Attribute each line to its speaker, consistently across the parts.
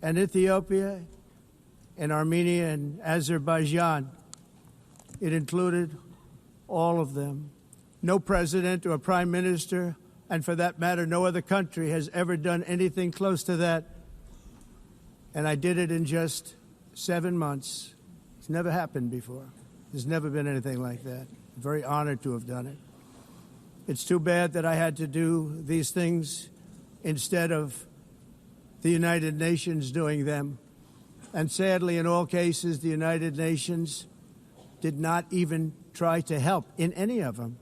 Speaker 1: and Ethiopia and Armenia and Azerbaijan. It included all of them. No president or prime minister, and for that matter, no other country has ever done anything close to that. And I did it in just 7 months. It's never happened before. There's never been anything like that. I'm very honored to have done it. It's too bad that I had to do these things instead of the United Nations doing them. And sadly, in all cases, the United Nations did not even try to help in any of them.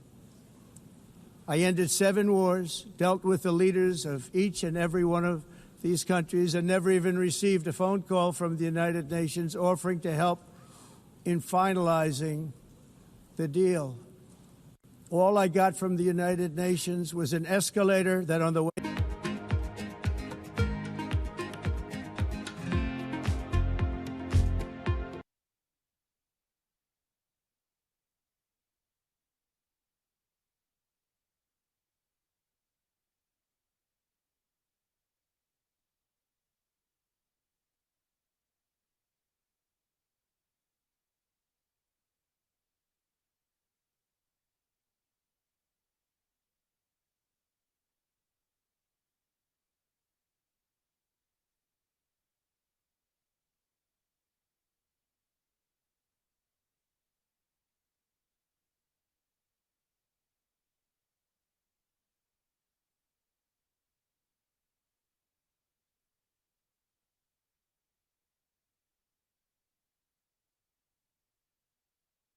Speaker 1: I ended 7 wars, dealt with the leaders of each and every one of these countries, and never even received a phone call from the United Nations offering to help in finalizing the deal. All I got from the United Nations was an escalator that on the way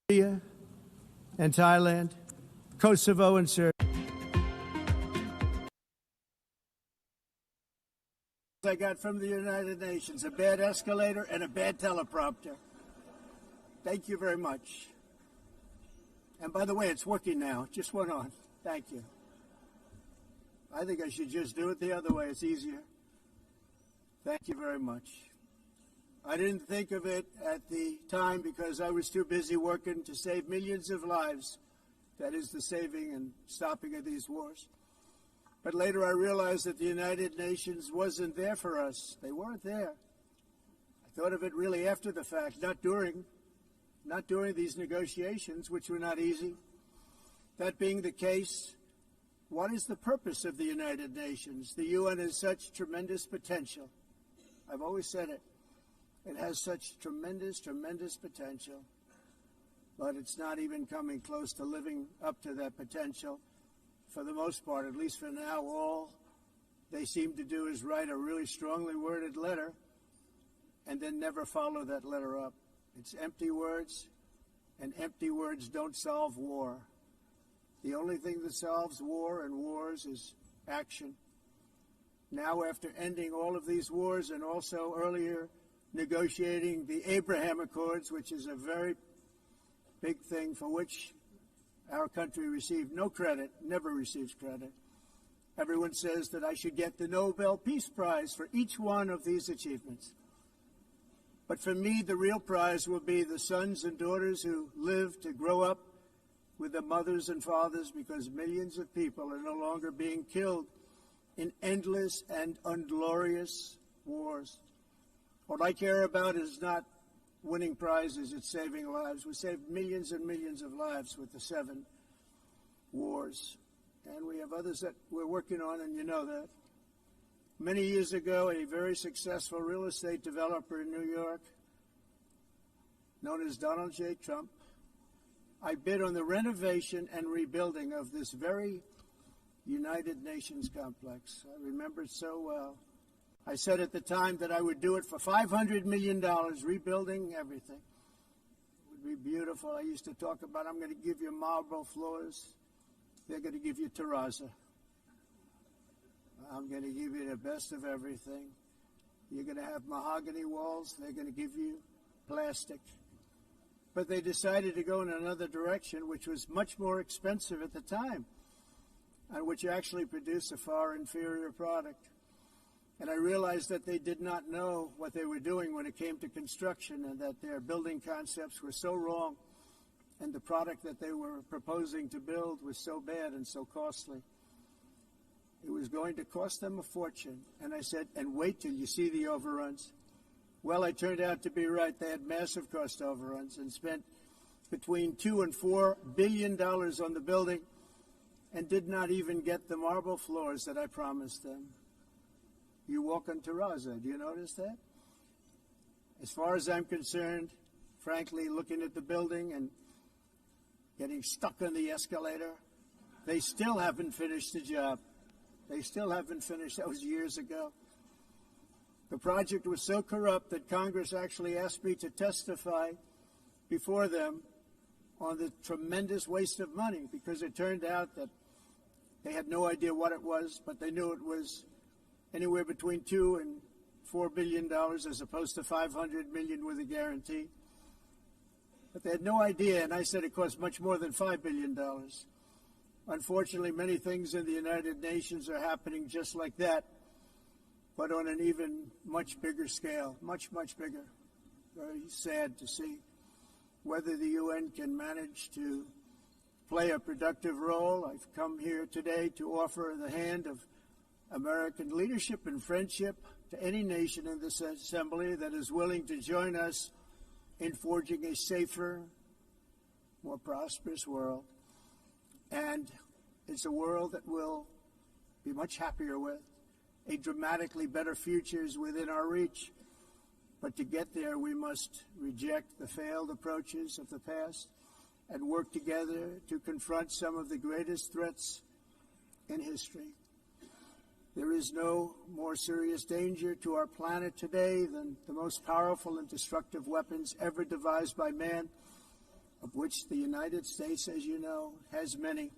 Speaker 1: and Thailand, Kosovo and Serbia. I got from the United Nations a bad escalator and a bad teleprompter. Thank you very much. And by the way, it's working now. It just went on. Thank you. I think I should just do it the other way. It's easier. Thank you very much. I didn't think of it at the time because I was too busy working to save millions of lives. That is the saving and stopping of these wars. But later I realized that the United Nations wasn't there for us. They weren't there. I thought of it really after the fact, not during these negotiations, which were not easy. That being the case, what is the purpose of the United Nations? The UN has such tremendous potential. I've always said it. It has such tremendous, tremendous potential, but it's not even coming close to living up to that potential. For the most part, at least for now, all they seem to do is write a really strongly worded letter and then never follow that letter up. It's empty words, and empty words don't solve war. The only thing that solves war and wars is action. Now, after ending all of these wars and also earlier negotiating the Abraham Accords, which is a very big thing for which our country received no credit, never receives credit. Everyone says that I should get the Nobel Peace Prize for each one of these achievements. But for me, the real prize will be the sons and daughters who live to grow up with the mothers and fathers, because millions of people are no longer being killed in endless and unglorious wars. What I care about is not winning prizes, it's saving lives. We saved millions and millions of lives with the 7 wars. And we have others that we're working on, and you know that. Many years ago, a very successful real estate developer in New York, known as Donald J. Trump, I bid on the renovation and rebuilding of this very United Nations complex. I remember it so well. I said at the time that I would do it for $500 million, rebuilding everything. It would be beautiful. I used to talk about, I'm going to give you marble floors. They're going to give you terrazzo. I'm going to give you the best of everything. You're going to have mahogany walls. They're going to give you plastic. But they decided to go in another direction, which was much more expensive at the time, and which actually produced a far inferior product. And I realized that they did not know what they were doing when it came to construction, and that their building concepts were so wrong, and the product that they were proposing to build was so bad and so costly. It was going to cost them a fortune. And I said, and wait till you see the overruns. Well, I turned out to be right. They had massive cost overruns and spent between $2 and $4 billion on the building and did not even get the marble floors that I promised them. You walk on terrazzo. Do you notice that? As far as I'm concerned, frankly, looking at the building and getting stuck on the escalator, they still haven't finished the job. They still haven't finished. That was years ago. The project was so corrupt that Congress actually asked me to testify before them on the tremendous waste of money, because it turned out that they had no idea what it was, but they knew it was anywhere between $2 and $4 billion as opposed to $500 million with a guarantee. But they had no idea, and I said it cost much more than $5 billion. Unfortunately, many things in the United Nations are happening just like that, but on an even much bigger scale, much, much bigger. Very sad to see whether the UN can manage to play a productive role. I've come here today to offer the hand of American leadership and friendship to any nation in this assembly that is willing to join us in forging a safer, more prosperous world. And it's a world that we'll be much happier with. A dramatically better future is within our reach. But to get there, we must reject the failed approaches of the past and work together to confront some of the greatest threats in history. There is no more serious danger to our planet today than the most powerful and destructive weapons ever devised by man, of which the United States, as you know, has many.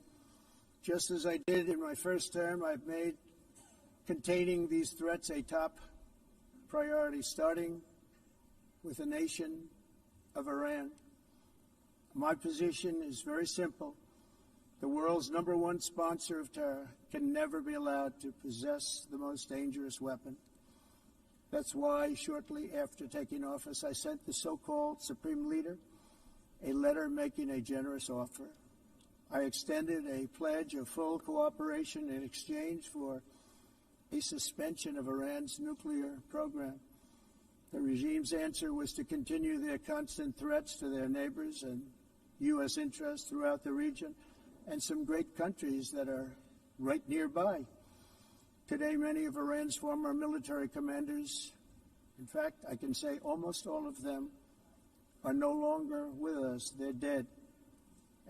Speaker 1: Just as I did in my first term, I've made containing these threats a top priority, starting with the nation of Iran. My position is very simple. The world's #1 sponsor of terror can never be allowed to possess the most dangerous weapon. That's why, shortly after taking office, I sent the so-called Supreme Leader a letter making a generous offer. I extended a pledge of full cooperation in exchange for a suspension of Iran's nuclear program. The regime's answer was to continue their constant threats to their neighbors and U.S. interests throughout the region and some great countries that are right nearby. Today, many of Iran's former military commanders, in fact, I can say almost all of them, are no longer with us. They're dead.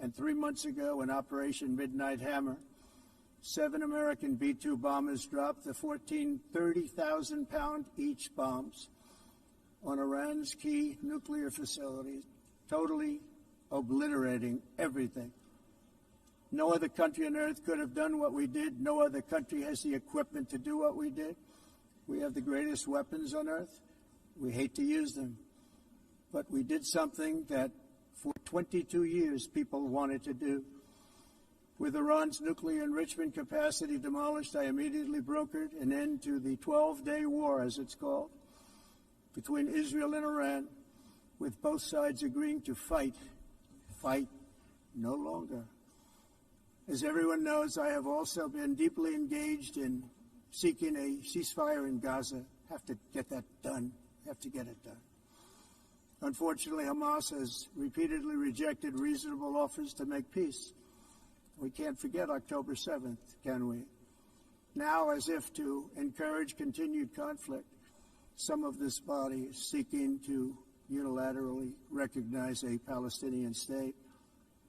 Speaker 1: And 3 months ago, in Operation Midnight Hammer, 7 American B-2 bombers dropped the 14 30,000-pound each bombs on Iran's key nuclear facilities, totally obliterating everything. No other country on earth could have done what we did. No other country has the equipment to do what we did. We have the greatest weapons on earth. We hate to use them. But we did something that for 22 years people wanted to do. With Iran's nuclear enrichment capacity demolished, I immediately brokered an end to the 12-day war, as it's called, between Israel and Iran, with both sides agreeing to fight no longer. As everyone knows, I have also been deeply engaged in seeking a ceasefire in Gaza. Have to get that done. Have to get it done. Unfortunately, Hamas has repeatedly rejected reasonable offers to make peace. We can't forget October 7th, can we? Now, as if to encourage continued conflict, some of this body is seeking to unilaterally recognize a Palestinian state.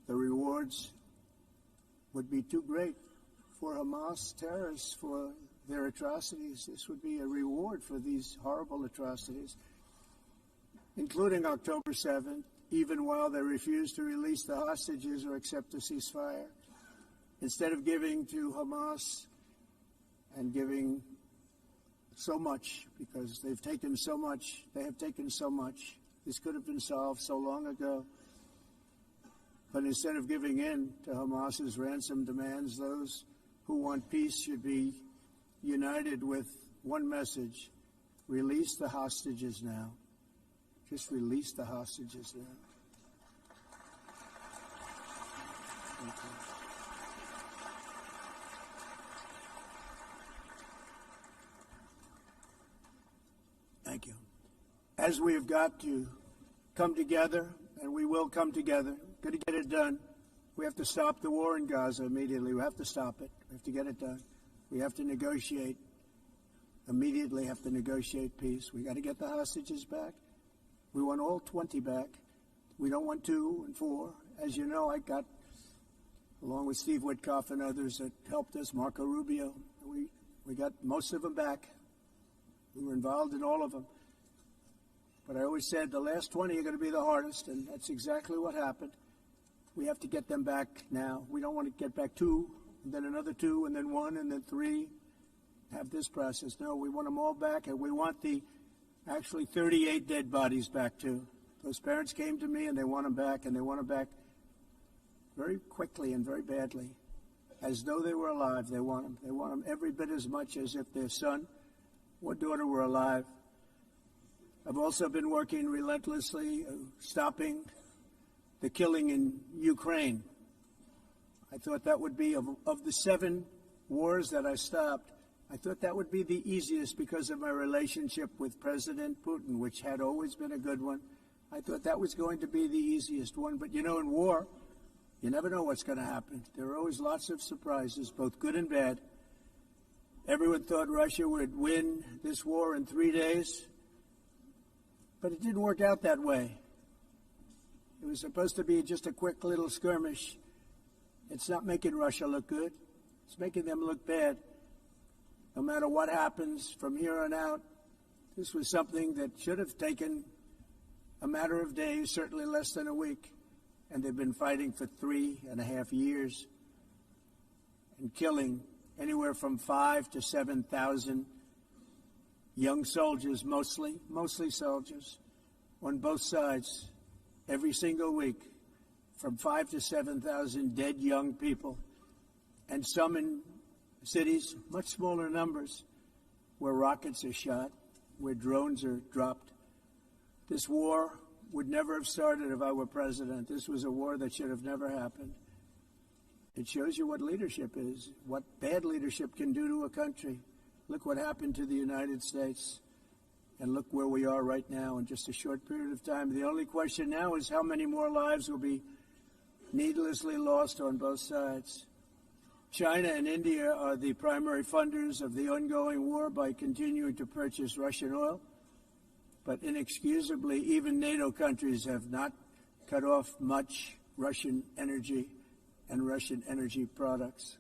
Speaker 1: The rewards would be too great for Hamas terrorists for their atrocities. This would be a reward for these horrible atrocities, including October 7th, even while they refuse to release the hostages or accept a ceasefire. Instead of giving to Hamas and giving so much, because they've taken so much, they have taken so much. This could have been solved so long ago. But instead of giving in to Hamas's ransom demands, those who want peace should be united with one message: release the hostages now. Just release the hostages now. Thank you. as we have got to come together, and we will come together, going to get it done. We have to stop the war in Gaza immediately. We have to stop it. We have to get it done. We have to negotiate. Immediately have to negotiate peace. We got to get the hostages back. We want all 20 back. We don't want 2 and 4. As you know, I got, along with Steve Witkoff and others that helped us, Marco Rubio, we got most of them back. We were involved in all of them. But I always said the last 20 are going to be the hardest, and that's exactly what happened. We have to get them back now. We don't want to get back 2, and then another 2, and then 1, and then 3. Have this process. No, we want them all back, and we want the actually 38 dead bodies back too. Those parents came to me, and they want them back, and they want them back very quickly and very badly, as though they were alive. They want them. They want them every bit as much as if their son or daughter were alive. I've also been working relentlessly, stopping the killing in Ukraine. I thought that would be, of the 7 wars that I stopped, I thought that would be the easiest because of my relationship with President Putin, which had always been a good one. I thought that was going to be the easiest one. But, you know, in war, you never know what's going to happen. There are always lots of surprises, both good and bad. Everyone thought Russia would win this war in 3 days, but it didn't work out that way. It was supposed to be just a quick little skirmish. It's not making Russia look good. It's making them look bad. No matter what happens from here on out, this was something that should have taken a matter of days, certainly less than a week. And they've been fighting for 3.5 years and killing anywhere from 5,000 to 7,000 young soldiers, mostly soldiers, on both sides, every single week, from 5,000 to 7,000 dead young people, and some in cities, much smaller numbers, where rockets are shot, where drones are dropped. This war would never have started if I were president. This was a war that should have never happened. It shows you what leadership is, what bad leadership can do to a country. Look what happened to the United States, and look where we are right now in just a short period of time. The only question now is how many more lives will be needlessly lost on both sides. China and India are the primary funders of the ongoing war by continuing to purchase Russian oil. But inexcusably, even NATO countries have not cut off much Russian energy and Russian energy products,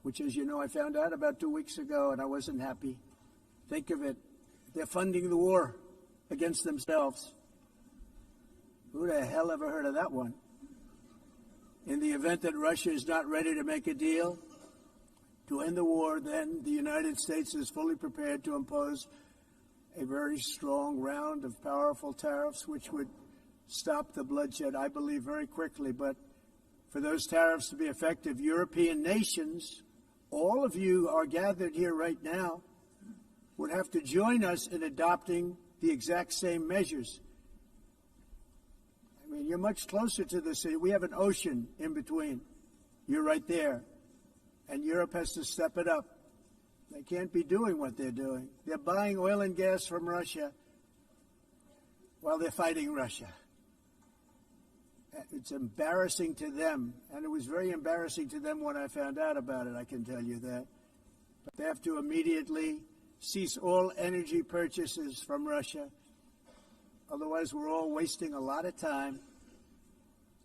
Speaker 1: which, as you know, I found out about 2 weeks ago, and I wasn't happy. Think of it. They're funding the war against themselves. Who the hell ever heard of that one? In the event that Russia is not ready to make a deal to end the war, then the United States is fully prepared to impose a very strong round of powerful tariffs, which would stop the bloodshed, I believe, very quickly. But for those tariffs to be effective, European nations, all of you are gathered here right now, would have to join us in adopting the exact same measures. I mean, you're much closer to the city. We have an ocean in between. You're right there. And Europe has to step it up. They can't be doing what they're doing. They're buying oil and gas from Russia while they're fighting Russia. It's embarrassing to them, and it was very embarrassing to them when I found out about it, I can tell you that. But they have to immediately cease all energy purchases from Russia. Otherwise, we're all wasting a lot of time.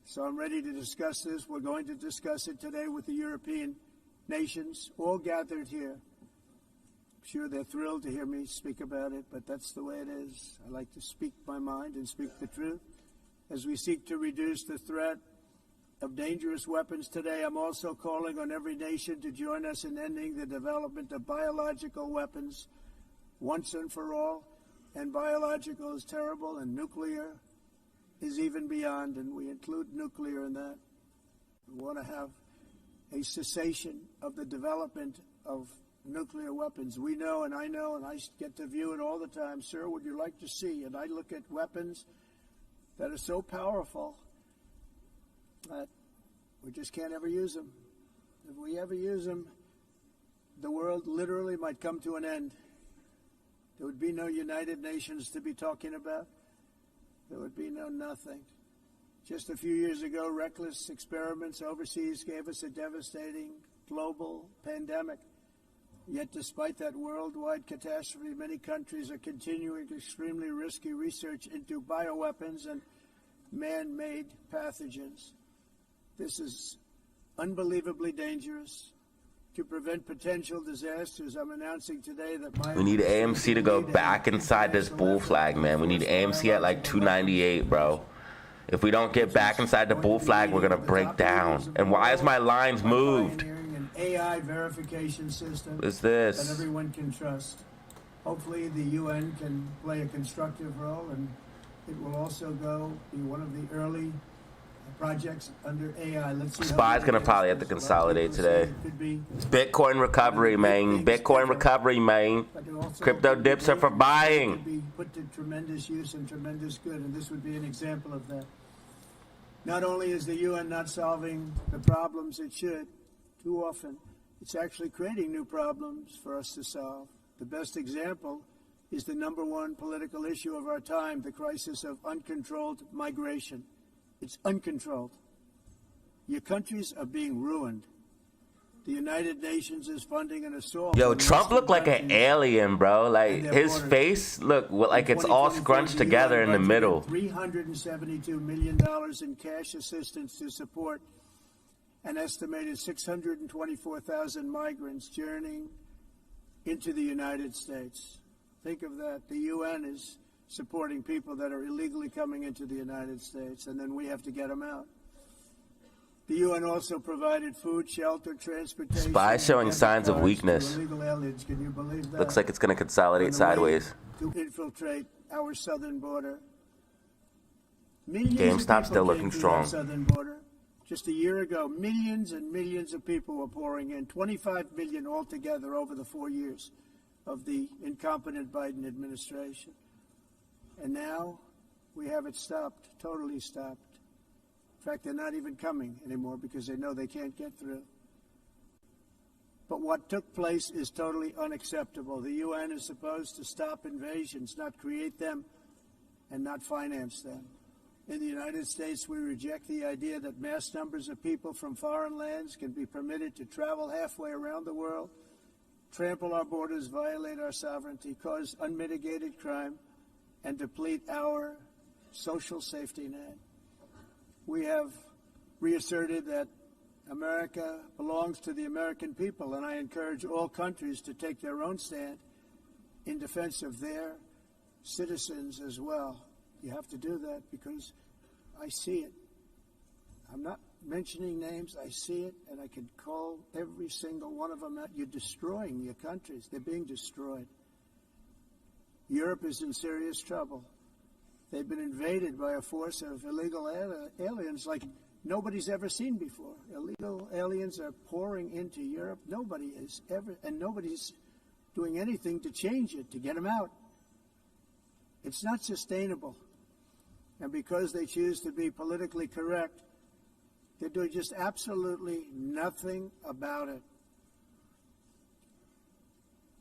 Speaker 1: So I'm ready to discuss this. We're going to discuss it today with the European nations, all gathered here. I'm sure they're thrilled to hear me speak about it, but that's the way it is. I like to speak my mind and speak the truth. As we seek to reduce the threat of dangerous weapons today, I'm also calling on every nation to join us in ending the development of biological weapons once and for all. And biological is terrible, and nuclear is even beyond, and we include nuclear in that. We want to have a cessation of the development of nuclear weapons. We know, and I get to view it all the time. Sir, would you like to see? And I look at weapons that are so powerful that we just can't ever use them. If we ever use them, the world literally might come to an end. There would be no United Nations to be talking about. There would be no nothing. Just a few years ago, reckless experiments overseas gave us a devastating global pandemic. Yet despite that worldwide catastrophe, many countries are continuing extremely risky research into bioweapons and man-made pathogens. This is unbelievably dangerous. To prevent potential disasters, I'm announcing today that
Speaker 2: we need AMC to go back inside this bull flag, man. We need AMC at like 298, bro. If we don't get back inside the bull flag, we're gonna break down. And why is my lines moved?
Speaker 1: An AI verification system
Speaker 2: What is this?
Speaker 1: that everyone can trust. Hopefully the UN can play a constructive role, and it will also be one of the early projects under AI. Let's see.
Speaker 2: SPY's gonna probably have to consolidate today. Bitcoin recovery, man. Bitcoin recovery, man. Crypto dips are for buying.
Speaker 1: Could be put to tremendous use and tremendous good, and this would be an example of that. Not only is the UN not solving the problems it should, too often, it's actually creating new problems for us to solve. The best example is the #1 political issue of our time, the crisis of uncontrolled migration. It's uncontrolled. Your countries are being ruined. The United Nations is funding an assault.
Speaker 2: Yo, Trump looked like an alien, bro. Like, his face looked like it's all scrunched together in the middle.
Speaker 1: $372 million in cash assistance to support an estimated 624,000 migrants journeying into the United States. Think of that. The UN is supporting people that are illegally coming into the United States, and then we have to get them out. The UN also provided food, shelter, transportation.
Speaker 2: SPY showing signs of weakness.
Speaker 1: Illegal aliens. Can you believe that?
Speaker 2: Looks like it's going to consolidate sideways.
Speaker 1: To infiltrate our southern border. Millions
Speaker 2: GameStop still looking strong.
Speaker 1: Southern border. Just a year ago, millions and millions of people were pouring in, 25 million altogether over the 4 years of the incompetent Biden administration. And now we have it stopped, totally stopped. In fact, they're not even coming anymore because they know they can't get through. But what took place is totally unacceptable. The UN is supposed to stop invasions, not create them and not finance them. In the United States, we reject the idea that mass numbers of people from foreign lands can be permitted to travel halfway around the world, trample our borders, violate our sovereignty, cause unmitigated crime, and deplete our social safety net. We have reasserted that America belongs to the American people, and I encourage all countries to take their own stand in defense of their citizens as well. You have to do that because I see it. I'm not mentioning names. I see it, and I can call every single one of them out. You're destroying your countries. They're being destroyed. Europe is in serious trouble. They've been invaded by a force of illegal aliens like nobody's ever seen before. Illegal aliens are pouring into Europe. Nobody is ever, and nobody's doing anything to change it, to get them out. It's not sustainable. And because they choose to be politically correct, they're doing just absolutely nothing about it.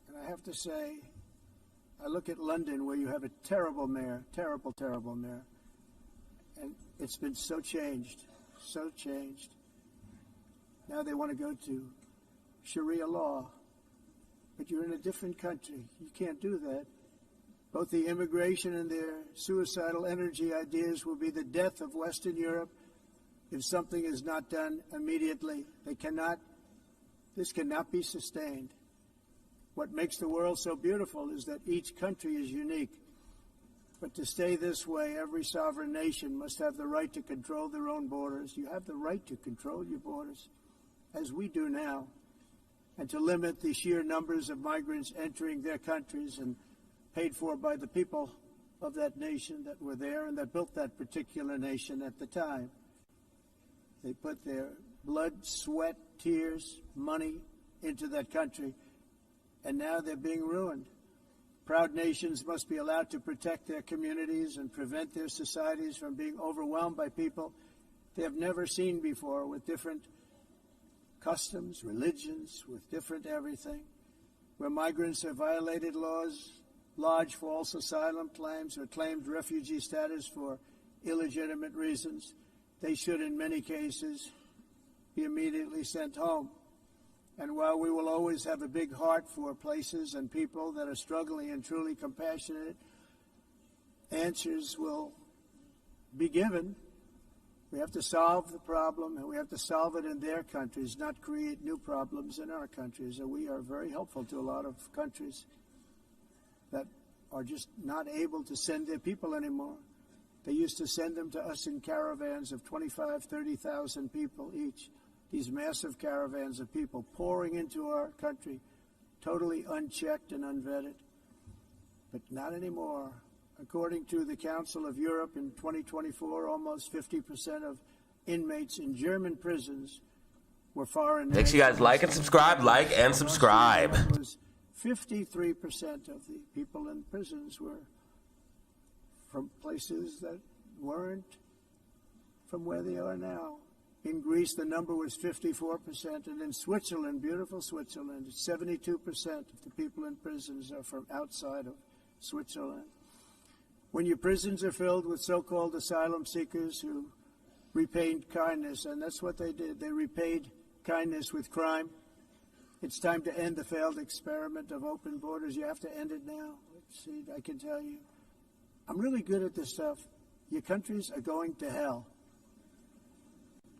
Speaker 1: And I have to say, I look at London, where you have a terrible mayor, terrible, terrible mayor. And it's been so changed, so changed. Now they want to go to Sharia law. But you're in a different country. You can't do that. Both the immigration and their suicidal energy ideas will be the death of Western Europe if something is not done immediately. This cannot be sustained. What makes the world so beautiful is that each country is unique. But to stay this way, every sovereign nation must have the right to control their own borders. You have the right to control your borders, as we do now, and to limit the sheer numbers of migrants entering their countries and paid for by the people of that nation that were there and that built that particular nation at the time. They put their blood, sweat, tears, money into that country, and now they're being ruined. Proud nations must be allowed to protect their communities and prevent their societies from being overwhelmed by people they have never seen before, with different customs, religions, with different everything. Where migrants have violated laws, lodge false asylum claims or claimed refugee status for illegitimate reasons, they should, in many cases, be immediately sent home. And while we will always have a big heart for places and people that are struggling and truly compassionate, answers will be given. We have to solve the problem, and we have to solve it in their countries, not create new problems in our countries. And we are very helpful to a lot of countries that are just not able to send their people anymore. They used to send them to us in caravans of 25,000, 30,000 people each. These massive caravans of people pouring into our country, totally unchecked and unvetted. But not anymore. According to the Council of Europe in 2024, almost 50% of inmates in German prisons were foreign.
Speaker 2: Make sure you guys like and subscribe, It
Speaker 1: was 53% of the people in prisons were from places that weren't from where they are now. In Greece, the number was 54%, and in Switzerland, beautiful Switzerland, 72% of the people in prisons are from outside of Switzerland. When your prisons are filled with so-called asylum seekers who repaid kindness, and that's what they did. They repaid kindness with crime. It's time to end the failed experiment of open borders. You have to end it now. Let's see, I can tell you. I'm really good at this stuff. Your countries are going to hell.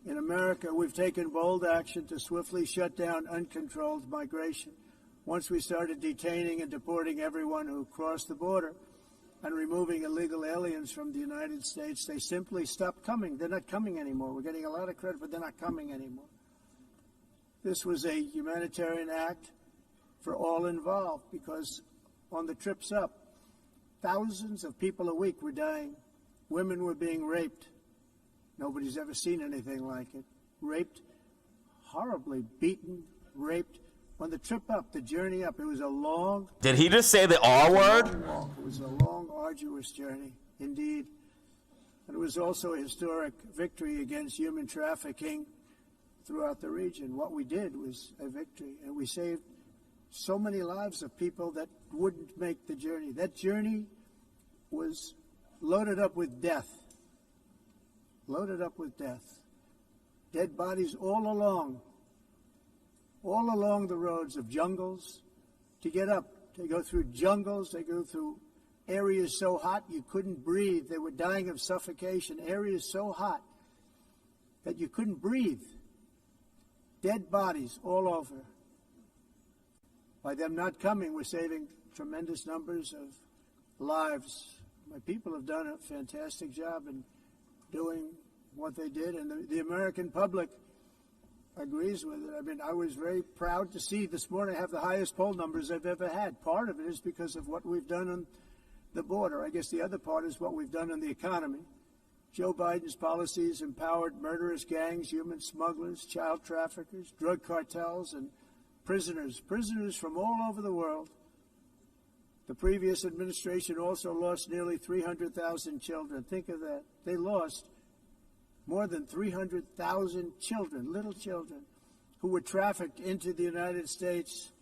Speaker 1: In America, we've taken bold action to swiftly shut down uncontrolled migration. Once we started detaining and deporting everyone who crossed the border and removing illegal aliens from the United States, they simply stopped coming. They're not coming anymore. We're getting a lot of credit, but they're not coming anymore. This was a humanitarian act for all involved, because on the trips up, thousands of people a week were dying. Women were being raped. Nobody's ever seen anything like it. Raped, horribly beaten, raped. On the trip up, the journey up, it was a long...
Speaker 2: Did he just say the R word?
Speaker 1: It was a long, arduous journey, indeed. And it was also a historic victory against human trafficking throughout the region. What we did was a victory, and we saved so many lives of people that wouldn't make the journey. That journey was loaded up with death. Loaded up with death. Dead bodies all along the roads of jungles to get up. They go through jungles, they go through areas so hot you couldn't breathe. They were dying of suffocation, areas so hot that you couldn't breathe. Dead bodies all over. By them not coming, we're saving tremendous numbers of lives. My people have done a fantastic job in doing what they did, and the American public agrees with it. I mean, I was very proud to see this morning I have the highest poll numbers I've ever had. Part of it is because of what we've done on the border. I guess the other part is what we've done in the economy. Joe Biden's policies empowered murderous gangs, human smugglers, child traffickers, drug cartels, and prisoners from all over the world. The previous administration also lost nearly 300,000 children. Think of that. They lost more than 300,000 children, little children, who were trafficked into the United States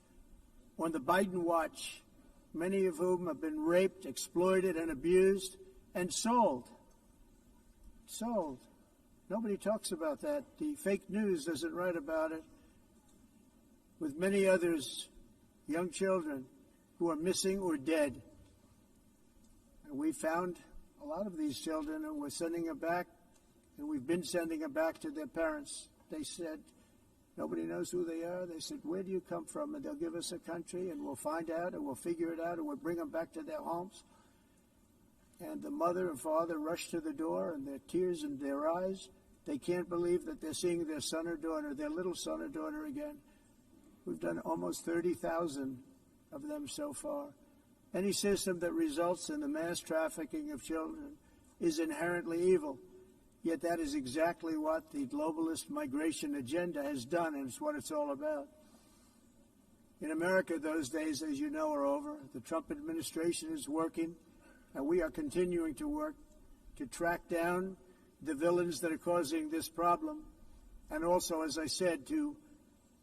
Speaker 1: on the Biden watch, many of whom have been raped, exploited, and abused, and sold. Sold. Nobody talks about that. The fake news doesn't write about it. With many others, young children who are missing or dead. And we found a lot of these children, and we're sending them back, and we've been sending them back to their parents. They said, nobody knows who they are. They said, where do you come from? And they'll give us a country, and we'll find out, and we'll figure it out, and we'll bring them back to their homes. And the mother and father rush to the door, and their tears in their eyes. They can't believe that they're seeing their son or daughter, their little son or daughter again. We've done almost 30,000 of them so far. Any system that results in the mass trafficking of children is inherently evil. Yet that is exactly what the globalist migration agenda has done, and it's what it's all about. In America, those days, as you know, are over. The Trump administration is working, and we are continuing to work to track down the villains that are causing this problem, and also, as I said, to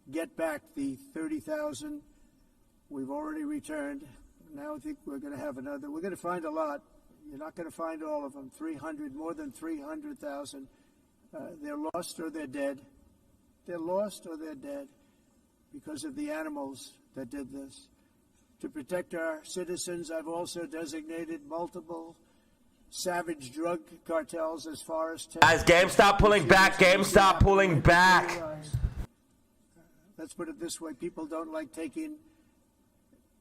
Speaker 1: get back the 30,000 we've already returned. Now I think we're going to have another. We're going to find a lot. You're not going to find all of them. 300, more than 300,000. They're lost or they're dead. They're lost or they're dead because of the animals that did this. To protect our citizens, I've also designated multiple savage drug cartels as far as...
Speaker 2: Guys, GameStop pulling back. GameStop pulling back.
Speaker 1: Let's put it this way. People don't like taking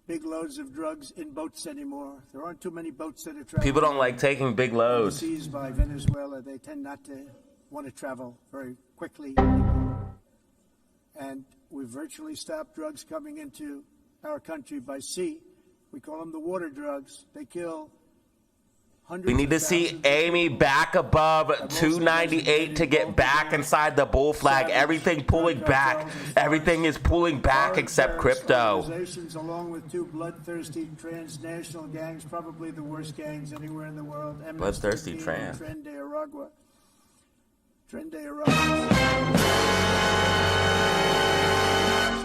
Speaker 1: big loads of drugs in boats anymore. There aren't too many boats that are traveling.
Speaker 2: People don't like taking big loads.
Speaker 1: Overseas by Venezuela, they tend not to want to travel very quickly anymore. And we've virtually stopped drugs coming into our country by sea. We call them the water drugs. They kill hundreds.
Speaker 2: We need to see Amy back above 298 to get back inside the bull flag. Everything pulling back. Everything is pulling back except crypto.
Speaker 1: Organizations, along with two bloodthirsty transnational gangs, probably the worst gangs anywhere in the world.
Speaker 2: Bloodthirsty trans.
Speaker 1: Tren de Aragua.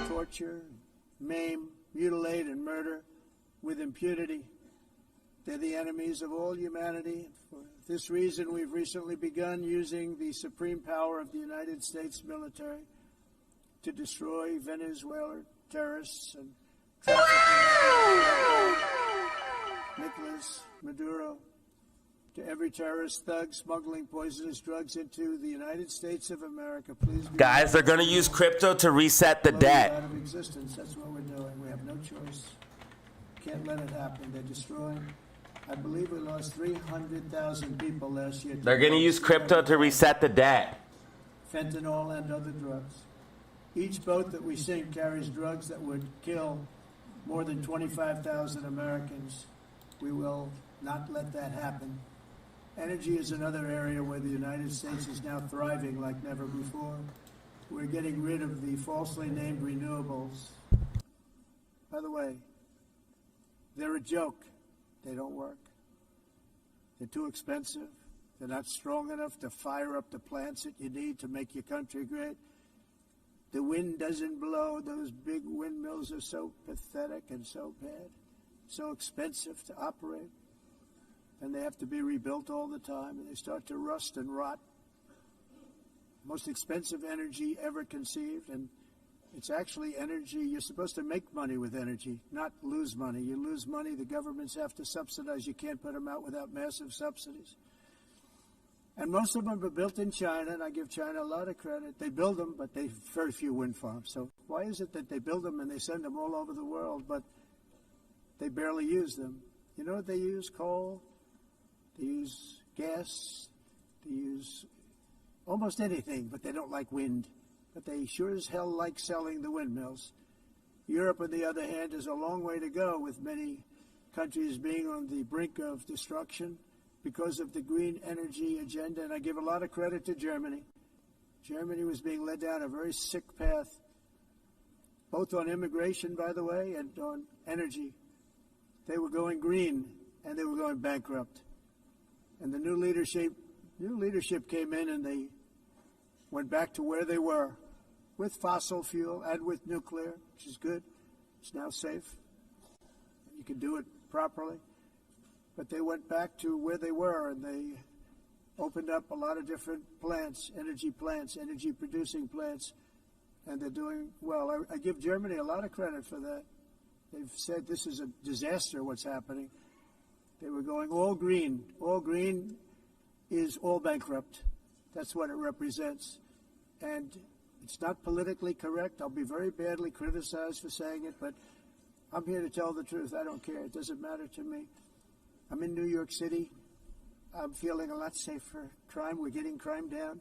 Speaker 1: Torture, maim, mutilate, and murder with impunity. They're the enemies of all humanity. For this reason, we've recently begun using the supreme power of the United States military to destroy Venezuela terrorists and Nicolas Maduro, to every terrorist thug smuggling poisonous drugs into the United States of America. Please,
Speaker 2: guys, they're going to use crypto to reset the debt.
Speaker 1: Out of existence. That's what we're doing. We have no choice. Can't let it happen. They're destroying. I believe we lost 300,000 people last year.
Speaker 2: They're going to use crypto to reset the debt.
Speaker 1: Fentanyl and other drugs. Each boat that we sink carries drugs that would kill more than 25,000 Americans. We will not let that happen. Energy is another area where the United States is now thriving like never before. We're getting rid of the falsely named renewables. By the way, they're a joke. They don't work. They're too expensive. They're not strong enough to fire up the plants that you need to make your country great. The wind doesn't blow. Those big windmills are so pathetic and so bad, so expensive to operate. And they have to be rebuilt all the time, and they start to rust and rot. Most expensive energy ever conceived, and it's actually energy. You're supposed to make money with energy, not lose money. You lose money, the governments have to subsidize. You can't put them out without massive subsidies. And most of them are built in China, and I give China a lot of credit. They build them, but they very few wind farms. So why is it that they build them and they send them all over the world, but they barely use them? You know what they use? Coal. They use gas. They use almost anything, but they don't like wind. But they sure as hell like selling the windmills. Europe, on the other hand, is a long way to go, with many countries being on the brink of destruction because of the green energy agenda. And I give a lot of credit to Germany. Germany was being led down a very sick path, both on immigration, by the way, and on energy. They were going green, and they were going bankrupt. And the new leadership came in, and they went back to where they were, with fossil fuel and with nuclear, which is good. It's now safe. You can do it properly. But they went back to where they were, and they opened up a lot of different plants, energy-producing plants, and they're doing well. I give Germany a lot of credit for that. They've said this is a disaster, what's happening. They were going all green. All green is all bankrupt. That's what it represents. And it's not politically correct. I'll be very badly criticized for saying it, but I'm here to tell the truth. I don't care. It doesn't matter to me. I'm in New York City. I'm feeling a lot safer. Crime, we're getting crime down.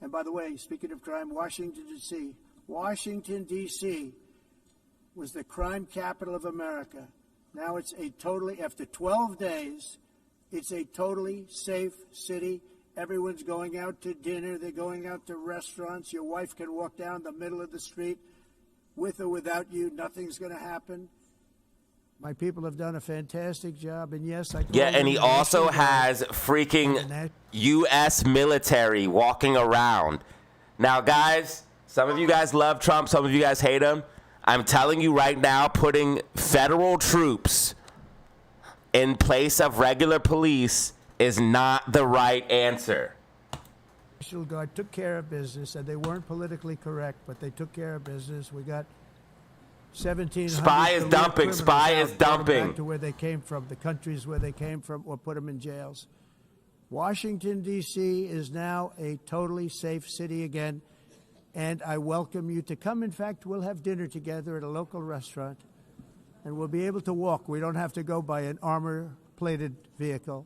Speaker 1: And by the way, speaking of crime, Washington, D.C. was the crime capital of America. Now it's after 12 days, it's a totally safe city. Everyone's going out to dinner. They're going out to restaurants. Your wife can walk down the middle of the street with or without you. Nothing's going to happen. My people have done a fantastic job, and yes,
Speaker 2: and he also has freaking U.S. military walking around. Now, guys, some of you guys love Trump. Some of you guys hate him. I'm telling you right now, putting federal troops in place of regular police is not the right answer.
Speaker 1: National Guard took care of business, and they weren't politically correct, but they took care of business. We got 1,700
Speaker 2: Spy is dumping. Spy is dumping.
Speaker 1: Back to where they came from, the countries where they came from, or put them in jails. Washington, D.C. is now a totally safe city again, and I welcome you to come. In fact, we'll have dinner together at a local restaurant, and we'll be able to walk. We don't have to go by an armor-plated vehicle.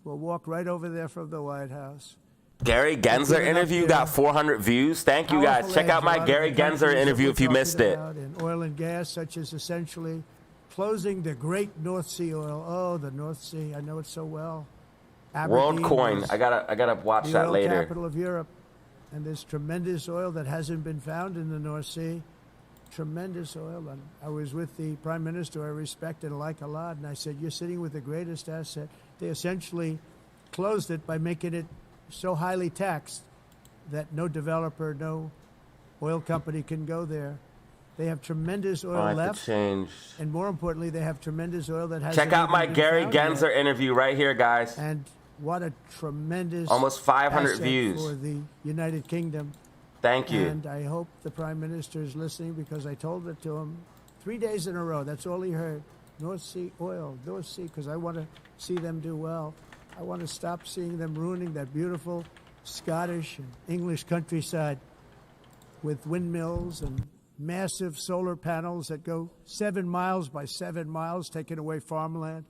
Speaker 1: We'll walk right over there from the White House.
Speaker 2: Gary Gensler interview got 400 views. Thank you, guys. Check out my Gary Gensler interview if you missed it.
Speaker 1: In oil and gas, such as essentially closing the great North Sea oil. Oh, the North Sea. I know it so well.
Speaker 2: World Coin. I gotta watch that later.
Speaker 1: The oil capital of Europe. And there's tremendous oil that hasn't been found in the North Sea. Tremendous oil. And I was with the Prime Minister I respect and like a lot, and I said, you're sitting with the greatest asset. They essentially closed it by making it so highly taxed that no developer, no oil company can go there. They have tremendous oil left. And more importantly, they have tremendous oil that has.
Speaker 2: Check out my Gary Gensler interview right here, guys.
Speaker 1: And what a tremendous
Speaker 2: almost 500 views
Speaker 1: for the United Kingdom.
Speaker 2: Thank you.
Speaker 1: And I hope the Prime Minister is listening, because I told it to him 3 days in a row. That's all he heard. North Sea oil, North Sea, because I want to see them do well. I want to stop seeing them ruining that beautiful Scottish and English countryside with windmills and massive solar panels that go 7 miles by 7 miles, taking away farmland.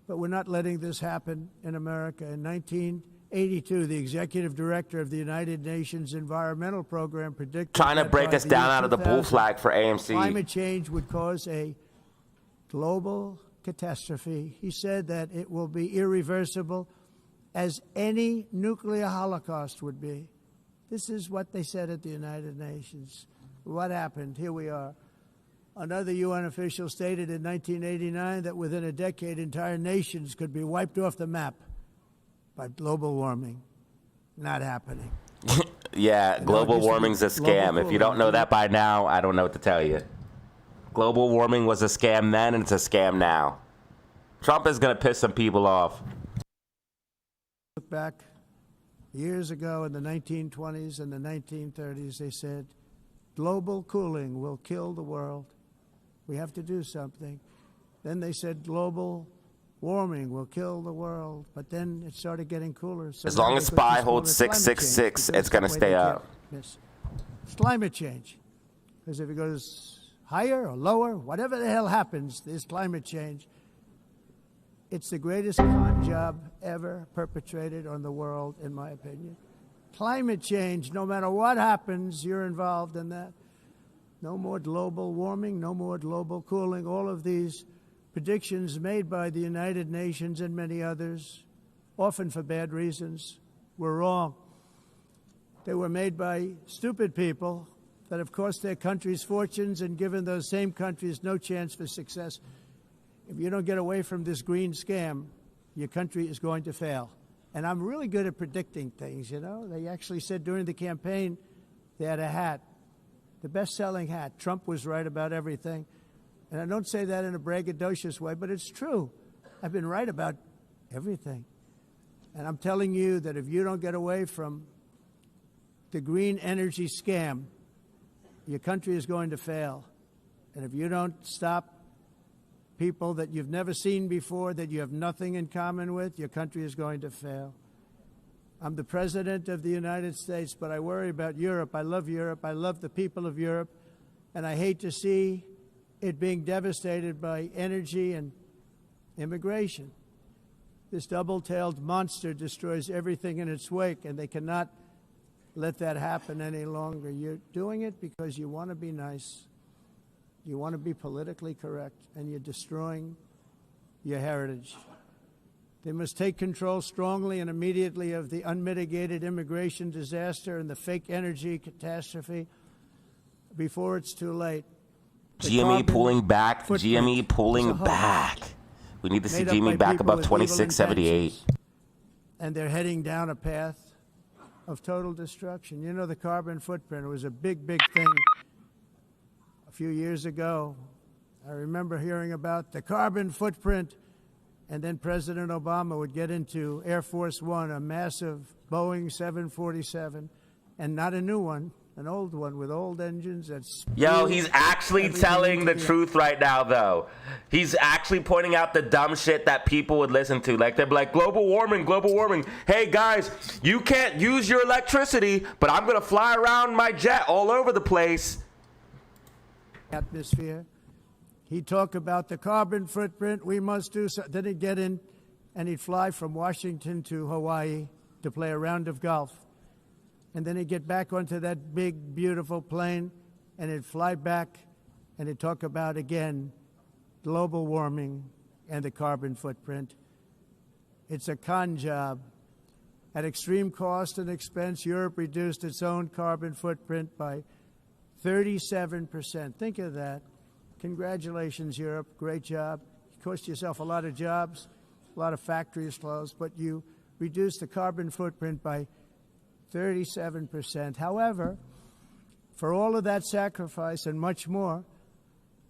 Speaker 1: But we're not letting this happen in America. In 1982, the executive director of the United Nations Environmental Program predicted
Speaker 2: trying to break us down out of the bull flag for AMC.
Speaker 1: Climate change would cause a global catastrophe. He said that it will be irreversible, as any nuclear holocaust would be. This is what they said at the United Nations. What happened? Here we are. Another UN official stated in 1989 that within a decade, entire nations could be wiped off the map by global warming. Not happening.
Speaker 2: Yeah, global warming's a scam. If you don't know that by now, I don't know what to tell you. Global warming was a scam then, and it's a scam now. Trump is going to piss some people off.
Speaker 1: Look back years ago in the 1920s and the 1930s, they said, global cooling will kill the world. We have to do something. Then they said global warming will kill the world. But then it started getting cooler. So
Speaker 2: as long as SPY holds 666, it's going to stay up.
Speaker 1: Yes. It's climate change. Because if it goes higher or lower, whatever the hell happens, there's climate change. It's the greatest con job ever perpetrated on the world, in my opinion. Climate change, no matter what happens, you're involved in that. No more global warming, no more global cooling. All of these predictions made by the United Nations and many others, often for bad reasons, were wrong. They were made by stupid people that have cost their countries fortunes and given those same countries no chance for success. If you don't get away from this green scam, your country is going to fail. And I'm really good at predicting things, you know. They actually said during the campaign they had a hat, the best-selling hat. Trump was right about everything. And I don't say that in a braggadocious way, but it's true. I've been right about everything. And I'm telling you that if you don't get away from the green energy scam, your country is going to fail. And if you don't stop people that you've never seen before, that you have nothing in common with, your country is going to fail. I'm the president of the United States, but I worry about Europe. I love Europe. I love the people of Europe. And I hate to see it being devastated by energy and immigration. This double-tailed monster destroys everything in its wake, and they cannot let that happen any longer. You're doing it because you want to be nice. You want to be politically correct, and you're destroying your heritage. They must take control strongly and immediately of the unmitigated immigration disaster and the fake energy catastrophe before it's too late.
Speaker 2: GME pulling back. GME pulling back. We need to see GME back above 2678.
Speaker 1: And they're heading down a path of total destruction. You know, the carbon footprint, it was a big, big thing. A few years ago, I remember hearing about the carbon footprint And then President Obama would get into Air Force One, a massive Boeing 747, and not a new one, an old one with old engines.
Speaker 2: Yo, he's actually telling the truth right now, though. He's actually pointing out the dumb shit that people would listen to. Like, they'd be like, global warming, global warming. Hey, guys, you can't use your electricity, but I'm going to fly around my jet all over the place.
Speaker 1: Atmosphere. He'd talk about the carbon footprint. We must do so. Then he'd get in and he'd fly from Washington to Hawaii to play a round of golf. And then he'd get back onto that big, beautiful plane and he'd fly back and he'd talk about, again, global warming and the carbon footprint. It's a con job. At extreme cost and expense, Europe reduced its own carbon footprint by 37%. Think of that. Congratulations, Europe. Great job. You cost yourself a lot of jobs, a lot of factories closed, but you reduced the carbon footprint by 37%. However, for all of that sacrifice and much more,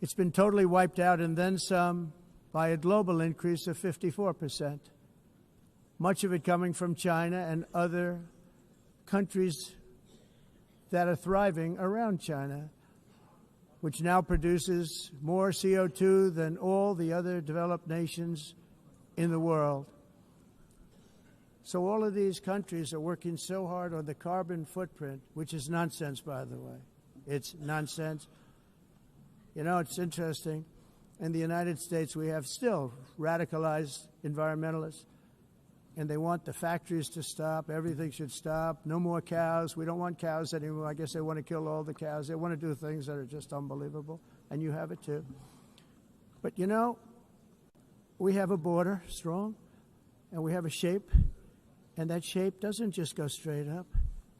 Speaker 1: it's been totally wiped out and then some by a global increase of 54%. Much of it coming from China and other countries that are thriving around China, which now produces more CO2 than all the other developed nations in the world. So all of these countries are working so hard on the carbon footprint, which is nonsense, by the way. It's nonsense. You know, it's interesting. In the United States, we have still radicalized environmentalists, and they want the factories to stop. Everything should stop. No more cows. We don't want cows anymore. I guess they want to kill all the cows. They want to do things that are just unbelievable, and you have it too. But, you know, we have a border, strong, and we have a shape, and that shape doesn't just go straight up.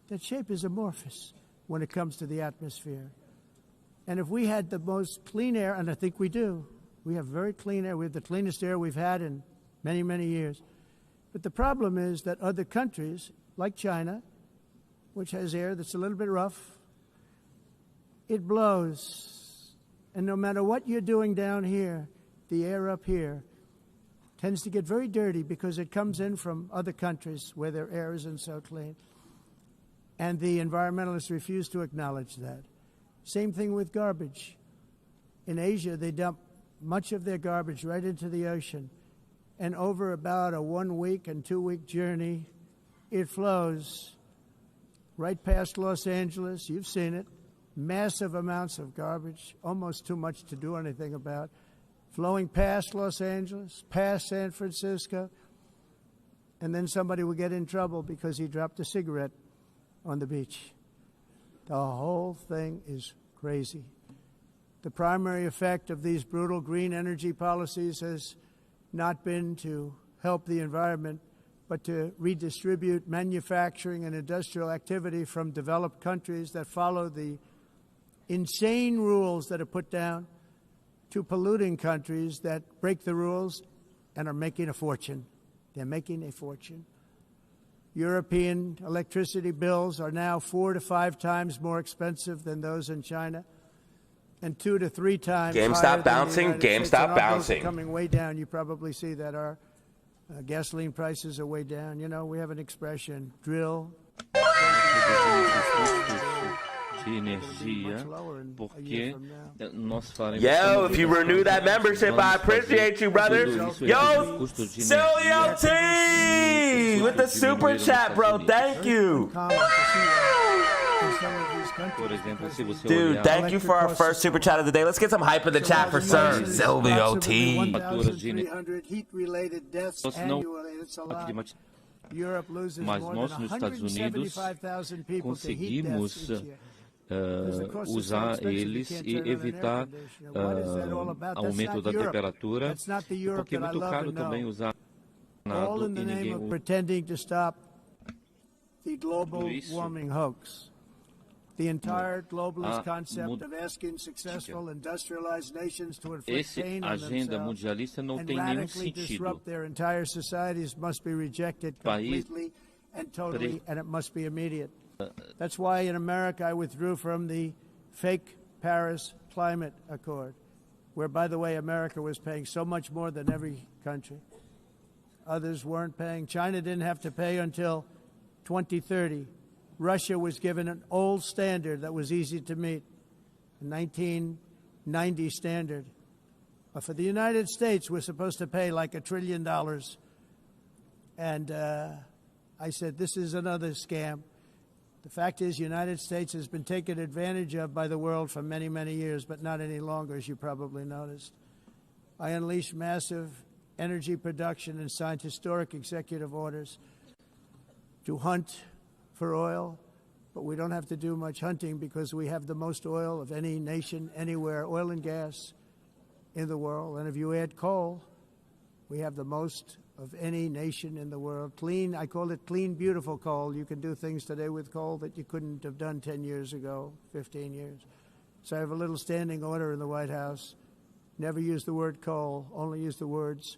Speaker 1: That shape is amorphous when it comes to the atmosphere. And if we had the most clean air, and I think we do, we have very clean air. We have the cleanest air we've had in many, many years. But the problem is that other countries, like China, which has air that's a little bit rough, it blows. And no matter what you're doing down here, the air up here tends to get very dirty because it comes in from other countries where their air isn't so clean. And the environmentalists refuse to acknowledge that. Same thing with garbage. In Asia, they dump much of their garbage right into the ocean. And over about a 1 week and 2 week journey, it flows right past Los Angeles. You've seen it. Massive amounts of garbage, almost too much to do anything about, flowing past Los Angeles, past San Francisco, and then somebody will get in trouble because he dropped a cigarette on the beach. The whole thing is crazy. The primary effect of these brutal green energy policies has not been to help the environment, but to redistribute manufacturing and industrial activity from developed countries that follow the insane rules that are put down to polluting countries that break the rules and are making a fortune. They're making a fortune. European electricity bills are now 4 to 5 times more expensive than those in China, and 2 to 3 times
Speaker 2: GameStop bouncing, GameStop bouncing.
Speaker 1: Coming way down. You probably see that our gasoline prices are way down. You know, we have an expression, drill.
Speaker 3: De energia, porque nós faremos.
Speaker 2: Yo, if you renew that membership, I appreciate you, brother. Yo, CLT with the super chat, bro. Thank you. Dude, thank you for our first super chat of the day. Let's get some hype in the chat for Sir Silvio T.
Speaker 1: Heat-related deaths annually. It's a lot.
Speaker 3: Mas nós nos Estados Unidos conseguimos usar eles e evitar aumento da temperatura, porque é muito caro também usar
Speaker 1: all in the name of pretending to stop the global warming hoax. The entire globalist concept of asking successful industrialized nations to inflict pain on themselves and radically disrupt their entire societies must be rejected completely and totally, and it must be immediate. That's why in America I withdrew from the fake Paris Climate Accord, where, by the way, America was paying so much more than every country. Others weren't paying. China didn't have to pay until 2030. Russia was given an old standard that was easy to meet, a 1990 standard. But for the United States, we're supposed to pay like $1 trillion. And I said, this is another scam. The fact is, the United States has been taken advantage of by the world for many, many years, but not any longer, as you probably noticed. I unleashed massive energy production and signed historic executive orders to hunt for oil, but we don't have to do much hunting because we have the most oil of any nation anywhere, oil and gas in the world. And if you add coal, we have the most of any nation in the world. Clean, I call it clean, beautiful coal. You can do things today with coal that you couldn't have done 10 years ago, 15 years. So I have a little standing order in the White House. Never use the word coal, only use the words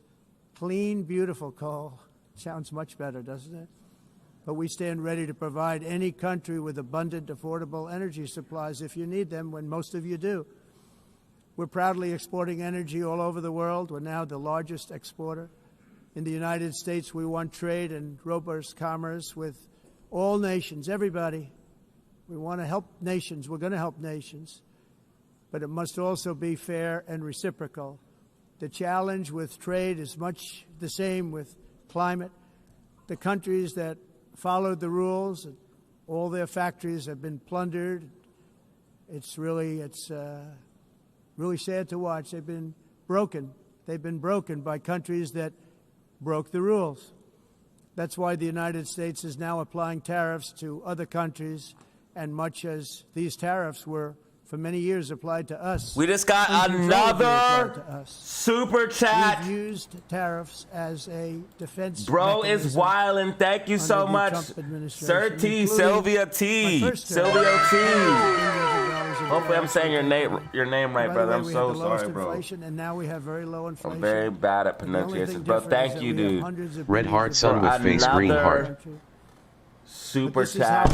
Speaker 1: clean, beautiful coal. Sounds much better, doesn't it? But we stand ready to provide any country with abundant, affordable energy supplies if you need them, when most of you do. We're proudly exporting energy all over the world. We're now the largest exporter. In the United States, we want trade and robust commerce with all nations, everybody. We want to help nations. We're going to help nations. But it must also be fair and reciprocal. The challenge with trade is much the same with climate. The countries that followed the rules, all their factories have been plundered. It's really sad to watch. They've been broken. They've been broken by countries that broke the rules. That's why the United States is now applying tariffs to other countries, and much as these tariffs were for many years applied to us.
Speaker 2: We just got another super chat.
Speaker 1: We've used tariffs as a defense.
Speaker 2: Bro is wildin'. Thank you so much. Sir T, Sylvia T, Sylvia T. Hopefully I'm saying your name right, brother. I'm so sorry, bro.
Speaker 1: And now we have very low inflation.
Speaker 2: I'm very bad at pronunciation, bro. Thank you, dude.
Speaker 4: Red heart, sun with face, green heart.
Speaker 2: Super chat.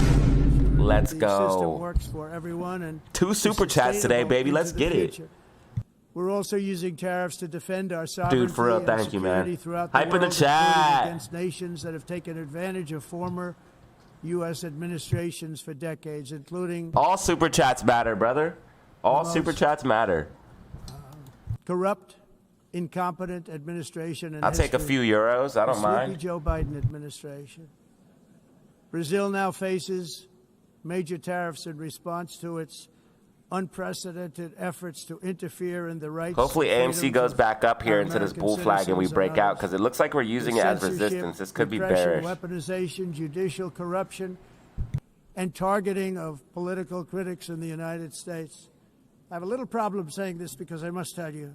Speaker 2: Let's go.
Speaker 1: System works for everyone, and
Speaker 2: 2 super chats today, baby. Let's get it.
Speaker 1: We're also using tariffs to defend our sovereignty.
Speaker 2: Dude, for real, thank you, man. Hype in the
Speaker 1: world,
Speaker 2: chat.
Speaker 1: Against nations that have taken advantage of former U.S. administrations for decades, including
Speaker 2: all super chats matter, brother. All super chats matter.
Speaker 1: Corrupt, incompetent administration. And
Speaker 2: I'll take a few euros. I don't mind.
Speaker 1: Joe Biden administration. Brazil now faces major tariffs in response to its unprecedented efforts to interfere in the rights.
Speaker 2: Hopefully AMC goes back up here into this bull flag and we break out, because it looks like we're using it as resistance. This could be bearish.
Speaker 1: Weaponization, judicial corruption, and targeting of political critics in the United States. I have a little problem saying this because I must tell you,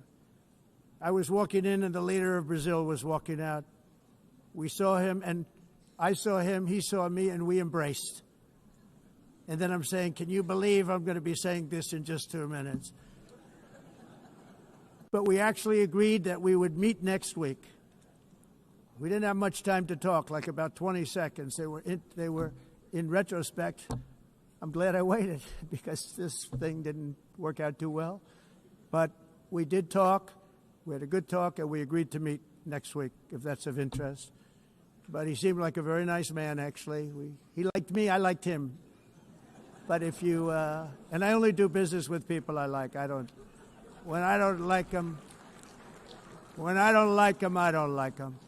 Speaker 1: I was walking in and the leader of Brazil was walking out. We saw him and I saw him, he saw me, and we embraced. And then I'm saying, can you believe I'm going to be saying this in just 2 minutes? But we actually agreed that we would meet next week. We didn't have much time to talk, like about 20 seconds. They were in retrospect, I'm glad I waited because this thing didn't work out too well. But we did talk. We had a good talk, and we agreed to meet next week, if that's of interest. But he seemed like a very nice man, actually. He liked me, I liked him. But if you, and I only do business with people I like. When I don't like them, I don't like them.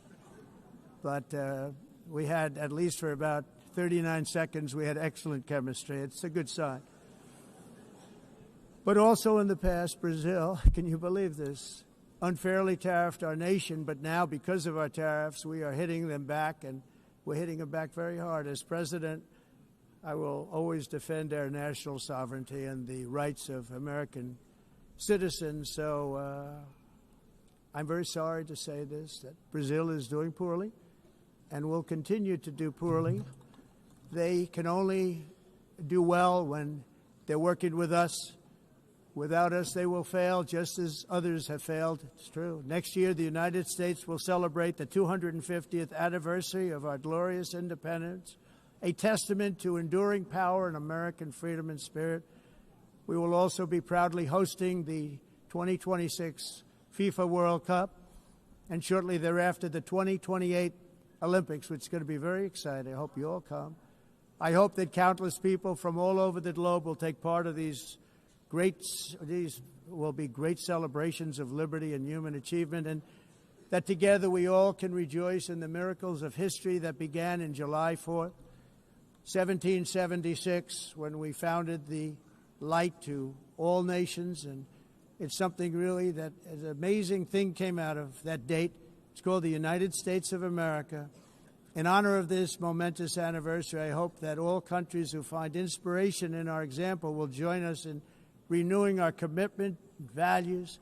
Speaker 1: But we had, at least for about 39 seconds, we had excellent chemistry. It's a good sign. But also in the past, Brazil, can you believe this, unfairly tariffed our nation, but now because of our tariffs, we are hitting them back, and we're hitting them back very hard. As president, I will always defend our national sovereignty and the rights of American citizens. So I'm very sorry to say this, that Brazil is doing poorly and will continue to do poorly. They can only do well when they're working with us. Without us, they will fail, just as others have failed. It's true. Next year, the United States will celebrate the 250th anniversary of our glorious independence, a testament to enduring power and American freedom and spirit. We will also be proudly hosting the 2026 FIFA World Cup. and shortly thereafter the 2028 Olympics, which is going to be very exciting. I hope you all come. I hope that countless people from all over the globe will take part of these will be great celebrations of liberty and human achievement, and that together we all can rejoice in the miracles of history that began in July 4th, 1776, when we founded the light to all nations. And it's something really that an amazing thing came out of that date. It's called the United States of America. In honor of this momentous anniversary, I hope that all countries who find inspiration in our example will join us in renewing our commitment, values,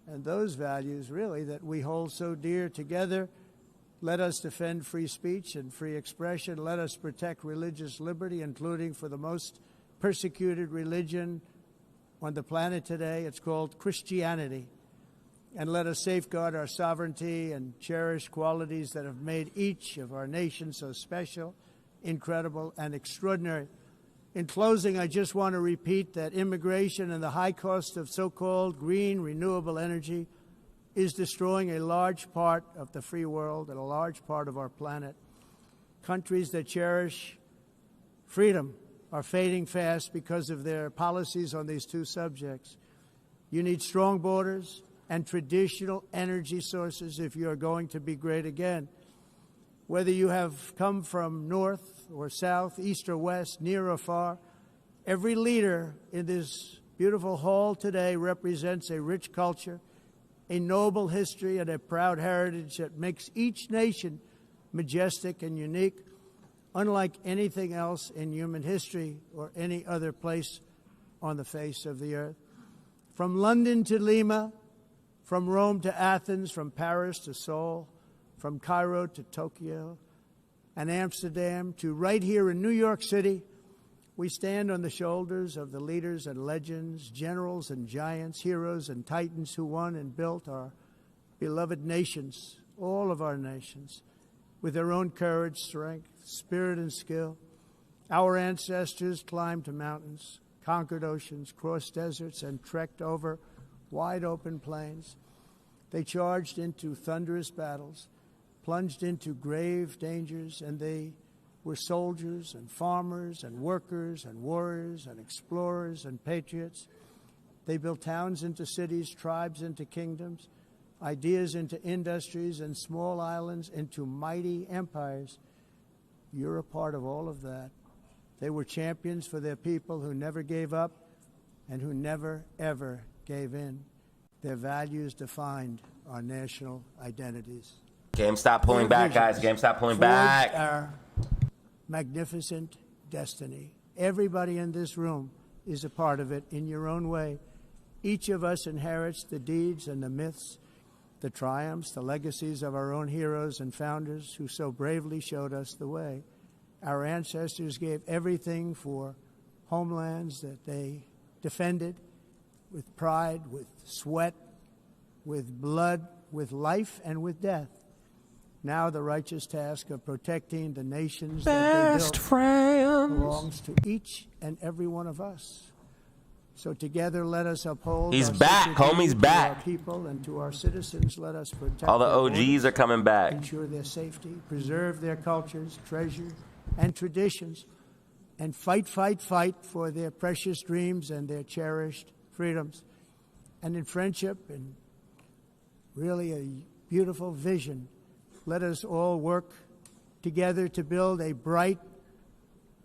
Speaker 1: and those values, really, that we hold so dear. Together, let us defend free speech and free expression. Let us protect religious liberty, including for the most persecuted religion on the planet today. It's called Christianity. And let us safeguard our sovereignty and cherish qualities that have made each of our nations so special, incredible, and extraordinary. In closing, I just want to repeat that immigration and the high cost of so-called green renewable energy is destroying a large part of the free world and a large part of our planet. Countries that cherish freedom are fading fast because of their policies on these two subjects. You need strong borders and traditional energy sources if you are going to be great again. Whether you have come from north or south, east or west, near or far, every leader in this beautiful hall today represents a rich culture, a noble history, and a proud heritage that makes each nation majestic and unique, unlike anything else in human history or any other place on the face of the earth. From London to Lima, from Rome to Athens, from Paris to Seoul, from Cairo to Tokyo and Amsterdam to right here in New York City, we stand on the shoulders of the leaders and legends, generals and giants, heroes and titans who won and built our beloved nations, all of our nations, with their own courage, strength, spirit, and skill. Our ancestors climbed mountains, conquered oceans, crossed deserts, and trekked over wide-open plains. They charged into thunderous battles, plunged into grave dangers, and they were soldiers and farmers and workers and warriors and explorers and patriots. They built towns into cities, tribes into kingdoms, ideas into industries, and small islands into mighty empires. You're a part of all of that. They were champions for their people who never gave up and who never, ever gave in. Their values defined our national identities.
Speaker 2: Game, stop pulling back, guys. Game, stop pulling back.
Speaker 1: Our magnificent destiny. Everybody in this room is a part of it in your own way. Each of us inherits the deeds and the myths, the triumphs, the legacies of our own heroes and founders who so bravely showed us the way. Our ancestors gave everything for homelands that they defended with pride, with sweat, with blood, with life, and with death. Now the righteous task of protecting the nations that they built belongs to each and every one of us. So together, let us uphold.
Speaker 2: He's back, homie's back.
Speaker 1: To our people and to our citizens, let us protect.
Speaker 2: All the OGs are coming back.
Speaker 1: Ensure their safety, preserve their cultures, treasure, and traditions, and fight, fight, fight for their precious dreams and their cherished freedoms. And in friendship and really a beautiful vision, let us all work together to build a bright,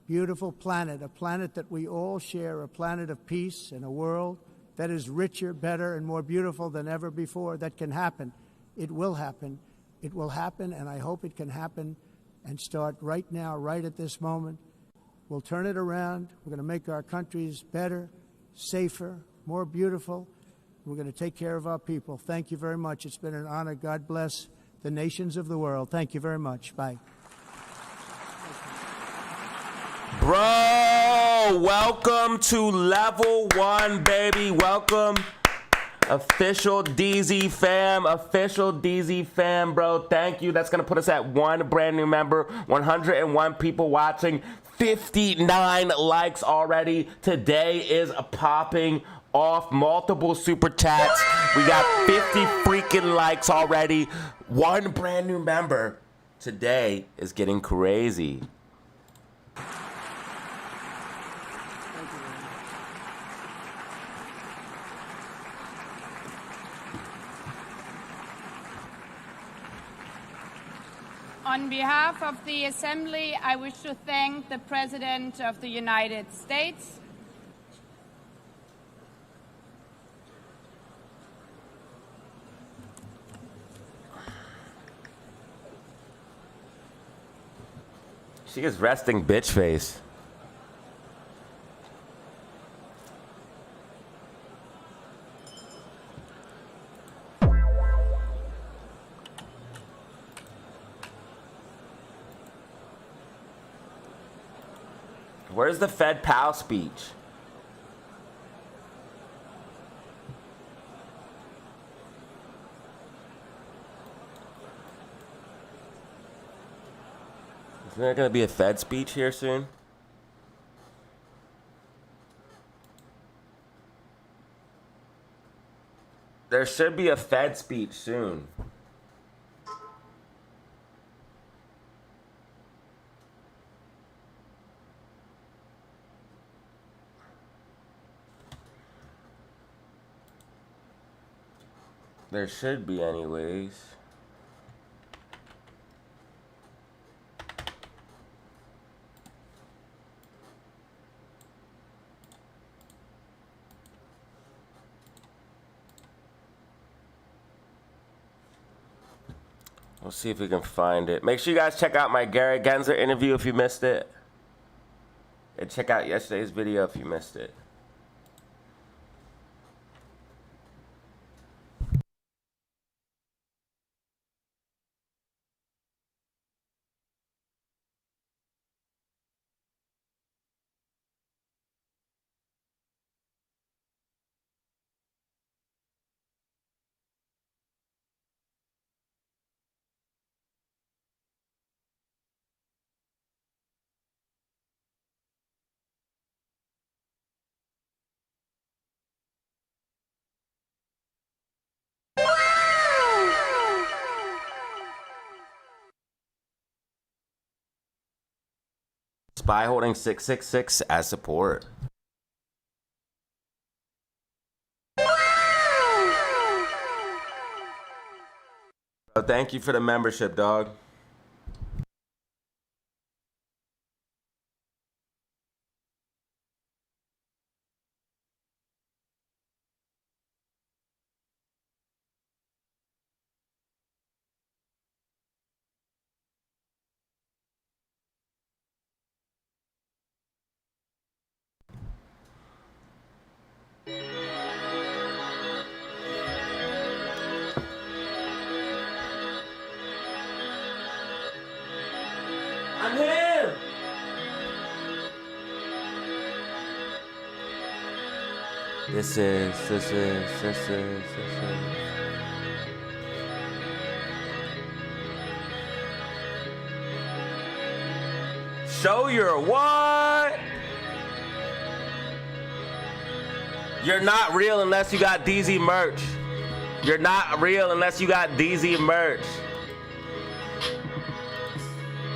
Speaker 1: beautiful planet, a planet that we all share, a planet of peace and a world that is richer, better, and more beautiful than ever before. That can happen. It will happen. It will happen, and I hope it can happen and start right now, right at this moment. We'll turn it around. We're going to make our countries better, safer, more beautiful. We're going to take care of our people. Thank you very much. It's been an honor. God bless the nations of the world. Thank you very much. Bye.
Speaker 2: Bro, welcome to level 1, baby. Welcome. Official DZ fam, bro. Thank you. That's going to put us at 1 brand new member, 101 people watching, 59 likes already. Today is popping off multiple super chats. We got 50 freaking likes already. One brand new member. Today is getting crazy.
Speaker 5: On behalf of the Assembly, I wish to thank the President of the United States,
Speaker 2: She is resting bitch face. Where's the Fed pal speech? Isn't there gonna be a Fed speech here soon? There should be a Fed speech soon. There should be anyways. We'll see if we can find it. Make sure you guys check out my Gary Gensler interview if you missed it. And check out yesterday's video if you missed it. Spy holding 666 as support. So thank you for the membership, dog. I'm him! This is. Show your what? You're not real unless you got DZ merch. You're not real unless you got DZ merch.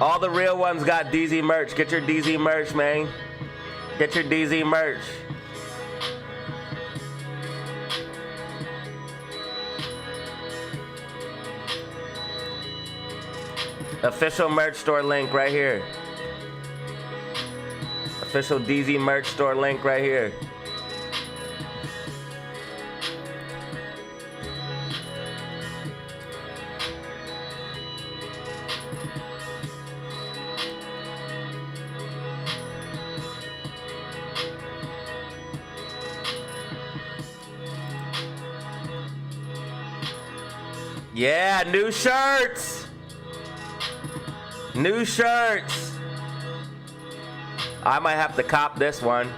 Speaker 2: All the real ones got DZ merch. Get your DZ merch, man. Get your DZ merch. Official merch store link right here. Official DZ merch store link right here. Yeah, new shirts. New shirts. I might have to cop this one.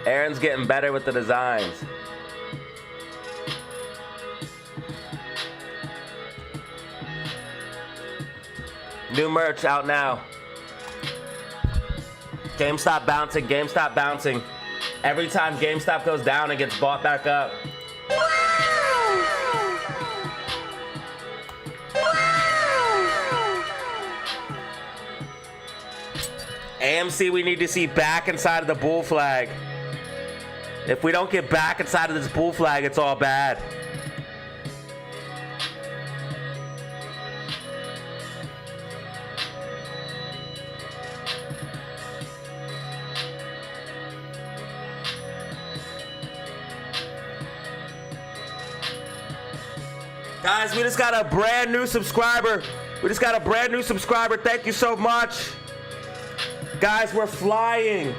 Speaker 2: Aaron's getting better with the designs. New merch out now. GameStop bouncing, GameStop bouncing. Every time GameStop goes down, it gets bought back up. AMC, we need to see back inside of the bull flag. If we don't get back inside of this bull flag, it's all bad. Guys, we just got a brand new subscriber. Thank you so much. Guys, we're flying.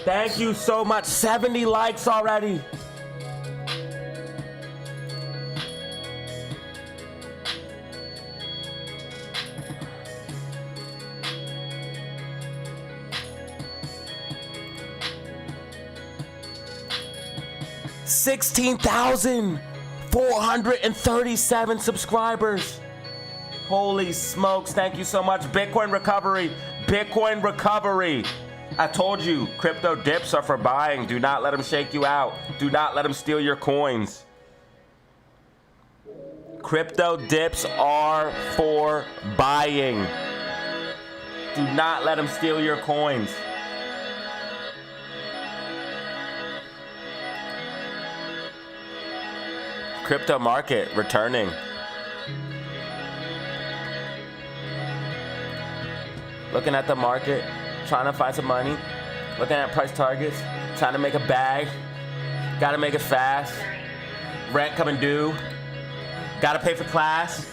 Speaker 2: Thank you so much. 70 likes already. $16,437 subscribers. Holy smokes, thank you so much. Bitcoin recovery. I told you, crypto dips are for buying. Do not let them shake you out. Do not let them steal your coins. Crypto dips are for buying. Do not let them steal your coins. Crypto market returning. Looking at the market, trying to find some money, looking at price targets, trying to make a bag. Gotta make it fast. Rent coming due. Gotta pay for class.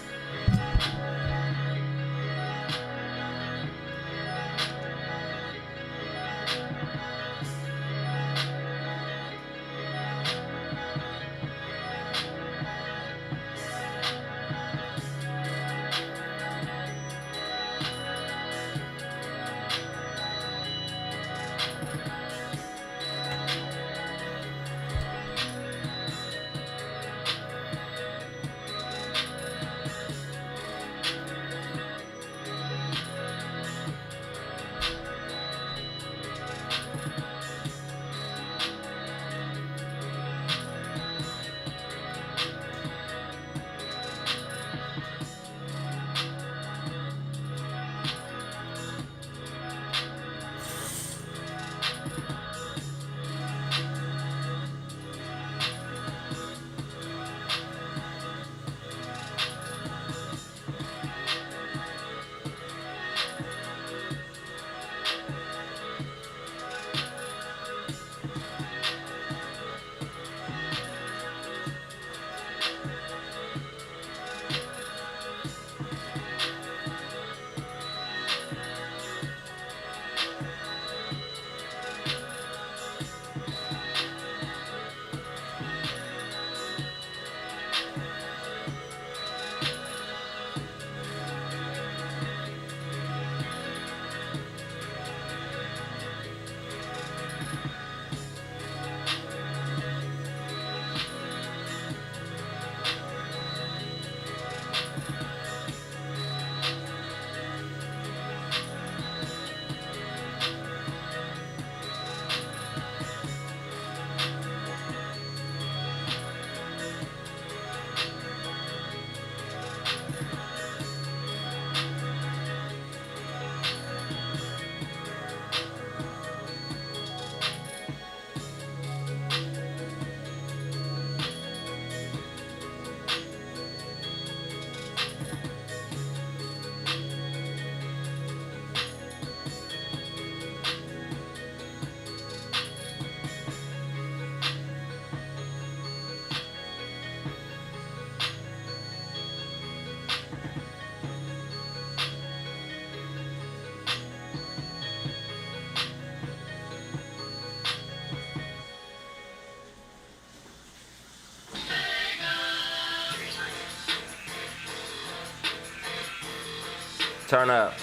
Speaker 2: Turn up.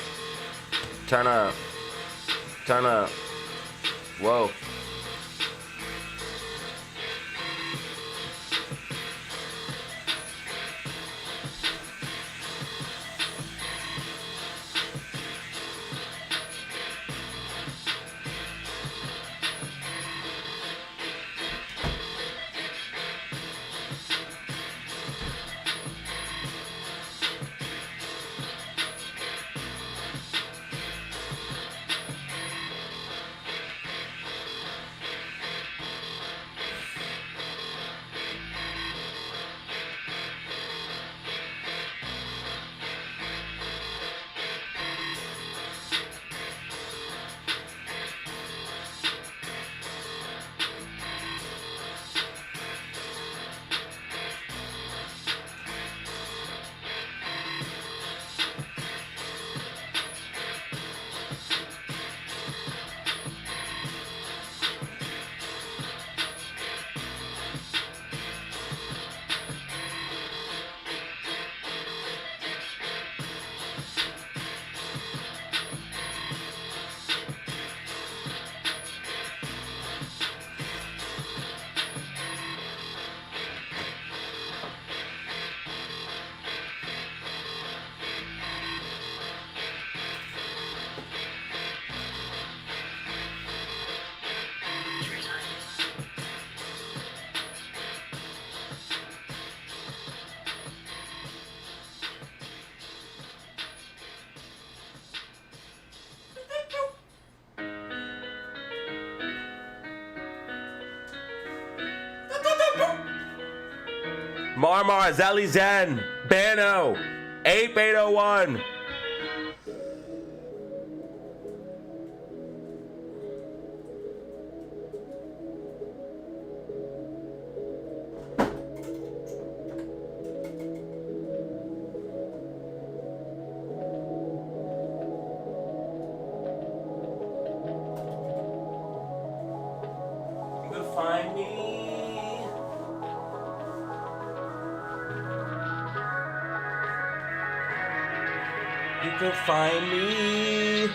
Speaker 2: Turn up. Turn up. Whoa. Marmar, Zelly Zen, Bano, 8801. Find me. You can find me.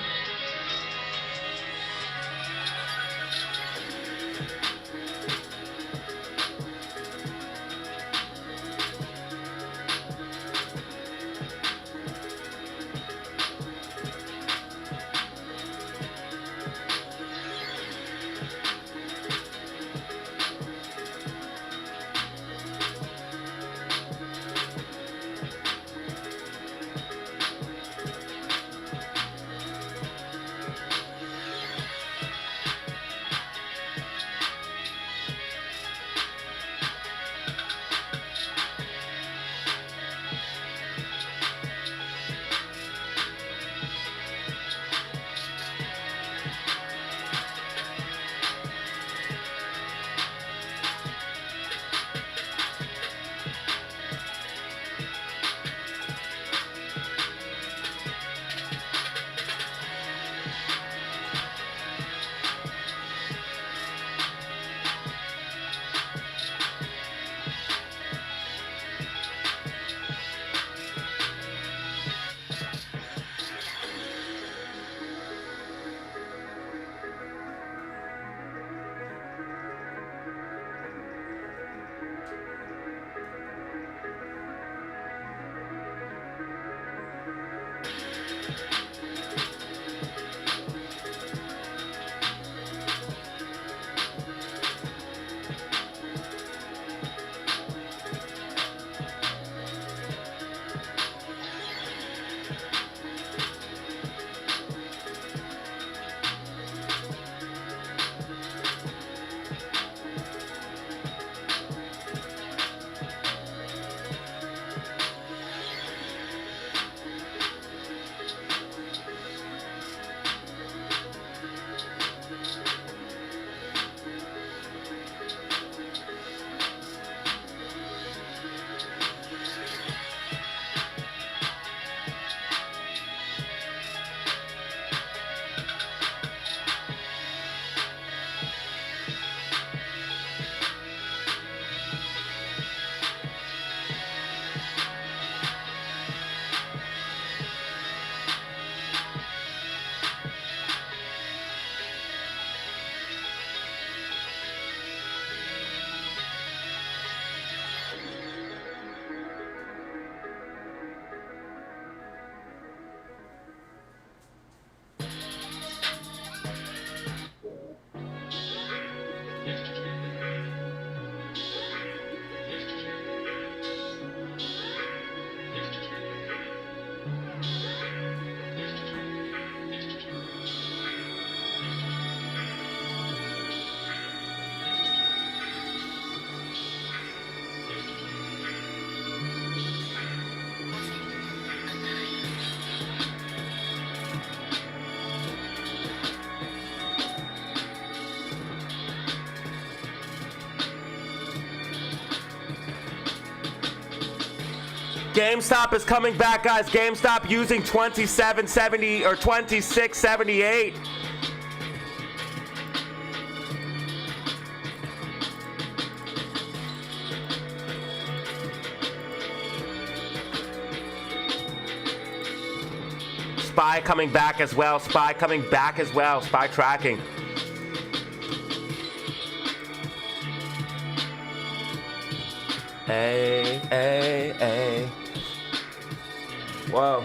Speaker 2: GameStop is coming back, guys. GameStop using 2770 or 2678. Spy coming back as well. Spy coming back as well. Spy tracking. Hey, hey, hey. Whoa.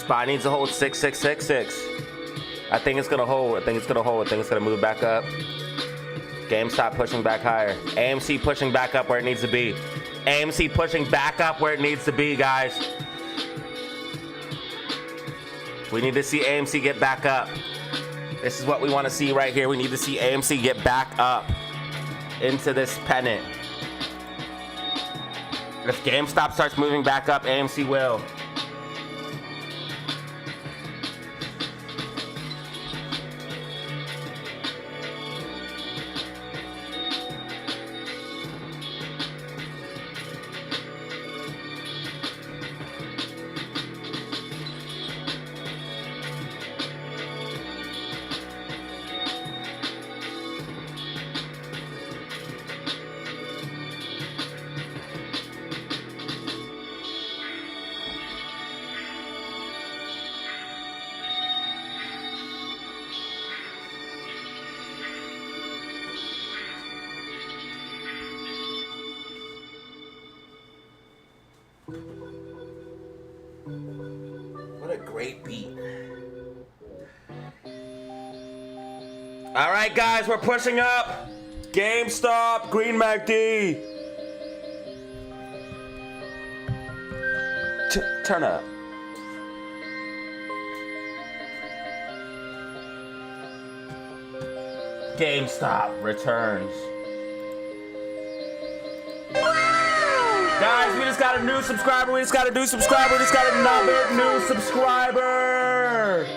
Speaker 2: SPY needs to hold 6666. I think it's gonna hold. I think it's gonna hold. I think it's gonna move back up. GameStop pushing back higher. AMC pushing back up where it needs to be. AMC pushing back up where it needs to be, guys. We need to see AMC get back up. This is what we want to see right here. We need to see AMC get back up into this pennant. If GameStop starts moving back up, AMC will. What a great beat. All right, guys, we're pushing up. GameStop, Green MACD. Turn up. GameStop returns. Guys, we just got a new subscriber. We just got a new subscriber. We just got another new subscriber.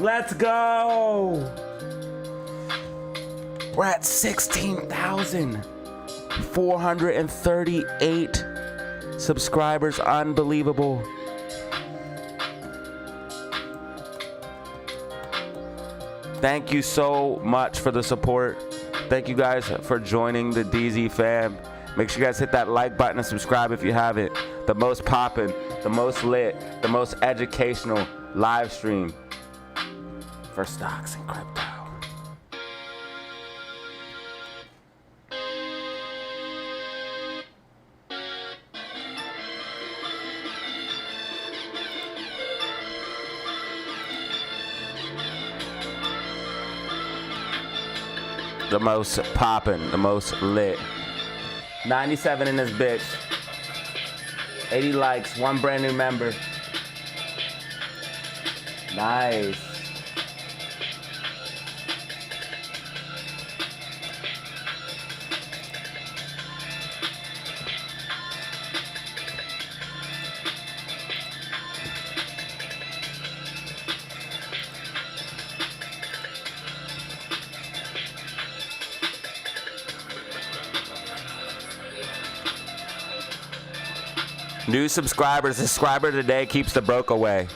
Speaker 2: Let's go. We're at 16,438 subscribers. Unbelievable. Thank you so much for the support. Thank you guys for joining the DZ fam. Make sure you guys hit that like button and subscribe if you haven't. The most poppin', the most lit, the most educational live stream for stocks and crypto. The most poppin', the most lit. 97 in this bitch. 80 likes, 1 brand new member. Nice. New subscribers. The subscriber today keeps the broke away.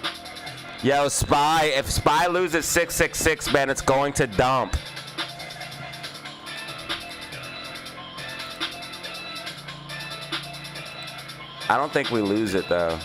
Speaker 2: Yo, SPY. If SPY loses 666, man, it's going to dump. I don't think we lose it, though.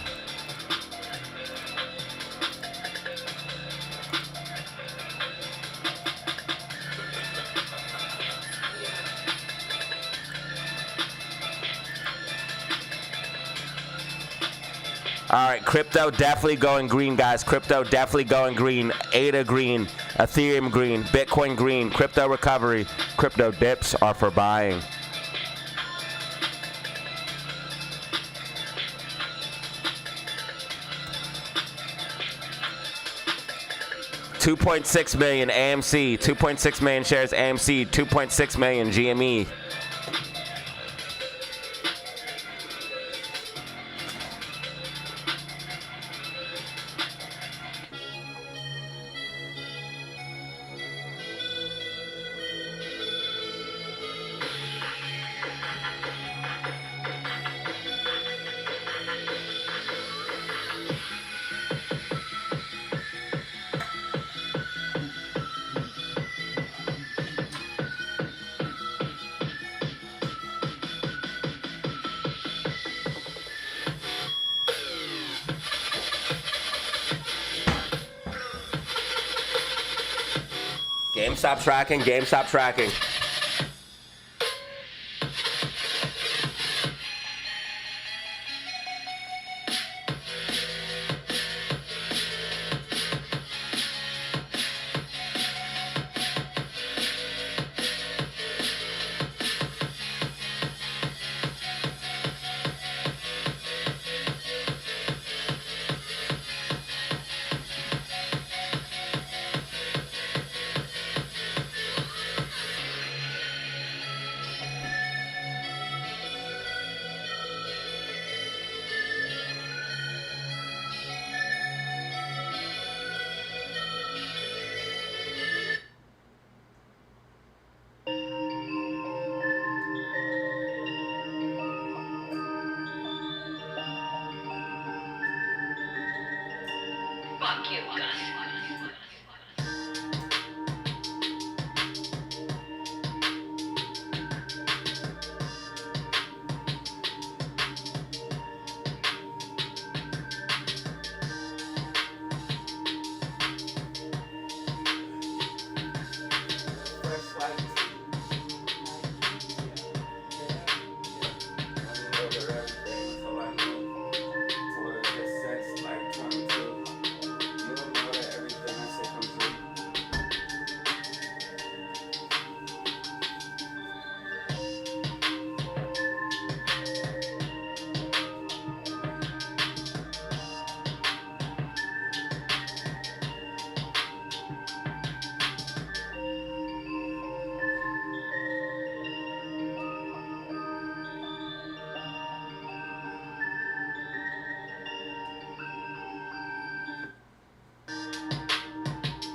Speaker 2: All right, crypto definitely going green, guys. Crypto definitely going green. ADA green, Ethereum green, Bitcoin green, crypto recovery. Crypto dips are for buying. $2.6 million AMC, 2.6 million shares AMC, 2.6 million GME. GameStop tracking, GameStop tracking.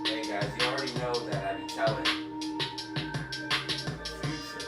Speaker 2: Hey guys, you already know that I be telling the future.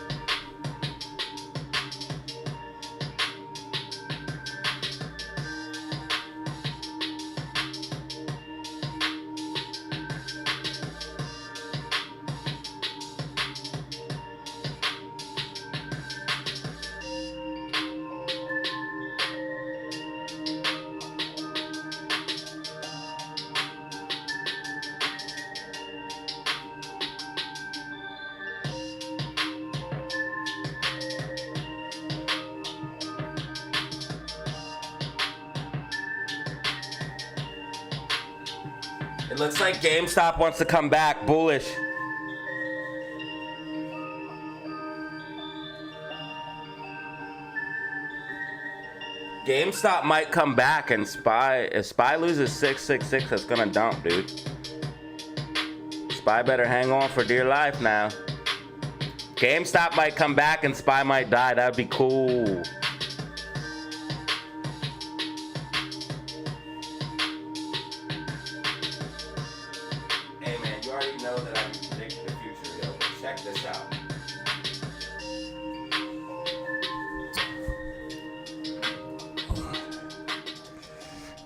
Speaker 2: It looks like GameStop wants to come back bullish. GameStop might come back and SPY. If SPY loses 666, that's gonna dump, dude. SPY better hang on for dear life now. GameStop might come back and SPY might die. That'd be cool. Hey man, you already know that I can predict the future, yo. But check this out.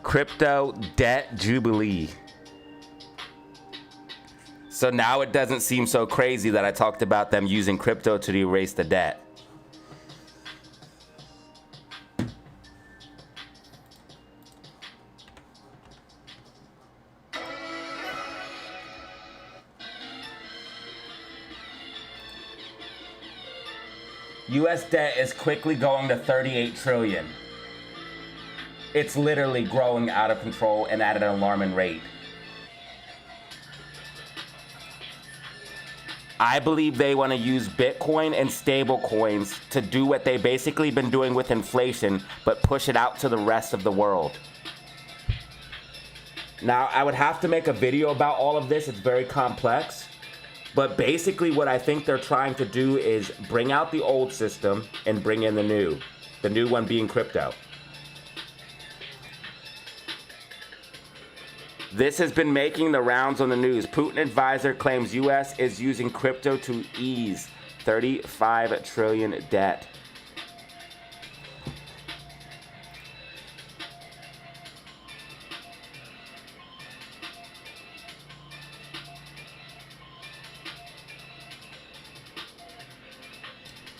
Speaker 2: Crypto debt jubilee. So now it doesn't seem so crazy that I talked about them using crypto to erase the debt. US debt is quickly going to 38 trillion. It's literally growing out of control and at an alarming rate. I believe they want to use Bitcoin and stable coins to do what they basically been doing with inflation, but push it out to the rest of the world. Now, I would have to make a video about all of this. It's very complex. But basically what I think they're trying to do is bring out the old system and bring in the new one being crypto. This has been making the rounds on the news. Putin advisor claims US is using crypto to ease 35 trillion debt.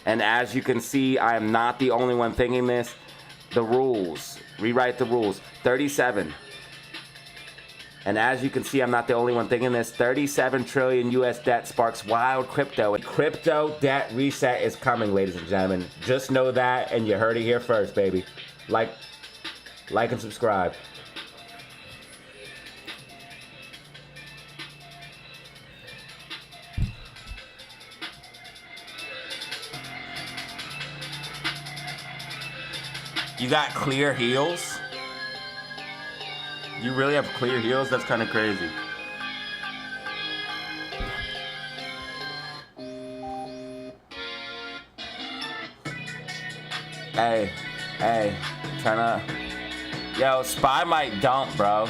Speaker 2: And as you can see, I am not the only one thinking this. The rules, rewrite the rules, 37. And as you can see, I'm not the only one thinking this. 37 trillion US debt sparks wild crypto. A crypto debt reset is coming, ladies and gentlemen. Just know that, and you heard it here first, baby. Like and subscribe. You got clear heels? You really have clear heels? That's kind of crazy. Hey, turn up. Yo, SPY might dump, bro.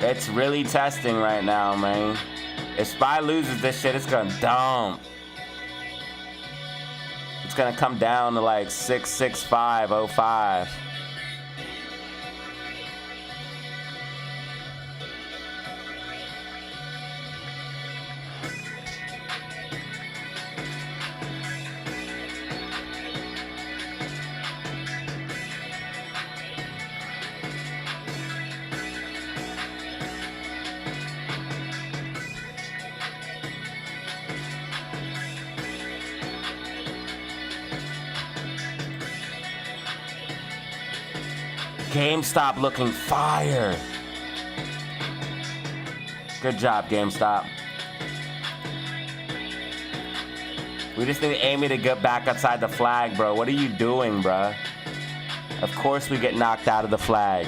Speaker 2: It's really testing right now, man. If SPY loses this shit, it's gonna dump. It's gonna come down to like 665.05. GameStop looking fire. Good job, GameStop. We just need Amy to get back outside the flag, bro. What are you doing, bro? Of course we get knocked out of the flag.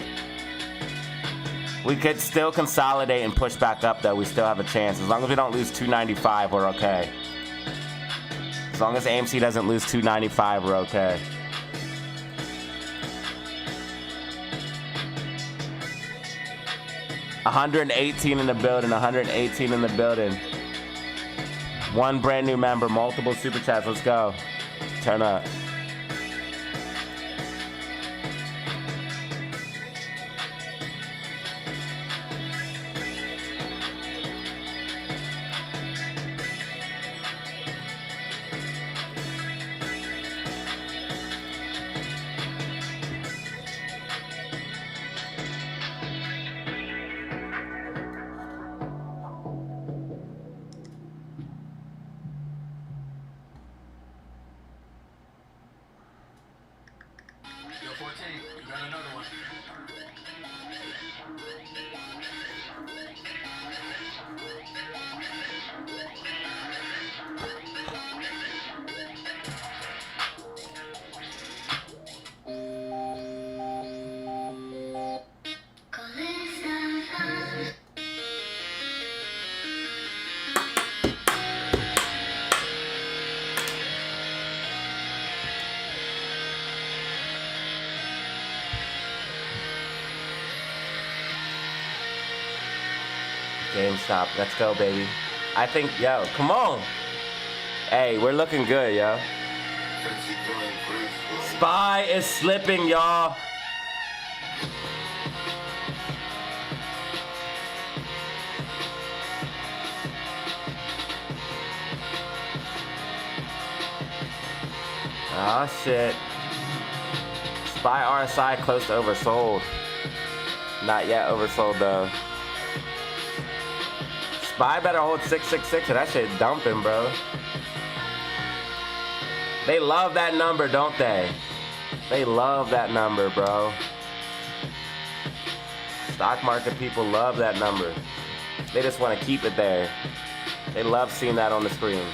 Speaker 2: We could still consolidate and push back up, though. We still have a chance. As long as we don't lose 295, we're okay. As long as AMC doesn't lose 295, we're okay. $118 in the building, 118 in the building. One brand new member, multiple super chats. Let's go. Turn up. GameStop, let's go, baby. I think, yo, come on. Hey, we're looking good, yo. SPY is slipping, y'all. Oh, shit. SPY RSI close to oversold. Not yet oversold, though. SPY better hold 666 or that shit dumping, bro. They love that number, don't they? They love that number, bro. Stock market people love that number. They just want to keep it there. They love seeing that on the screen.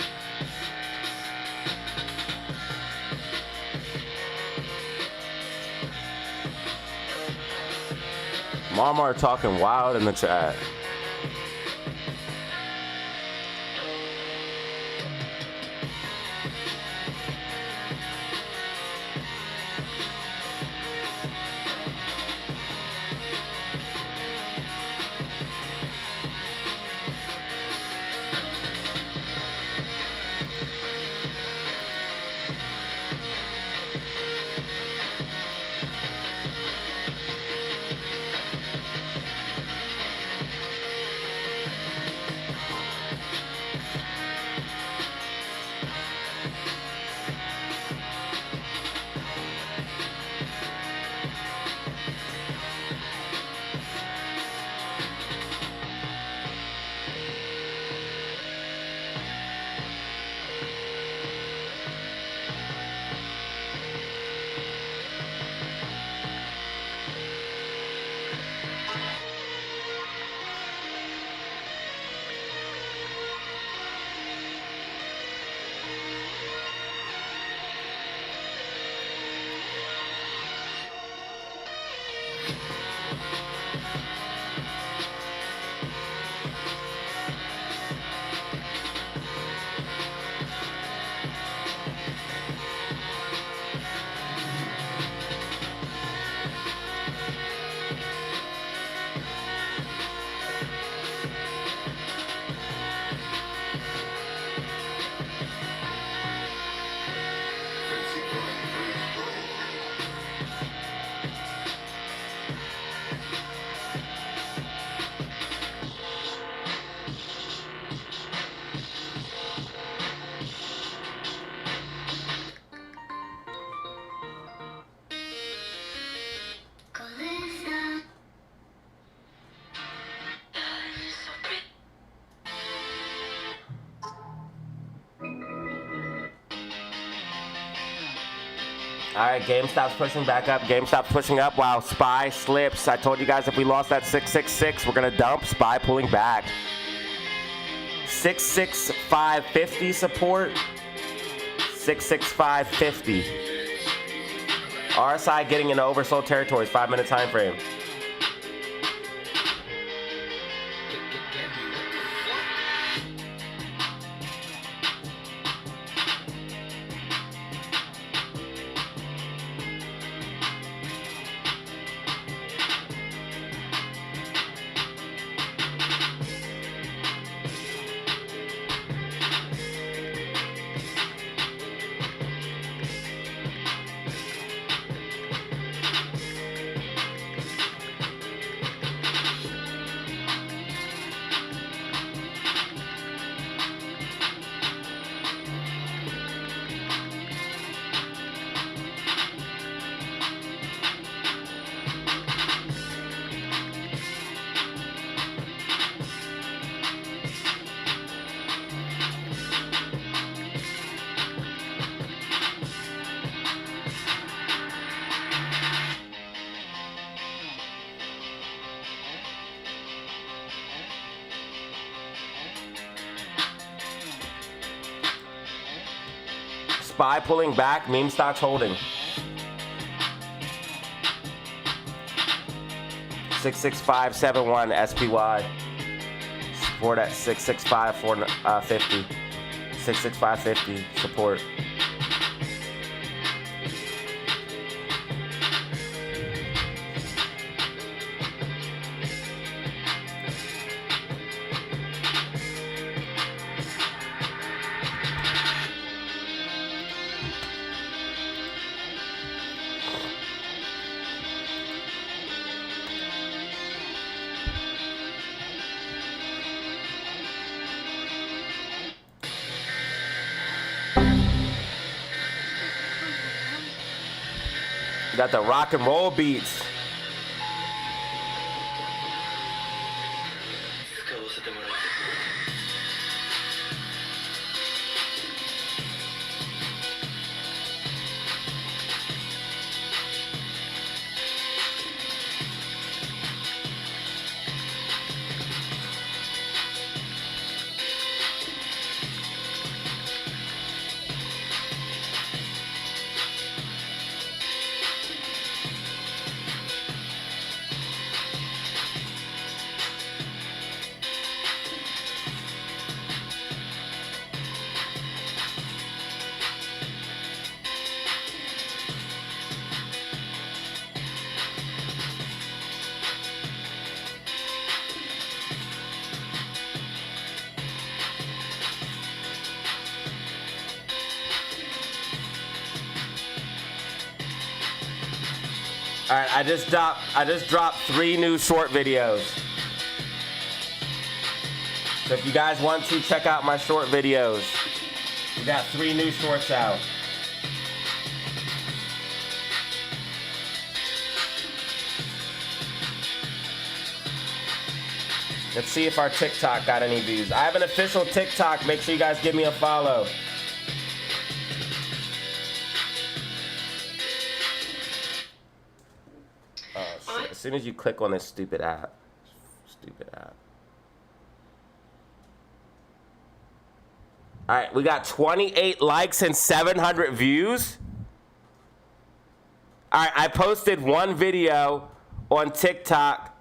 Speaker 2: Marmar talking wild in the chat. All right, GameStop's pushing back up. GameStop's pushing up while SPY slips. I told you guys if we lost that 666, we're going to dump. SPY pulling back. 66550 support. 66550. RSI getting into oversold territories. 5-minute time frame. SPY pulling back, meme stocks holding. 66571 SPY. Support at 66550. 66550 support. Got the rock and roll beats. All right, I just dropped 3 new short videos. So if you guys want to check out my short videos, we got 3 new shorts out. Let's see if our TikTok got any views. I have an official TikTok. Make sure you guys give me a follow. As soon as you click on this stupid app. All right, we got 28 likes and 700 views. All right, I posted one video on TikTok.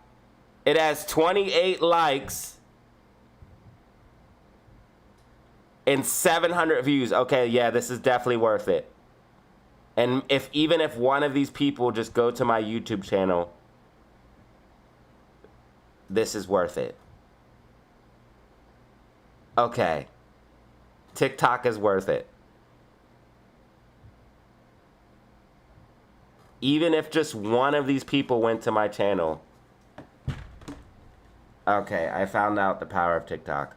Speaker 2: It has 28 likes and 700 views. Okay, yeah, this is definitely worth it. And even if one of these people just go to my YouTube channel, this is worth it. Okay. TikTok is worth it. Even if just one of these people went to my channel. Okay, I found out the power of TikTok.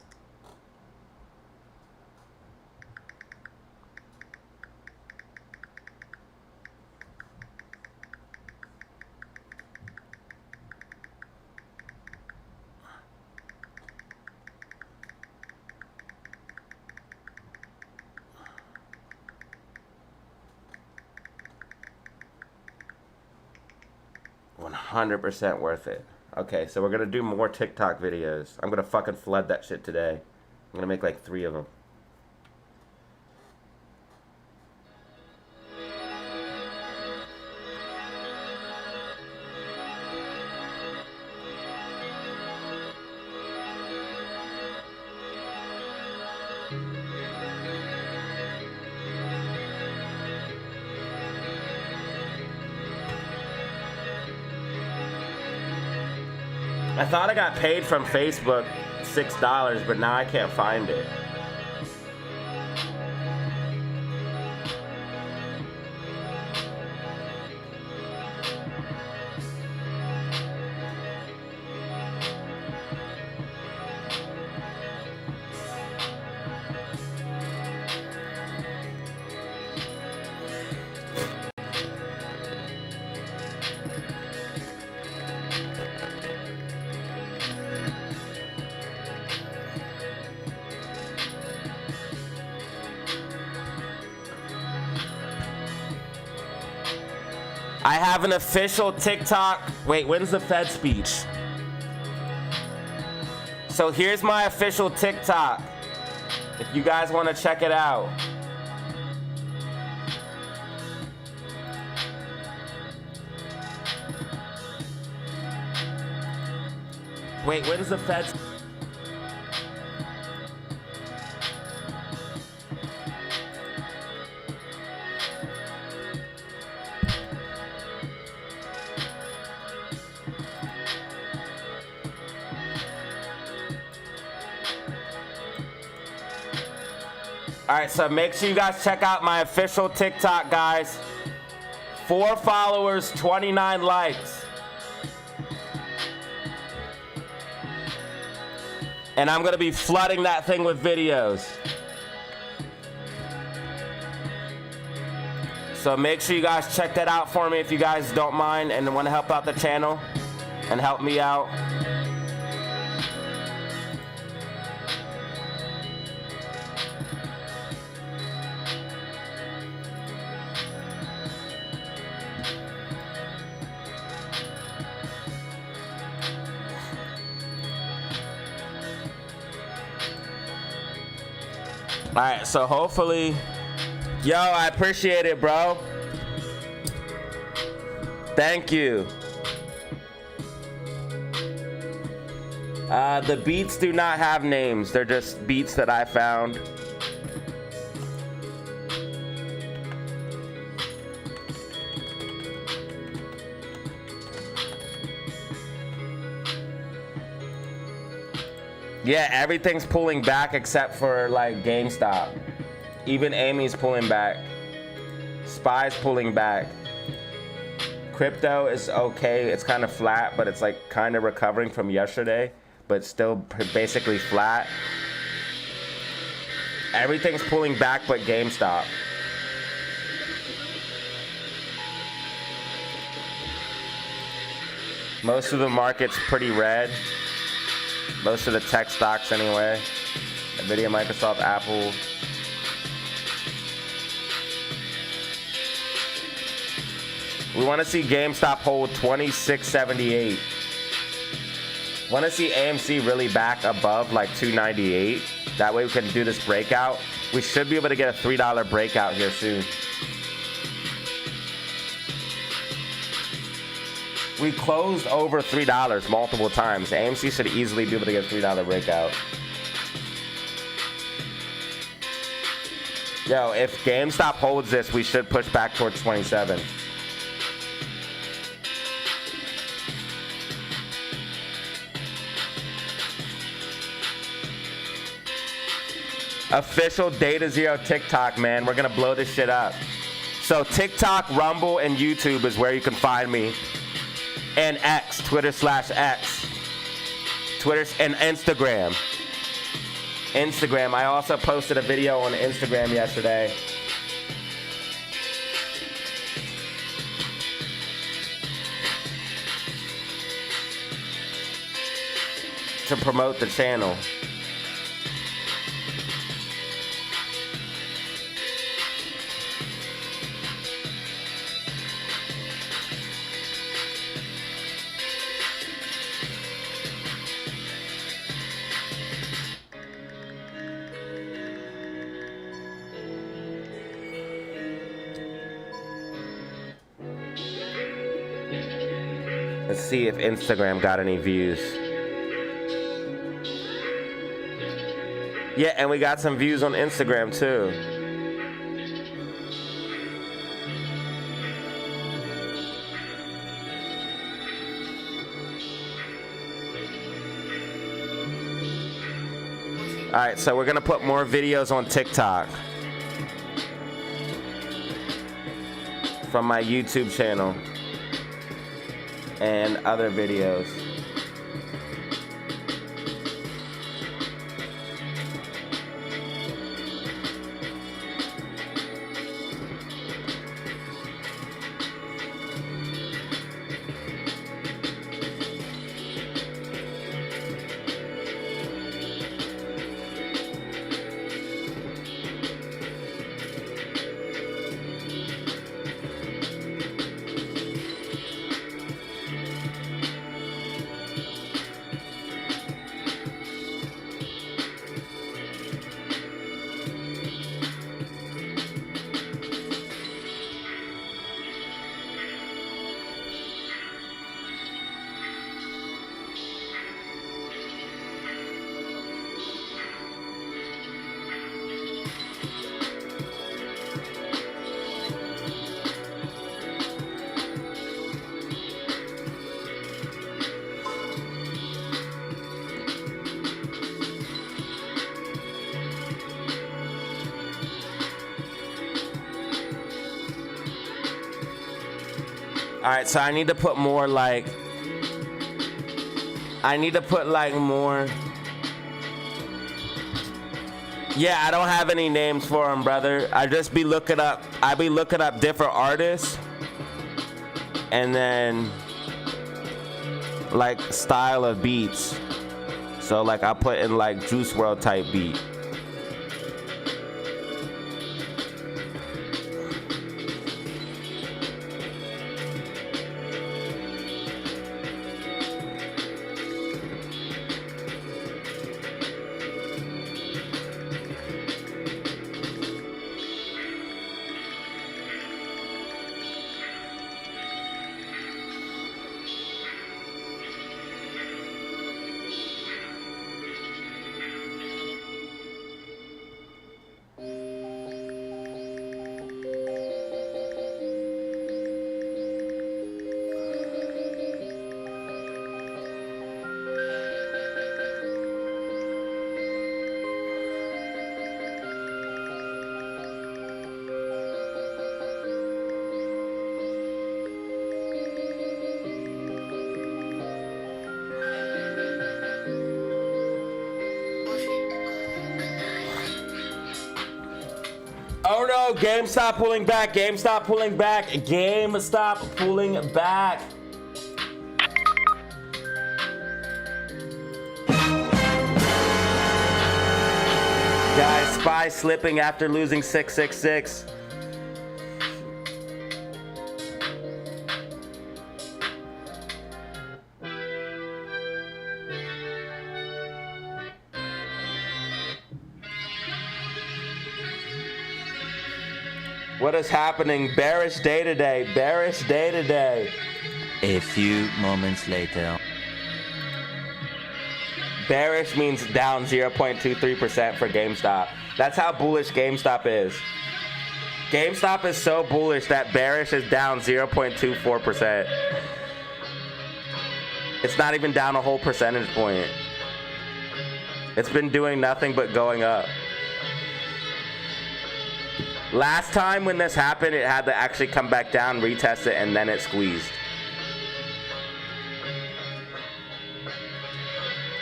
Speaker 2: 100% worth it. Okay, so we're gonna do more TikTok videos. I'm gonna fucking flood that shit today. I'm gonna make like 3 of them. I thought I got paid from Facebook $6, but now I can't find it. I have an official TikTok. Wait, when's the Fed speech? So here's my official TikTok. If you guys want to check it out. Wait, when's the Fed? All right, so make sure you guys check out my official TikTok, guys. 4 followers, 29 likes. And I'm gonna be flooding that thing with videos. So make sure you guys check that out for me if you guys don't mind and want to help out the channel and help me out. All right, so hopefully, yo, I appreciate it, bro. Thank you. The beats do not have names. They're just beats that I found. Yeah, everything's pulling back except for like GameStop. Even Amy's pulling back. Spy's pulling back. Crypto is okay. It's kind of flat, but it's like kind of recovering from yesterday, but still basically flat. Everything's pulling back but GameStop. Most of the market's pretty red. Most of the tech stocks anyway. Nvidia, Microsoft, Apple. We want to see GameStop hold 26.78. Want to see AMC really back above like 298. That way we can do this breakout. We should be able to get a $3 breakout here soon. We closed over $3 multiple times. AMC should easily be able to get a $3 breakout. Yo, if GameStop holds this, we should push back towards 27. Official DataZero TikTok, man. We're gonna blow this shit up. So TikTok, Rumble, and YouTube is where you can find me. And X, Twitter/X. Twitter and Instagram. Instagram. I also posted a video on Instagram yesterday. To promote the channel. Let's see if Instagram got any views. Yeah, and we got some views on Instagram too. All right, so we're gonna put more videos on TikTok from my YouTube channel and other videos. All right, so I need to put more like, more. Yeah, I don't have any names for them, brother. I be looking up different artists and then like style of beats. So like I put in like Juice WRLD type beat. Oh no, GameStop pulling back, GameStop pulling back, GameStop pulling back. Guys, SPY slipping after losing 666. What is happening? Bearish day today. Bearish day today.
Speaker 6: A few moments later.
Speaker 2: Bearish means down 0.23% for GameStop. That's how bullish GameStop is. GameStop is so bullish that bearish is down 0.24%. It's not even down a whole percentage point. It's been doing nothing but going up. Last time when this happened, it had to actually come back down, retest it, and then it squeezed.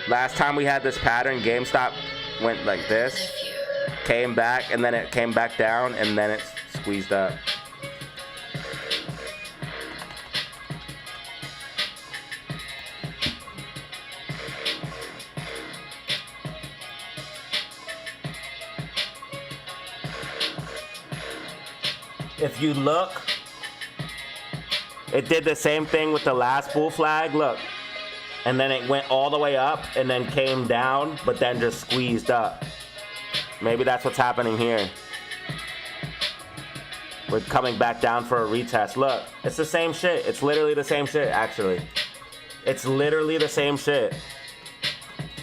Speaker 2: Last time we had this pattern, GameStop went like this, came back, and then it came back down, and then it squeezed up. If you look, it did the same thing with the last bull flag, look. And then it went all the way up and then came down, but then just squeezed up. Maybe that's what's happening here. We're coming back down for a retest. Look, it's the same shit. It's literally the same shit, actually. It's literally the same shit.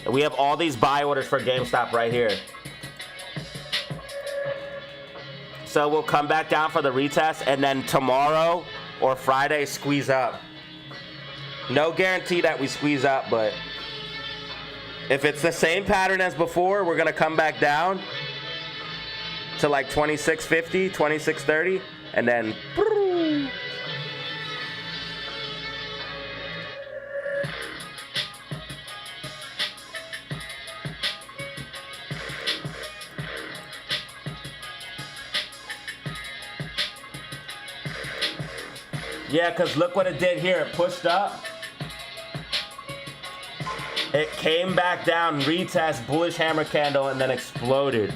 Speaker 2: We have all these buy orders for GameStop right here. So we'll come back down for the retest, and then tomorrow or Friday squeeze up. No guarantee that we squeeze up, but if it's the same pattern as before, we're gonna come back down to like 26.50, 26.30, and then yeah, because look what it did here. It pushed up. It came back down, retest, bullish hammer candle, and then exploded.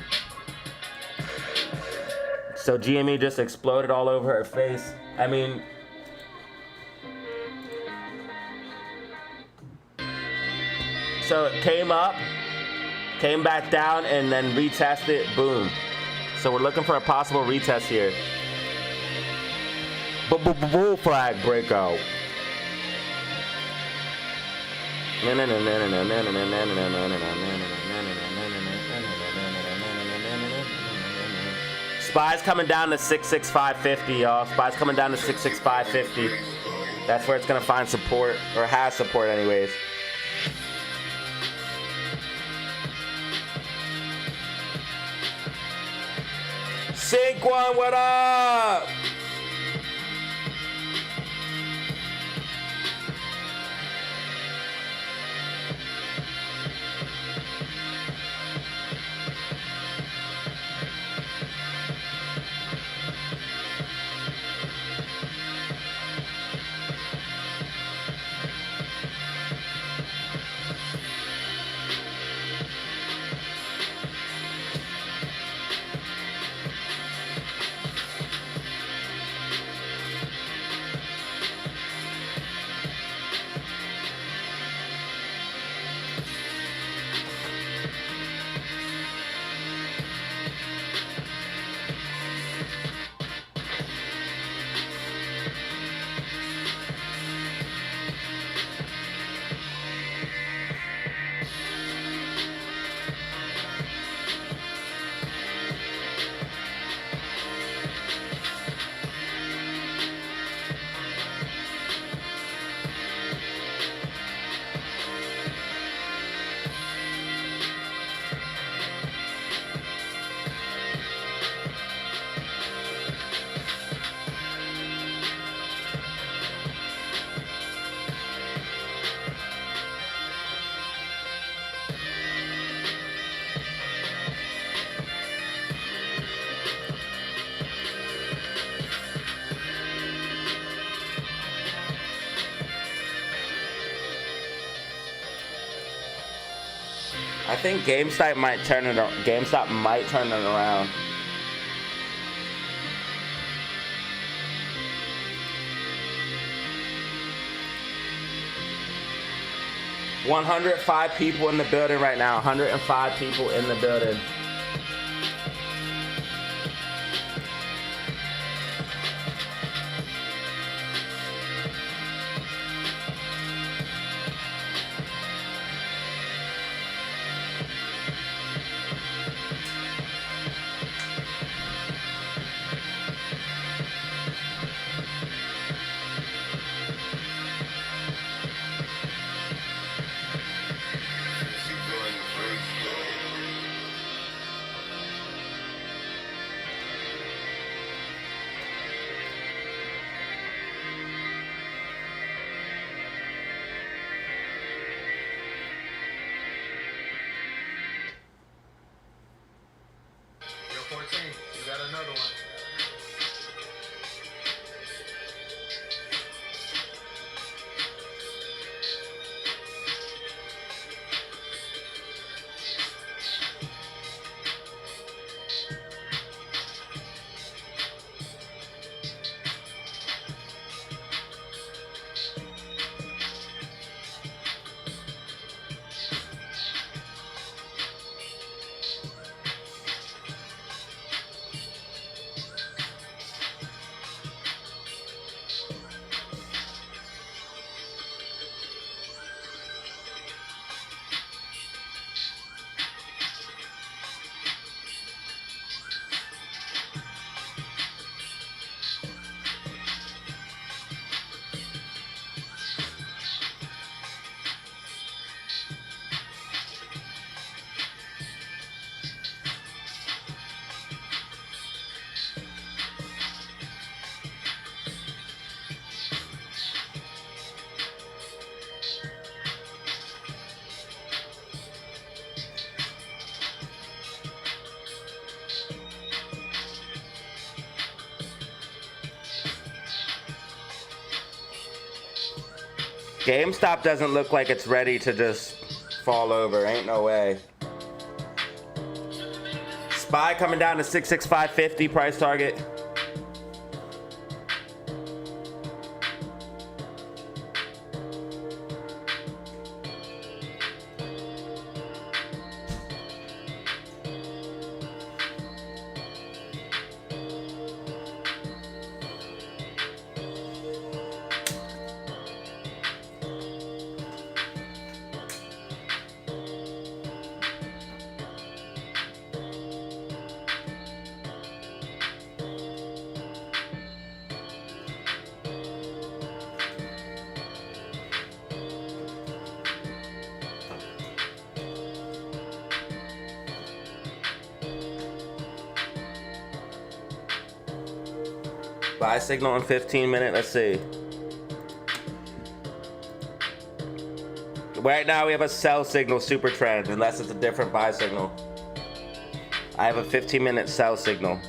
Speaker 2: So GME just exploded all over her face. I mean, so it came up, came back down, and then retested, boom. So we're looking for a possible retest here. Bull flag breakout. Spy's coming down to 66550, y'all. Spy's coming down to 66550. That's where it's gonna find support, or has support anyways. Sync one, what up? I think GameStop might turn it around. $105 people in the building right now. 105 people in the building. GameStop doesn't look like it's ready to just fall over. Ain't no way. SPY coming down to 665.50 price target. Buy signal in 15 minutes. Let's see. Right now we have a sell signal super trend, unless it's a different buy signal. I have a 15-minute sell signal.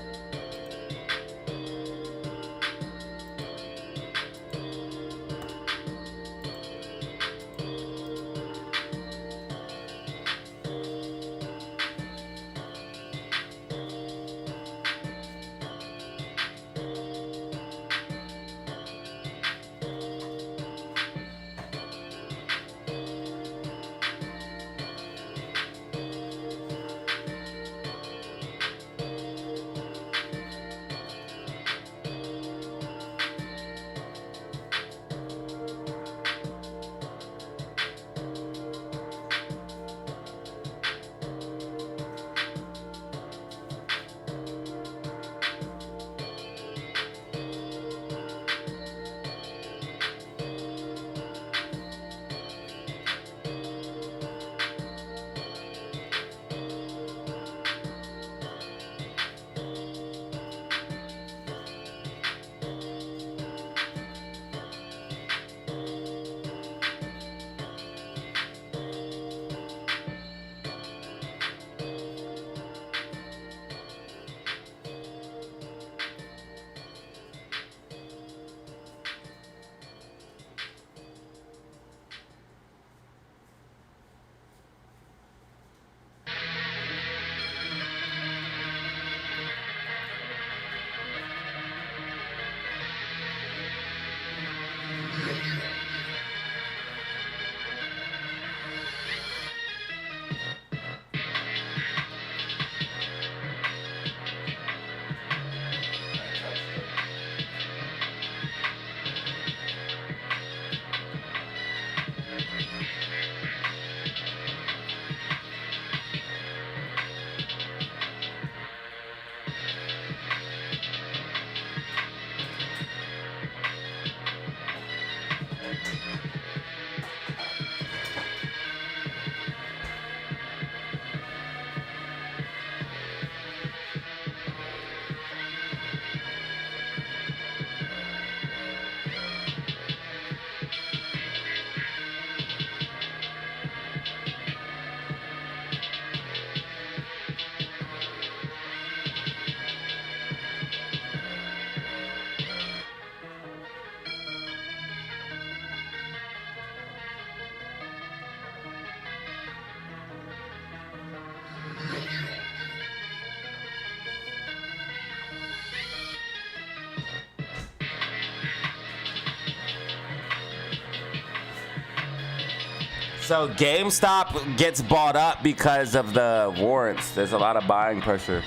Speaker 2: So GameStop gets bought up because of the warrants. There's a lot of buying pressure.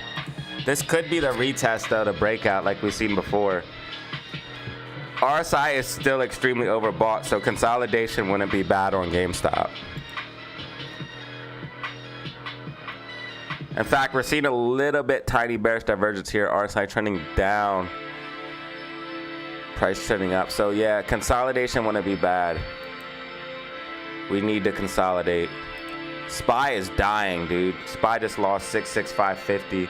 Speaker 2: This could be the retest though, the breakout like we've seen before. RSI is still extremely overbought, so consolidation wouldn't be bad on GameStop. In fact, we're seeing a little bit tiny bearish divergence here. RSI trending down, price trending up. So yeah, consolidation wouldn't be bad. We need to consolidate. SPY is dying, dude. SPY just lost 665.50.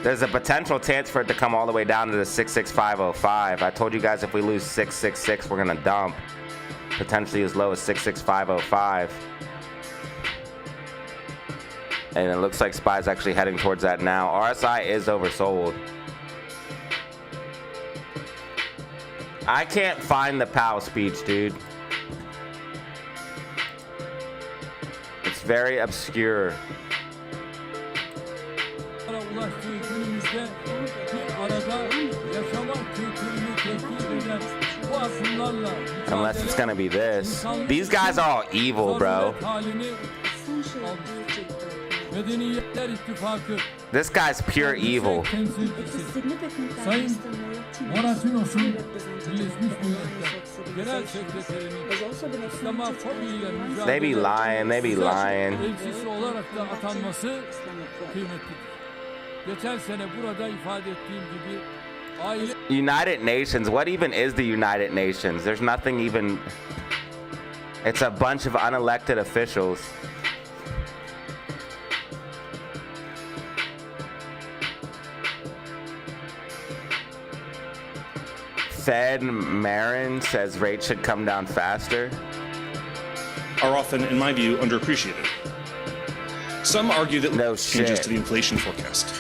Speaker 2: There's a potential chance for it to come all the way down to the 665.05. I told you guys if we lose 666, we're gonna dump. Potentially as low as 665.05. And it looks like SPY is actually heading towards that now. RSI is oversold. I can't find the PAL speech, dude. very obscure. Unless it's gonna be this. These guys are all evil, bro. This guy's pure evil. They be lying, they be lying. United Nations, what even is the United Nations? There's nothing even. It's a bunch of unelected officials. Fed Marin says rates should come down faster.
Speaker 7: Are often, in my view, underappreciated. Some argue that
Speaker 2: no
Speaker 7: changes to the inflation forecast.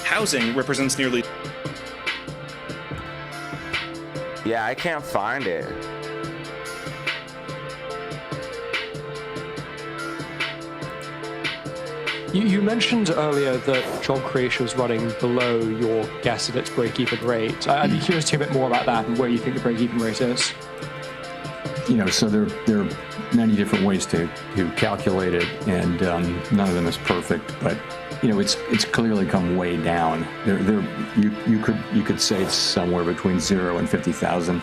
Speaker 7: Housing represents nearly.
Speaker 2: Yeah, I can't find it.
Speaker 8: You mentioned earlier that job creation was running below your guess at its break-even rate. I'd be curious to hear a bit more about that and where you think the break-even rate is.
Speaker 9: You know, so there are many different ways to calculate it, and none of them is perfect. But you know, it's clearly come way down. You could say it's somewhere between 0 and 50,000,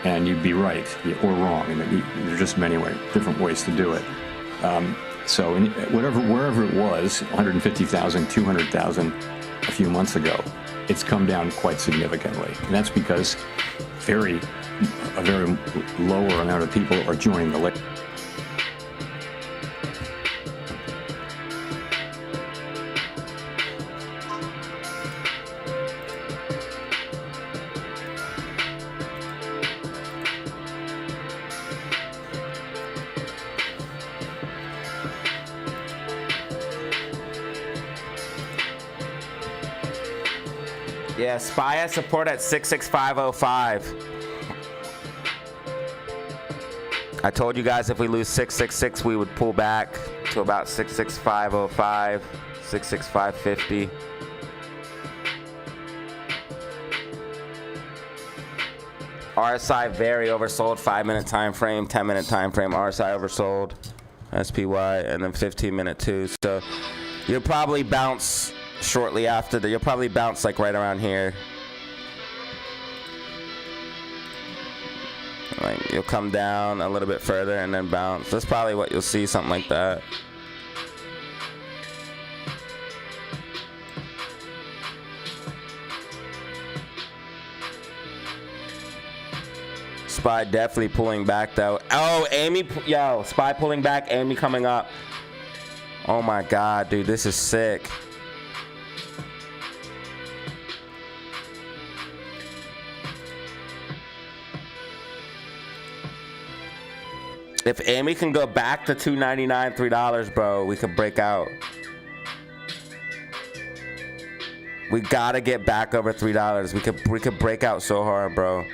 Speaker 9: and you'd be right or wrong. I mean, there's just many different ways to do it. So wherever it was, 150,000, 200,000 a few months ago, it's come down quite significantly. And that's because a very lower amount of people are joining the labor.
Speaker 2: Yeah, SPY has support at 66505. I told you guys if we lose 666, we would pull back to about 66505, 66550. RSI very oversold, 5-minute time frame, 10-minute time frame. RSI oversold, SPY, and then 15-minute too. So you'll probably bounce shortly after that. You'll probably bounce like right around here. Like you'll come down a little bit further and then bounce. That's probably what you'll see, something like that. SPY definitely pulling back though. Oh, Amy, yo, SPY pulling back, Amy coming up. Oh my God, dude, this is sick. If Amy can go back to $2.99, $3, bro, we could break out. We gotta get back over $3. We could break out so hard, bro.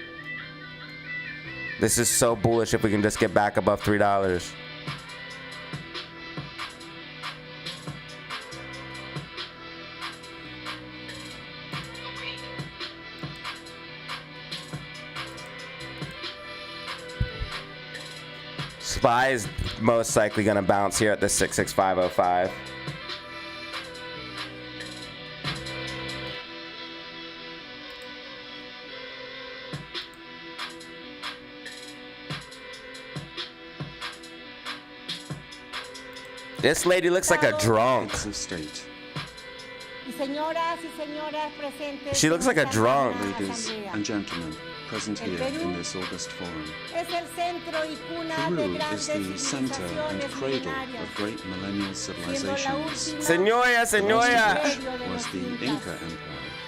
Speaker 2: This is so bullish if we can just get back above $3. SPY is most likely gonna bounce here at the 66505. This lady looks like a drunk. She looks like a drunk.
Speaker 10: Ladies and gentlemen, present here in this August forum. Peru is the center and cradle of great millennial civilizations.
Speaker 2: Señora, señora.
Speaker 10: Was the Inca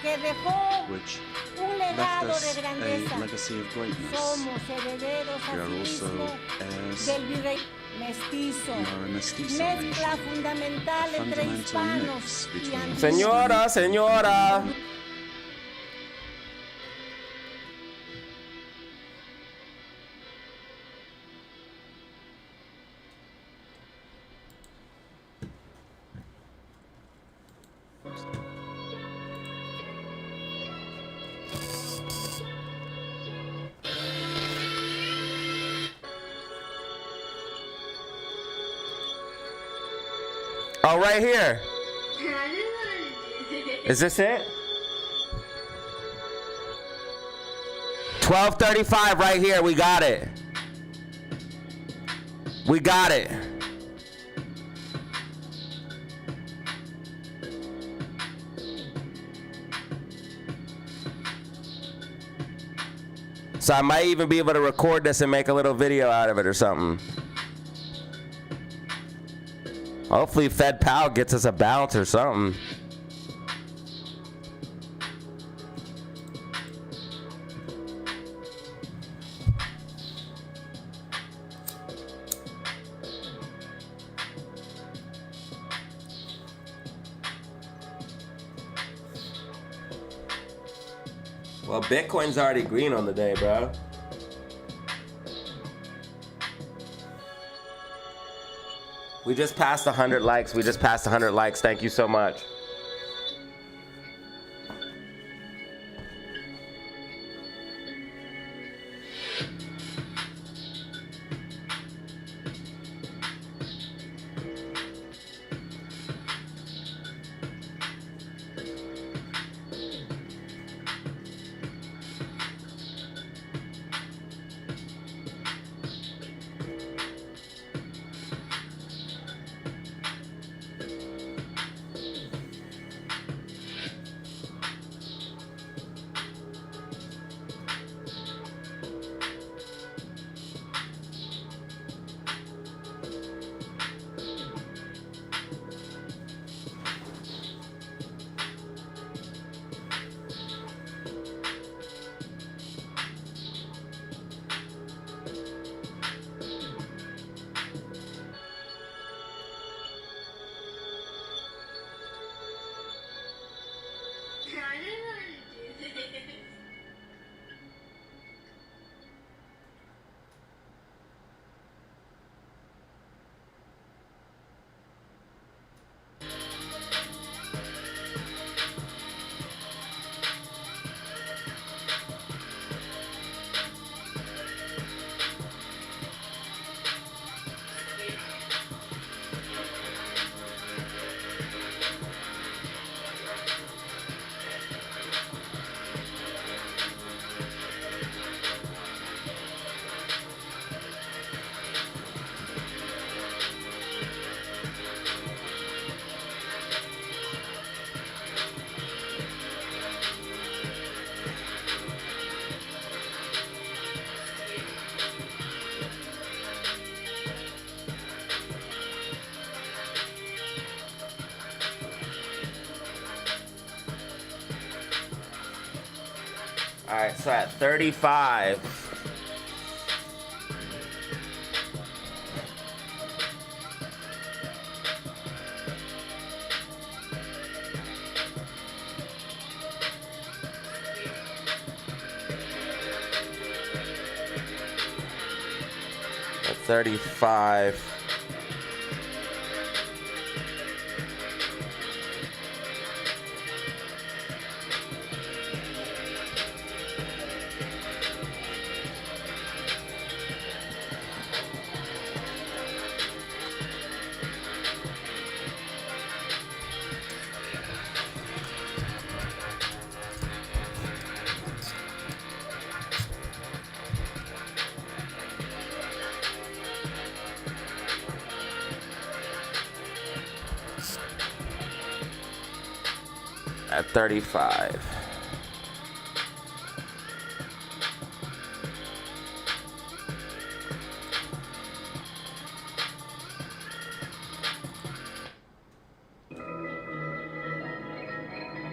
Speaker 10: Empire, which left us a legacy of greatness. We are also heirs. We are a mestizo nation. A fundamental mix between
Speaker 2: Señora, señora. Oh, right here. Is this it? 1235 right here. We got it. We got it. So I might even be able to record this and make a little video out of it or something. Hopefully Fed Pal gets us a bounce or something. Well, Bitcoin's already green on the day, bro. We just passed 100 likes. We just passed 100 likes. Thank you so much. All right, so at 35. At 35. At 35.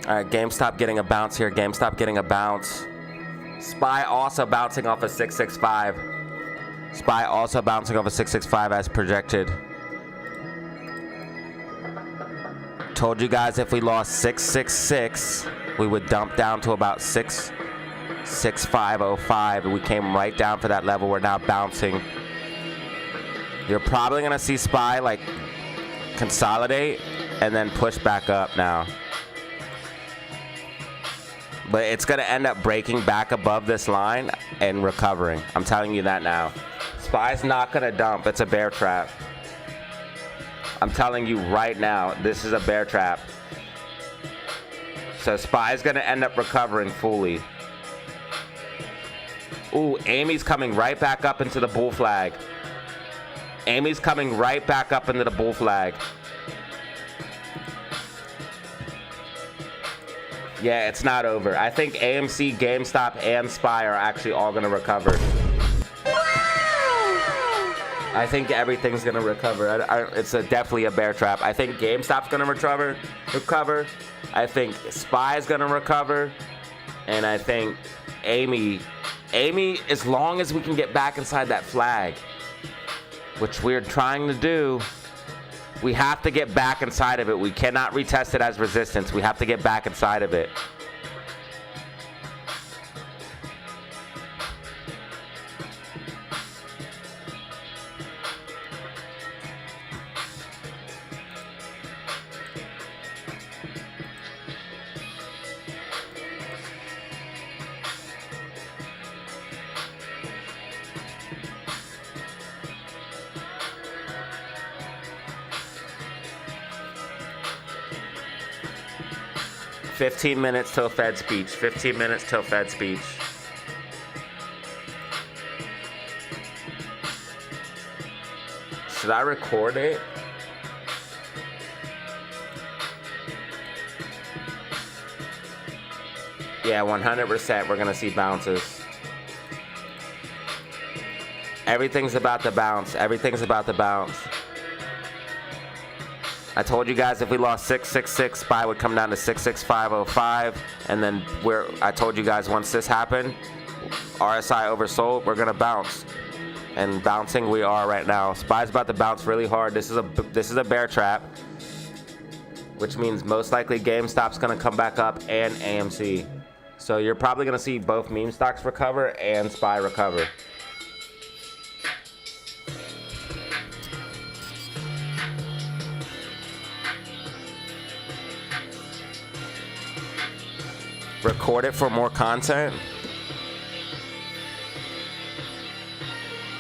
Speaker 2: All right, GameStop getting a bounce here. GameStop getting a bounce. SPY also bouncing off a 665. SPY also bouncing off a 665 as projected. Told you guys if we lost 666, we would dump down to about 66505. We came right down for that level. We're now bouncing. You're probably gonna see SPY like consolidate and then push back up now. But it's gonna end up breaking back above this line and recovering. I'm telling you that now. SPY's not gonna dump. It's a bear trap. I'm telling you right now, this is a bear trap. So SPY's gonna end up recovering fully. Ooh, Amy's coming right back up into the bull flag. Amy's coming right back up into the bull flag. Yeah, it's not over. I think AMC, GameStop, and SPY are actually all gonna recover. I think everything's gonna recover. It's definitely a bear trap. I think GameStop's gonna recover. I think SPY's gonna recover, and I think Amy, as long as we can get back inside that flag, which we're trying to do, we have to get back inside of it. We cannot retest it as resistance. We have to get back inside of it. $15 minutes till Fed speech. 15 minutes till Fed speech. Should I record it? Yeah, 100% we're gonna see bounces. Everything's about to bounce. Everything's about to bounce. I told you guys if we lost 666, SPY would come down to 66505, and then I told you guys once this happened, RSI oversold, we're gonna bounce, and bouncing we are right now. SPY's about to bounce really hard. This is a bear trap, which means most likely GameStop's gonna come back up and AMC. So you're probably gonna see both meme stocks recover and SPY recover. Record it for more content.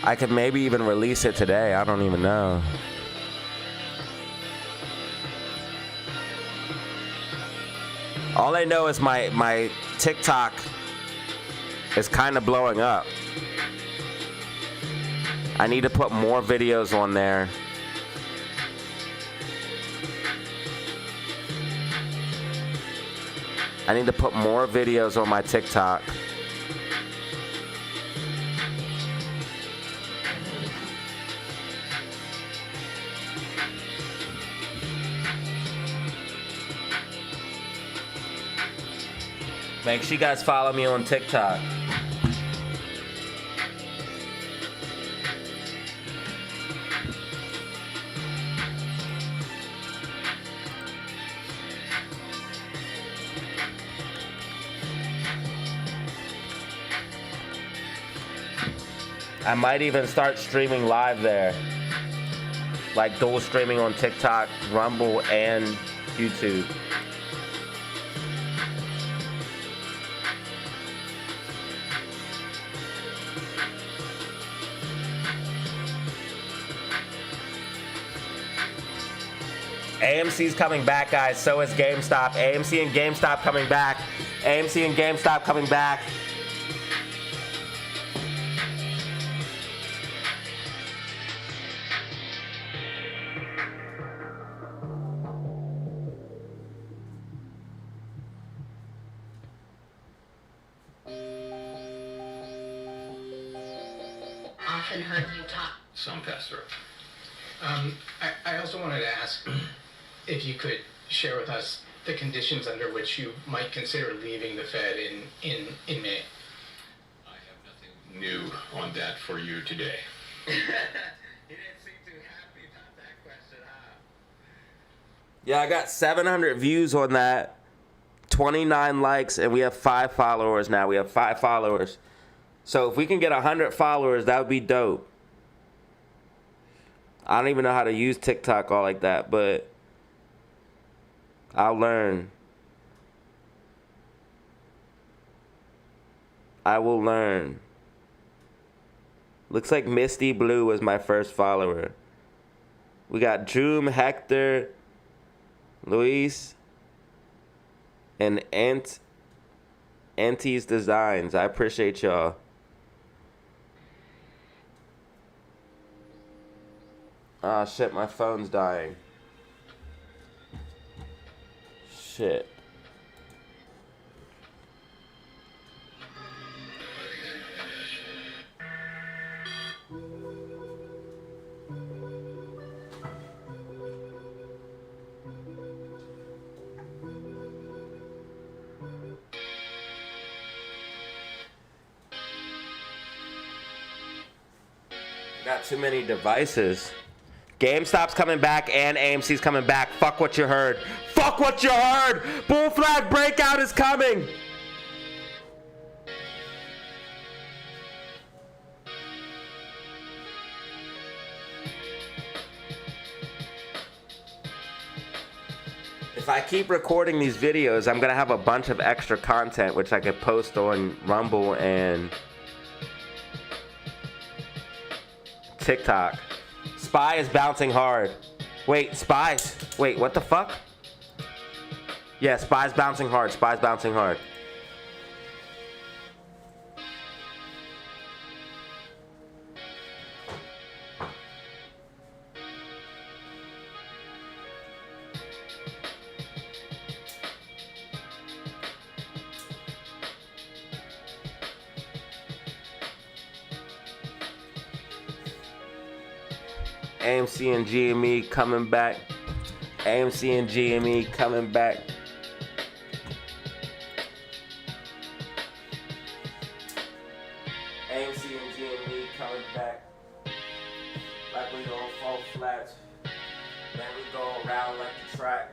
Speaker 2: I could maybe even release it today. I don't even know. All I know is my TikTok is kind of blowing up. I need to put more videos on there. I need to put more videos on my TikTok. Make sure you guys follow me on TikTok. I might even start streaming live there. Like dual streaming on TikTok, Rumble, and YouTube. AMC's coming back, guys. So is GameStop. AMC and GameStop coming back. AMC and GameStop coming back.
Speaker 11: Often heard you talk. Some pass through. I also wanted to ask if you could share with us the conditions under which you might consider leaving the Fed in May.
Speaker 12: I have nothing new on that for you today.
Speaker 2: You didn't seem too happy about that question, huh? Yeah, I got 700 views on that, 29 likes, and we have 5 followers now. We have 5 followers. So if we can get 100 followers, that would be dope. I don't even know how to use TikTok all like that, but I'll learn. I will learn. Looks like Misty Blue was my first follower. We got Droom, Hector, Luis, and Auntie's Designs. I appreciate y'all. Ah, shit, my phone's dying. Shit. Got too many devices. GameStop's coming back and AMC's coming back. Fuck what you heard. Fuck what you heard! Bull flag breakout is coming! If I keep recording these videos, I'm gonna have a bunch of extra content which I could post on Rumble and TikTok. Spy is bouncing hard. Wait, Spy's. Wait, what the fuck? Yeah, Spy's bouncing hard. Spy's bouncing hard. AMC and GME coming back. AMC and GME coming back. AMC and GME coming back. Like we gon' fall flat. Then we go around like the track.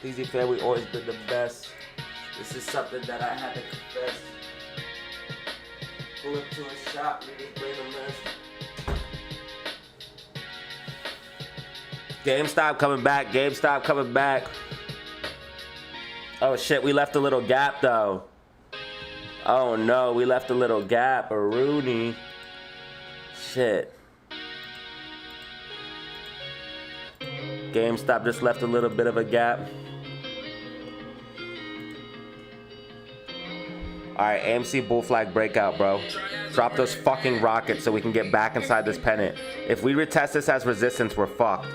Speaker 2: Easy Fair, we always been the best. This is something that I had to confess. Pull up to a shop, niggas bring a mess. GameStop coming back, GameStop coming back. Oh shit, we left a little gap though. Oh no, we left a little gap, a Rooney. Shit. GameStop just left a little bit of a gap. Alright, AMC bull flag breakout, bro. Drop those fucking rockets so we can get back inside this pennant. If we retest this as resistance, we're fucked.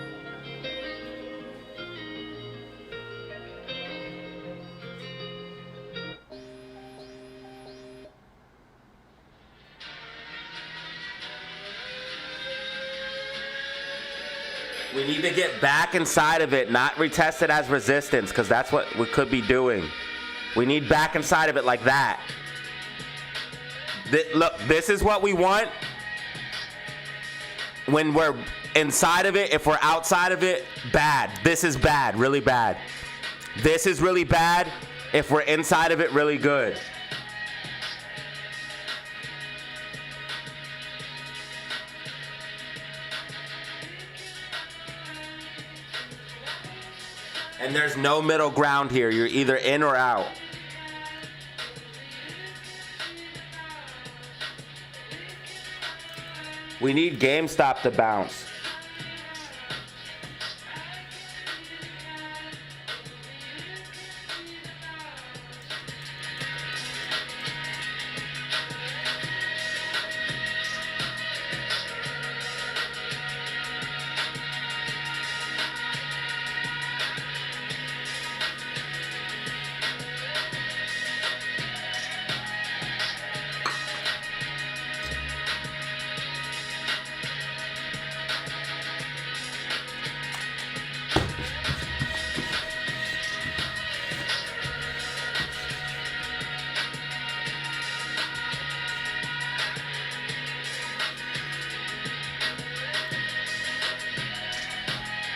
Speaker 2: We need to get back inside of it, not retest it as resistance, because that's what we could be doing. We need back inside of it like that. Look, this is what we want when we're inside of it. If we're outside of it, bad. This is bad, really bad. This is really bad. If we're inside of it, really good. And there's no middle ground here. You're either in or out. We need GameStop to bounce.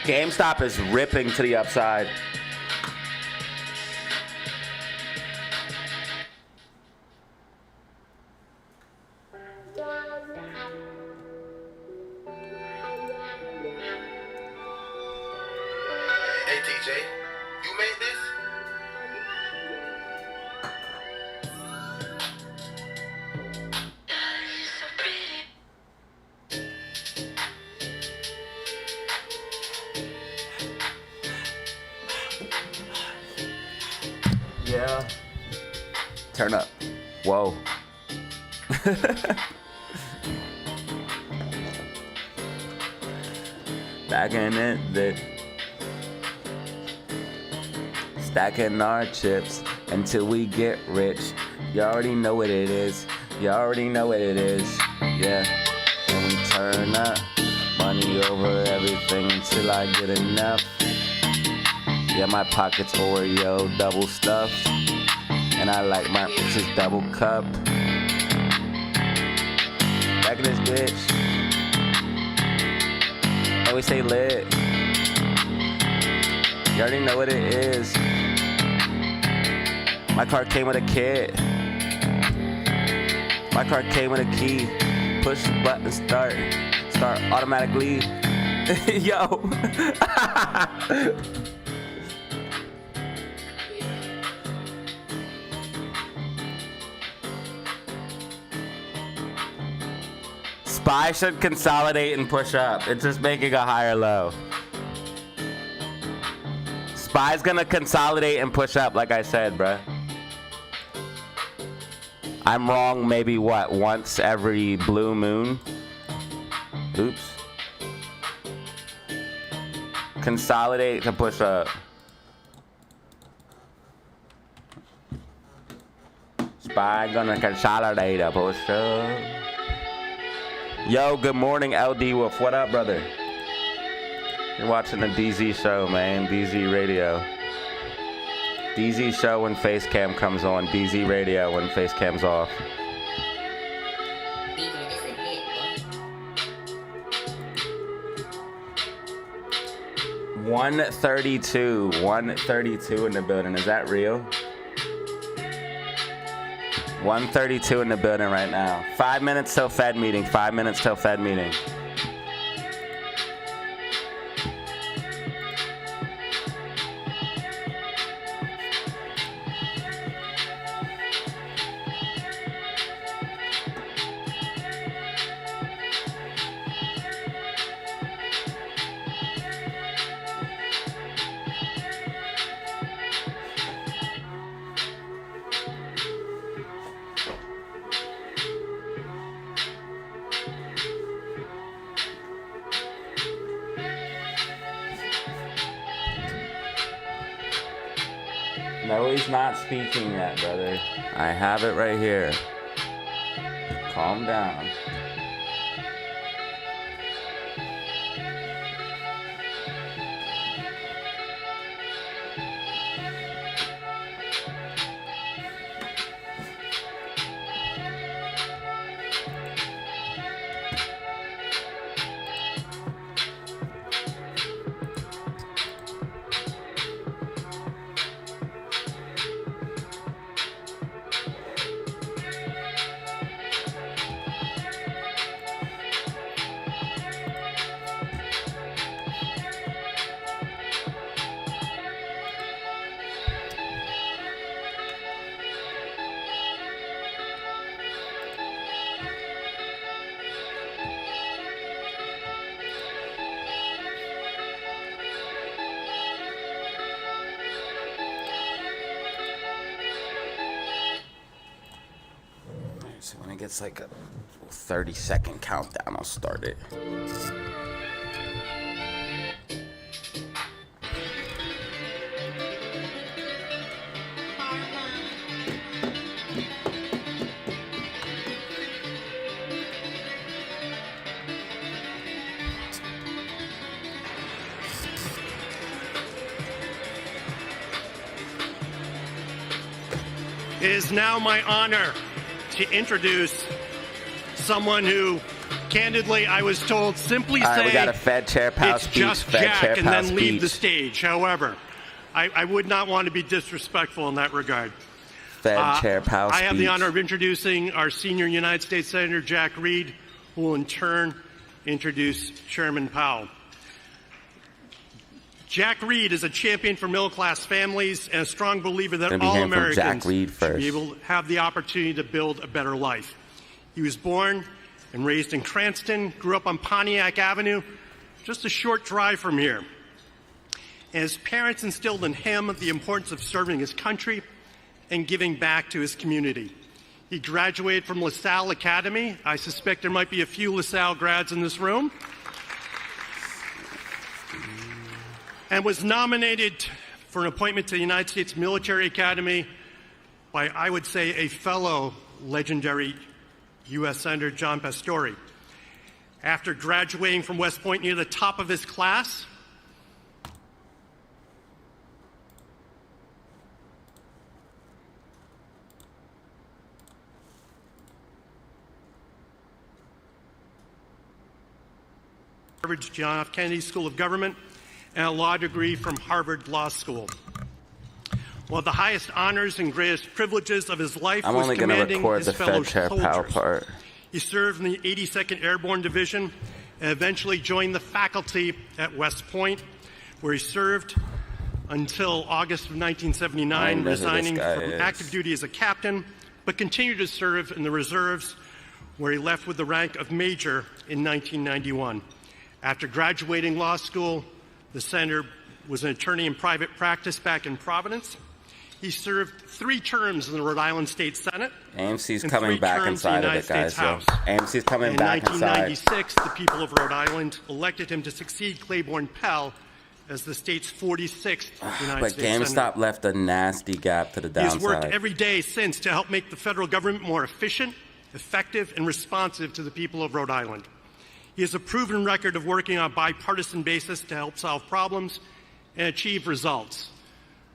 Speaker 2: GameStop is ripping to the upside.
Speaker 13: Hey TJ, you made this?
Speaker 2: hell? Turn up. Whoa. Stacking it, stacking our chips until we get rich. You already know what it is. You already know what it is. Yeah. And we turn up money over everything until I get enough. Yeah, my pockets Oreo double stuffed, and I like my bitches double cupped. Back in this bitch. And we stay lit. You already know what it is. My car came with a kit. My car came with a key. Push the button, start automatically. Yo. Spy should consolidate and push up. It's just making a higher low. Spy's gonna consolidate and push up, like I said, bruh. I'm wrong maybe what, once every blue moon? Oops. Consolidate to push up. Spy gonna consolidate to push up. Yo, good morning, LD Wolf. What up, brother? You're watching the DZ show, man. DZ Radio. DZ show when face cam comes on. DZ Radio when face cam's off. 132 in the building. Is that real? 132 in the building right now. 5 minutes till Fed meeting. 5 minutes till Fed meeting. No, he's not speaking yet, brother. I have it right here. Calm down. So when it gets like a 30-second countdown, I'll start it.
Speaker 13: It is now my honor to introduce someone who, candidly, I was told simply say
Speaker 2: we got a Fed Chair Powell
Speaker 13: it's
Speaker 2: speech,
Speaker 13: just
Speaker 2: Fed
Speaker 13: Jack
Speaker 2: Chair
Speaker 13: and
Speaker 2: Powell
Speaker 13: then leave the
Speaker 2: speech.
Speaker 13: stage. However, I would not want to be disrespectful in that regard.
Speaker 2: Fed Chair Powell
Speaker 13: I have the
Speaker 2: speech.
Speaker 13: honor of introducing our senior United States Senator Jack Reed, who will in turn introduce Chairman Powell. Jack Reed is a champion for middle-class families and a strong believer that all Americans should be able to have the opportunity to build a better life. He was born and raised in Cranston, grew up on Pontiac Avenue, just a short drive from here. And his parents instilled in him the importance of serving his country and giving back to his community. He graduated from LaSalle Academy. I suspect there might be a few LaSalle grads in this room. And was nominated for an appointment to the United States Military Academy by, I would say, a fellow legendary U.S. Senator John Pastore. After graduating from West Point near the top of his class, Harvard's John F. Kennedy School of Government, and a law degree from Harvard Law School. One of the highest honors and greatest privileges of his life was commanding his fellow soldiers. He served in the 82nd Airborne Division and eventually joined the faculty at West Point, where he served until August of 1979, resigning from active duty as a captain, but continued to serve in the reserves, where he left with the rank of major in 1991. After graduating law school, the senator was an attorney in private practice back in Providence. He served 3 terms in the Rhode Island State Senate.
Speaker 2: AMC's coming back inside of it, guys. AMC's coming back inside.
Speaker 13: In 1996, the people of Rhode Island elected him to succeed Claiborne Pell as the state's 46th United States Senator.
Speaker 2: But GameStop left a nasty gap to the downside.
Speaker 13: He has worked every day since to help make the federal government more efficient, effective, and responsive to the people of Rhode Island. He has a proven record of working on a bipartisan basis to help solve problems and achieve results.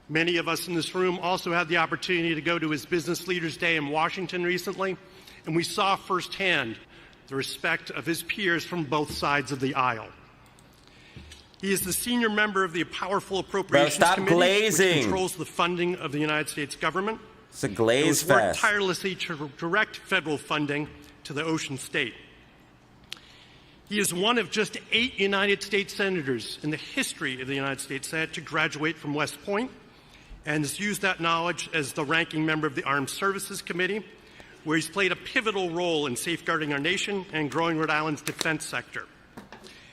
Speaker 13: Many of us in this room also had the opportunity to go to his Business Leaders Day in Washington recently, and we saw firsthand the respect of his peers from both sides of the aisle. He is the senior member of the powerful Appropriations Committee, which controls the funding of the United States government.
Speaker 2: It's a glaze fest.
Speaker 13: Worked tirelessly to direct federal funding to the Ocean State. He is one of just 8 United States senators in the history of the United States Senate to graduate from West Point, and has used that knowledge as the ranking member of the Armed Services Committee, where he's played a pivotal role in safeguarding our nation and growing Rhode Island's defense sector.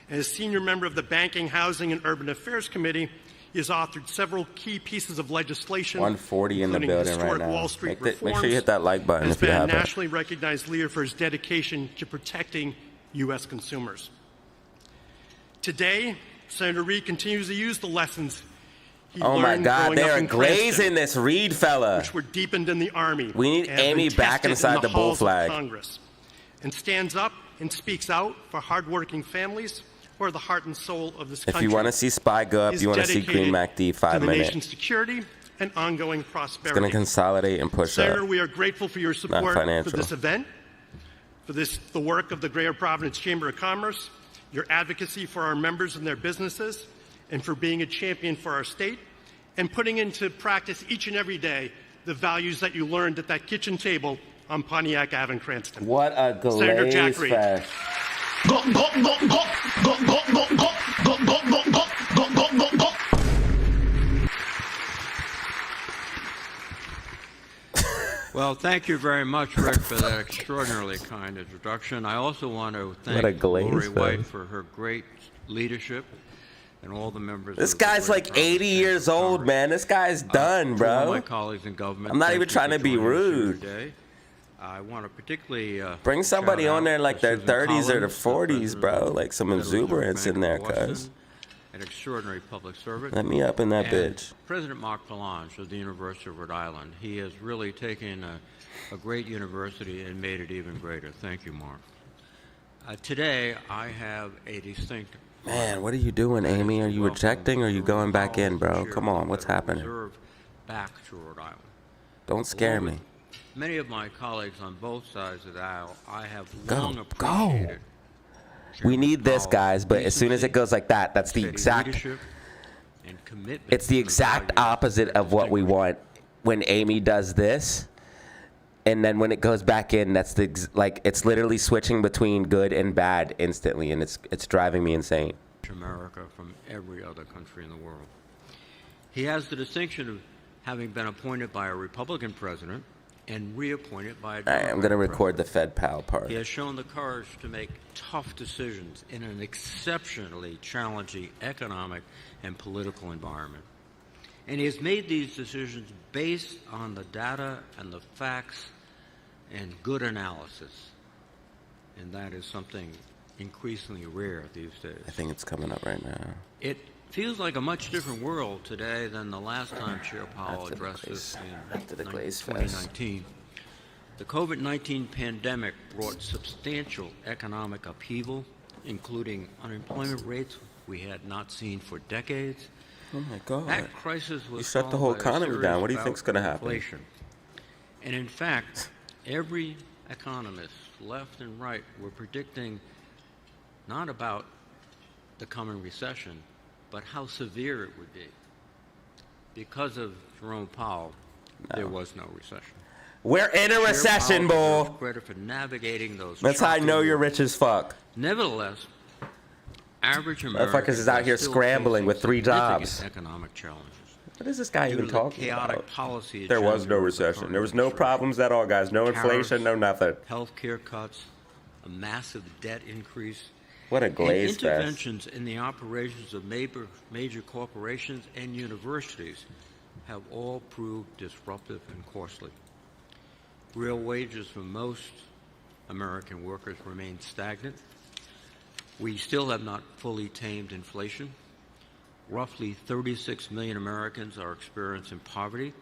Speaker 13: And as senior member of the Banking, Housing, and Urban Affairs Committee, he has authored several key pieces of legislation,
Speaker 2: 140 in the building right now.
Speaker 13: Wall Street
Speaker 2: Make sure you hit that like button if you haven't.
Speaker 13: Has been a nationally recognized leader for his dedication to protecting U.S. consumers. Today, Senator Reid continues to use the lessons he
Speaker 2: oh my
Speaker 13: learned
Speaker 2: God,
Speaker 13: growing
Speaker 2: they
Speaker 13: up
Speaker 2: are
Speaker 13: in
Speaker 2: glazing this Reid fella.
Speaker 13: which were deepened in the Army.
Speaker 2: We need Amy back inside the bull flag.
Speaker 13: Congress, and stands up and speaks out for hardworking families who are the heart and soul of this country.
Speaker 2: If you want to see Spy go up, you want to see Green Mac D 5 minutes.
Speaker 13: The nation's security and ongoing prosperity.
Speaker 2: It's going to consolidate and push
Speaker 13: Senator,
Speaker 2: up.
Speaker 13: we are grateful for your support for this event, for the work of the Greater Providence Chamber of Commerce, your advocacy for our members and their businesses, and for being a champion for our state, and putting into practice each and every day the values that you learned at that kitchen table on Pontiac Ave in Cranston.
Speaker 2: What a glaze
Speaker 13: Senator Jack Reid.
Speaker 2: fest.
Speaker 14: Go, go, go, go, go, go, go, go, go, go, go, go, go, go, go, go.
Speaker 15: Well, thank you very much, Rick, for that extraordinarily kind introduction. I also want to thank Lori White for her great leadership and all the members.
Speaker 2: This guy's like 80 years old, man. This guy's done, bro.
Speaker 15: To all my colleagues in government,
Speaker 2: I'm not even trying to be rude.
Speaker 15: I want to particularly
Speaker 2: bring somebody on there like their 30s or their 40s, bro. Like some exuberance in there, cuz.
Speaker 15: An extraordinary public servant.
Speaker 2: Let me up in that bitch.
Speaker 15: President Mark Falange of the University of Rhode Island. He has really taken a great university and made it even greater. Thank you, Mark. Today, I have a distinct...
Speaker 2: Man, what are you doing, Amy? Are you ejecting or are you going back in, bro? Come on, what's happening?
Speaker 15: Back to Rhode Island.
Speaker 2: Don't scare me.
Speaker 15: Many of my colleagues on both sides of the aisle, I have long appreciated.
Speaker 2: We need this, guys, but as soon as it goes like that, that's the exact... It's the exact opposite of what we want when Amy does this. And then when it goes back in, that's it's literally switching between good and bad instantly, and it's driving me insane.
Speaker 15: America from every other country in the world. He has the distinction of having been appointed by a Republican president and reappointed by a Democratic
Speaker 2: I'm going to record the Fed Pal part.
Speaker 15: He has shown the courage to make tough decisions in an exceptionally challenging economic and political environment. And he has made these decisions based on the data and the facts and good analysis. And that is something increasingly rare these days.
Speaker 2: I think it's coming up right now.
Speaker 15: It feels like a much different world today than the last time Chair Powell addressed us in 2019. The COVID-19 pandemic brought substantial economic upheaval, including unemployment rates we had not seen for decades.
Speaker 2: Oh my God!
Speaker 15: That crisis was
Speaker 2: you shut the whole economy down. What do you think's going to happen?
Speaker 15: Inflation. And in fact, every economist, left and right, were predicting not about the coming recession, but how severe it would be. Because of Jerome Powell, there was no recession.
Speaker 2: We're in a recession, bull.
Speaker 15: Credit for navigating those.
Speaker 2: That's how I know you're rich as fuck.
Speaker 15: Nevertheless, average Americans
Speaker 2: motherfuckers is out here scrambling with 3 jobs.
Speaker 15: Economic challenges.
Speaker 2: What is this guy even talking about?
Speaker 15: Policy
Speaker 2: there was no recession. There was no problems at all, guys. No inflation, no nothing.
Speaker 15: Healthcare cuts, a massive debt increase.
Speaker 2: What a glaze fest.
Speaker 15: Interventions in the operations of major corporations and universities have all proved disruptive and costly. Real wages for most American workers remain stagnant. We still have not fully tamed inflation. Roughly 36 million Americans are experiencing poverty,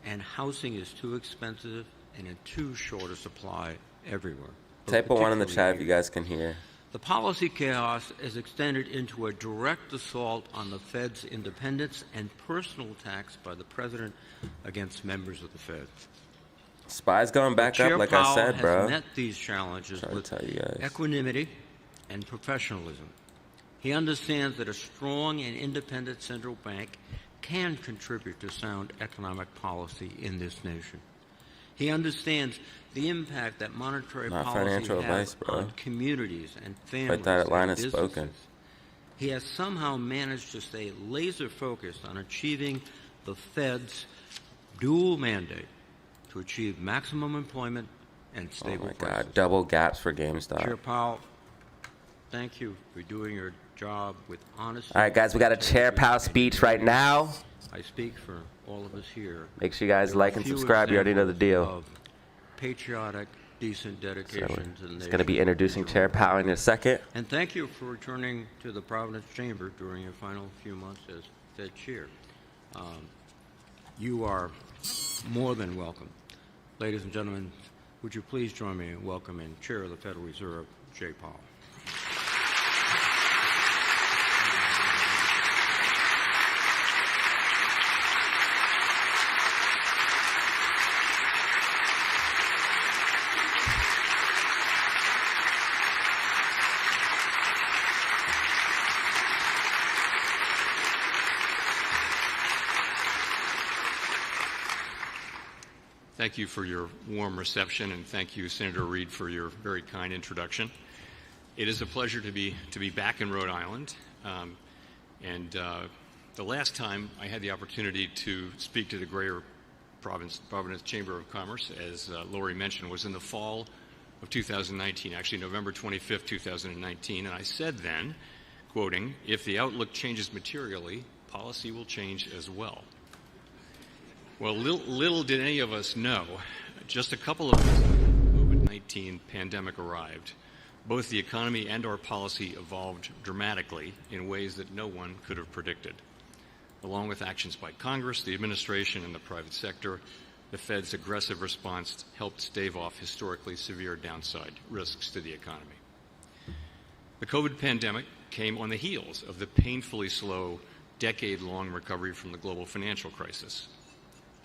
Speaker 15: and housing is too expensive and in too short a supply everywhere.
Speaker 2: Type of 1 in the chat if you guys can hear.
Speaker 15: The policy chaos is extended into a direct assault on the Fed's independence and personal attacks by the president against members of the Fed.
Speaker 2: Spies going back up, like I said, bro.
Speaker 15: Has met these challenges with equanimity and professionalism. He understands that a strong and independent central bank can contribute to sound economic policy in this nation. He understands the impact that monetary policy has on communities and families and businesses. He has somehow managed to stay laser focused on achieving the Fed's dual mandate to achieve maximum employment and stable prices.
Speaker 2: Oh my God, double gaps for GameStop.
Speaker 15: Chair Powell, thank you for doing your job with honesty.
Speaker 2: All right, guys, we got a Chair Powell speech right now.
Speaker 15: I speak for all of us here.
Speaker 2: Make sure you guys like and subscribe. You already know the deal.
Speaker 15: Patriotic, decent dedication to the nation.
Speaker 2: It's going to be introducing Chair Powell in a second.
Speaker 15: And thank you for returning to the Providence Chamber during your final few months as Fed Chair. You are more than welcome. Ladies and gentlemen, would you please join me in welcoming Chair of the Federal Reserve, Jay Powell.
Speaker 12: Thank you for your warm reception, and thank you, Senator Reid, for your very kind introduction. It is a pleasure to be back in Rhode Island, the last time I had the opportunity to speak to the Greater Providence Chamber of Commerce, as Lori mentioned, was in the fall of 2019, actually November 25th, 2019, and I said then, quoting, "If the outlook changes materially, policy will change as well." Well, little did any of us know, just a couple of months after the COVID-19 pandemic arrived, both the economy and our policy evolved dramatically in ways that no one could have predicted. Along with actions by Congress, the administration, and the private sector, the Fed's aggressive response helped stave off historically severe downside risks to the economy. The COVID pandemic came on the heels of the painfully slow, decade-long recovery from the global financial crisis.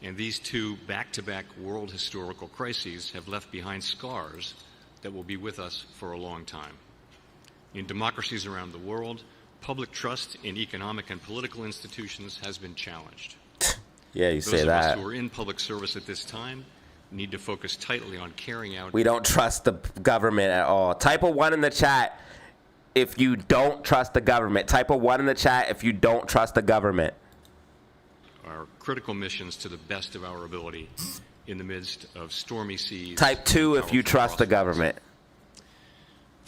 Speaker 12: And these two back-to-back world historical crises have left behind scars that will be with us for a long time. In democracies around the world, public trust in economic and political institutions has been challenged.
Speaker 2: Yeah, you say that.
Speaker 12: Those of us who are in public service at this time need to focus tightly on carrying out...
Speaker 2: We don't trust the government at all. Type a 1 in the chat if you don't trust the government. Type a 1 in the chat if you don't trust the government.
Speaker 12: Our critical missions to the best of our ability in the midst of stormy seas.
Speaker 2: Type 2 if you trust the government.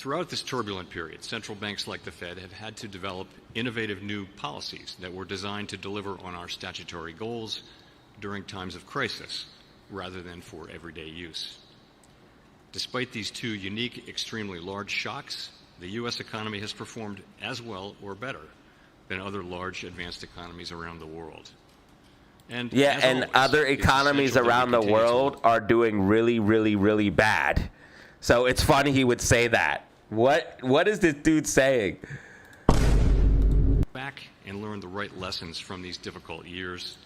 Speaker 12: Throughout this turbulent period, central banks like the Fed have had to develop innovative new policies that were designed to deliver on our statutory goals during times of crisis, rather than for everyday use. Despite these two unique, extremely large shocks, the U.S. economy has performed as well or better than other large advanced economies around the world. And
Speaker 2: yeah, and always, other economies around the world are doing really, really, really bad. So it's funny he would say that. What is this dude saying?
Speaker 12: Back and learn the right lessons from these difficult years,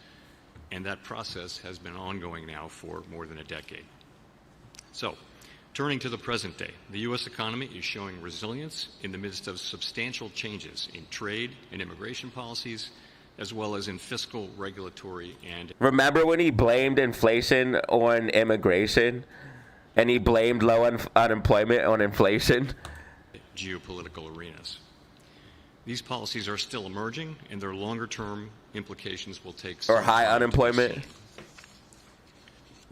Speaker 12: and that process has been ongoing now for more than a decade. So, turning to the present day, the U.S. economy is showing resilience in the midst of substantial changes in trade and immigration policies, as well as in fiscal, regulatory, and...
Speaker 2: Remember when he blamed inflation on immigration? And he blamed low unemployment on inflation?
Speaker 12: Geopolitical arenas. These policies are still emerging, and their longer-term implications will take some
Speaker 2: time. Or high unemployment.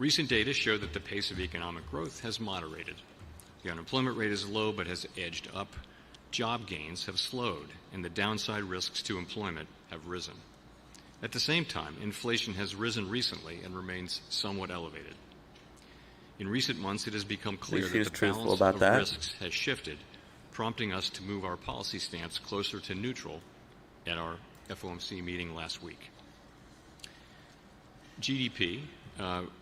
Speaker 12: Recent data show that the pace of economic growth has moderated. The unemployment rate is low but has edged up. Job gains have slowed, and the downside risks to employment have risen. At the same time, inflation has risen recently and remains somewhat elevated. In recent months, it has become clear that the balance of risks has shifted, prompting us to move our policy stance closer to neutral at our FOMC meeting last week. GDP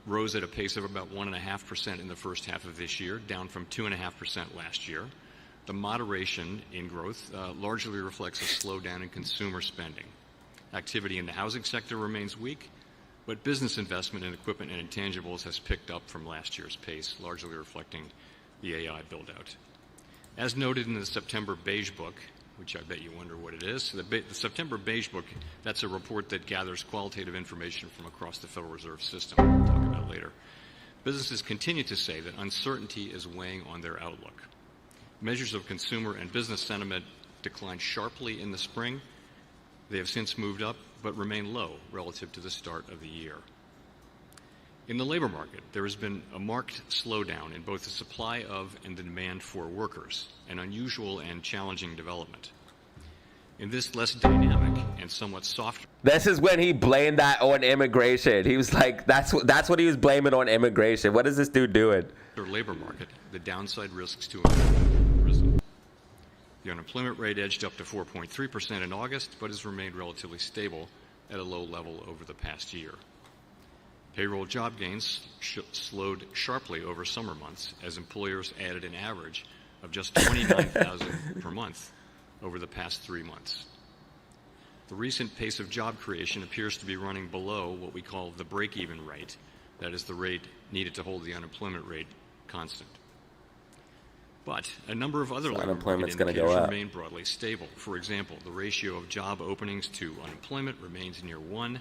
Speaker 12: rose at a pace of about 1.5% in the first half of this year, down from 2.5% last year. The moderation in growth largely reflects a slowdown in consumer spending. Activity in the housing sector remains weak, but business investment in equipment and intangibles has picked up from last year's pace, largely reflecting the AI build-out. As noted in the September Beige Book, which I bet you wonder what it is, the September Beige Book, that's a report that gathers qualitative information from across the Federal Reserve System, we'll talk about later. Businesses continue to say that uncertainty is weighing on their outlook. Measures of consumer and business sentiment declined sharply in the spring. They have since moved up, but remain low relative to the start of the year. In the labor market, there has been a marked slowdown in both the supply of and the demand for workers, an unusual and challenging development. In this less dynamic and somewhat softer...
Speaker 2: This is when he blamed that on immigration. He was like, that's what he was blaming on immigration. What is this dude doing?
Speaker 12: The labor market, the downside risks to have risen. The unemployment rate edged up to 4.3% in August, but has remained relatively stable at a low level over the past year. Payroll job gains slowed sharply over summer months as employers added an average of just 29,000 per month over the past 3 months. The recent pace of job creation appears to be running below what we call the break-even rate, that is the rate needed to hold the unemployment rate constant. But a number of other labor market indicators remain broadly stable. For example, the ratio of job openings to unemployment remains near 1,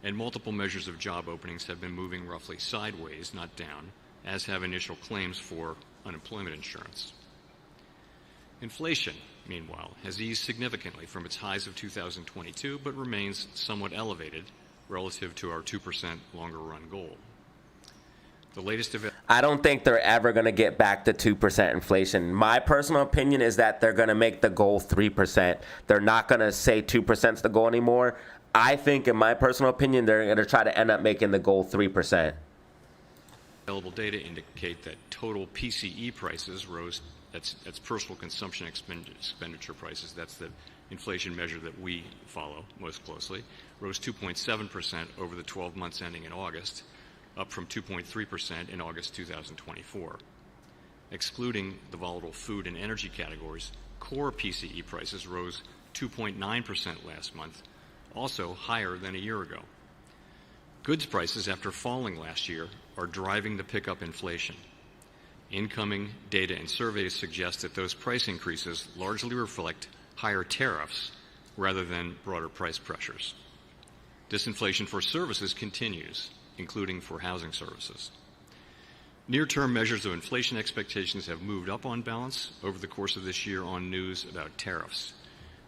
Speaker 12: and multiple measures of job openings have been moving roughly sideways, not down, as have initial claims for unemployment insurance. Inflation, meanwhile, has eased significantly from its highs of 2022, but remains somewhat elevated relative to our 2% longer-run goal. The latest
Speaker 2: I don't think they're ever going to get back to 2% inflation. My personal opinion is that they're going to make the goal 3%. They're not going to say 2% is the goal anymore. I think, in my personal opinion, they're going to try to end up making the goal 3%.
Speaker 12: Available data indicate that total PCE prices rose, that's personal consumption expenditure prices, that's the inflation measure that we follow most closely, rose 2.7% over the 12 months ending in August, up from 2.3% in August 2024. Excluding the volatile food and energy categories, core PCE prices rose 2.9% last month, also higher than a year ago. Goods prices, after falling last year, are driving the pickup inflation. Incoming data and surveys suggest that those price increases largely reflect higher tariffs rather than broader price pressures. Disinflation for services continues, including for housing services. Near-term measures of inflation expectations have moved up on balance over the course of this year on news about tariffs.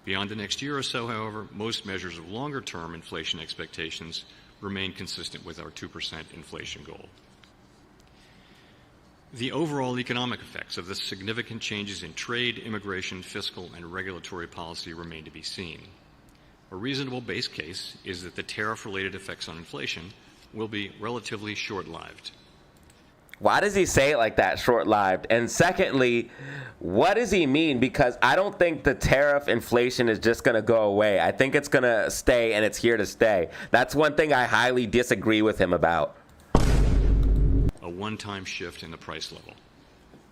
Speaker 12: Beyond the next year or so, however, most measures of longer-term inflation expectations remain consistent with our 2% inflation goal. The overall economic effects of the significant changes in trade, immigration, fiscal, and regulatory policy remain to be seen. A reasonable base case is that the tariff-related effects on inflation will be relatively short-lived.
Speaker 2: Why does he say it like that, short-lived? And secondly, what does he mean? Because I don't think the tariff inflation is just going to go away. I think it's going to stay, and it's here to stay. That's one thing I highly disagree with him about.
Speaker 12: A one-time shift in the price level.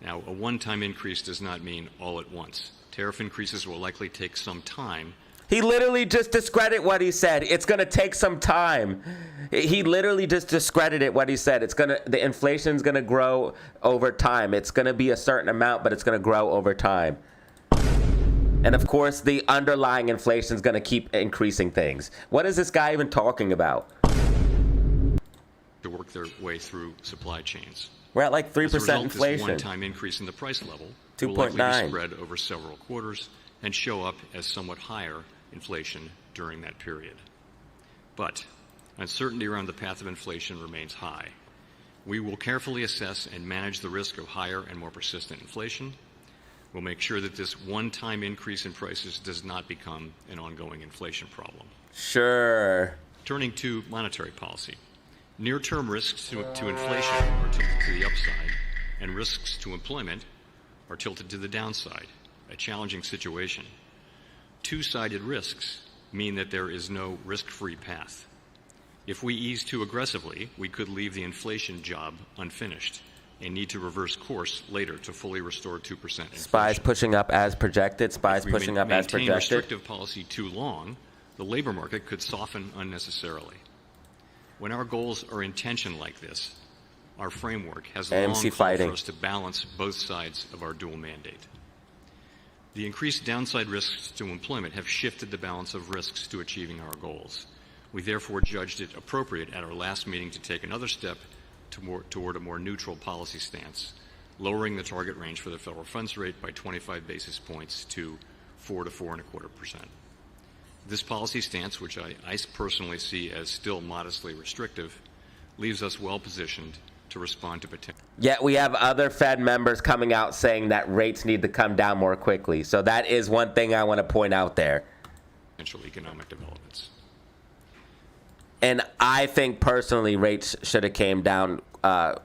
Speaker 12: Now, a one-time increase does not mean all at once. Tariff increases will likely take some time.
Speaker 2: He literally just discredited what he said. It's going to take some time. He literally just discredited what he said. The inflation's going to grow over time. It's going to be a certain amount, but it's going to grow over time. And of course, the underlying inflation is going to keep increasing things. What is this guy even talking about?
Speaker 12: To work their way through supply chains.
Speaker 2: We're at like 3% inflation.
Speaker 12: This one-time increase in the price level
Speaker 2: 2.9
Speaker 12: will likely be spread over several quarters and show up as somewhat higher inflation during that period. But uncertainty around the path of inflation remains high. We will carefully assess and manage the risk of higher and more persistent inflation. We'll make sure that this one-time increase in prices does not become an ongoing inflation problem.
Speaker 2: Sure.
Speaker 12: Turning to monetary policy. Near-term risks to inflation are tilted to the upside, and risks to employment are tilted to the downside, a challenging situation. Two-sided risks mean that there is no risk-free path. If we ease too aggressively, we could leave the inflation job unfinished and need to reverse course later to fully restore 2% inflation.
Speaker 2: Spies pushing up as projected. Spies pushing up as projected.
Speaker 12: If we maintain restrictive policy too long, the labor market could soften unnecessarily. When our goals are in tension like this, our framework has long called for us to balance both sides of our dual mandate. The increased downside risks to employment have shifted the balance of risks to achieving our goals. We therefore judged it appropriate at our last meeting to take another step toward a more neutral policy stance, lowering the target range for the federal funds rate by 25 basis points to 4 to 4.25%. This policy stance, which I personally see as still modestly restrictive, leaves us well positioned to respond to potential.
Speaker 2: Yet we have other Fed members coming out saying that rates need to come down more quickly. So that is one thing I want to point out there.
Speaker 12: Potential economic developments.
Speaker 2: And I think personally rates should have came down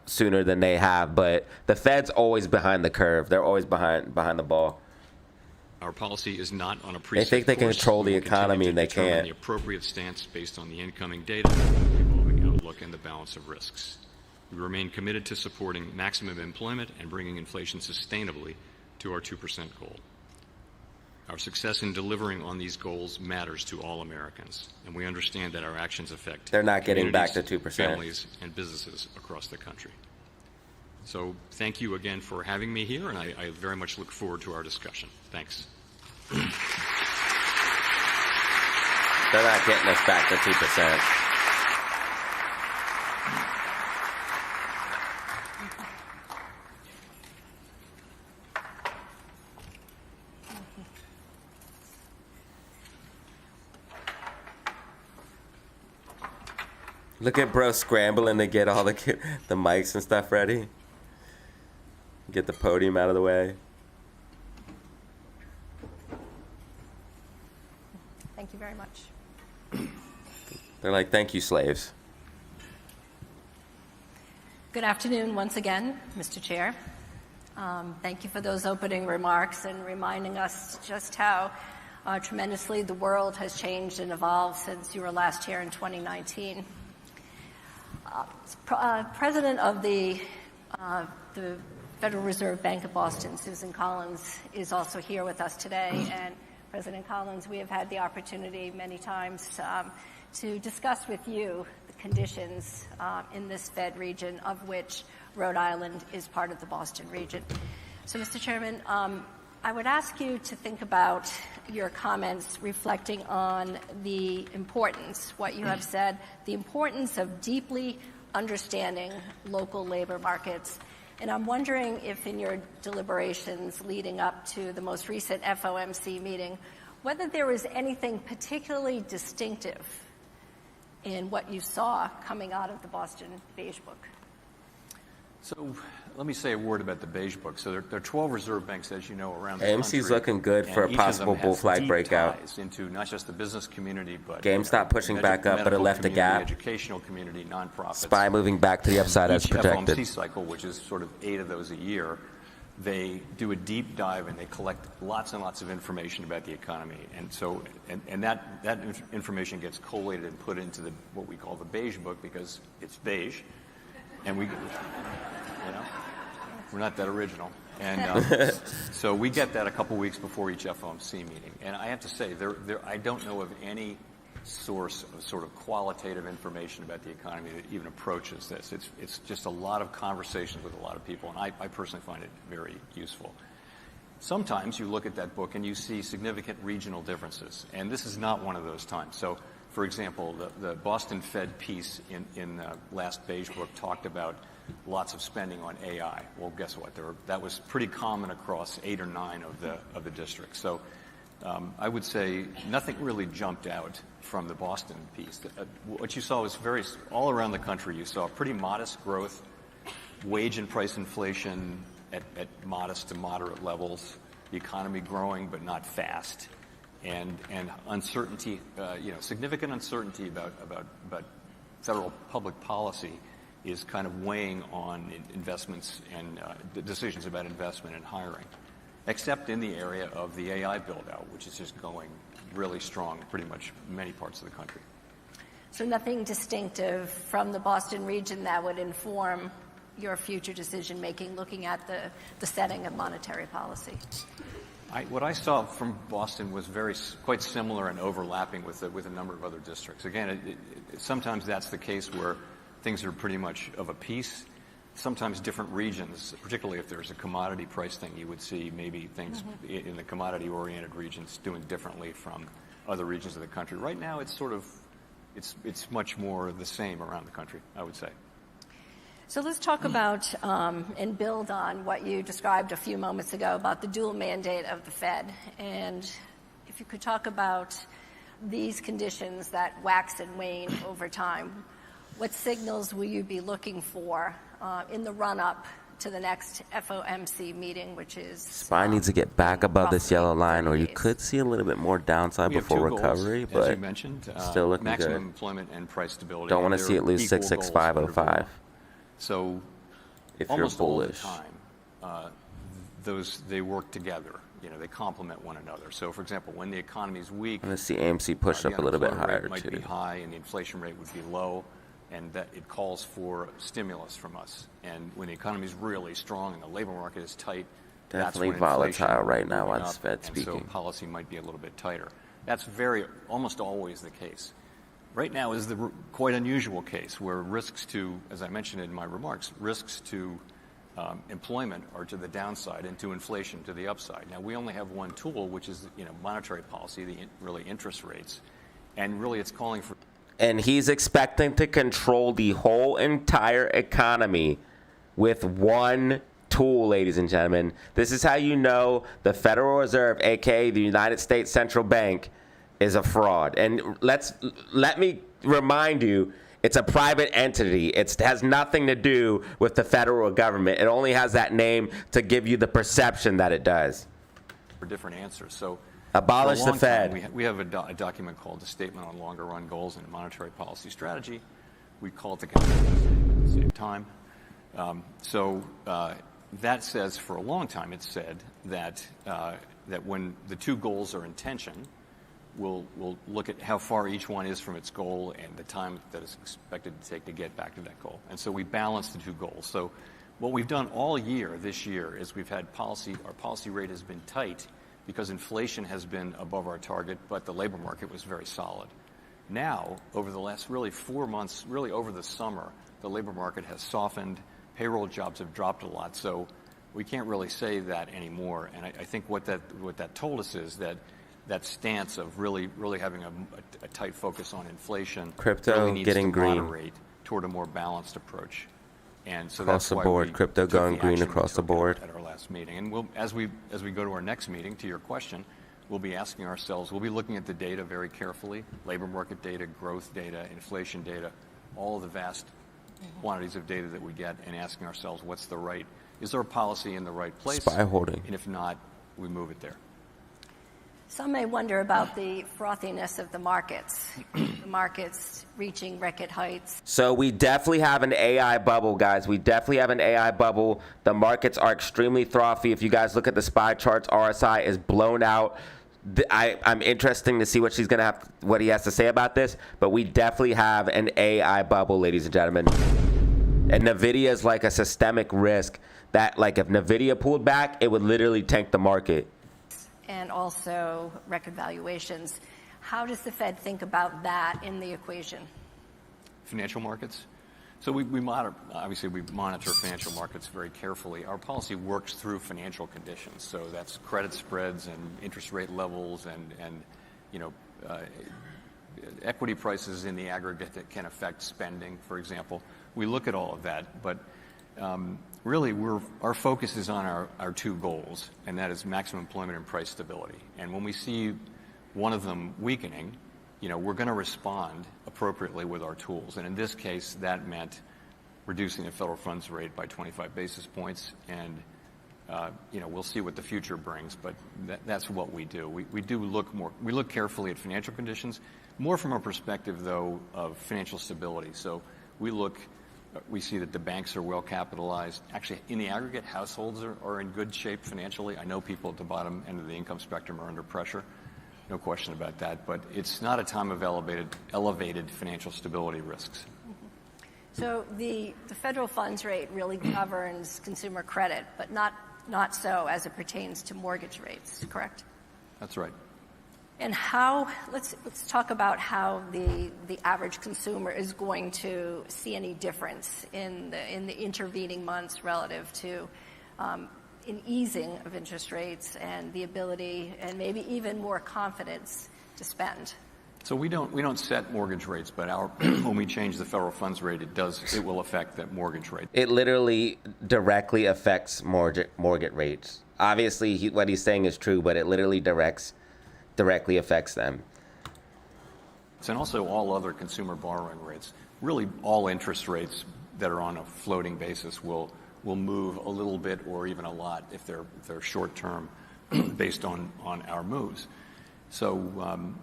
Speaker 2: sooner than they have. But the Fed's always behind the curve. They're always behind the ball.
Speaker 12: Our policy is not on a preset.
Speaker 2: They think they can control the economy and they can't.
Speaker 12: The appropriate stance based on the incoming data, the evolving outlook, and the balance of risks. We remain committed to supporting maximum employment and bringing inflation sustainably to our 2% goal. Our success in delivering on these goals matters to all Americans, and we understand that our actions affect
Speaker 2: They're not getting back to 2%.
Speaker 12: Families and businesses across the country. So thank you again for having me here, and I very much look forward to our discussion. Thanks.
Speaker 2: They're not getting us back to 2%. Look at bro scrambling to get all the mics and stuff ready. Get the podium out of the way.
Speaker 16: Thank you very much.
Speaker 2: They're like, thank you, slaves.
Speaker 16: Good afternoon once again, Mr. Chair. Thank you for those opening remarks and reminding us just how tremendously the world has changed and evolved since you were last here in 2019. President of the Federal Reserve Bank of Boston, Susan Collins, is also here with us today. And President Collins, we have had the opportunity many times to discuss with you the conditions in this Fed region, of which Rhode Island is part of the Boston region. So, Mr. Chairman, I would ask you to think about your comments reflecting on the importance, what you have said, the importance of deeply understanding local labor markets. And I'm wondering if in your deliberations leading up to the most recent FOMC meeting, whether there was anything particularly distinctive in what you saw coming out of the Boston Beige Book.
Speaker 17: So
Speaker 9: let me say a word about the Beige Book. So there are 12 reserve banks, as you know, around the country.
Speaker 2: AMC's looking good for a possible bull flag breakout.
Speaker 9: Into not just the business community, but
Speaker 2: GameStop pushing back up, but it left a gap.
Speaker 9: Educational community, nonprofits.
Speaker 2: SPY moving back to the upside as projected.
Speaker 9: FOMC cycle, which is sort of 8 of those a year, they do a deep dive and they collect lots and lots of information about the economy. And so, and that information gets collated and put into what we call the Beige Book because it's beige. And we're not that original. And so we get that a couple weeks before each FOMC meeting. And I have to say, I don't know of any source of sort of qualitative information about the economy that even approaches this. It's just a lot of conversations with a lot of people, and I personally find it very useful. Sometimes you look at that book and you see significant regional differences, and this is not one of those times. So, for example, the Boston Fed piece in the last Beige Book talked about lots of spending on AI. Well, guess what? That was pretty common across 8 or 9 of the districts. So I would say nothing really jumped out from the Boston piece. What you saw was all around the country, you saw pretty modest growth, wage and price inflation at modest to moderate levels, the economy growing but not fast, and uncertainty, significant uncertainty about federal public policy is kind of weighing on investments and the decisions about investment and hiring, except in the area of the AI build-out, which is just going really strong in pretty much many parts of the country.
Speaker 16: So nothing distinctive from the Boston region that would inform your future decision-making, looking at the setting of monetary policy?
Speaker 9: What I saw from Boston was quite similar and overlapping with a number of other districts. Again, sometimes that's the case where things are pretty much of a piece. Sometimes different regions, particularly if there's a commodity price thing, you would see maybe things in the commodity-oriented regions doing differently from other regions of the country. Right now, it's it's much more the same around the country, I would say.
Speaker 16: So let's talk about and build on what you described a few moments ago about the dual mandate of the Fed. And if you could talk about these conditions that wax and wane over time, what signals will you be looking for in the run-up to the next FOMC meeting, which is...
Speaker 2: SPY needs to get back above this yellow line, or you could see a little bit more downside before recovery,
Speaker 9: goals,
Speaker 2: but
Speaker 9: as you mentioned,
Speaker 2: still looking
Speaker 9: maximum
Speaker 2: good.
Speaker 9: Employment and price stability.
Speaker 2: Don't want to see it lose 66505.
Speaker 9: So
Speaker 2: if you're
Speaker 9: almost
Speaker 2: bullish.
Speaker 9: all the time, they work together. They complement one another. So, for example, when the economy is weak,
Speaker 2: I'm going to see AMC push up a little bit higher,
Speaker 9: rate might
Speaker 2: too.
Speaker 9: be high and the inflation rate would be low, and that it calls for stimulus from us. And when the economy is really strong and the labor market is tight,
Speaker 2: Definitely
Speaker 9: that's when
Speaker 2: volatile right now
Speaker 9: going
Speaker 2: on
Speaker 9: up,
Speaker 2: Fed speaking.
Speaker 9: And so policy might be a little bit tighter. That's almost always the case. Right now is the quite unusual case where risks to, as I mentioned in my remarks, risks to employment are to the downside and to inflation to the upside. Now, we only have one tool, which is monetary policy, really interest rates, and really it's calling for...
Speaker 2: And he's expecting to control the whole entire economy with one tool, ladies and gentlemen. This is how you know the Federal Reserve, aka the United States Central Bank, is a fraud. And let me remind you, it's a private entity. It has nothing to do with the federal government. It only has that name to give you the perception that it does.
Speaker 9: For different answers. So
Speaker 2: abolish the Fed.
Speaker 9: We have a document called the Statement on Longer Run Goals and Monetary Policy Strategy. We call it the at the same time. That says for a long time it said that when the two goals are in tension, we'll look at how far each one is from its goal and the time that it's expected to take to get back to that goal. And so we balance the two goals. So what we've done all year this year is we've had our policy rate has been tight because inflation has been above our target, but the labor market was very solid. Now, over the last really 4 months, really over the summer, the labor market has softened, payroll jobs have dropped a lot, so we can't really say that anymore. And I think what that told us is that stance of really having a tight focus on inflation
Speaker 2: crypto
Speaker 9: really needs
Speaker 2: getting
Speaker 9: to
Speaker 2: green
Speaker 9: moderate toward a more balanced approach. And so
Speaker 2: across
Speaker 9: that's
Speaker 2: the
Speaker 9: why
Speaker 2: board,
Speaker 9: we
Speaker 2: crypto
Speaker 9: took
Speaker 2: going
Speaker 9: the
Speaker 2: green
Speaker 9: action
Speaker 2: across the board.
Speaker 9: At our last meeting, and as we go to our next meeting, to your question, we'll be asking ourselves, we'll be looking at the data very carefully, labor market data, growth data, inflation data, all of the vast quantities of data that we get, and asking ourselves what's the right is our policy in the right place?
Speaker 2: Spy holding.
Speaker 9: And if not, we move it there.
Speaker 16: Some may wonder about the frothiness of the markets reaching record heights.
Speaker 2: So we definitely have an AI bubble, guys. We definitely have an AI bubble. The markets are extremely frothy. If you guys look at the SPY charts, RSI is blown out. I'm interested to see what what he has to say about this, but we definitely have an AI bubble, ladies and gentlemen. And NVIDIA is like a systemic risk that, like, if NVIDIA pulled back, it would literally tank the market.
Speaker 16: And also record valuations. How does the Fed think about that in the equation?
Speaker 9: Financial markets. So we monitor financial markets very carefully. Our policy works through financial conditions. So that's credit spreads and interest rate levels and equity prices in the aggregate that can affect spending, for example. We look at all of that, but really our focus is on our two goals, and that is maximum employment and price stability. And when we see one of them weakening, we're going to respond appropriately with our tools. And in this case, that meant reducing the federal funds rate by 25 basis points. And, we'll see what the future brings, but that's what we do. We look carefully at financial conditions, more from a perspective, though, of financial stability. So we see that the banks are well capitalized. Actually, in the aggregate, households are in good shape financially. I know people at the bottom end of the income spectrum are under pressure. No question about that, but it's not a time of elevated financial stability risks.
Speaker 16: So the federal funds rate really governs consumer credit, but not so as it pertains to mortgage rates, correct?
Speaker 9: That's right.
Speaker 16: And let's talk about how the average consumer is going to see any difference in the intervening months relative to an easing of interest rates and the ability and maybe even more confidence to spend.
Speaker 9: So we don't set mortgage rates, but when we change the federal funds rate, it will affect that mortgage rate.
Speaker 2: It literally directly affects mortgage rates. Obviously, what he's saying is true, but it literally directly affects them.
Speaker 9: And also all other consumer borrowing rates. Really, all interest rates that are on a floating basis will move a little bit or even a lot if they're short term based on our moves. So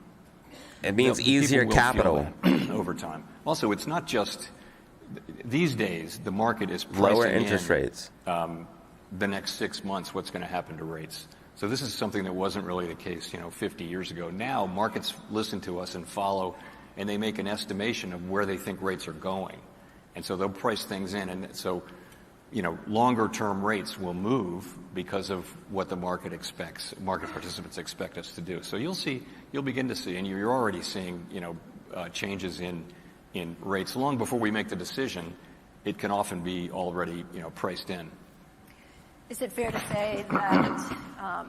Speaker 2: it means easier capital
Speaker 9: over time. Also, it's not just these days. The market is pricing
Speaker 2: lower interest rates.
Speaker 9: The next 6 months, what's going to happen to rates? So this is something that wasn't really the case, 50 years ago. Now markets listen to us and follow, and they make an estimation of where they think rates are going, and so they'll price things in, and so. Longer term rates will move because of what the market participants expect us to do. So you'll begin to see, and you're already seeing, changes in rates long before we make the decision. It can often be already, priced in.
Speaker 16: Is it fair to say that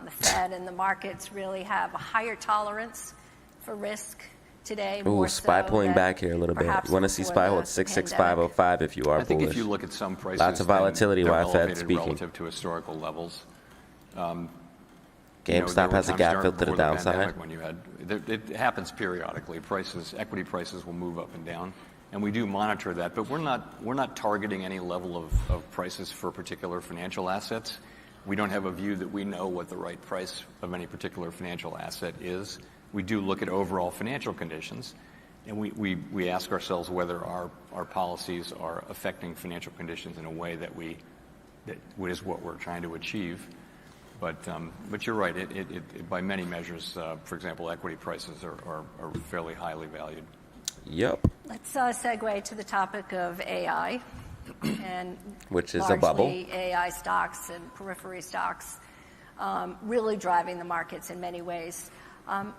Speaker 16: the Fed and the markets really have a higher tolerance for risk today?
Speaker 2: Ooh, SPY pulling back here a little bit. You want to see SPY hold 66505 if you are bullish.
Speaker 9: I think if you look at some prices,
Speaker 2: lots of volatility while Fed speaking.
Speaker 9: Relative to historical levels.
Speaker 2: GameStop has a gap fill to the downside.
Speaker 9: It happens periodically. Equity prices will move up and down, and we do monitor that. But we're not targeting any level of prices for particular financial assets. We don't have a view that we know what the right price of any particular financial asset is. We do look at overall financial conditions, and we ask ourselves whether our policies are affecting financial conditions in a way that is what we're trying to achieve. But you're right. It by many measures, for example, equity prices are fairly highly valued.
Speaker 2: Yep.
Speaker 16: Let's segue to the topic of AI, and
Speaker 2: which is a bubble.
Speaker 16: AI stocks and periphery stocks, really driving the markets in many ways.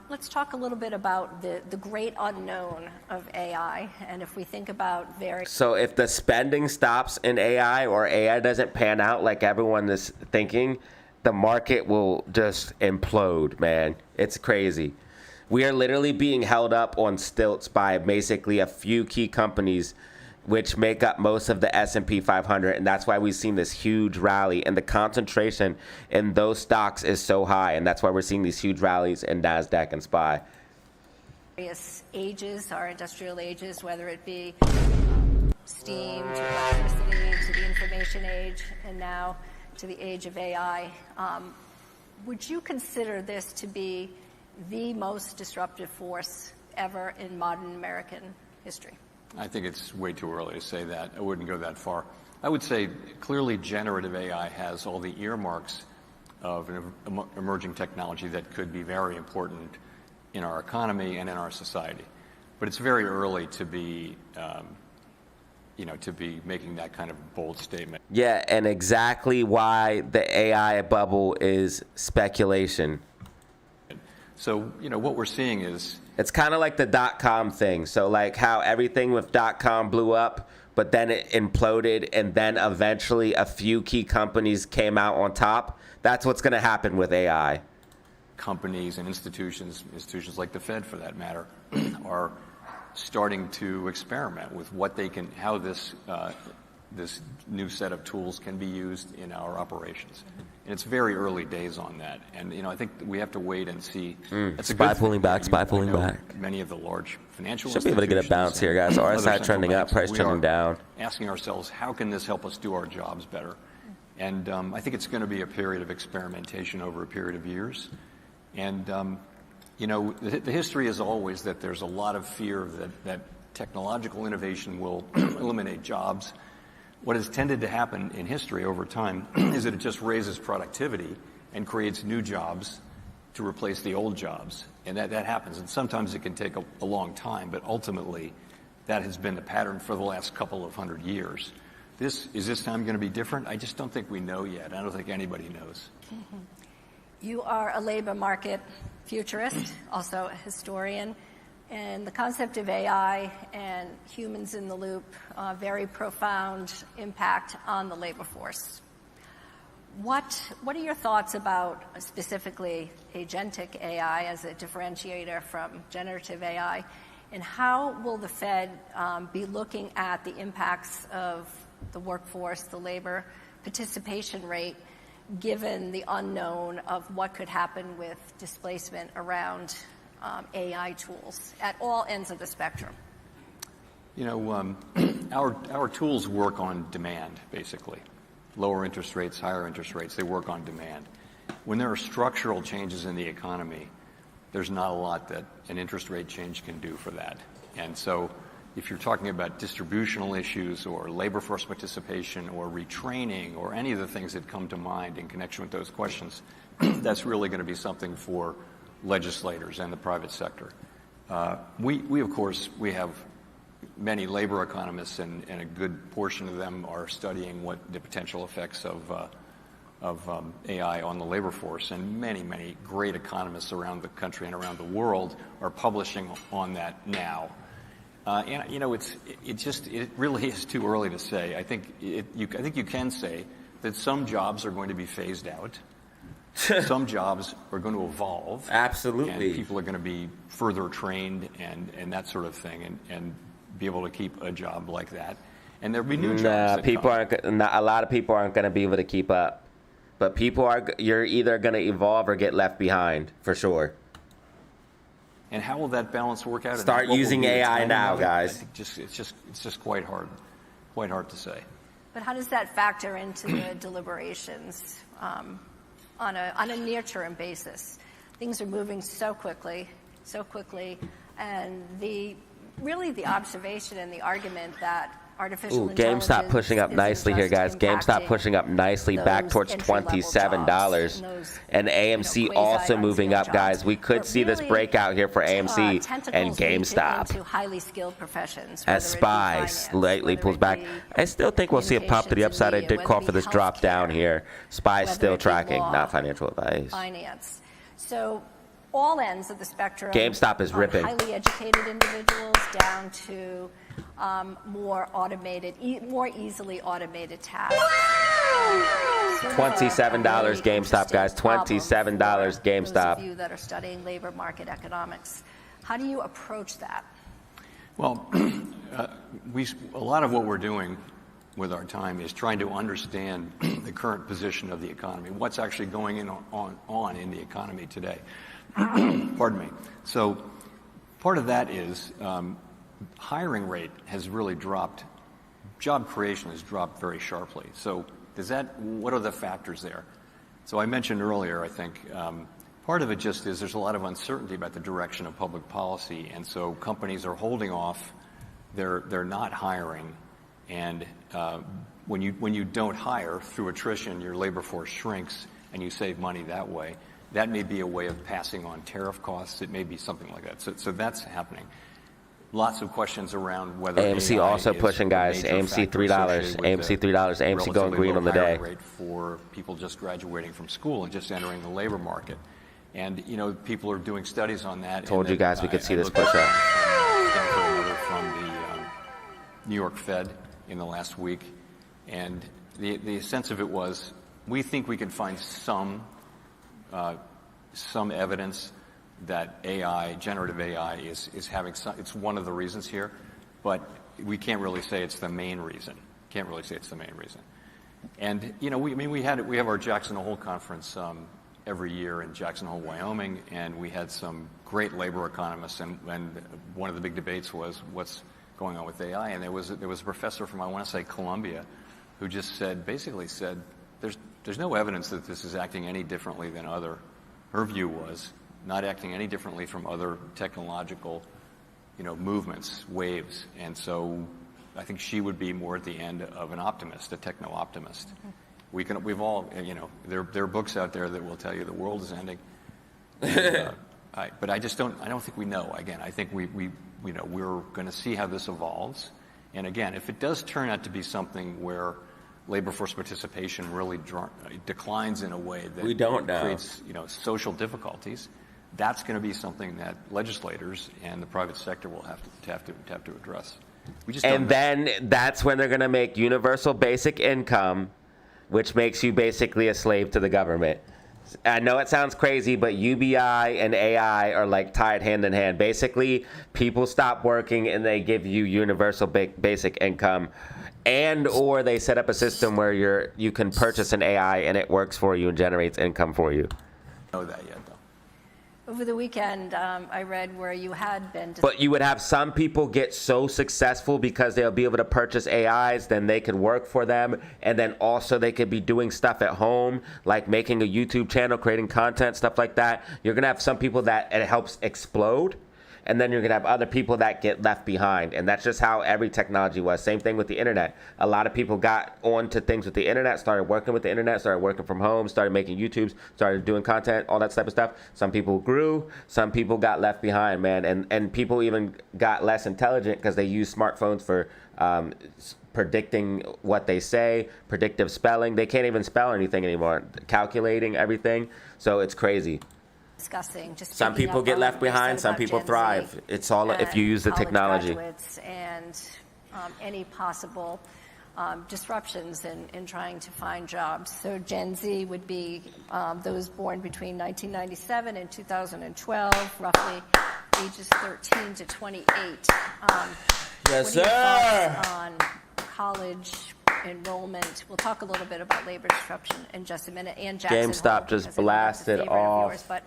Speaker 16: Let's talk a little bit about the great unknown of AI, and if we think about So
Speaker 2: if the spending stops in AI or AI doesn't pan out like everyone is thinking, the market will just implode, man. It's crazy. We are literally being held up on stilts by basically a few key companies which make up most of the S&P 500, and that's why we've seen this huge rally, and the concentration in those stocks is so high, and that's why we're seeing these huge rallies in NASDAQ and SPY.
Speaker 16: Various ages, our industrial ages, whether it be steam to electricity to the information age, and now to the age of AI. Would you consider this to be the most disruptive force ever in modern American history?
Speaker 9: I think it's way too early to say that. I wouldn't go that far. I would say clearly generative AI has all the earmarks of an emerging technology that could be very important in our economy and in our society. But it's very early to be, to be making that kind of bold statement.
Speaker 2: Yeah, and exactly why the AI bubble is speculation.
Speaker 9: So, what we're seeing is...
Speaker 2: It's kind of like the .com thing. So like how everything with .com blew up, but then it imploded, and then eventually a few key companies came out on top. That's what's going to happen with AI.
Speaker 9: Companies and institutions like the Fed for that matter, are starting to experiment with what they can, how this new set of tools can be used in our operations. And it's very early days on that. And, I think we have to wait and see.
Speaker 2: Spy pulling back, spy pulling back.
Speaker 9: Many of the large financial
Speaker 2: Should be able to get a bounce here, guys. RSI trending up, price trending down.
Speaker 9: Asking ourselves, how can this help us do our jobs better? And I think it's going to be a period of experimentation over a period of years. And, the history is always that there's a lot of fear that technological innovation will eliminate jobs. What has tended to happen in history over time is that it just raises productivity and creates new jobs to replace the old jobs. And that happens. And sometimes it can take a long time, but ultimately that has been the pattern for the last couple of 100 years. Is this time going to be different? I just don't think we know yet. I don't think anybody knows.
Speaker 16: Mm-hmm. You are a labor market futurist, also a historian. And the concept of AI and humans in the loop, very profound impact on the labor force. What are your thoughts about specifically agentic AI as a differentiator from generative AI? And how will the Fed be looking at the impacts of the workforce, the labor participation rate, given the unknown of what could happen with displacement around AI tools at all ends of the spectrum?
Speaker 9: Our tools work on demand, basically. Lower interest rates, higher interest rates, they work on demand. When there are structural changes in the economy, there's not a lot that an interest rate change can do for that. And so if you're talking about distributional issues or labor force participation or retraining or any of the things that come to mind in connection with those questions, that's really going to be something for legislators and the private sector. We of course, we have many labor economists, and a good portion of them are studying what the potential effects of AI on the labor force, and many great economists around the country and around the world are publishing on that now. And it really is too early to say. I think you can say that some jobs are going to be phased out. Some jobs are going to evolve.
Speaker 2: Absolutely.
Speaker 9: And people are going to be further trained and that sort of thing, and be able to keep a job like that. And there'll be new jobs.
Speaker 2: A lot of people aren't going to be able to keep up. But you're either going to evolve or get left behind, for sure.
Speaker 9: And how will that balance work out?
Speaker 2: Start using AI now, guys.
Speaker 9: I think it's just quite hard to say.
Speaker 16: But how does that factor into the deliberations on a near-term basis? Things are moving so quickly, and the observation and the argument that artificial intelligence
Speaker 2: GameStop pushing up nicely here, guys. GameStop pushing up nicely back towards $27. And AMC also moving up, guys. We could see this breakout here for AMC and GameStop.
Speaker 16: Into highly skilled professions,
Speaker 2: as SPY slightly pulls back. I still think we'll see a pop to the upside. I did call for this drop down here. SPY is still tracking, not financial advice.
Speaker 16: Finance. So all ends of the spectrum.
Speaker 2: GameStop is ripping.
Speaker 16: Highly educated individuals down to more easily automated tasks.
Speaker 2: $27 GameStop, guys. $27 GameStop.
Speaker 16: Those of you that are studying labor market economics, how do you approach that?
Speaker 9: Well, a lot of what we're doing with our time is trying to understand the current position of the economy, what's actually going on in the economy today. Pardon me. So part of that is hiring rate has really dropped. Job creation has dropped very sharply. So What are the factors there? So I mentioned earlier, I think, part of it just is there's a lot of uncertainty about the direction of public policy, and so companies are holding off. They're not hiring, and when you don't hire through attrition, your labor force shrinks, and you save money that way. That may be a way of passing on tariff costs. It may be something like that. So that's happening. Lots of questions around whether
Speaker 2: AMC
Speaker 9: AI
Speaker 2: also
Speaker 9: is
Speaker 2: pushing, guys. AMC $3. AMC $3. AMC going green on the day.
Speaker 9: Rate for people just graduating from school and just entering the labor market. And, people are doing studies on that.
Speaker 2: Told you guys we could see this push up.
Speaker 9: From the New York Fed in the last week. And the sense of it was, we think we can find some evidence that generative AI is having it's one of the reasons here, but we can't really say it's the main reason. And, we have our Jackson Hole conference every year in Jackson Hole, Wyoming, and we had some great labor economists, and one of the big debates was what's going on with AI, and there was a professor from, I want to say, Columbia, who just basically said, there's no evidence that this is acting any differently than her view was, not acting any differently from other technological, movements, waves. And so I think she would be more at the end of an optimist, a techno-optimist. Mm-hmm. We've all, there are books out there that will tell you the world is ending. But I don't think we know. Again, I think we're going to see how this evolves. And again, if it does turn out to be something where labor force participation really declines in a way that
Speaker 2: we don't know.
Speaker 9: Creates social difficulties, that's going to be something that legislators and the private sector will have to address. We just
Speaker 2: and then that's when they're going to make universal basic income, which makes you basically a slave to the government. I know it sounds crazy, but UBI and AI are like tied hand in hand. Basically, people stop working and they give you universal basic income, and or they set up a system where you can purchase an AI and it works for you and generates income for you.
Speaker 9: Know that yet, though.
Speaker 16: Over the weekend, I read where you had been.
Speaker 2: But you would have some people get so successful because they'll be able to purchase AIs, then they could work for them, and then also they could be doing stuff at home, like making a YouTube channel, creating content, stuff like that. You're going to have some people that it helps explode, and then you're going to have other people that get left behind. And that's just how every technology was. Same thing with the internet. A lot of people got onto things with the internet, started working with the internet, started working from home, started making YouTubes, started doing content, all that type of stuff. Some people grew, some people got left behind, man. And people even got less intelligent because they use smartphones for predicting what they say, predictive spelling. They can't even spell anything anymore, calculating everything. So it's crazy.
Speaker 16: Discussing just
Speaker 2: some people get left behind, some people thrive. It's all if you use the technology.
Speaker 16: And any possible disruptions in trying to find jobs. So Gen Z would be those born between 1997 and 2012, roughly ages 13 to 28.
Speaker 2: Yes, sir.
Speaker 16: On college enrollment. We'll talk a little bit about labor disruption in just a minute. And Jackson
Speaker 2: GameStop
Speaker 16: Hole,
Speaker 2: just blasted off.
Speaker 16: Yours, but,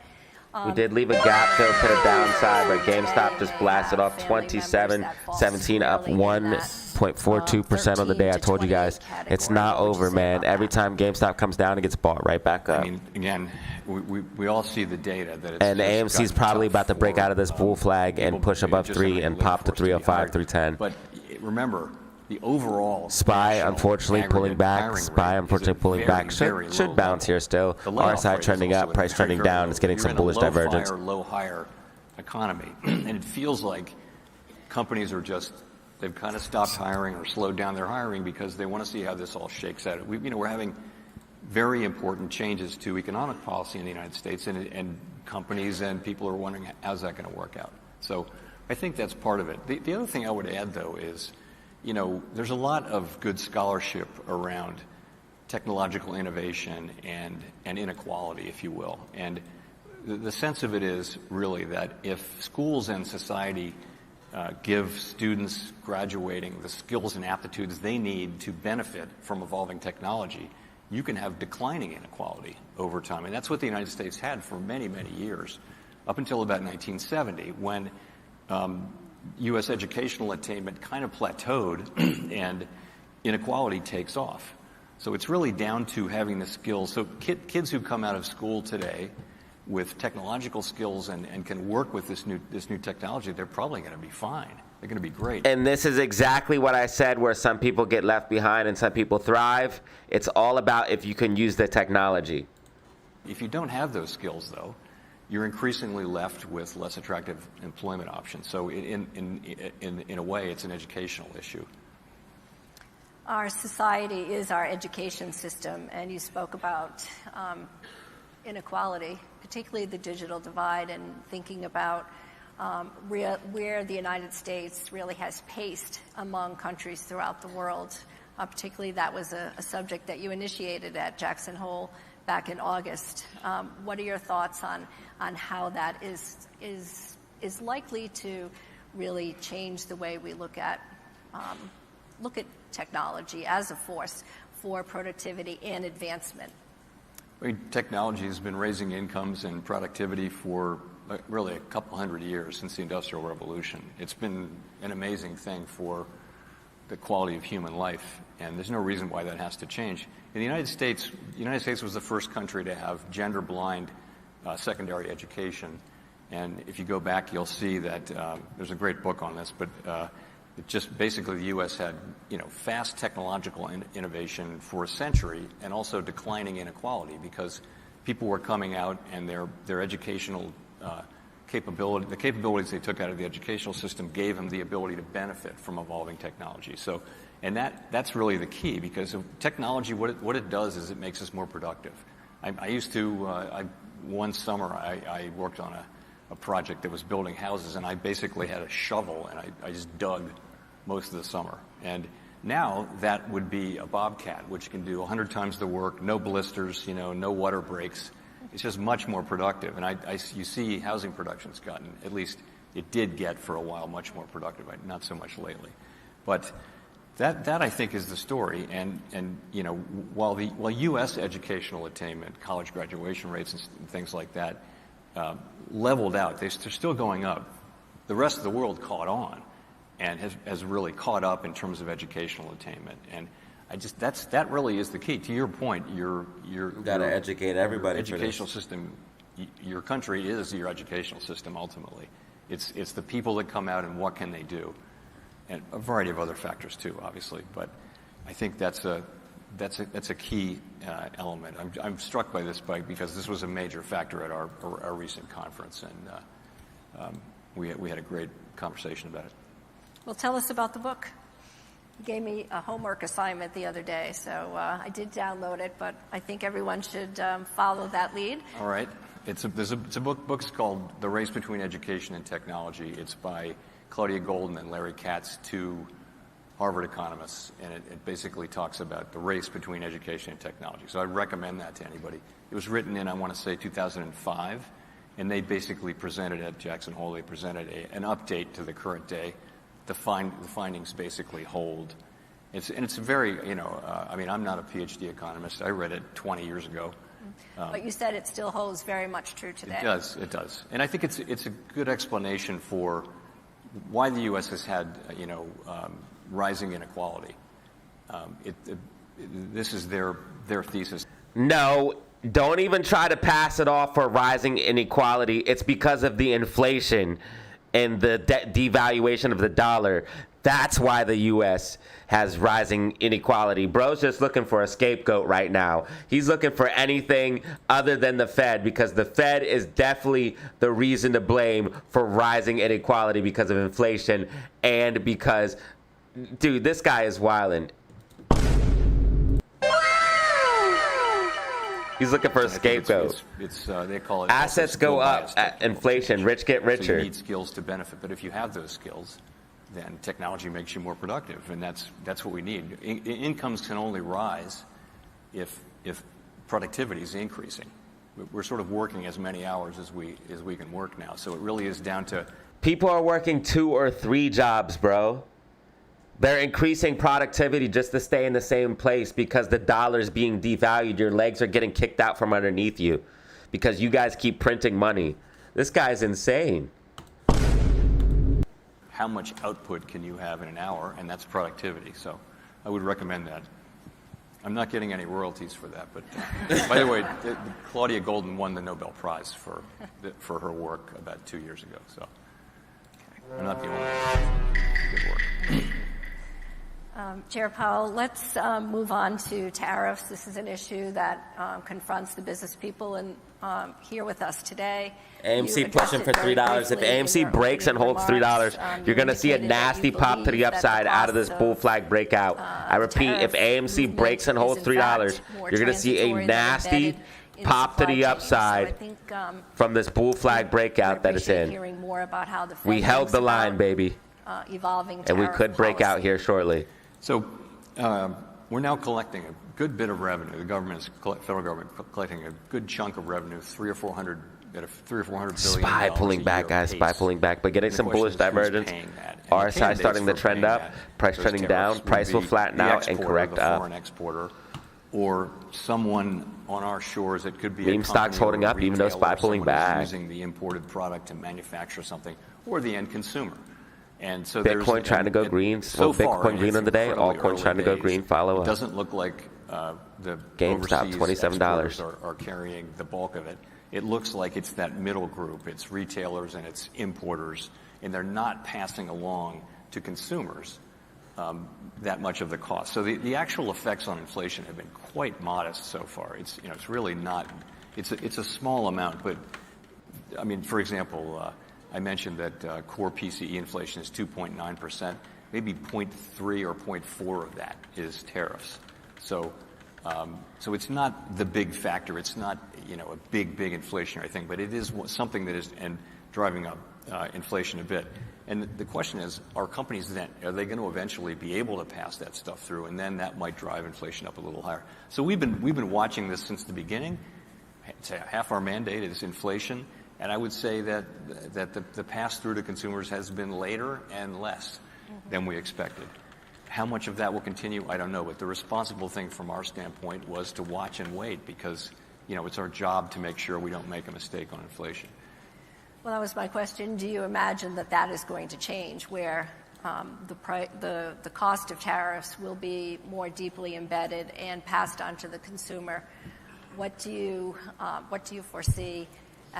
Speaker 2: we did leave a gap fill to the downside, but GameStop just blasted off 27.17, up 1.42% on the day. I told you guys, it's not over, man. Every time GameStop comes down, it gets bought right back up.
Speaker 9: I mean, again, we all see the data that it's
Speaker 2: and AMC's probably about to break out of this bull flag and push above 3 and pop to 305, 310.
Speaker 9: But remember, the overall
Speaker 2: SPY unfortunately pulling back. SPY unfortunately pulling back. Should bounce here still. RSI trending up, price trending down. It's getting some bullish divergence.
Speaker 9: Low higher economy, and it feels like companies are they've kind of stopped hiring or slowed down their hiring because they want to see how this all shakes out. We're having very important changes to economic policy in the United States, and companies and people are wondering how's that going to work out. So I think that's part of it. The other thing I would add, though, is there's a lot of good scholarship around technological innovation and inequality, if you will. And the sense of it is really that if schools and society give students graduating the skills and aptitudes they need to benefit from evolving technology, you can have declining inequality over time. And that's what the United States had for many, many years, up until about 1970, when U.S. educational attainment kind of plateaued and inequality takes off. So it's really down to having the skills. So kids who come out of school today with technological skills and can work with this new technology, they're probably going to be fine. They're going to be great.
Speaker 2: And this is exactly what I said, where some people get left behind and some people thrive. It's all about if you can use the technology.
Speaker 9: If you don't have those skills, though, you're increasingly left with less attractive employment options. So in a way, it's an educational issue.
Speaker 16: Our society is our education system, and you spoke about inequality, particularly the digital divide, and thinking about where the United States really has paced among countries throughout the world. Particularly, that was a subject that you initiated at Jackson Hole back in August. What are your thoughts on how that is likely to really change the way we look at technology as a force for productivity and advancement?
Speaker 9: I mean, technology has been raising incomes and productivity for really a couple hundred years since the Industrial Revolution. It's been an amazing thing for the quality of human life, and there's no reason why that has to change. In the United States was the first country to have gender-blind secondary education, and if you go back, you'll see that there's a great book on this, but it just basically the U.S. had fast technological innovation for a century, and also declining inequality because people were coming out and their educational the capabilities they took out of the educational system gave them the ability to benefit from evolving technology. So, and that's really the key, because of technology, what it does is it makes us more productive. One summer I worked on a project that was building houses, and I basically had a shovel and I just dug most of the summer. And now that would be a Bobcat, which can do 100 times the work, no blisters, no water breaks. It's just much more productive. And you see housing production's gotten, at least it did get for a while, much more productive, not so much lately. But that I think is the story. And while U.S. educational attainment, college graduation rates and things like that leveled out, they're still going up. The rest of the world caught on and has really caught up in terms of educational attainment. And that really is the key. To your point, you
Speaker 2: gotta educate everybody.
Speaker 9: Educational system, your country is your educational system ultimately. It's the people that come out and what can they do, and a variety of other factors too, obviously. But I think that's a key element. I'm struck by this because this was a major factor at our recent conference, and we had a great conversation about it.
Speaker 16: Well, tell us about the book. You gave me a homework assignment the other day, so I did download it, but I think everyone should follow that lead.
Speaker 9: All right. It's a book's called The Race Between Education and Technology. It's by Claudia Golden and Larry Katz, two Harvard economists, and it basically talks about the race between education and technology. So I recommend that to anybody. It was written in, I want to say, 2005, and they basically presented at Jackson Hole, they presented an update to the current day. The findings basically hold. It's very, I mean, I'm not a PhD economist. I read it 20 years ago.
Speaker 16: But you said it still holds very much true today.
Speaker 9: It does. And I think it's a good explanation for why the U.S. has had, rising inequality. This is their thesis.
Speaker 2: No, don't even try to pass it off for rising inequality. It's because of the inflation and the devaluation of the dollar. That's why the U.S. has rising inequality. Bro's just looking for a scapegoat right now. He's looking for anything other than the Fed, because the Fed is definitely the reason to blame for rising inequality because of inflation and because, dude, this guy is wildin'. He's looking for a scapegoat.
Speaker 9: They call it
Speaker 2: assets go up, inflation, rich get richer.
Speaker 9: So you need skills to benefit, but if you have those skills, then technology makes you more productive, and that's what we need. Incomes can only rise if productivity is increasing. We're sort of working as many hours as we can work now, so it really is down to.
Speaker 2: People are working 2 or 3 jobs, bro. They're increasing productivity just to stay in the same place because the dollar's being devalued. Your legs are getting kicked out from underneath you because you guys keep printing money. This guy's insane.
Speaker 9: How much output can you have in an hour? And that's productivity. So I would recommend that. I'm not getting any royalties for that. But by the way, Claudia Golden won the Nobel Prize for her work about 2 years ago. So I'm not the only one. Good work.
Speaker 16: Chair Powell, let's move on to tariffs. This is an issue that confronts the business people and here with us today.
Speaker 2: AMC pushing for $3. If AMC breaks and holds $3, you're going to see a nasty pop to the upside out of this bull flag breakout. I repeat, if AMC breaks and holds $3, you're going to see a nasty pop to the upside from this bull flag breakout that it's in. We held the line, baby. And we could break out here shortly.
Speaker 9: So we're now collecting a good bit of revenue. The government is, federal government, collecting a good chunk of revenue, $300 or $400 billion.
Speaker 2: SPY pulling back, guys. SPY pulling back, but getting some bullish divergence. RSI starting to trend up. Price trending down. Price will flatten out and correct up.
Speaker 9: Foreign exporter, or someone on our shores. It could be
Speaker 2: meme stocks holding up, even though SPY pulling back.
Speaker 9: Using the imported product to manufacture something, or the end consumer. And so
Speaker 2: Bitcoin trying to go green. So Bitcoin green on the day. All coins trying to go green. Follow up.
Speaker 9: It doesn't look like the
Speaker 2: GameStop $27
Speaker 9: are carrying the bulk of it. It looks like it's that middle group. It's retailers and it's importers, and they're not passing along to consumers that much of the cost. So the actual effects on inflation have been quite modest so far. It's really not. It's a small amount, but I mean, for example. I mentioned that core PCE inflation is 2.9%. Maybe 0.3 or 0.4 of that is tariffs. So it's not the big factor. It's not a big inflationary thing, but it is something that is driving up inflation a bit. And the question is, are companies then are they going to eventually be able to pass that stuff through? And then that might drive inflation up a little higher. So we've been watching this since the beginning. Half our mandate is inflation. And I would say that the pass-through to consumers has been later and less than we expected. How much of that will continue, I don't know. But the responsible thing from our standpoint was to watch and wait because, it's our job to make sure we don't make a mistake on inflation.
Speaker 16: Well, that was my question. Do you imagine that is going to change where the cost of tariffs will be more deeply embedded and passed on to the consumer? What do you foresee?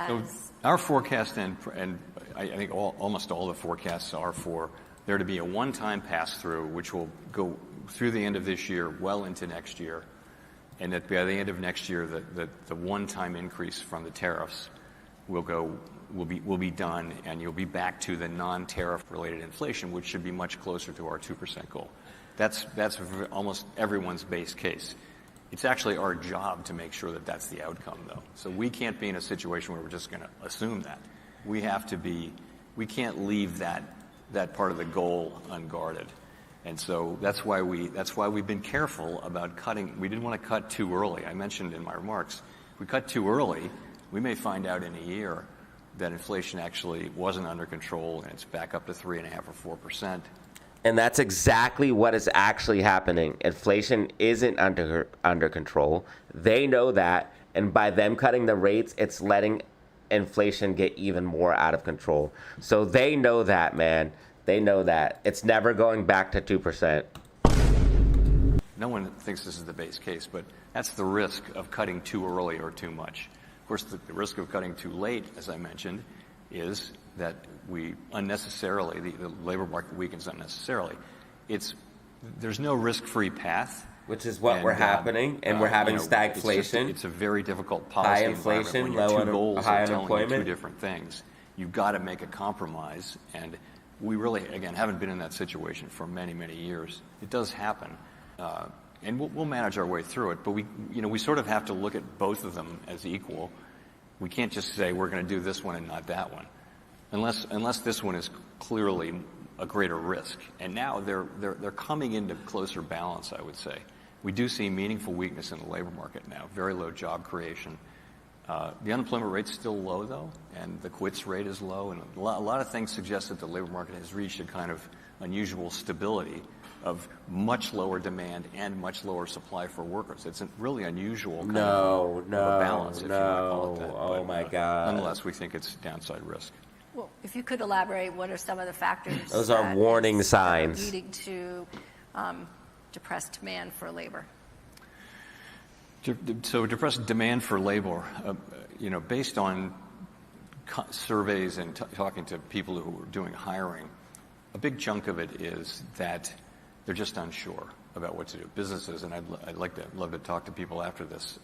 Speaker 9: So our forecast, and I think almost all the forecasts are for there to be a one-time pass-through, which will go through the end of this year, well into next year, and that by the end of next year, the one-time increase from the tariffs will be done, and you'll be back to the non-tariff related inflation, which should be much closer to our 2% goal. That's almost everyone's base case. It's actually our job to make sure that that's the outcome, though. So we can't be in a situation where we're just going to assume that. We can't leave that part of the goal unguarded. And so that's why we've been careful about cutting. We didn't want to cut too early. I mentioned in my remarks, if we cut too early, we may find out in a year that inflation actually wasn't under control and it's back up to 3.5 or 4%.
Speaker 2: And that's exactly what is actually happening. Inflation isn't under control. They know that. And by them cutting the rates, it's letting inflation get even more out of control. So they know that, man. They know that. It's never going back to 2%.
Speaker 9: No one thinks this is the base case, but that's the risk of cutting too early or too much. Of course, the risk of cutting too late, as I mentioned, is that we unnecessarily, the labor market weakens unnecessarily. There's no risk-free path.
Speaker 2: Which is what we're happening, and we're having stagflation.
Speaker 9: It's a very difficult policy
Speaker 2: high inflation,
Speaker 9: environment when your two goals
Speaker 2: high
Speaker 9: are telling
Speaker 2: unemployment.
Speaker 9: you two different things. You've got to make a compromise, and we really, again, haven't been in that situation for many, many years. It does happen, and we'll manage our way through it. But we sort of have to look at both of them as equal. We can't just say we're going to do this one and not that one. Unless this one is clearly a greater risk. And now they're coming into closer balance, I would say. We do see meaningful weakness in the labor market now, very low job creation. The unemployment rate's still low, though, and the quits rate is low. And a lot of things suggest that the labor market has reached a kind of unusual stability of much lower demand and much lower supply for workers. It's a really unusual kind of a balance, if you want to call it that.
Speaker 2: Oh, my God.
Speaker 9: Nonetheless, we think it's downside risk.
Speaker 16: Well, if you could elaborate, what are some of the factors
Speaker 2: those are warning signs
Speaker 16: leading to depressed demand for labor?
Speaker 9: So depressed demand for labor, based on surveys and talking to people who are doing hiring, a big chunk of it is that they're just unsure about what to do. Businesses, and I'd love to talk to people after this.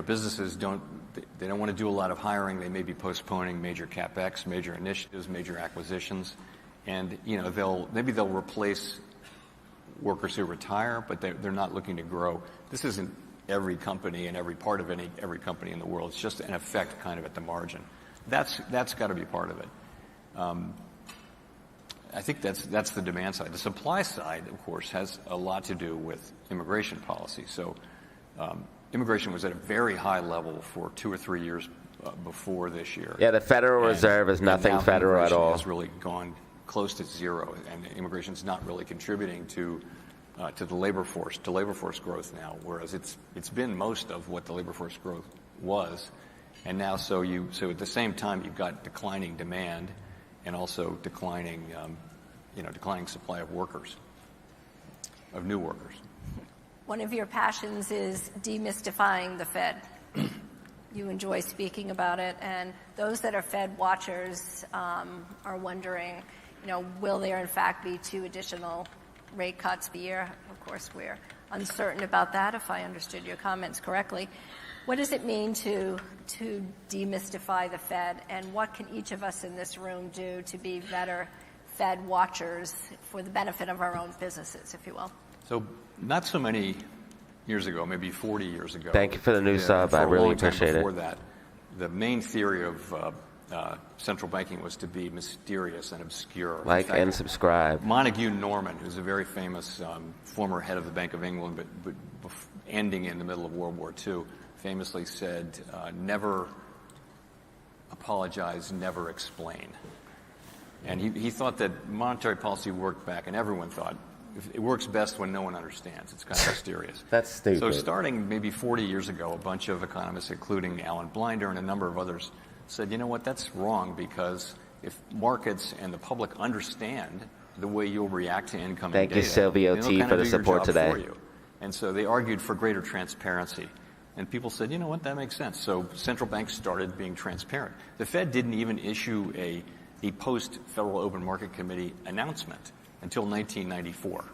Speaker 9: Businesses don't want to do a lot of hiring. They may be postponing major capex, major initiatives, major acquisitions, and they'll replace workers who retire, but they're not looking to grow. This isn't every company and every part of every company in the world. It's just an effect kind of at the margin. That's got to be part of it. I think that's the demand side. The supply side, of course, has a lot to do with immigration policy. So immigration was at a very high level for 2 or 3 years before this year.
Speaker 2: Yeah, the Federal Reserve is nothing federal at all.
Speaker 9: Has really gone close to zero, and immigration is not really contributing to the labor force growth now. Whereas it's been most of what the labor force growth was, and now so at the same time you've got declining demand, and also declining supply of workers, of new workers.
Speaker 16: One of your passions is demystifying the Fed. You enjoy speaking about it, and those that are Fed watchers are wondering, will there in fact be 2 additional rate cuts per year? Of course, we're uncertain about that, if I understood your comments correctly. What does it mean to demystify the Fed, and what can each of us in this room do to be better Fed watchers for the benefit of our own businesses, if you will?
Speaker 9: So not so many years ago, maybe 40 years ago.
Speaker 2: Thank you for the new sub. I really appreciate it.
Speaker 9: Before that, the main theory of central banking was to be mysterious and obscure.
Speaker 2: Like and subscribe.
Speaker 9: Montague Norman, who's a very famous former head of the Bank of England, but ending in the middle of World War II, famously said, never apologize, never explain. And he thought that monetary policy worked back, and everyone thought it works best when no one understands. It's kind of mysterious.
Speaker 2: That's stupid.
Speaker 9: So starting maybe 40 years ago, a bunch of economists, including Alan Blinder and a number of others, said, you know what, that's wrong, because if markets and the public understand the way you'll react to incoming data,
Speaker 2: thank you, Silvio T, for the support today.
Speaker 9: For you. And so they argued for greater transparency. And people said, you know what, that makes sense. So central banks started being transparent. The Fed didn't even issue a post-Federal Open Market Committee announcement until 1994,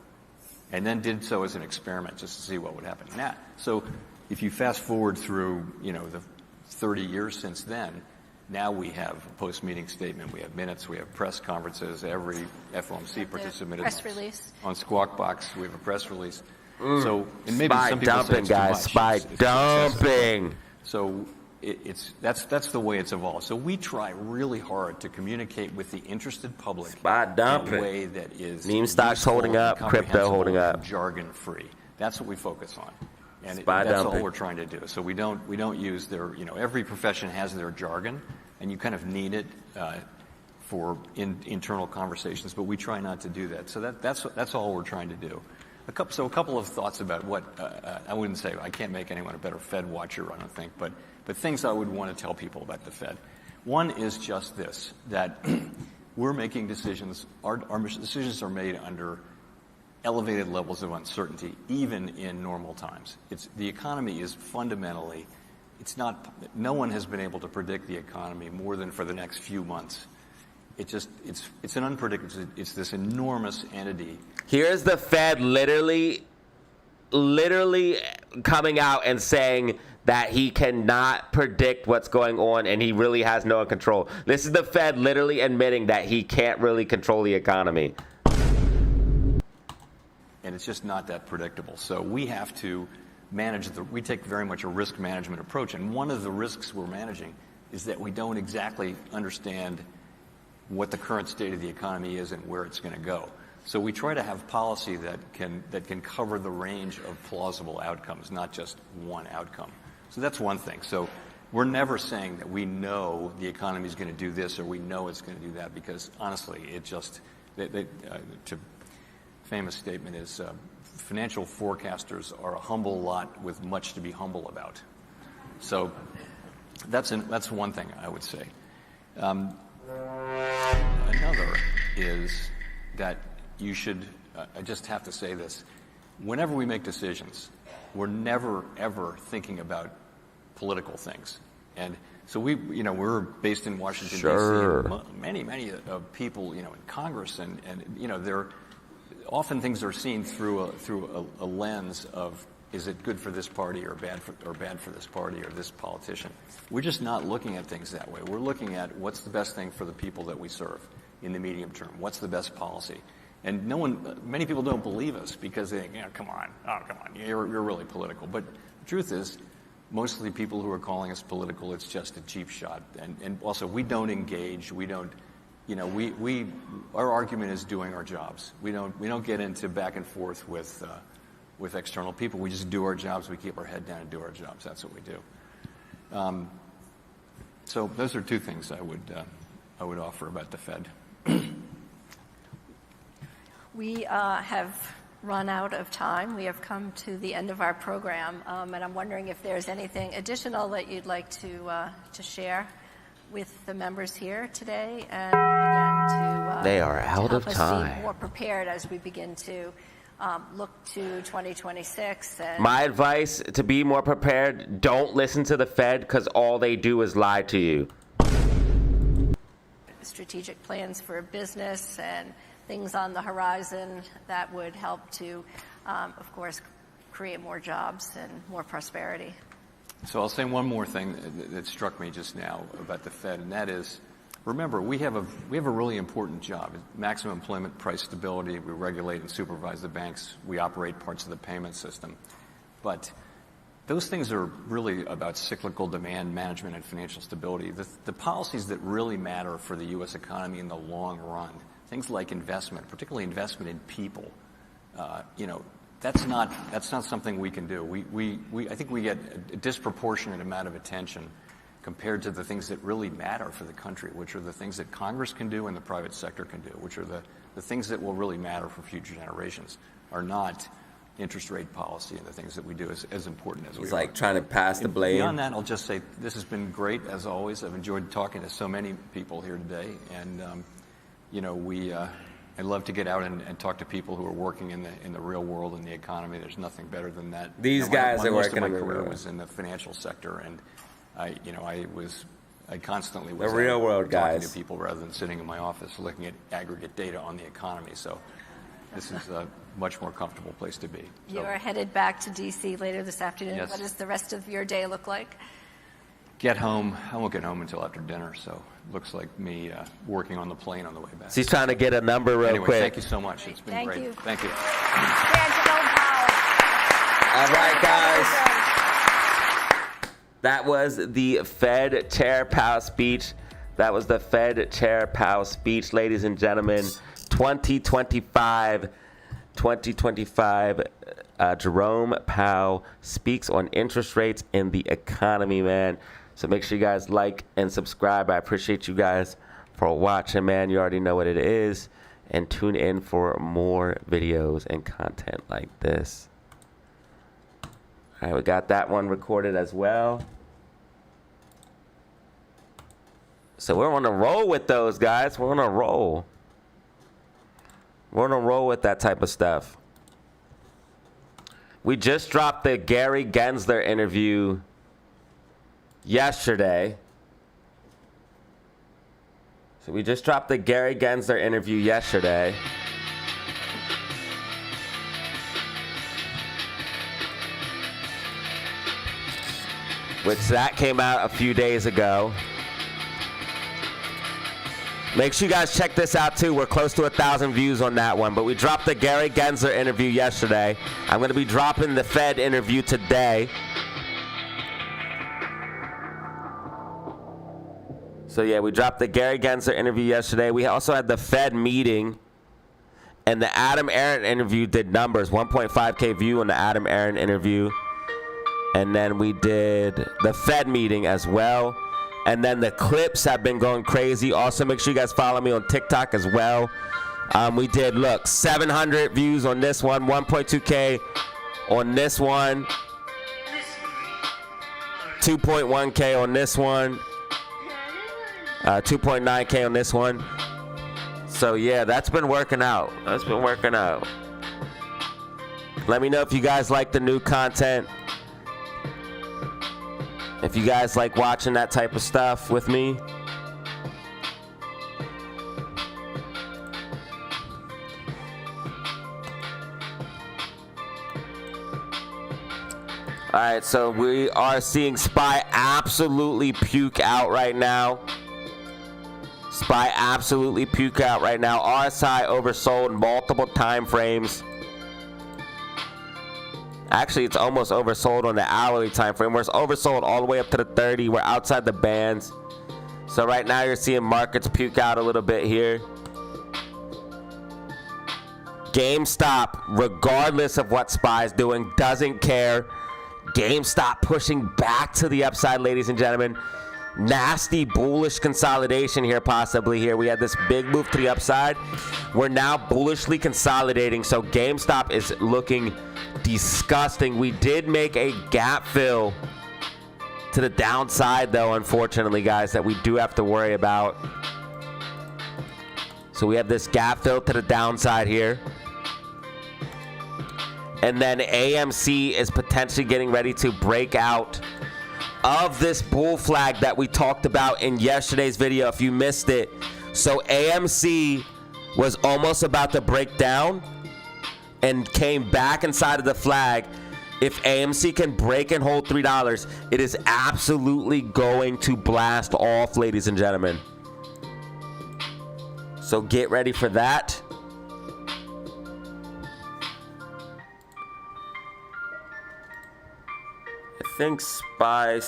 Speaker 9: and then did so as an experiment just to see what would happen. Now, so if you fast forward through, the 30 years since then, now we have a post-meeting statement, we have minutes, we have press conferences, every FOMC participant is on Squawk Box, we have a press release. So, and maybe
Speaker 2: spy
Speaker 9: some people
Speaker 2: dumping,
Speaker 9: say it's
Speaker 2: guys,
Speaker 9: too
Speaker 2: spy
Speaker 9: much.
Speaker 2: dumping.
Speaker 9: So that's the way it's evolved. So we try really hard to communicate with the interested public in a way that is
Speaker 2: meme stocks holding up, crypto holding up,
Speaker 9: jargon free. That's what we focus on, and
Speaker 2: that's
Speaker 9: all we're trying to do. So we don't use their every profession has their jargon, and you kind of need it for internal conversations. But we try not to do that. So that's all we're trying to do. A couple of thoughts about what I wouldn't say I can't make anyone a better Fed watcher, I don't think, but things I would want to tell people about the Fed. One is just this, that we're making decisions, our decisions are made under elevated levels of uncertainty, even in normal times. The economy is fundamentally, no one has been able to predict the economy more than for the next few months. It's an unpredictable, it's this enormous entity.
Speaker 2: Here's the Fed literally coming out and saying that he cannot predict what's going on and he really has no control. This is the Fed literally admitting that he can't really control the economy.
Speaker 9: And it's just not that predictable. So we have to we take very much a risk management approach. And one of the risks we're managing is that we don't exactly understand what the current state of the economy is and where it's going to go. So we try to have policy that can cover the range of plausible outcomes, not just one outcome. So that's one thing. So we're never saying that we know the economy is going to do this or we know it's going to do that, because honestly, famous statement is financial forecasters are a humble lot with much to be humble about. So that's one thing I would say. Another is that you should, I just have to say this, whenever we make decisions, we're never, ever thinking about political things. And so we're based in Washington,
Speaker 2: Sure.
Speaker 9: D.C. and many people, in Congress, and they're often things are seen through a lens of, is it good for this party or bad for this party or this politician? We're just not looking at things that way. We're looking at what's the best thing for the people that we serve in the medium term. What's the best policy? And many people don't believe us because they think, come on, you're really political. But the truth is, mostly people who are calling us political, it's just a cheap shot. And also, we don't engage. We don't, our argument is doing our jobs. We don't get into back and forth with external people. We just do our jobs. We keep our head down and do our jobs. That's what we do. So those are two things I would offer about the Fed.
Speaker 16: We have run out of time. We have come to the end of our program, and I'm wondering if there's anything additional that you'd like to share with the members here today, and again
Speaker 2: they are out
Speaker 16: to
Speaker 2: of
Speaker 16: help us
Speaker 2: time.
Speaker 16: be more prepared as we begin to look to 2026. And
Speaker 2: My advice to be more prepared: don't listen to the Fed because all they do is lie to you.
Speaker 16: strategic plans for business and things on the horizon that would help to, of course, create more jobs and more prosperity.
Speaker 9: So I'll say one more thing that struck me just now about the Fed, and that is, remember, we have a really important job: maximum employment, price stability. We regulate and supervise the banks. We operate parts of the payment system, but those things are really about cyclical demand management and financial stability. The policies that really matter for the U.S. economy in the long run, things like investment, particularly investment in people, that's not something we can do. I think we get a disproportionate amount of attention compared to the things that really matter for the country, which are the things that Congress can do and the private sector can do, which are the things that will really matter for future generations, are not interest rate policy and the things that we do as important as we are.
Speaker 2: He's like trying to pass the blame.
Speaker 9: Beyond that, I'll just say this has been great, as always. I've enjoyed talking to so many people here today, and I love to get out and talk to people who are working in the real world in the economy. There's nothing better than that.
Speaker 2: These guys are working
Speaker 9: in the
Speaker 2: in the
Speaker 9: career
Speaker 2: real
Speaker 9: was in the financial sector, and I constantly
Speaker 2: The
Speaker 9: was
Speaker 2: real world
Speaker 9: talking
Speaker 2: guys.
Speaker 9: to people rather than sitting in my office looking at aggregate data on the economy. So this is a much more comfortable place to be.
Speaker 16: You are headed back to D.C. later this afternoon.
Speaker 9: Yes.
Speaker 16: What does the rest of your day look like?
Speaker 9: Get home. I won't get home until after dinner, so it looks like me working on the plane on the way back.
Speaker 2: So he's trying to get a number real
Speaker 9: Anyway,
Speaker 2: quick.
Speaker 9: thank you so much. It's been
Speaker 16: Thank
Speaker 9: great.
Speaker 16: you.
Speaker 9: Thank you.
Speaker 2: All right, guys. That was the Fed Chair Powell speech. That was the Fed Chair Powell speech, ladies and gentlemen. 2025, Jerome Powell speaks on interest rates and the economy, man. So make sure you guys like and subscribe. I appreciate you guys for watching, man. You already know what it is. And tune in for more videos and content like this. All right, we got that one recorded as well. So we're on a roll with those, guys. We're on a roll. We're on a roll with that type of stuff. We just dropped the Gary Gensler interview yesterday. So we just dropped the Gary Gensler interview yesterday. Which that came out a few days ago. Make sure you guys check this out too. We're close to 1,000 views on that one. But we dropped the Gary Gensler interview yesterday. I'm going to be dropping the Fed interview today. So yeah, we dropped the Gary Gensler interview yesterday. We also had the Fed meeting. And the Adam Aron interview did numbers. 1.5K view on the Adam Aron interview. And then we did the Fed meeting as well. And then the clips have been going crazy. Also, make sure you guys follow me on TikTok as well. We did, 700 views on this one, 1.2K on this one, 2.1K on this one, 2.9K on this one. So, yeah, that's been working out. That's been working out. Let me know if you guys like the new content. If you guys like watching that type of stuff with me. All right, so we are seeing SPY absolutely puke out right now. SPY absolutely puke out right now. RSI oversold multiple time frames. Actually, it's almost oversold on the hourly time frame, where it's oversold all the way up to the 30. We're outside the bands. So right now you're seeing markets puke out a little bit here. GameStop, regardless of what SPY is doing, doesn't care. GameStop pushing back to the upside, ladies and gentlemen. Nasty bullish consolidation here, possibly here. We had this big move to the upside. We're now bullishly consolidating, so GameStop is looking disgusting. We did make a gap fill to the downside, though, unfortunately, guys, that we do have to worry about. So we have this gap fill to the downside here. And then AMC is potentially getting ready to break out of this bull flag that we talked about in yesterday's video, if you missed it. So AMC was almost about to break down and came back inside of the flag. If AMC can break and hold $3, it is absolutely going to blast off, ladies and gentlemen. So get ready for that. I think SPY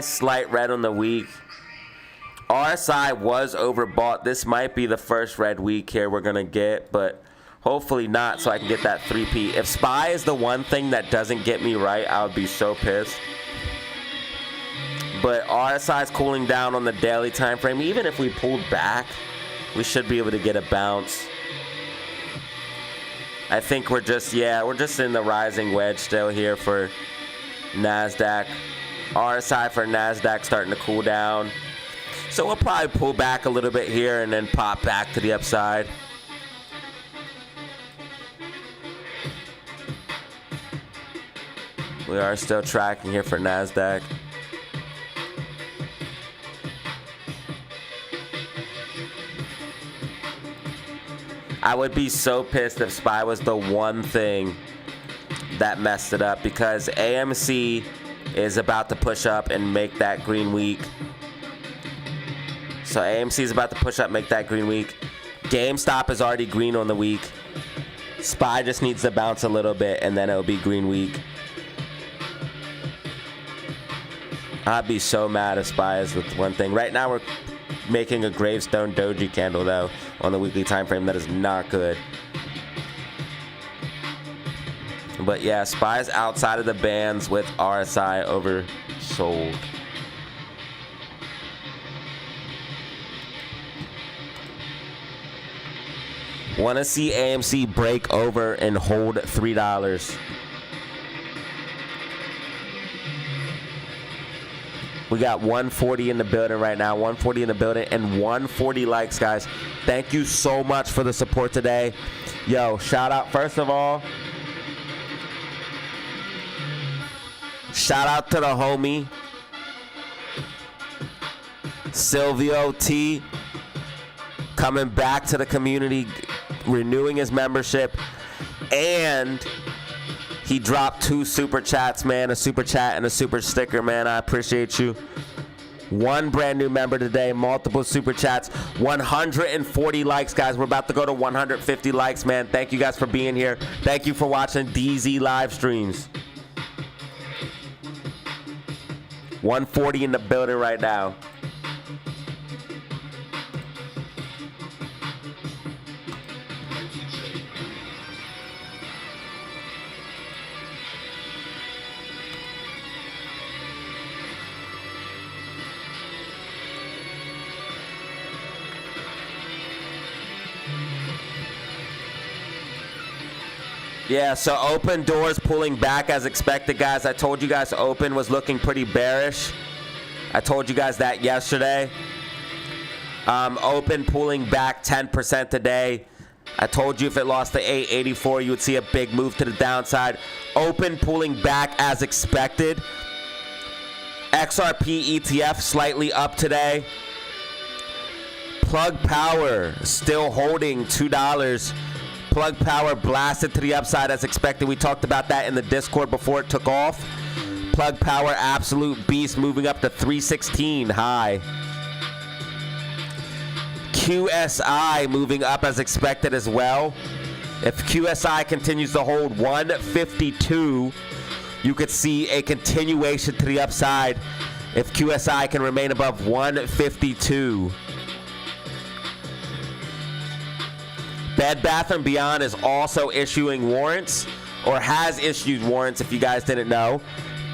Speaker 2: slight red on the week. RSI was overbought. This might be the first red week here we're gonna get, but hopefully not, so I can get that 3P. If SPY is the one thing that doesn't get me right, I would be so pissed. But RSI is cooling down on the daily time frame. Even if we pulled back, we should be able to get a bounce. I think we're just in the rising wedge still here for NASDAQ. RSI for NASDAQ starting to cool down. So we'll probably pull back a little bit here and then pop back to the upside. We are still tracking here for NASDAQ. I would be so pissed if SPY was the one thing that messed it up, because AMC is about to push up and make that green week. So AMC is about to push up, make that green week. GameStop is already green on the week. SPY just needs to bounce a little bit and then it'll be green week. I'd be so mad if SPY is the one thing. Right now we're making a gravestone doji candle though on the weekly time frame. That is not good. But yeah, SPY is outside of the bands with RSI oversold. Want to see AMC break over and hold $3. We got 140 in the building right now, 140 in the building, and 140 likes, guys. Thank you so much for the support today. Yo, shout out, first of all, shout out to the homie, Silvio T, coming back to the community, renewing his membership, and he dropped 2 super chats, man. A super chat and a super sticker, man. I appreciate you. 1 brand new member today, multiple super chats, 140 likes, guys. We're about to go to 150 likes, man. Thank you guys for being here. Thank you for watching DZ live streams. 140 in the building right now. Yeah, so open doors pulling back as expected, guys. I told you guys open was looking pretty bearish. I told you guys that yesterday. Open pulling back 10% today. I told you if it lost to 884, you would see a big move to the downside. Open pulling back as expected. XRP ETF slightly up today. Plug Power still holding $2. Plug Power blasted to the upside as expected. We talked about that in the Discord before it took off. Plug Power, absolute beast, moving up to 316 high. QSI moving up as expected as well. If QSI continues to hold 152, you could see a continuation to the upside if QSI can remain above 152. Bed Bath & Beyond is also issuing warrants, or has issued warrants if you guys didn't know.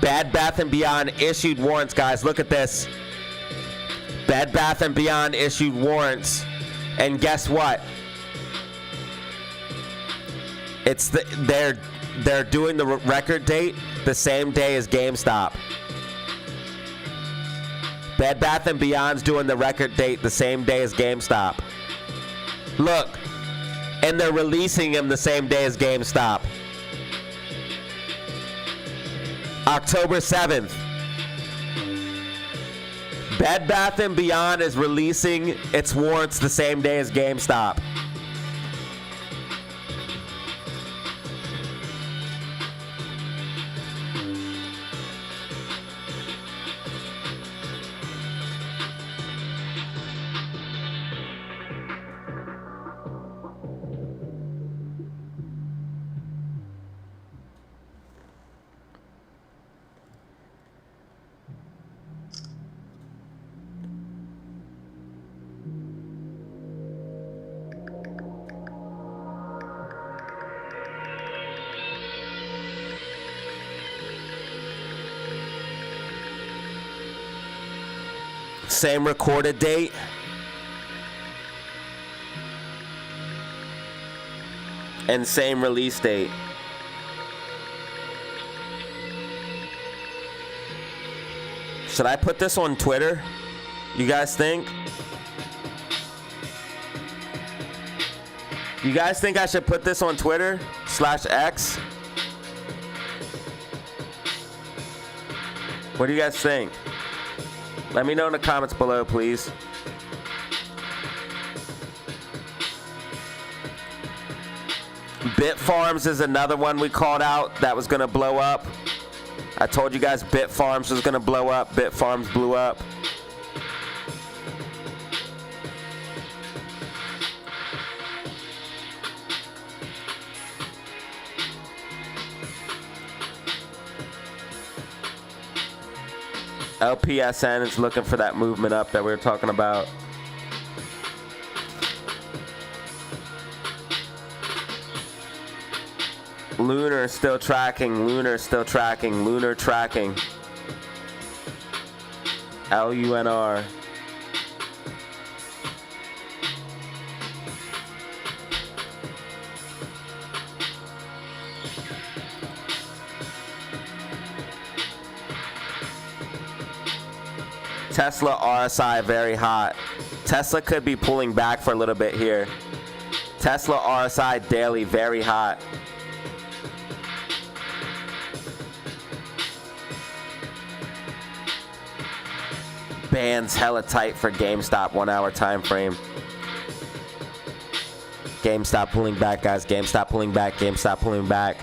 Speaker 2: Bed Bath & Beyond issued warrants, guys. Look at this. Bed Bath & Beyond issued warrants. And guess what? It's they're doing the record date the same day as GameStop. Bed Bath & Beyond's doing the record date the same day as GameStop. Look. And they're releasing them the same day as GameStop. October 7th. Bed Bath & Beyond is releasing its warrants the same day as GameStop. Same recorded date. And same release date. Should I put this on Twitter? You guys think? You guys think I should put this on Twitter /X? What do you guys think? Let me know in the comments below, please. Bitfarms is another one we called out that was going to blow up. I told you guys Bitfarms was going to blow up. Bitfarms blew up. LPSN is looking for that movement up that we were talking about. Lunar still tracking. Lunar still tracking. Lunar tracking. LUNR. Tesla RSI very hot. Tesla could be pulling back for a little bit here. Tesla RSI daily very hot. Bands hella tight for GameStop 1 hour time frame. GameStop pulling back, guys. GameStop pulling back. GameStop pulling back.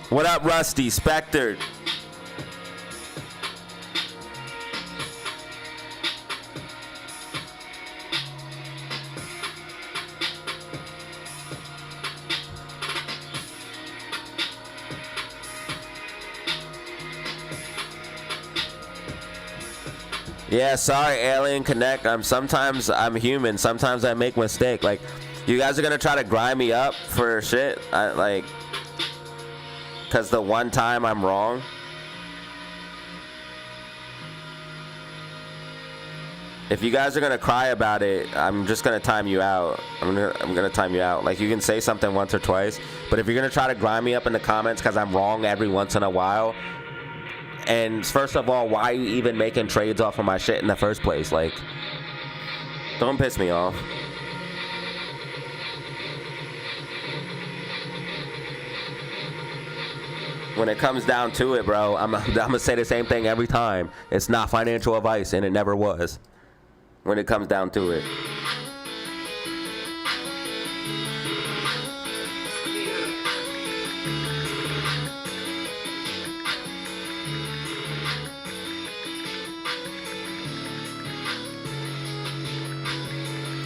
Speaker 2: What up, Rusty? Spectre. Yeah, sorry, Alien Connect. Sometimes I'm human. Sometimes I make mistake. Like, you guys are gonna try to grind me up for shit. Because the one time I'm wrong. If you guys are gonna cry about it, I'm just gonna time you out. I'm gonna time you out. Like, you can say something once or twice, but if you're gonna try to grind me up in the comments because I'm wrong every once in a while, And first of all, why are you even making trades off of my shit in the first place? Like, don't piss me off. When it comes down to it, bro, I'm gonna say the same thing every time. It's not financial advice, and it never was. When it comes down to it.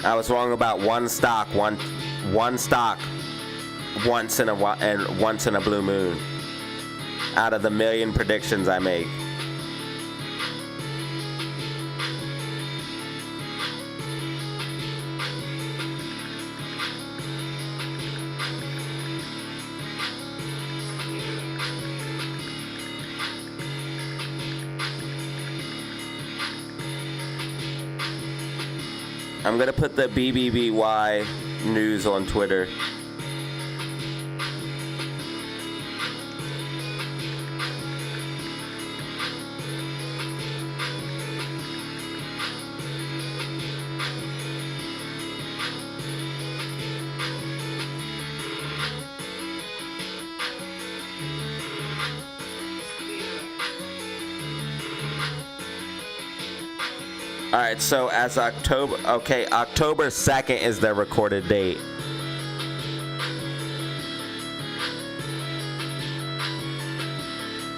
Speaker 2: I was wrong about one stock once in a blue moon. Out of the million predictions I make. I'm gonna put the BBBY news on Twitter. All right, so as October 2nd is their recorded date.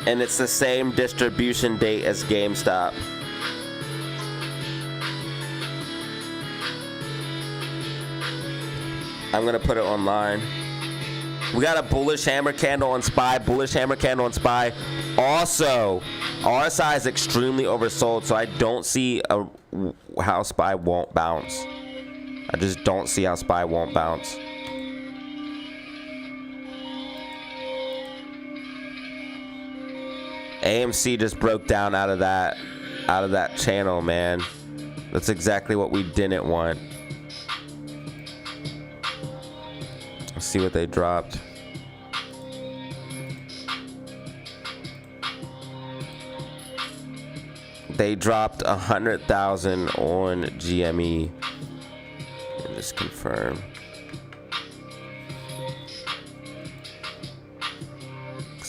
Speaker 2: And it's the same distribution date as GameStop. I'm gonna put it online. We got a bullish hammer candle on SPY, bullish hammer candle on SPY. Also, RSI is extremely oversold, so I don't see how SPY won't bounce. I just don't see how SPY won't bounce. AMC just broke down out of that channel, man. That's exactly what we didn't want. Let's see what they dropped. They dropped 100,000 on GME. Let me just confirm.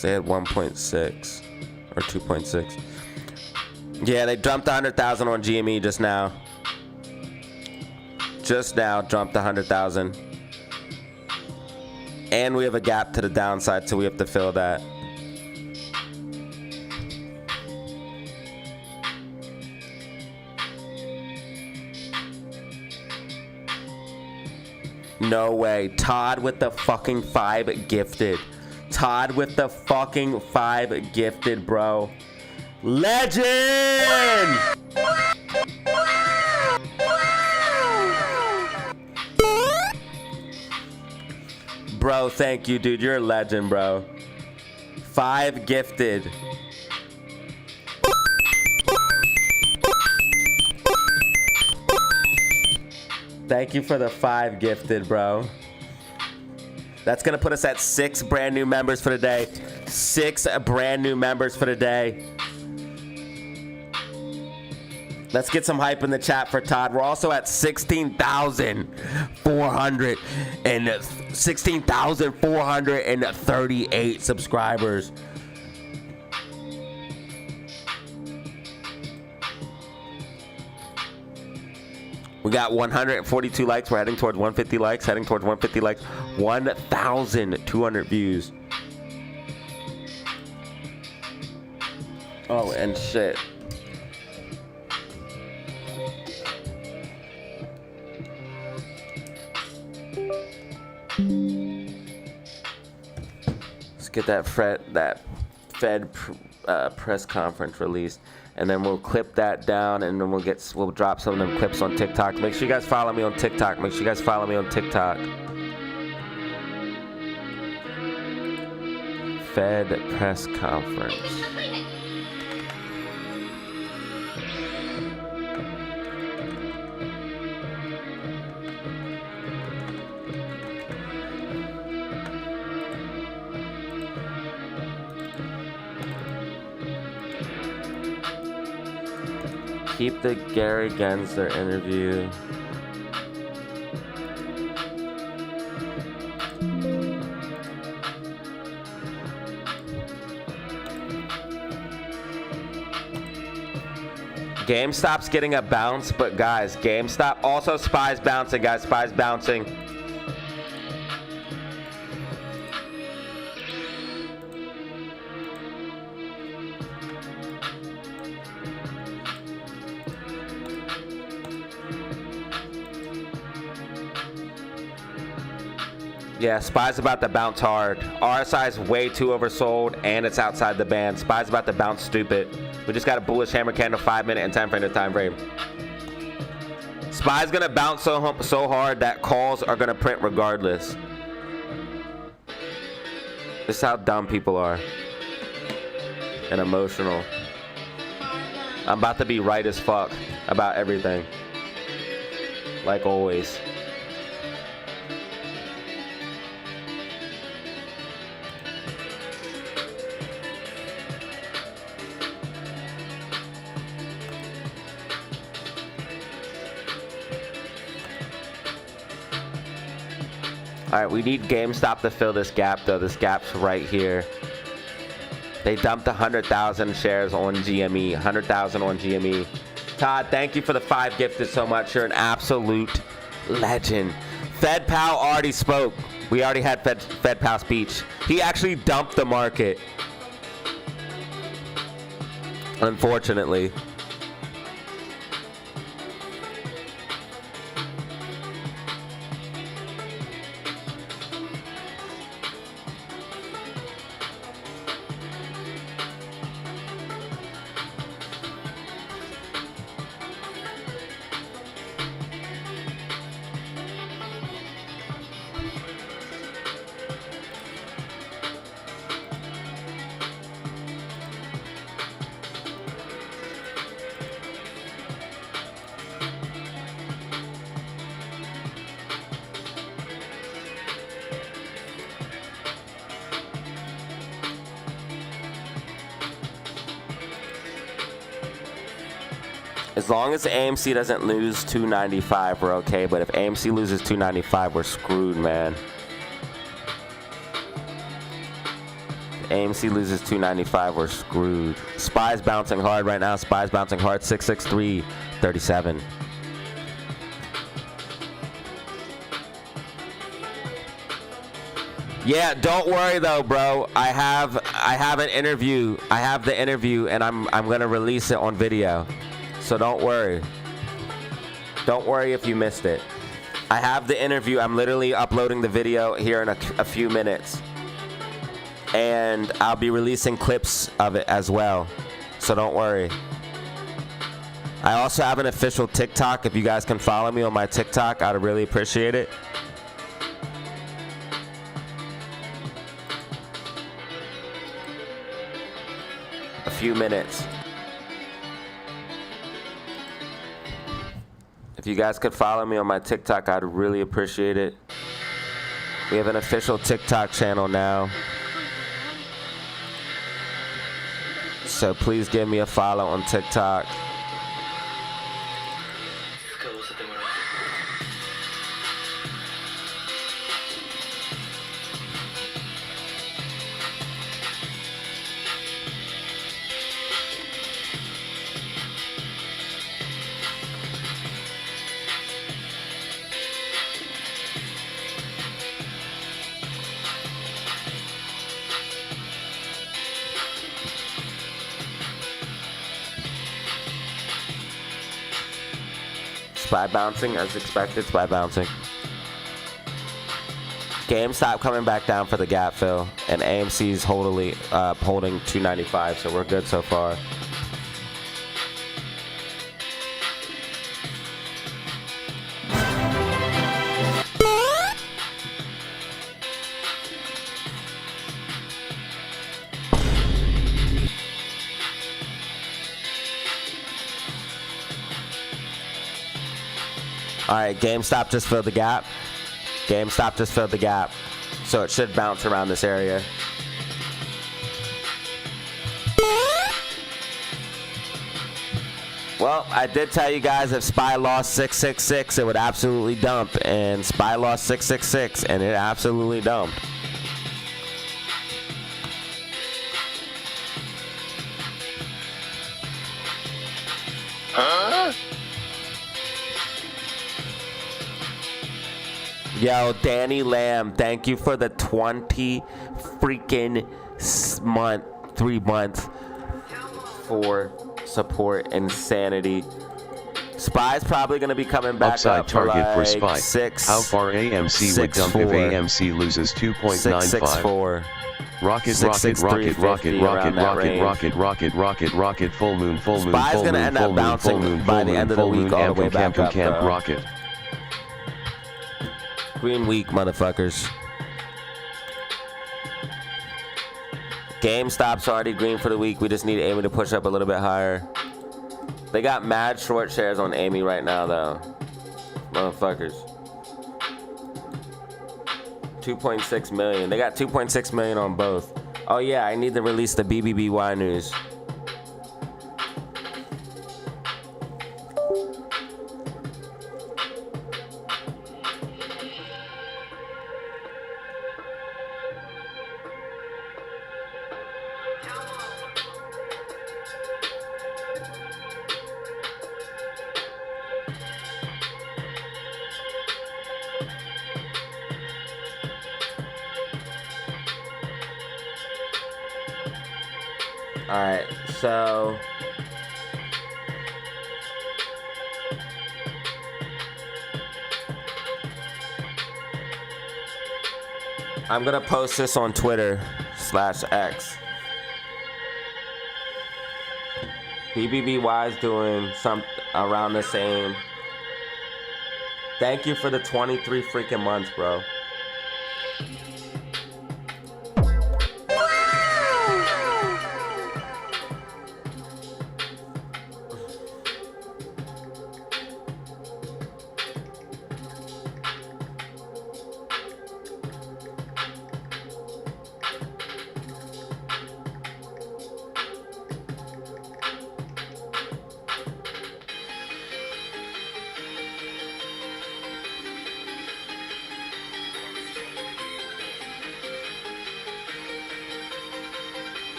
Speaker 2: They had 1.6 or 2.6. Yeah, they dumped 100,000 on GME just now. Just now dumped 100,000. And we have a gap to the downside, so we have to fill that. No way. Todd with the fucking 5 gifted. Todd with the fucking 5 gifted, bro. Legend! Bro, thank you, dude. You're a legend, bro. 5 gifted. Thank you for the 5 gifted, bro. That's gonna put us at 6 brand new members for the day. 6 brand new members for the day. Let's get some hype in the chat for Todd. We're also at 16,438 subscribers. We got 142 likes. We're heading towards 150 likes. 1,200 views. Oh, and shit. Let's get that Fed press conference released, and then we'll clip that down, and then we'll drop some of them clips on TikTok. Make sure you guys follow me on TikTok. Fed press conference. Keep the Gary Gensler interview. GameStop's getting a bounce, but guys, GameStop also SPY's bouncing, guys. SPY's bouncing. Yeah, SPY's about to bounce hard. RSI is way too oversold, and it's outside the band. SPY's about to bounce stupid. We just got a bullish hammer candle, 5-minute and 10-minute time frame. SPY's gonna bounce so hard that calls are gonna print regardless. This is how dumb people are. And emotional. I'm about to be right as fuck about everything. Like always. All right, we need GameStop to fill this gap, though. This gap's right here. They dumped 100,000 shares on GME. 100,000 on GME. Todd, thank you for the 5 gifted so much. You're an absolute legend. Fed Pal already spoke. We already had Fed Pal speech. He actually dumped the market. Unfortunately. As long as AMC doesn't lose 295, we're okay. But if AMC loses 295, we're screwed, man. If AMC loses 295, we're screwed. SPY's bouncing hard right now. SPY's bouncing hard. 663.37. Yeah, don't worry though, bro. I have an interview. I have the interview, and I'm gonna release it on video. So don't worry. Don't worry if you missed it. I have the interview. I'm literally uploading the video here in a few minutes. And I'll be releasing clips of it as well. So don't worry. I also have an official TikTok. If you guys can follow me on my TikTok, I'd really appreciate it. A few minutes. If you guys could follow me on my TikTok, I'd really appreciate it. We have an official TikTok channel now. So please give me a follow on TikTok. SPY bouncing as expected. SPY bouncing. GameStop coming back down for the gap fill, and AMC's holding 295, so we're good so far. All right, GameStop just filled the gap. GameStop just filled the gap. So it should bounce around this area. Well, I did tell you guys if SPY lost 666, it would absolutely dump. And SPY lost 666, and it absolutely dumped.
Speaker 4: Huh?
Speaker 2: Yo, Danny Lamb, thank you for the 20 freaking 3 months for support. Insanity. SPY's probably going to be coming back
Speaker 4: Upside
Speaker 2: up
Speaker 4: target
Speaker 2: for
Speaker 4: for
Speaker 2: like
Speaker 4: SPY. How far AMC would dump if AMC loses 2.95?
Speaker 2: 664.
Speaker 4: Rocket, rocket, rocket, rocket, rocket, rocket, rocket, rocket, rocket, rocket, full moon, full moon,
Speaker 2: SPY's
Speaker 4: full
Speaker 2: gonna
Speaker 4: moon,
Speaker 2: end up
Speaker 4: full moon,
Speaker 2: bouncing
Speaker 4: full moon,
Speaker 2: by
Speaker 4: full
Speaker 2: the
Speaker 4: moon,
Speaker 2: end of the
Speaker 4: full
Speaker 2: week
Speaker 4: moon,
Speaker 2: all the way
Speaker 4: camp,
Speaker 2: back
Speaker 4: camp,
Speaker 2: up, though.
Speaker 4: rocket.
Speaker 2: Green week, motherfuckers. GameStop's already green for the week. We just need Amy to push up a little bit higher. They got mad short shares on Amy right now, though. Motherfuckers. 2.6 million. They got 2.6 million on both. Oh, yeah, I need to release the BBBY news. Alright, so I'm gonna post this on Twitter/X. BBBY is doing something around the same. Thank you for the 23 freaking months, bro.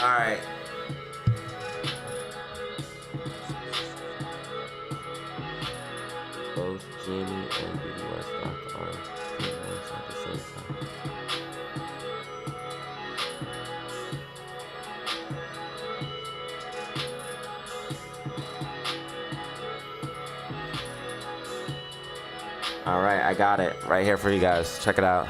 Speaker 2: right. Both Jimmy and BBY stock are pretty much at the same time. All right, I got it right here for you guys. Check it out.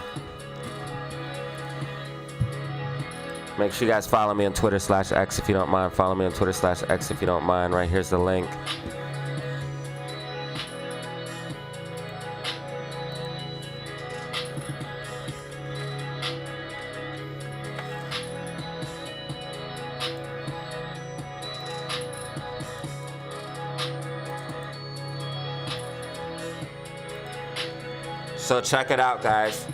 Speaker 2: Make sure you guys follow me on Twitter/X if you don't mind. Follow me on Twitter/X if you don't mind. Right here's the link. So check it out, guys.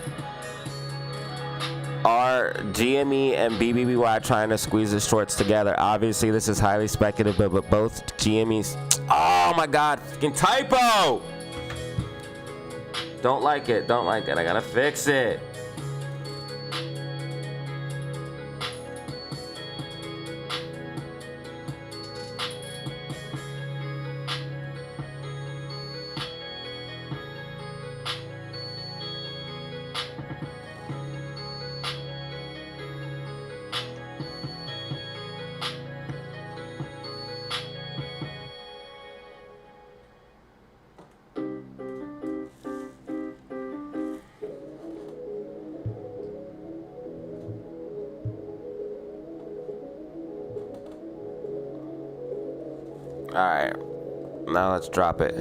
Speaker 2: Are GME and BBBY trying to squeeze the shorts together? Obviously, this is highly speculative, but both GMEs... Oh my God, fucking typo! Don't like it, don't like it. I gotta fix it. All right, now let's drop it.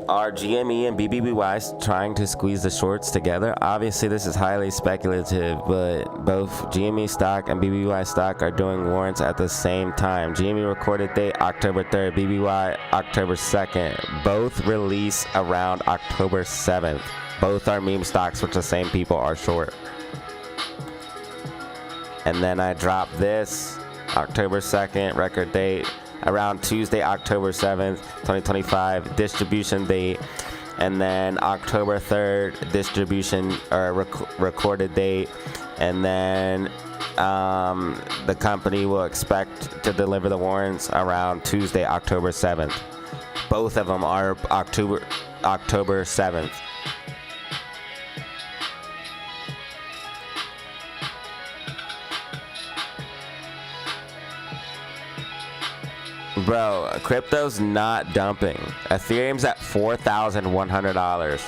Speaker 2: Are GME and BBBY trying to squeeze the shorts together? Obviously, this is highly speculative, but both GME stock and BBBY stock are doing warrants at the same time. GME recorded date October 3rd, BBBY October 2nd. Both release around October 7th. Both are meme stocks, which the same people are short. And then I drop this October 2nd, record date, around Tuesday, October 7th, 2025, distribution date, and then October 3rd, distribution or recorded date, and then the company will expect to deliver the warrants around Tuesday, October 7th. Both of them are October 7th. Bro, crypto's not dumping. Ethereum's at $4,100.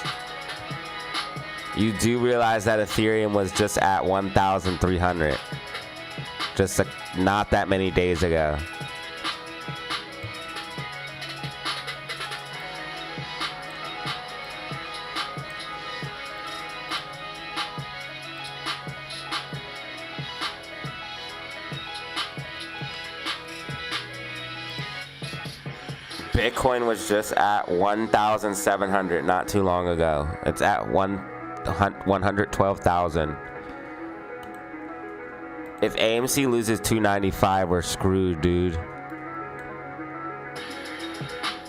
Speaker 2: You do realize that Ethereum was just at 1,300 just not that many days ago. Bitcoin was just at 1,700 not too long ago. It's at 112,000. If AMC loses 295, we're screwed, dude.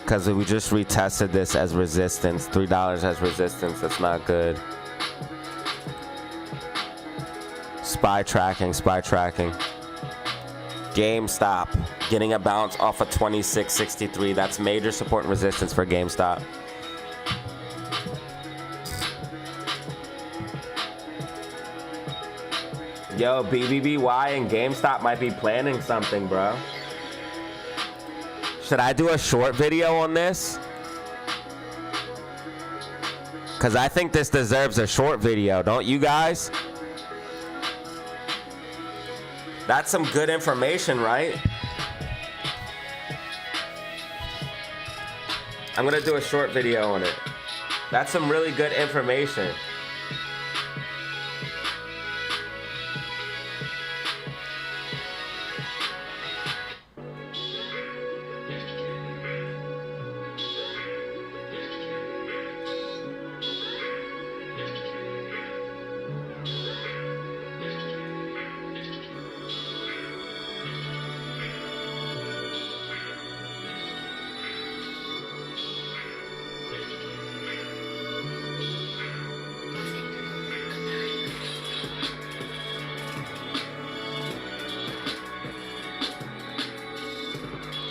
Speaker 2: Because we just retested this as resistance. $3 as resistance. That's not good. Spy tracking, spy tracking. GameStop getting a bounce off of 2663. That's major support and resistance for GameStop. Yo, BBBY and GameStop might be planning something, bro. Should I do a short video on this? Because I think this deserves a short video, don't you guys? That's some good information, right? I'm gonna do a short video on it. That's some really good information.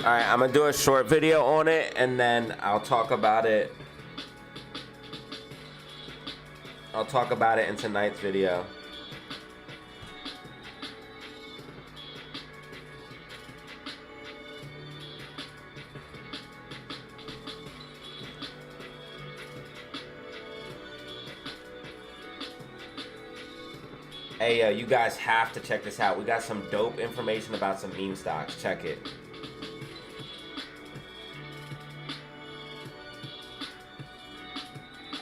Speaker 2: All right, I'm gonna do a short video on it, and then I'll talk about it. I'll talk about it in tonight's video. Hey, yo, you guys have to check this out. We got some dope information about some meme stocks. Check it.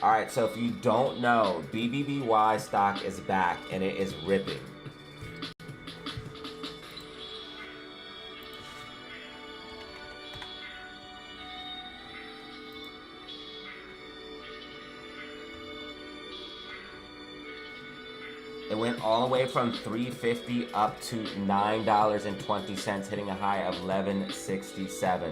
Speaker 2: All right, so if you don't know, BBBY stock is back and it is ripping. It went all the way from $3.50 up to $9.20, hitting a high of $11.67.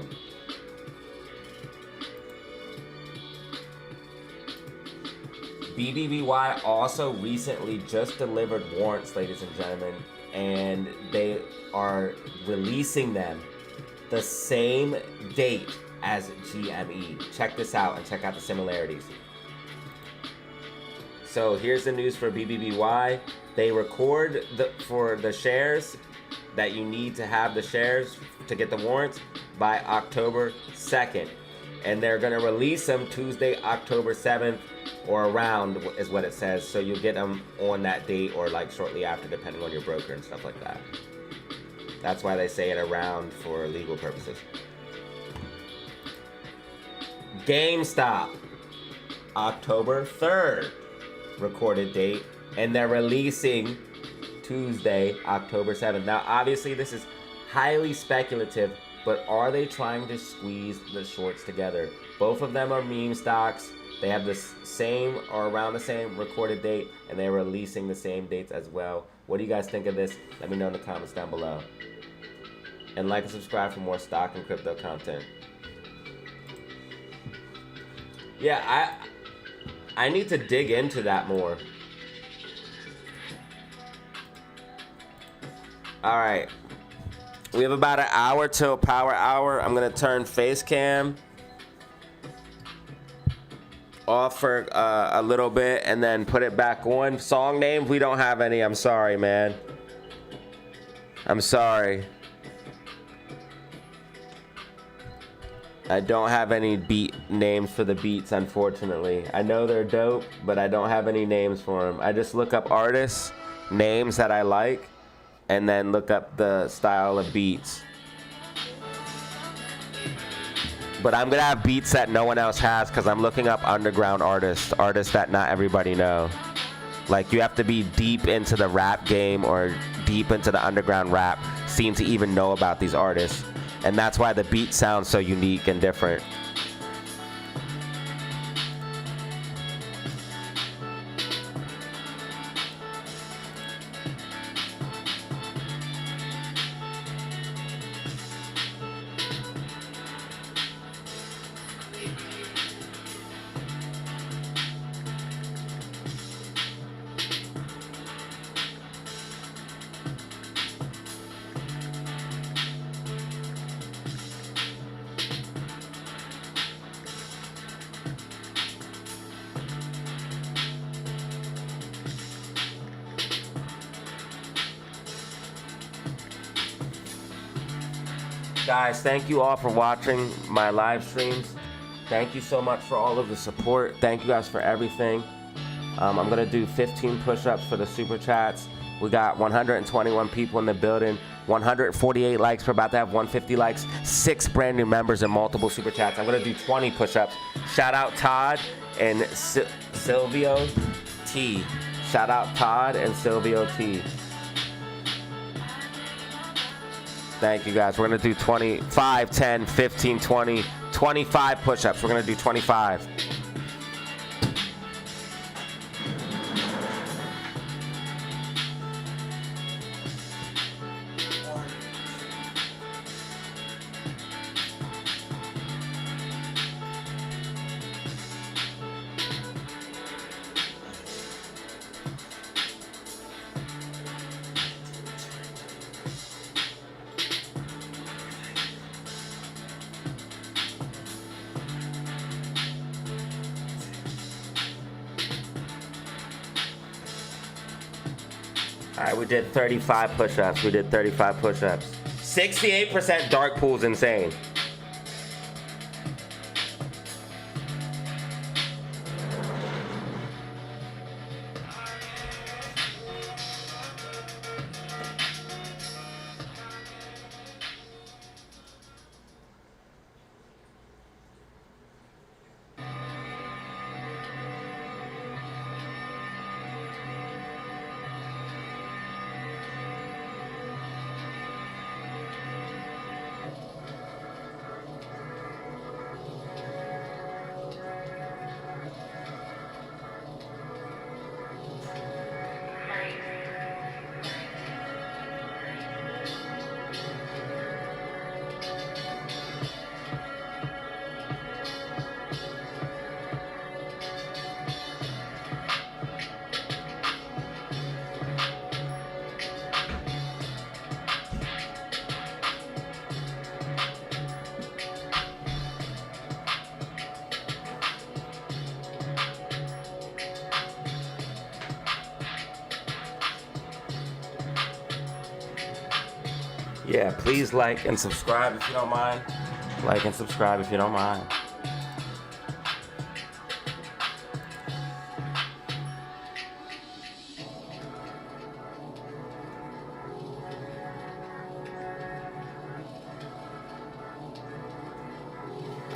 Speaker 2: BBBY also recently just delivered warrants, ladies and gentlemen, and they are releasing them the same date as GME. Check this out and check out the similarities. So here's the news for BBBY. They record for the shares that you need to have the shares to get the warrants by October 2nd. And they're going to release them Tuesday, October 7th, or around is what it says. So you'll get them on that date or like shortly after, depending on your broker and stuff like that. That's why they say it around for legal purposes. GameStop, October 3rd, recorded date. And they're releasing Tuesday, October 7th. Now, obviously, this is highly speculative, but are they trying to squeeze the shorts together? Both of them are meme stocks. They have the same or around the same recorded date, and they're releasing the same dates as well. What do you guys think of this? Let me know in the comments down below. And like and subscribe for more stock and crypto content. Yeah, I need to dig into that more. All right. We have about an hour till power hour. I'm going to turn face cam off for a little bit and then put it back on. Song names, we don't have any. I'm sorry, man. I'm sorry. I don't have any beat names for the beats, unfortunately. I know they're dope, but I don't have any names for them. I just look up artists, names that I like, and then look up the style of beats. But I'm gonna have beats that no one else has because I'm looking up underground artists that not everybody know. Like, you have to be deep into the rap game or deep into the underground rap scene to even know about these artists. And that's why the beat sounds so unique and different. Guys, thank you all for watching my live streams. Thank you so much for all of the support. Thank you guys for everything. I'm gonna do 15 push-ups for the super chats. We got 121 people in the building, 148 likes. We're about to have 150 likes, 6 brand new members and multiple super chats. I'm gonna do 20 push-ups. Shout out Todd and Silvio T. Shout out Todd and Silvio T. Thank you guys. We're going to do 25, 10, 15, 20, 25 push-ups. We're going to do 25. All right, we did 35 push-ups. 68% dark pool's insane. Yeah, please like and subscribe if you don't mind. Like and subscribe if you don't mind.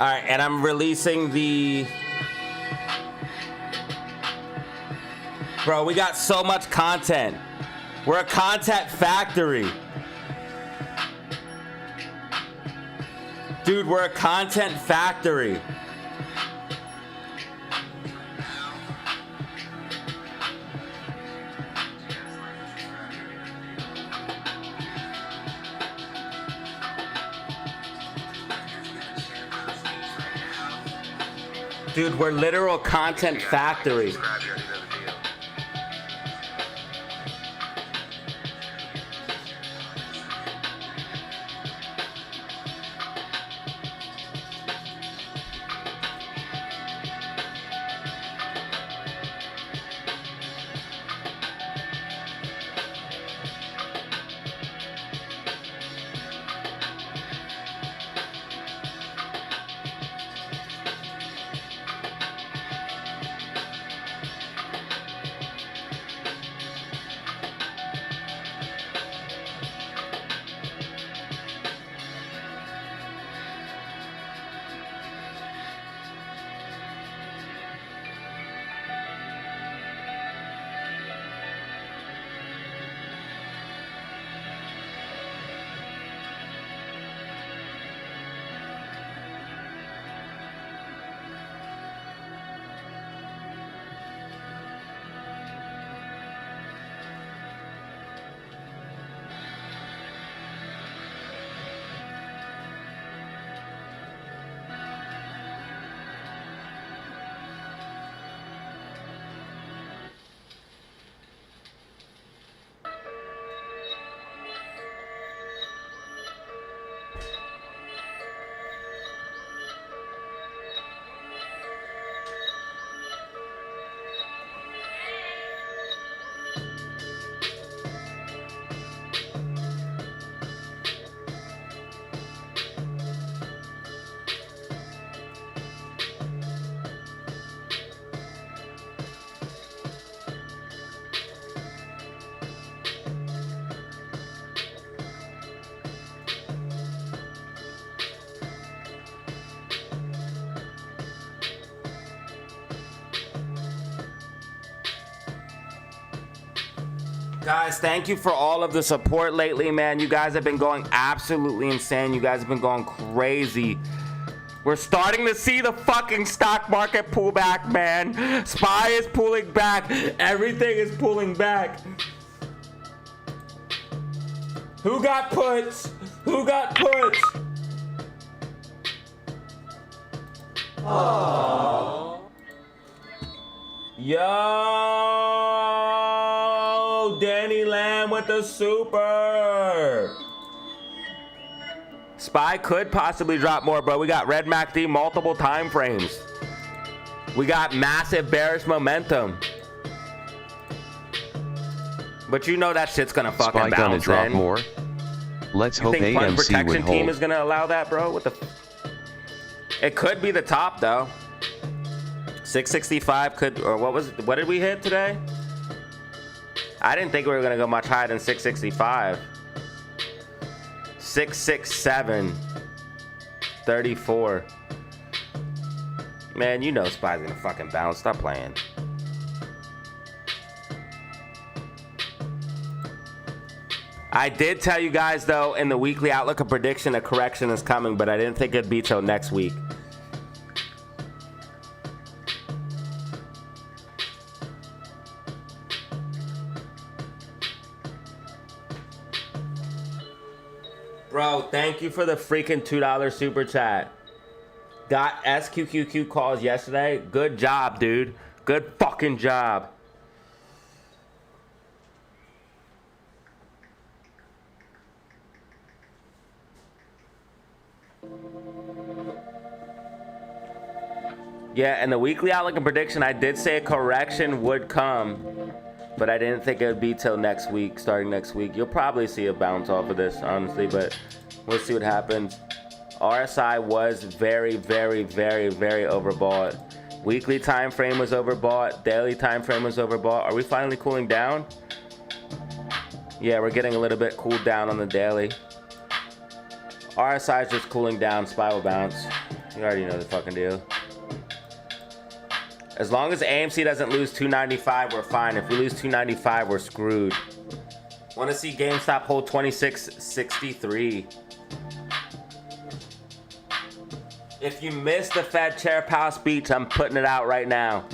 Speaker 2: All right, and I'm releasing the... Bro, we got so much content. We're a content factory. Dude, we're a content factory. Dude, we're literal content factory. Guys, thank you for all of the support lately, man. You guys have been going absolutely insane. You guys have been going crazy. We're starting to see the fucking stock market pull back, man. SPY is pulling back. Everything is pulling back. Who got puts? Who got puts? Aww. Yo, Danny Lamb with the super. SPY could possibly drop more, bro. We got Red MACD multiple time frames. We got massive bearish momentum. But you know that shit's gonna fucking
Speaker 4: SPY gonna
Speaker 2: bounce
Speaker 4: drop
Speaker 2: in.
Speaker 4: more? Let's
Speaker 2: You
Speaker 4: hope
Speaker 2: think Fund
Speaker 4: AMC
Speaker 2: Protection
Speaker 4: would
Speaker 2: Team
Speaker 4: hold.
Speaker 2: is gonna allow that, bro? What the? It could be the top though. 665 could, or what did we hit today? I didn't think we were gonna go much higher than 665. 667. 34. Man, you know SPY's gonna fucking bounce. Stop playing. I did tell you guys though in the weekly outlook a prediction a correction is coming, but I didn't think it'd be till next week. Bro, thank you for the freaking $2 super chat. Got SQQQ calls yesterday. Good job, dude. Good fucking job. Yeah, and the weekly outlook and prediction, I did say a correction would come, but I didn't think it would be till next week, starting next week. You'll probably see a bounce off of this, honestly, but we'll see what happens. RSI was very, very, very, very overbought. Weekly time frame was overbought. Daily time frame was overbought. Are we finally cooling down? Yeah, we're getting a little bit cooled down on the daily. RSI is just cooling down. SPY will bounce. You already know the fucking deal. As long as AMC doesn't lose 295, we're fine. If we lose 295, we're screwed. Want to see GameStop hold 2663. If you missed the Fed Chair Powell speech, I'm putting it out right now.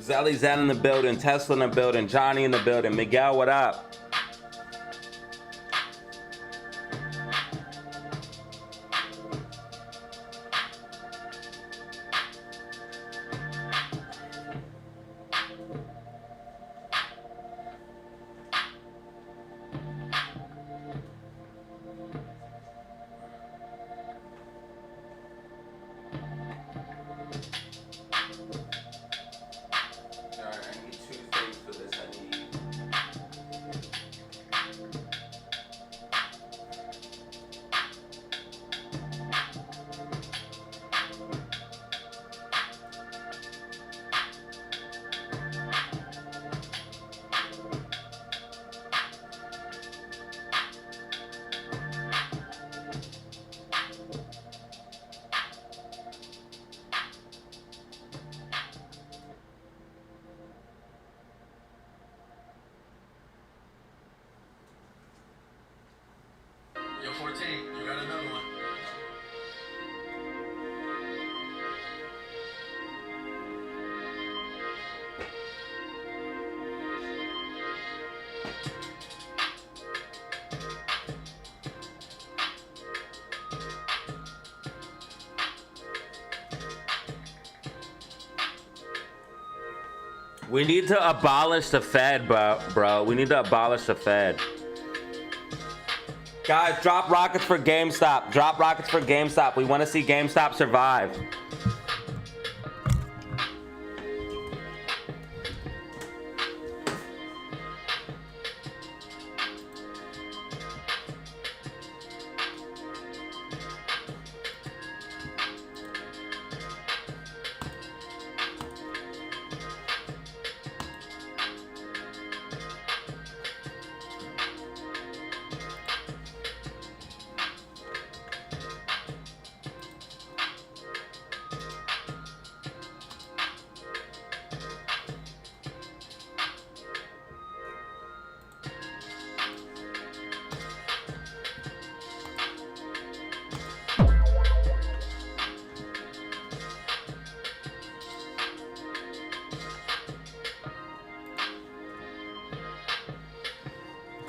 Speaker 2: Zelly Zen in the building, Tesla in the building, Johnny in the building. Miguel, what up?
Speaker 14: Yo, 14, you got another one.
Speaker 2: We need to abolish the Fed, bro. We need to abolish the Fed. Guys, drop rockets for GameStop. Drop rockets for GameStop. We want to see GameStop survive.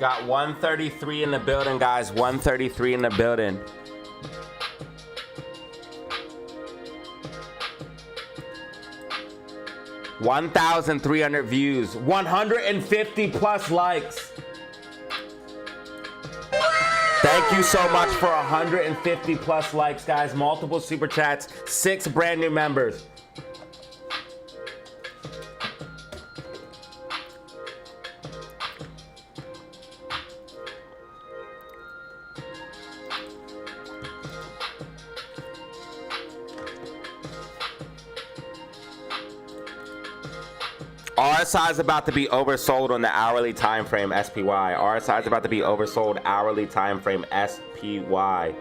Speaker 2: Got 133 in the building, guys. 133 in the building. $1,300 views. 150 plus likes. Thank you so much for 150 plus likes, guys. Multiple super chats. 6 brand new members. RSI is about to be oversold on the hourly time frame SPY. RSI is about to be oversold hourly time frame SPY.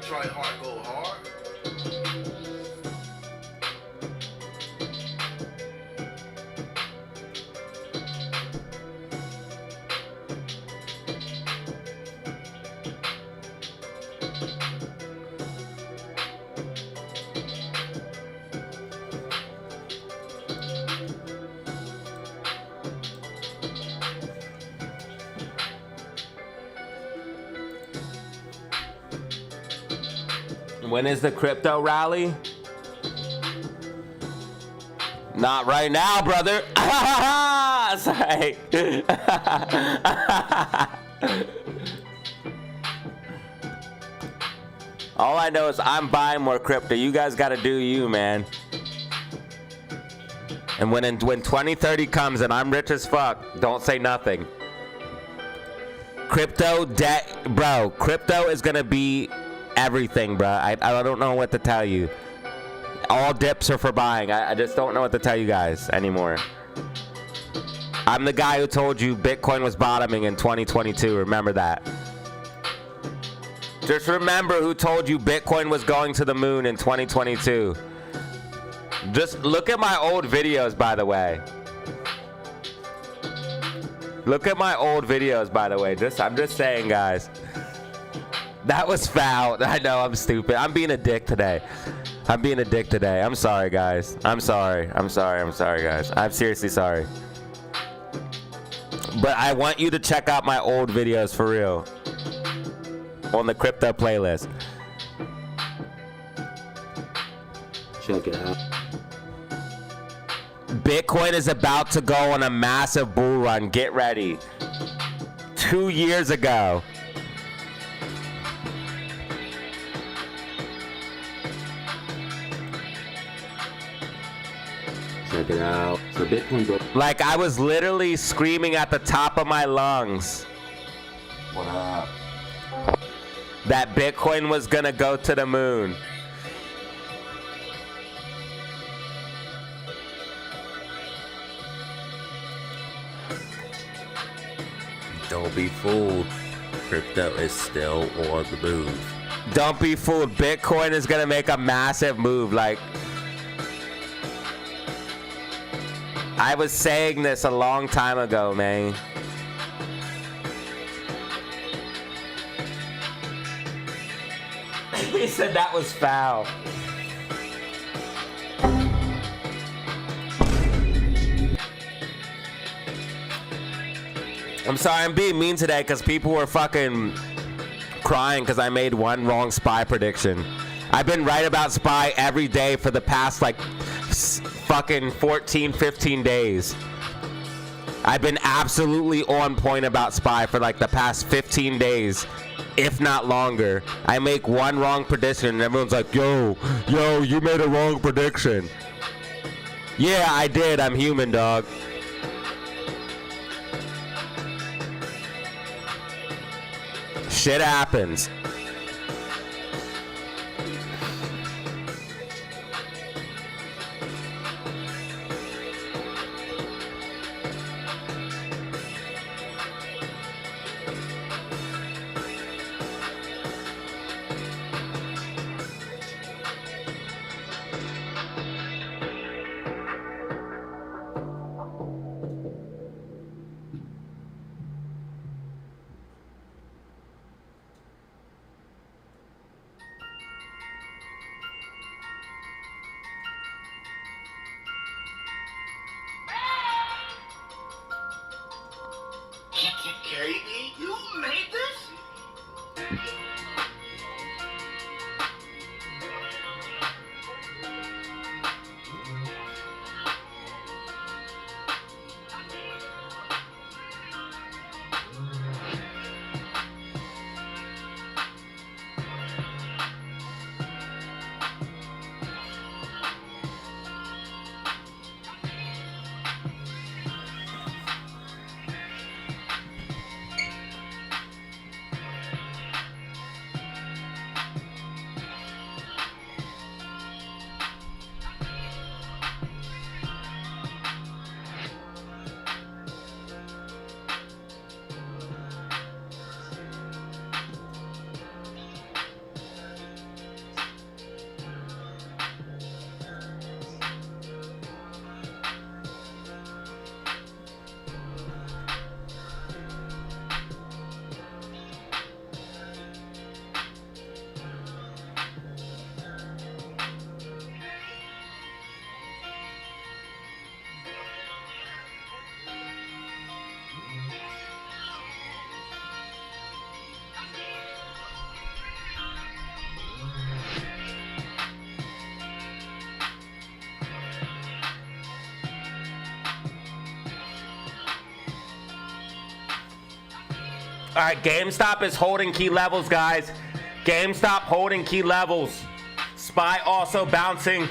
Speaker 14: Try hard, go hard.
Speaker 2: When is the crypto rally? Not right now, brother. Sorry. All I know is I'm buying more crypto. You guys got to do you, man. And when 2030 comes and I'm rich as fuck, don't say nothing. Crypto debt, bro. Crypto is gonna be everything, bro. I don't know what to tell you. All dips are for buying. I just don't know what to tell you guys anymore. I'm the guy who told you Bitcoin was bottoming in 2022. Remember that. Just remember who told you Bitcoin was going to the moon in 2022. Just look at my old videos, by the way. Look at my old videos, by the way. I'm just saying, guys. That was foul. I know, I'm stupid. I'm being a dick today. I'm sorry, guys. I'm sorry, guys. I'm seriously sorry. But I want you to check out my old videos for real. On the crypto playlist. Check it out. Bitcoin is about to go on a massive bull run. Get ready. 2 years ago.
Speaker 17: Check it out. So Bitcoin broke.
Speaker 2: Like I was literally screaming at the top of my lungs.
Speaker 17: What up?
Speaker 2: That Bitcoin was gonna go to the moon.
Speaker 17: Don't be fooled. Crypto is still on the move.
Speaker 2: Don't be fooled. Bitcoin is gonna make a massive move. Like I was saying this a long time ago, man. He said that was foul. I'm sorry, I'm being mean today because people were fucking crying because I made one wrong SPY prediction. I've been right about SPY every day for the past like fucking 14, 15 days. I've been absolutely on point about SPY for like the past 15 days, if not longer. I make one wrong prediction and everyone's like, yo, you made a wrong prediction. Yeah, I did. I'm human, dog. Shit happens.
Speaker 14: Katie, you made this?
Speaker 2: All right, GameStop is holding key levels, guys. GameStop holding key levels. SPY also bouncing.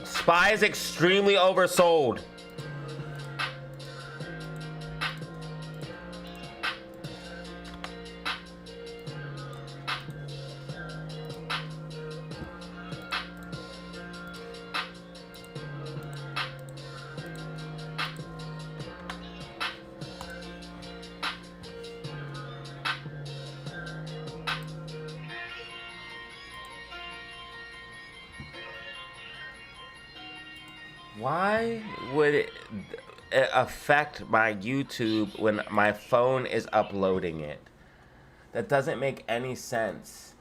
Speaker 2: SPY is extremely oversold. Why would it affect my YouTube when my phone is uploading it? That doesn't make any sense.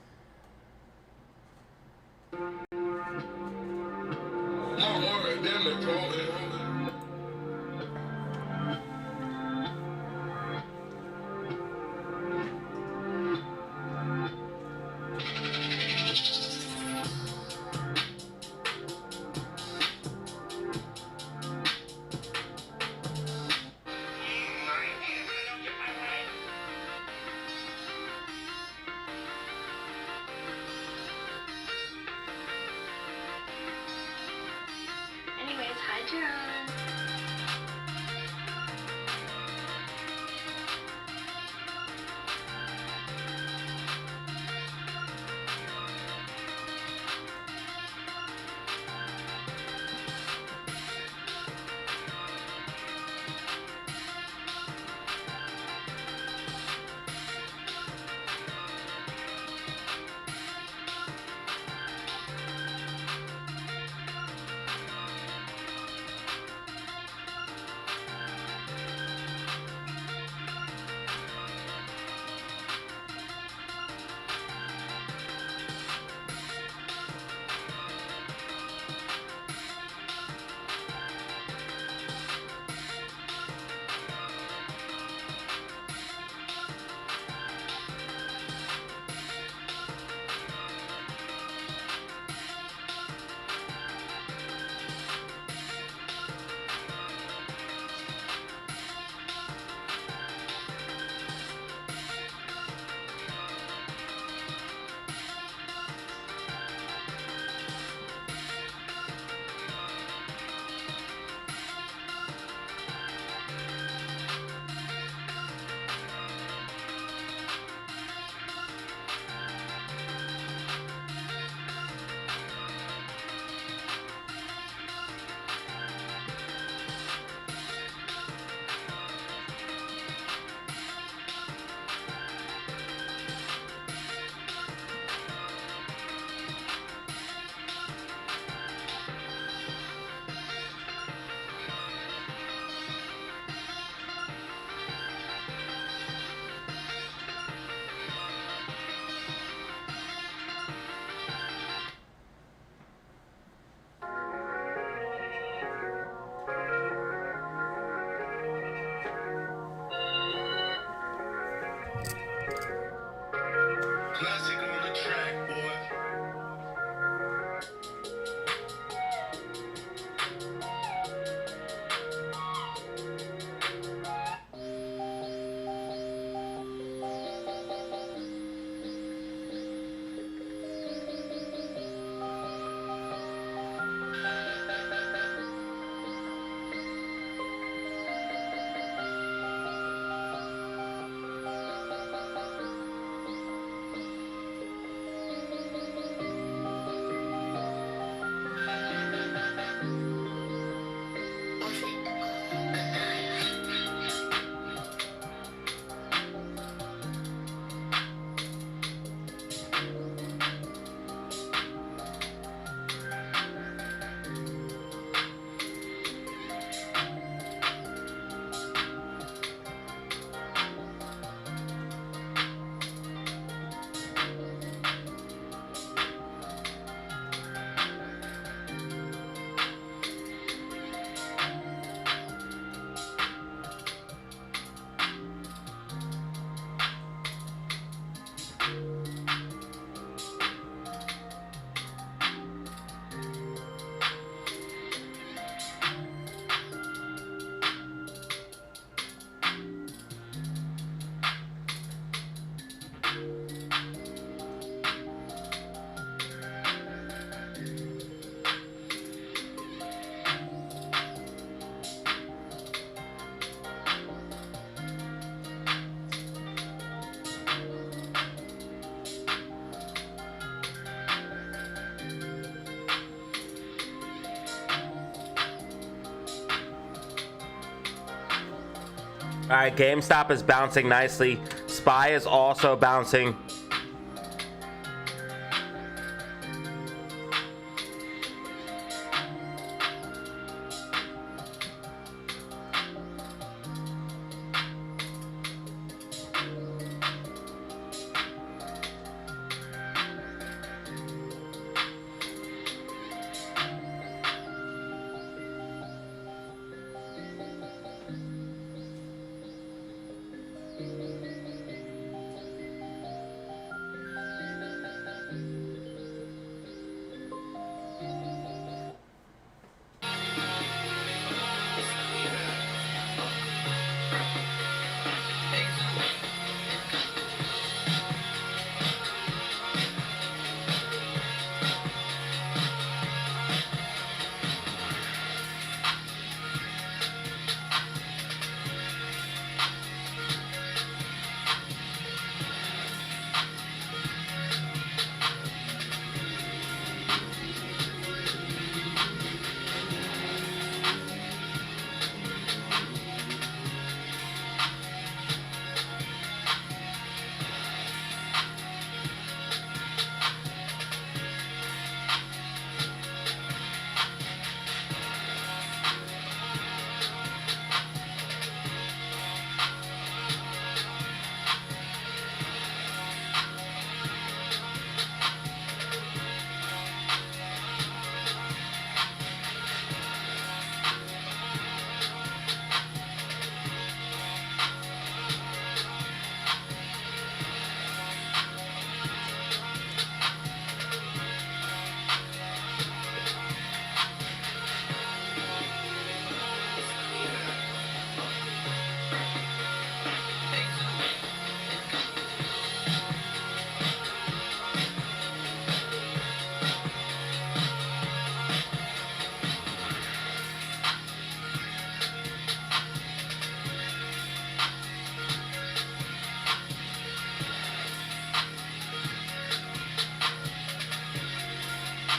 Speaker 2: All right, GameStop is bouncing nicely. SPY is also bouncing.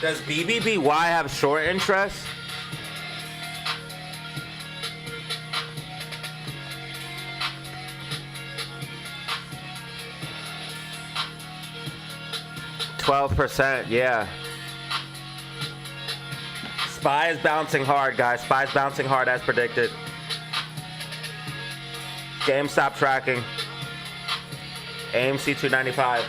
Speaker 2: Does BBBY have short interest? %, yeah. SPY is bouncing hard, guys. SPY is bouncing hard as predicted. GameStop tracking. AMC 295.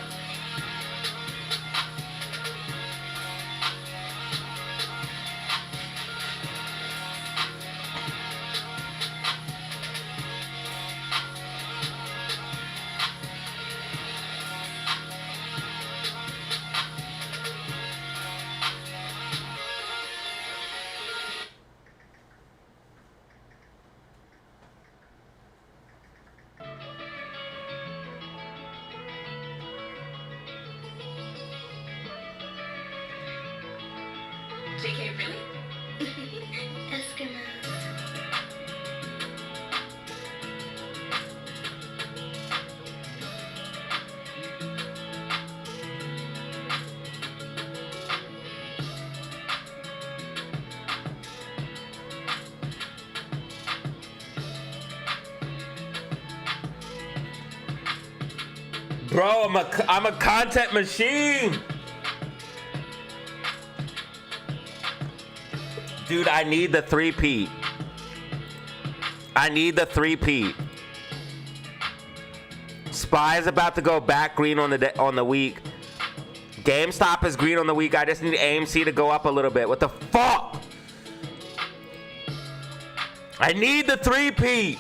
Speaker 18: JK, really? Eskimos.
Speaker 2: Bro, I'm a content machine. Dude, I need the three-peat. I need the three-peat. SPY is about to go back green on the week. GameStop is green on the week. I just need AMC to go up a little bit. What the fuck? I need the three-peat.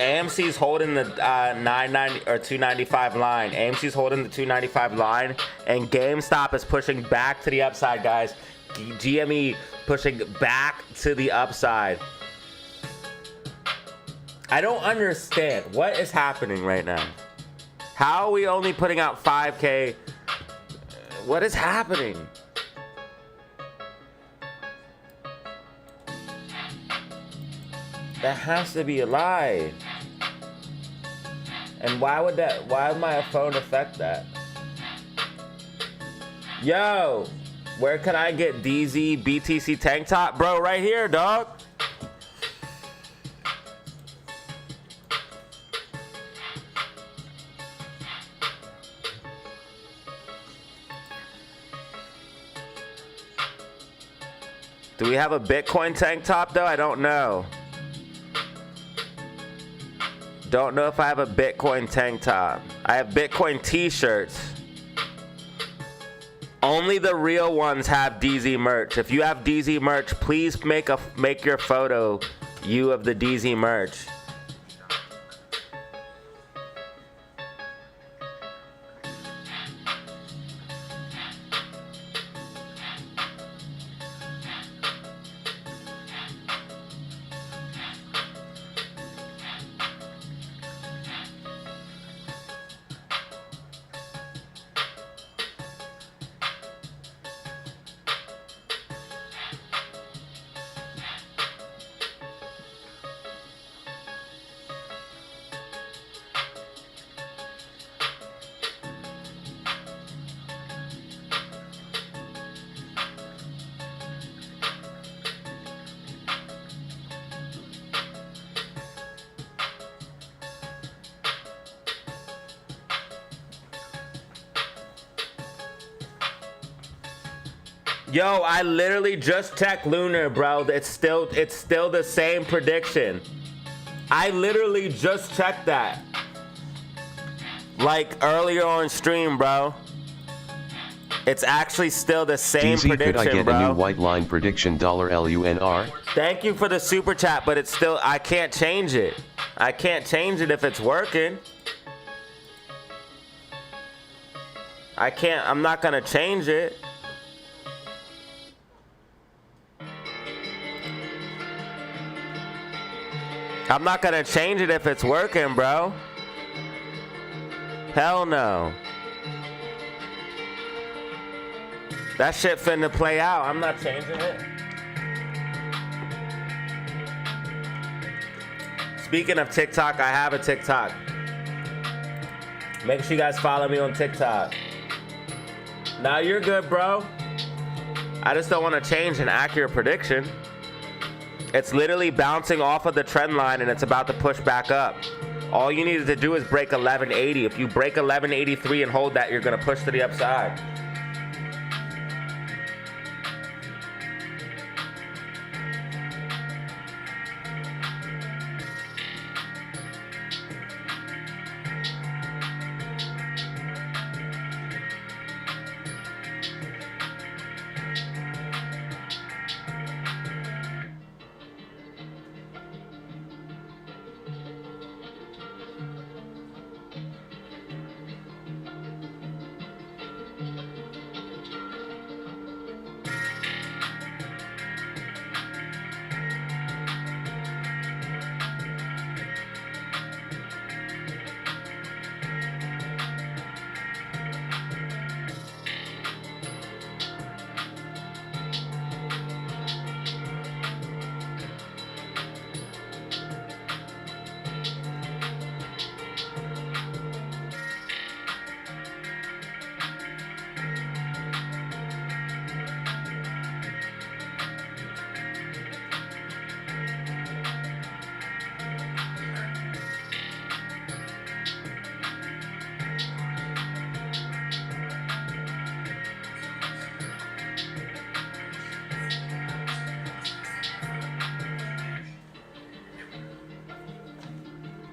Speaker 2: AMC's holding the 990 or 295 line. AMC's holding the 295 line, and GameStop is pushing back to the upside, guys. GME pushing back to the upside. I don't understand what is happening right now. How are we only putting out 5K? What is happening? That has to be a lie. And why would my phone affect that? Yo, where can I get DZ BTC tank top? Bro, right here, dog. Do we have a Bitcoin tank top though? I don't know. Don't know if I have a Bitcoin tank top. I have Bitcoin t-shirts. Only the real ones have DZ merch. If you have DZ merch, please make your photo you of the DZ merch. Yo, I literally just checked Lunar, bro. It's still the same prediction. I literally just checked that. Like earlier on stream, bro. It's actually still the same
Speaker 4: DZ,
Speaker 2: prediction,
Speaker 4: could I get
Speaker 2: bro.
Speaker 4: a new white line prediction $LUNR?
Speaker 2: Thank you for the super chat, but it's still, I can't change it. I can't change it if it's working. I'm not gonna change it. I'm not gonna change it if it's working, bro. Hell no. That shit finna play out. I'm not changing it. Speaking of TikTok, I have a TikTok. Make sure you guys follow me on TikTok. Now you're good, bro. I just don't want to change an accurate prediction. It's literally bouncing off of the trend line and it's about to push back up. All you needed to do is break 1180. If you break 1183 and hold that, you're gonna push to the upside.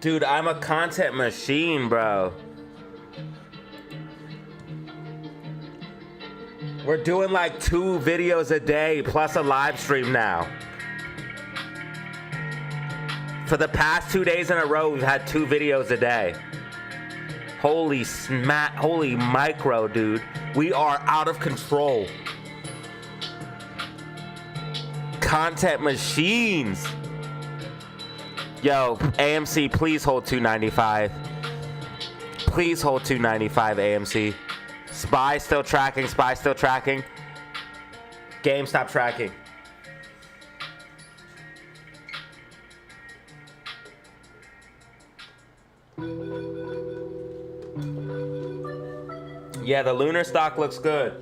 Speaker 2: Dude, I'm a content machine, bro. We're doing like 2 videos a day plus a live stream now. For the past 2 days in a row, we've had 2 videos a day. Holy micro, dude. We are out of control. Content machines. Yo, AMC, please hold 295. Please hold 295, AMC. Spy still tracking. Spy still tracking. Game stop tracking. Yeah, the lunar stock looks good.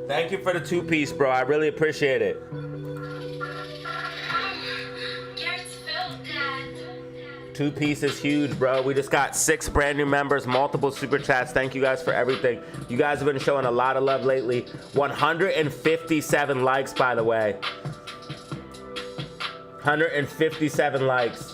Speaker 2: Thank you for the 2-piece, bro. I really appreciate it.
Speaker 18: Garrett's filled, Dad.
Speaker 2: 2-piece is huge, bro. We just got 6 brand new members, multiple super chats. Thank you guys for everything. You guys have been showing a lot of love lately. 157 likes, by the way. 157 likes.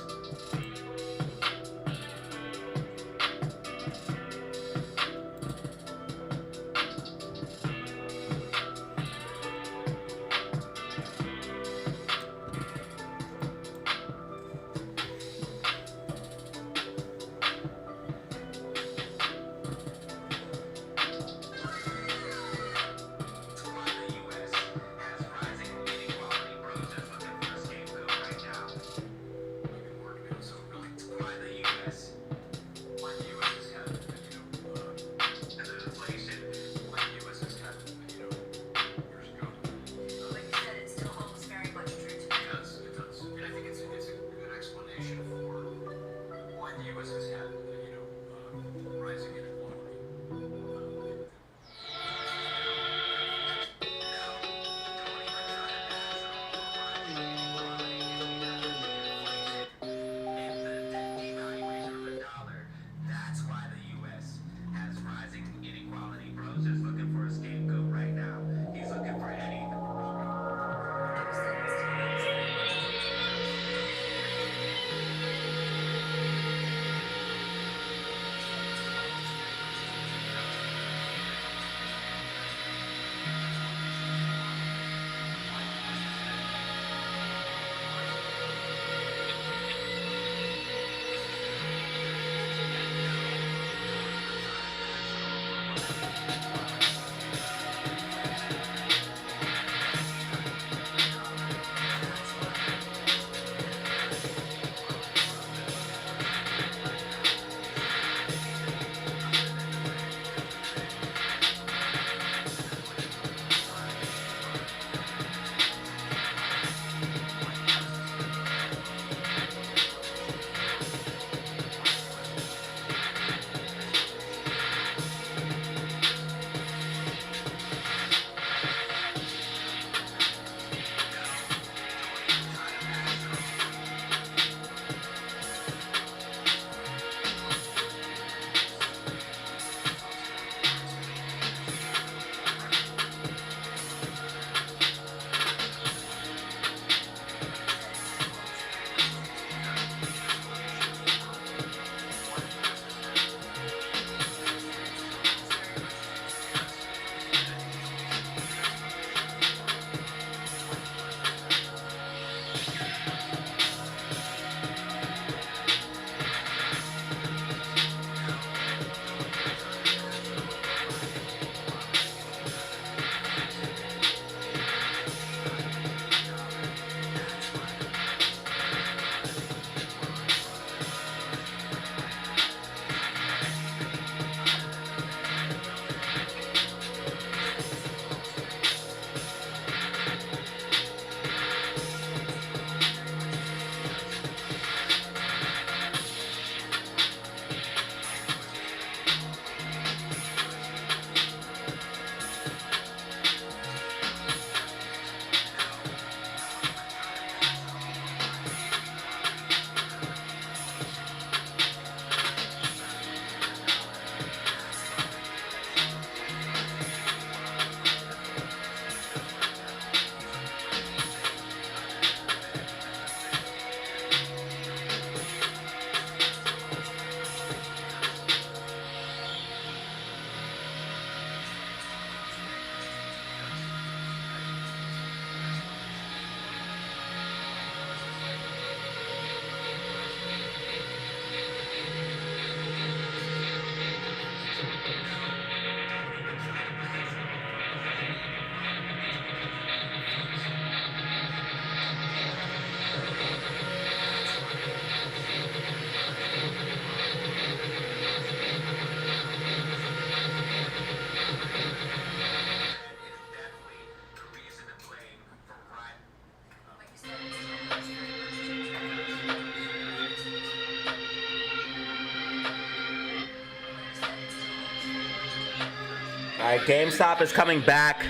Speaker 2: Alright, GameStop is coming back.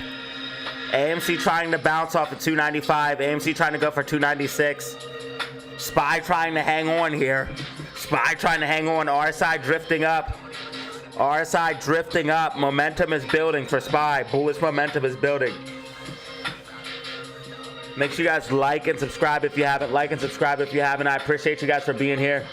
Speaker 2: AMC trying to bounce off of 295. AMC trying to go for 296. SPY trying to hang on here. SPY trying to hang on. RSI drifting up. RSI drifting up. Momentum is building for SPY. Bullish momentum is building. Make sure you guys like and subscribe if you haven't. Like and subscribe if you haven't. I appreciate you guys for being here.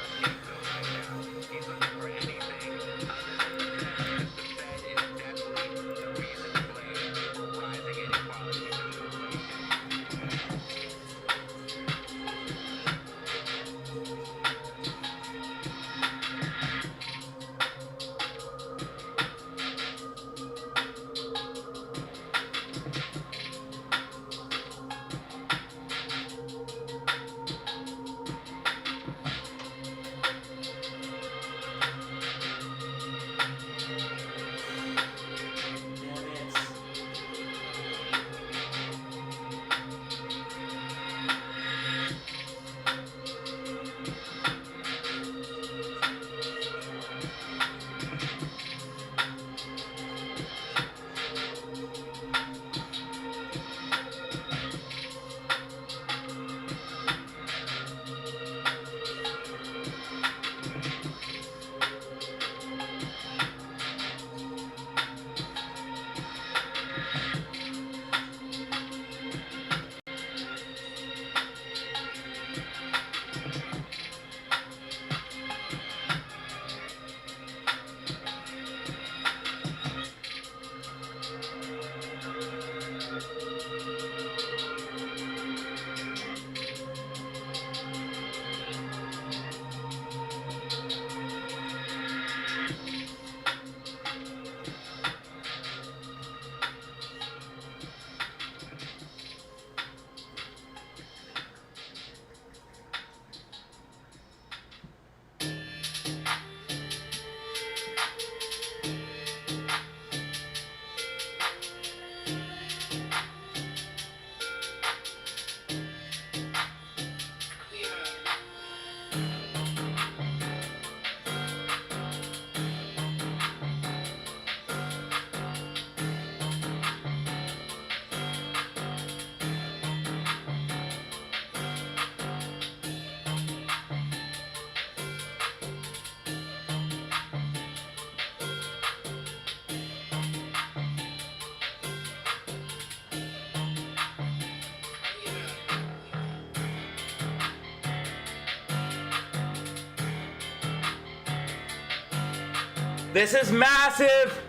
Speaker 2: This is massive.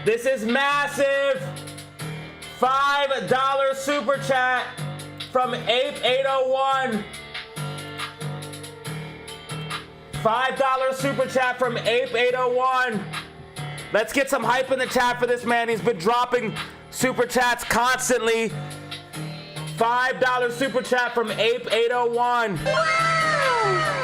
Speaker 2: This is massive. $5 super chat from Ape801. $5 super chat from Ape801. Let's get some hype in the chat for this man. He's been dropping super chats constantly. $5 super chat from Ape801. Wow.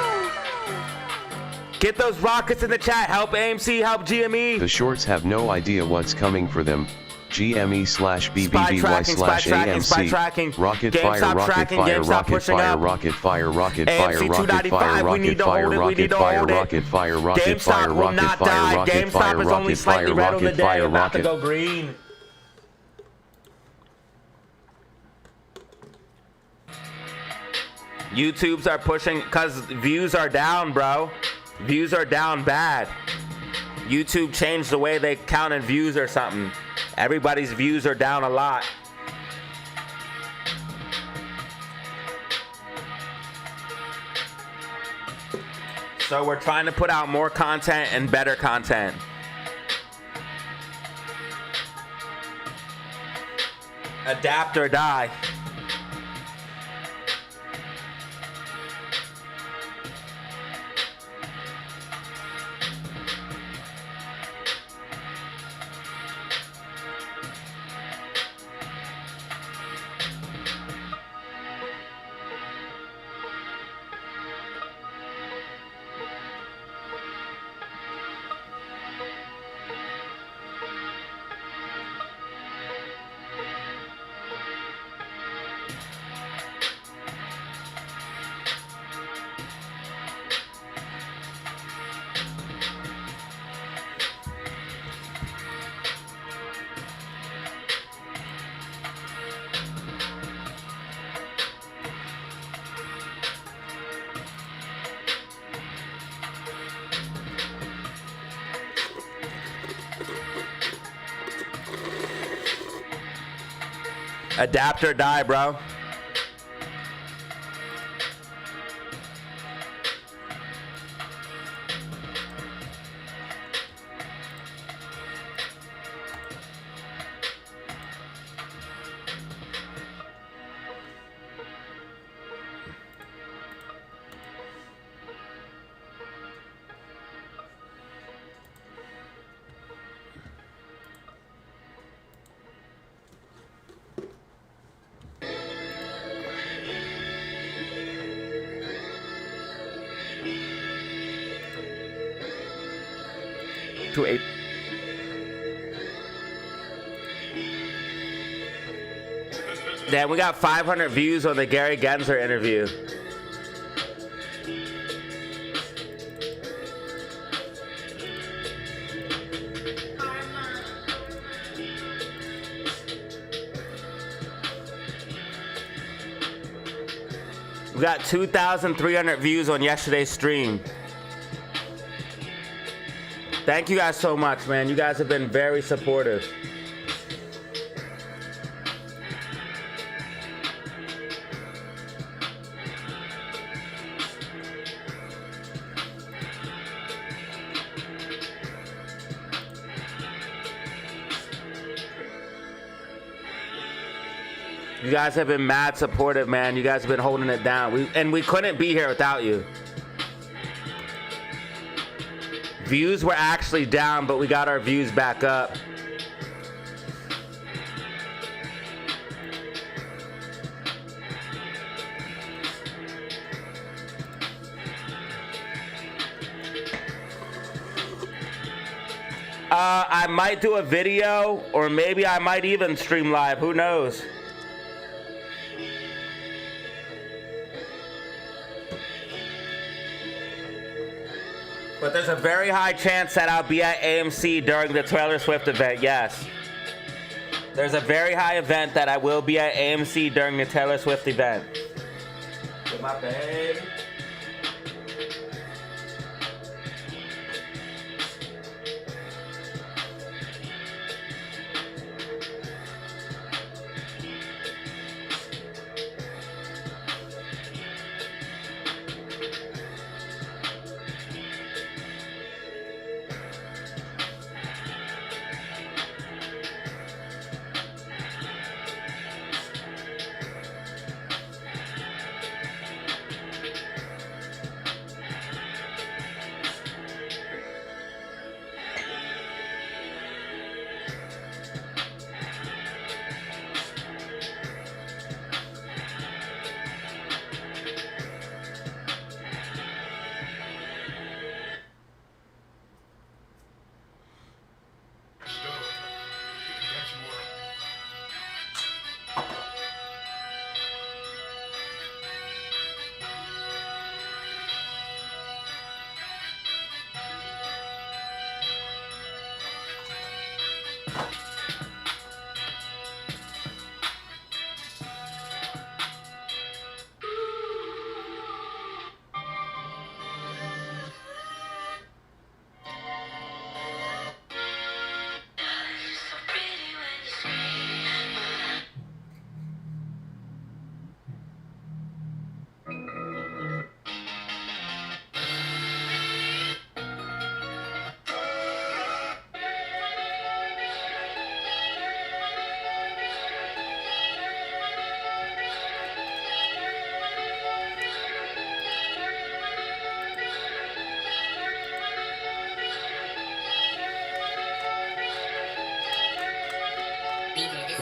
Speaker 2: Get those rockets in the chat. Help AMC, help GME.
Speaker 4: The shorts have no idea what's coming for them. GME/BBBY/AMC. Rocket fire, rocket fire, rocket fire, rocket fire, rocket fire, rocket fire, rocket fire, rocket fire, rocket fire, rocket fire, rocket fire, rocket fire, rocket fire, rocket fire, rocket.
Speaker 2: Go green. YouTubes are pushing because views are down, bro. Views are down bad. YouTube changed the way they counted views or something. Everybody's views are down a lot. So we're trying to put out more content and better content. Adapt or die. Adapt or die, bro. To 8. Damn, we got 500 views on the Gary Gensler interview. We got 2,300 views on yesterday's stream. Thank you guys so much, man. You guys have been very supportive. You guys have been mad supportive, man. You guys have been holding it down. We couldn't be here without you. Views were actually down, but we got our views back up. I might do a video, or maybe I might even stream live. Who knows? But there's a very high chance that I'll be at AMC during the Taylor Swift event, yes. There's a very high event that I will be at AMC during the Taylor Swift event. With my babe.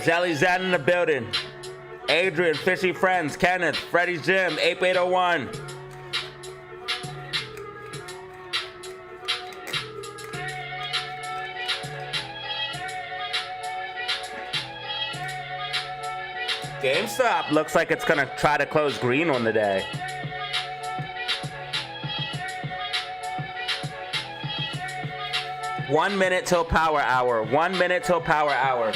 Speaker 2: Zelly Zan in the building. Adrian, Fishy Friends, Kenneth, Freddie's Gym, 8801. GameStop looks like it's gonna try to close green on the day. One minute till power hour. 1 minute till power hour.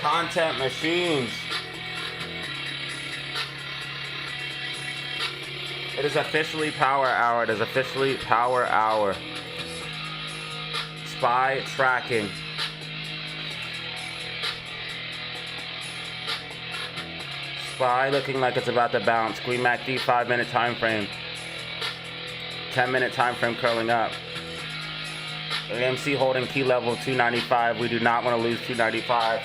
Speaker 2: Content machines. It is officially power hour. It is officially power hour. Spy tracking. Spy looking like it's about to bounce. Queen MACD 5-minute time frame. 10-minute time frame curling up. AMC holding key level 295. We do not want to lose 295.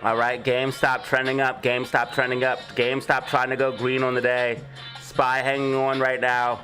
Speaker 2: All right, GameStop trending up. GameStop trending up. GameStop trying to go green on the day. SPY hanging on right now.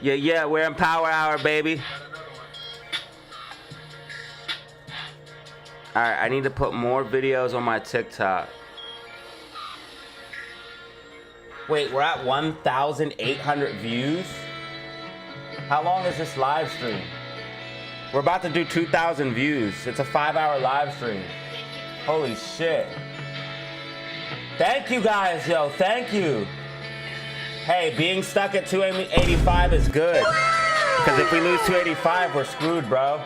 Speaker 2: Yeah, we're in power hour, baby. All right, I need to put more videos on my TikTok. Wait, we're at 1,800 views? How long is this live stream? We're about to do 2,000 views. It's a 5-hour live stream. Holy shit. Thank you guys, yo, thank you. Hey, being stuck at 285 is good. Because if we lose 285, we're screwed, bro.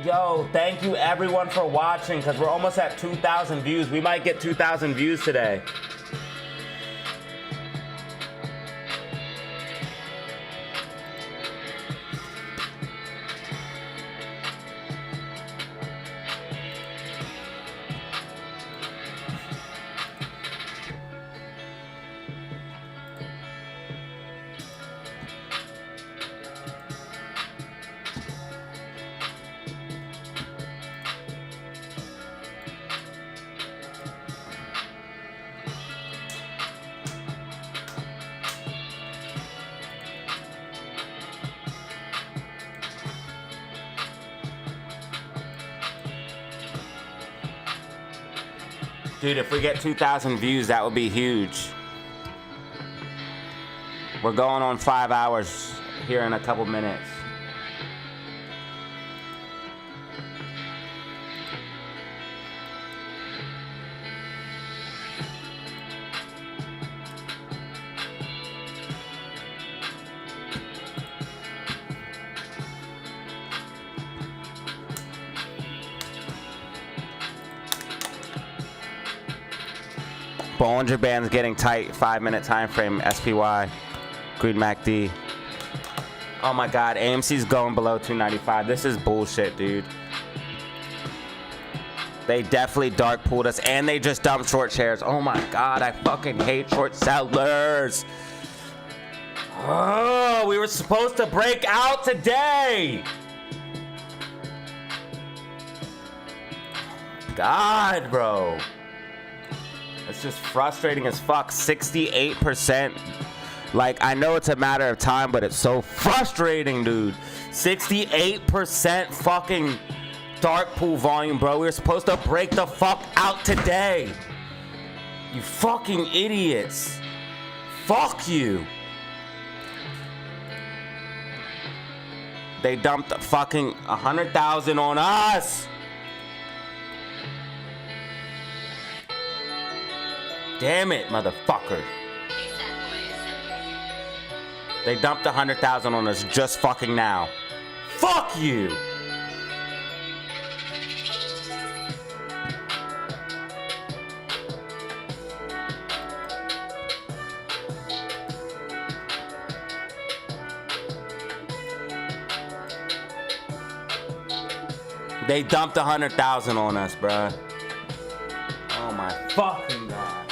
Speaker 2: Yo, thank you everyone for watching, because we're almost at 2,000 views. We might get 2,000 views today. Dude, if we get 2,000 views, that would be huge. We're going on 5 hours here in a couple minutes. Bollinger Band's getting tight. 5-minute time frame. SPY. Green MACD. Oh my God. AMC's going below 295. This is bullshit, dude. They definitely dark pooled us, and they just dumped short shares. Oh my God. I fucking hate short sellers. Oh, we were supposed to break out today. God, bro. It's just frustrating as fuck. 68%. Like, I know it's a matter of time, but it's so frustrating, dude. 68% fucking dark pool volume, bro. We were supposed to break the fuck out today. You fucking idiots. Fuck you. They dumped fucking 100,000 on us. Damn it, motherfucker. They dumped 100,000 on us just fucking now. Fuck you. They dumped 100,000 on us, bruh. Oh my fucking God.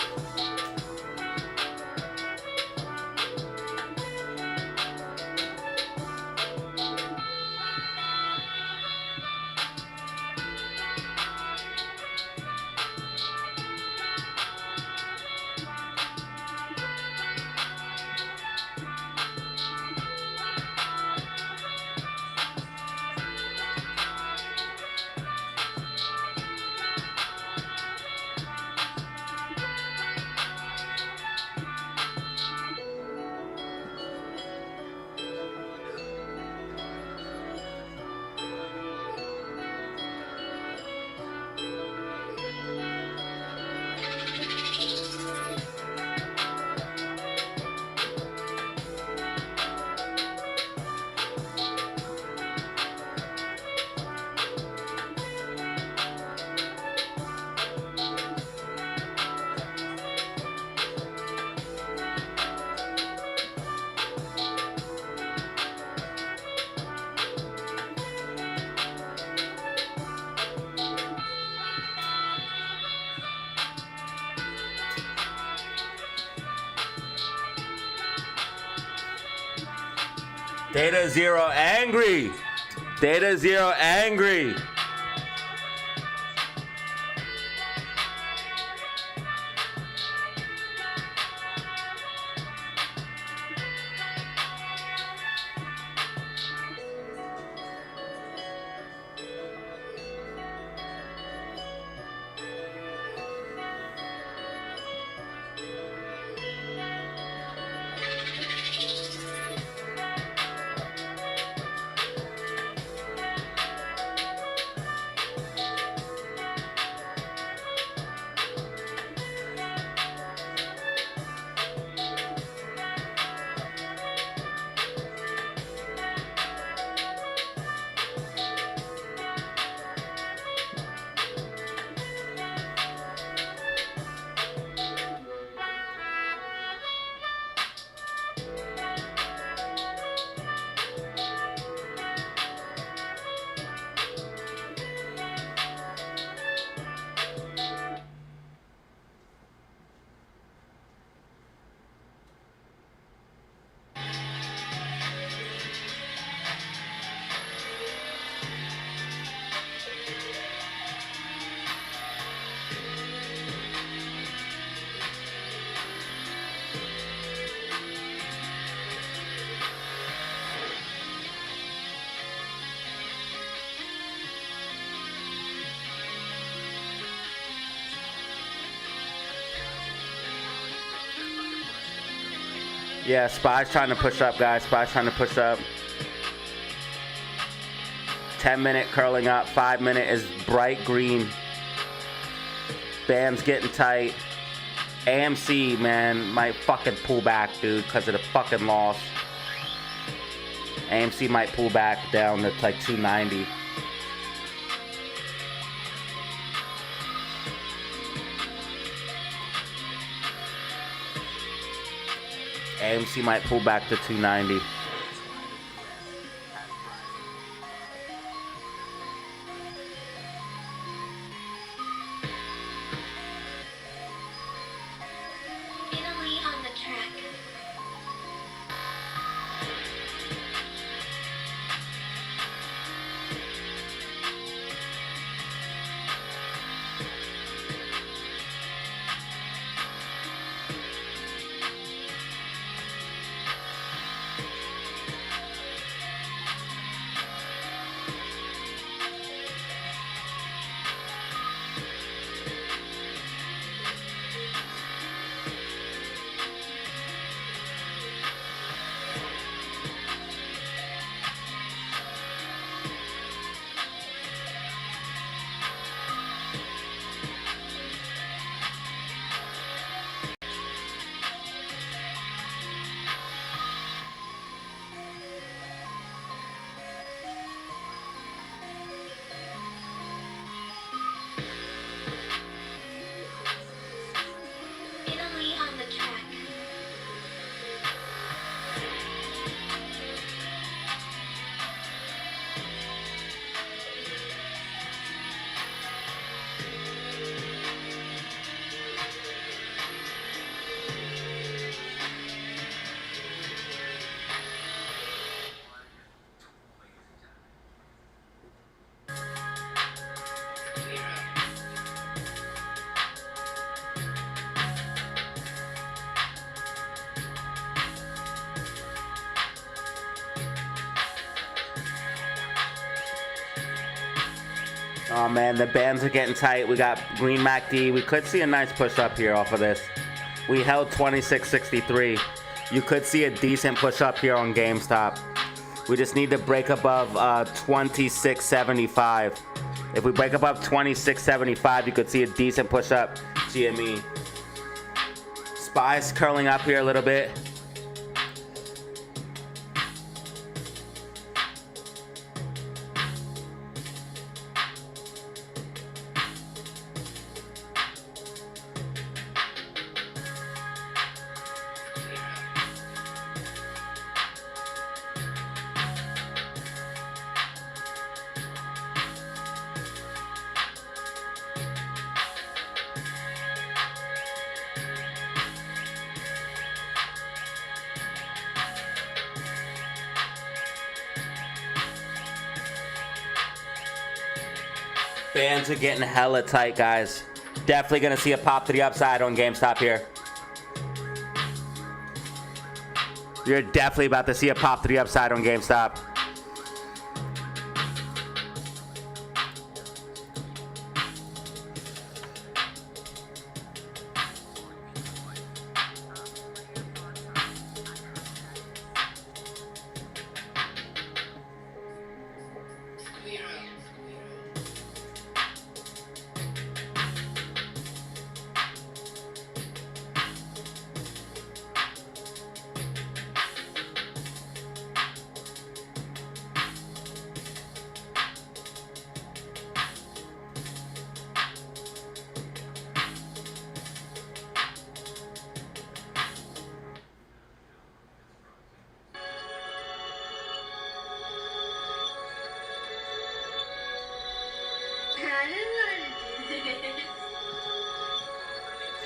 Speaker 2: DataZero angry. DataZero angry. Yeah, SPY's trying to push up, guys. SPY's trying to push up. 10-minute curling up. 5-minute is bright green. Band's getting tight. AMC, man, might fucking pull back, dude, because of the fucking loss. AMC might pull back down to like 290. AMC might pull back to 290.
Speaker 18: Italy on the track. Italy on the track.
Speaker 2: Oh man, the bands are getting tight. We got green MACD. We could see a nice push up here off of this. We held 26.63. You could see a decent push up here on GameStop. We just need to break above 26.75. If we break above 26.75, you could see a decent push up GME. SPY's curling up here a little bit. Bands are getting hella tight, guys. Definitely gonna see a pop to the upside on GameStop here. You're definitely about to see a pop to the upside on GameStop.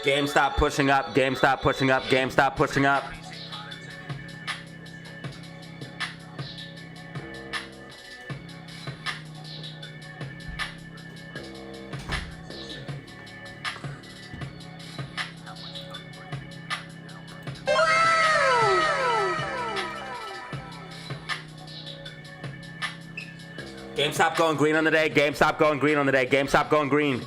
Speaker 2: GameStop pushing up, GameStop pushing up, GameStop pushing up. GameStop going green on the day, GameStop going green on the day, GameStop going green.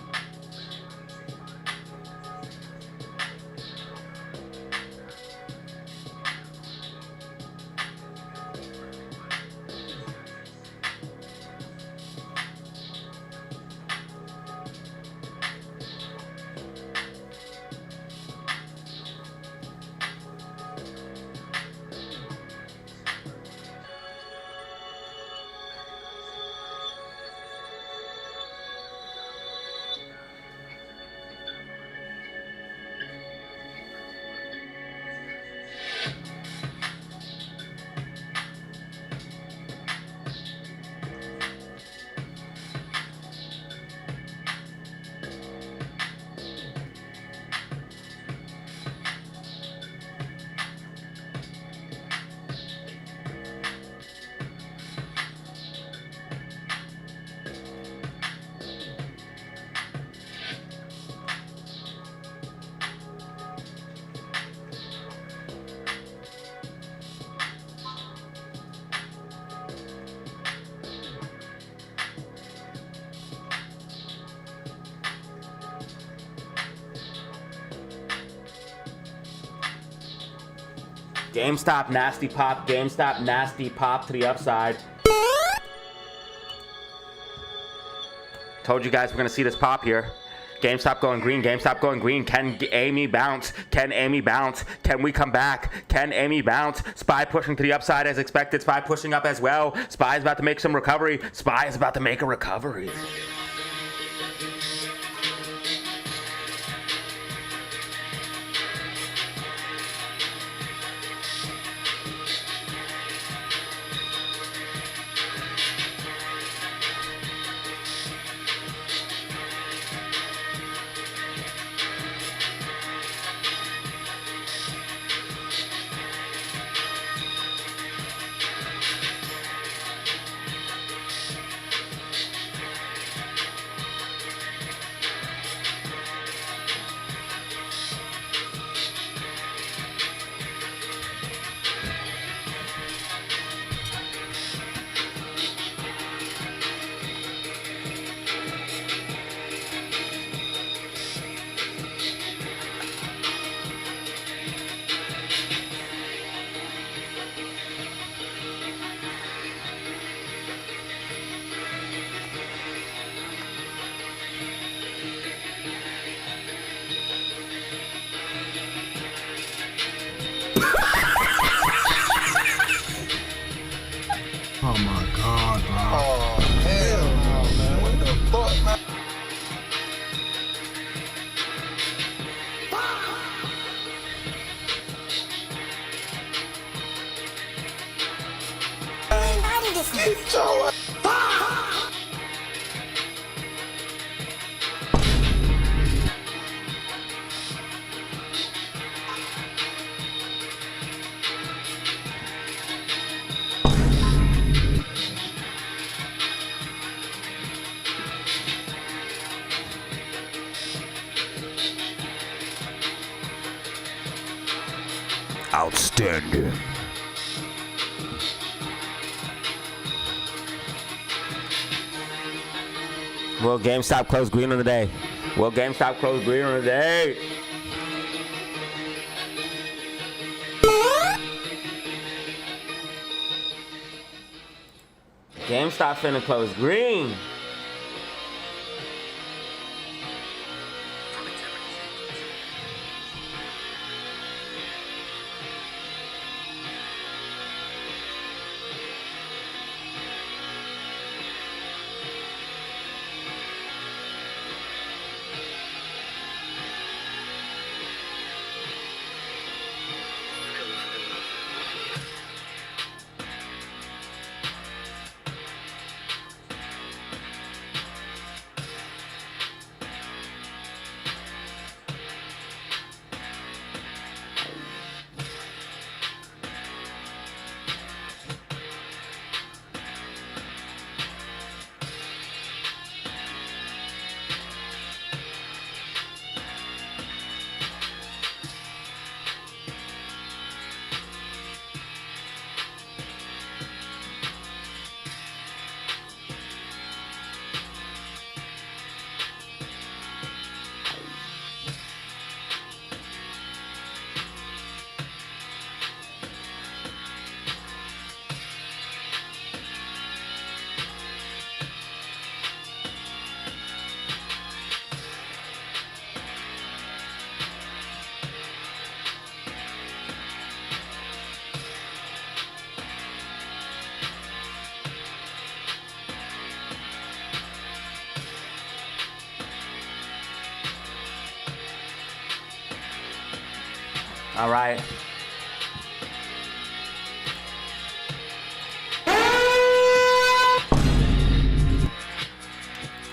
Speaker 2: GameStop, nasty pop. GameStop, nasty pop to the upside. Told you guys we're going to see this pop here. GameStop going green. GameStop going green. Can Amy bounce? Can Amy bounce? Can we come back? Can Amy bounce? SPY pushing to the upside as expected. SPY pushing up as well. SPY is about to make some recovery. SPY is about to make a recovery.
Speaker 14: Oh my God, bro. Oh, hell no, man. What the fuck, man? Get your ass.
Speaker 2: Outstanding. Will GameStop close green on the day? Will GameStop close green on the day? GameStop finna close green. All right.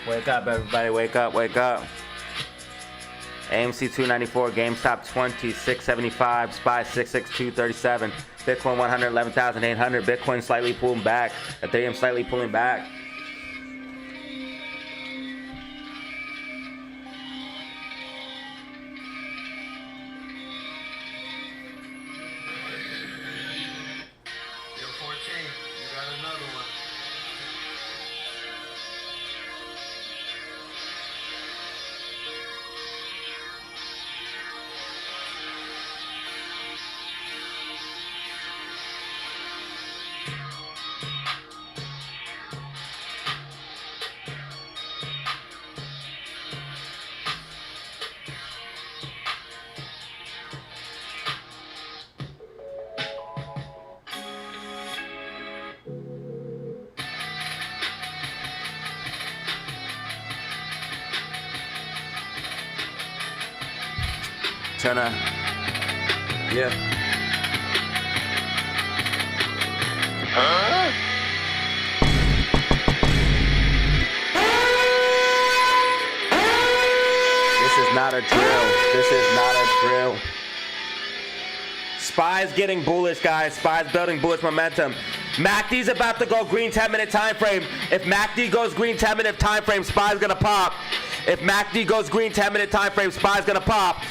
Speaker 2: Wake up, everybody. Wake up, wake up. AMC 294, GameStop 2675, SPY 66237, Bitcoin 111,800, Bitcoin slightly pulling back, Ethereum slightly pulling back. Tryna, yeah. Huh? This is not a drill. This is not a drill. SPY's getting bullish, guys. SPY's building bullish momentum. MACD's about to go green 10-minute time frame. If MACD goes green 10-minute time frame, SPY's gonna pop. If MACD goes green 10-minute time frame, SPY's gonna pop.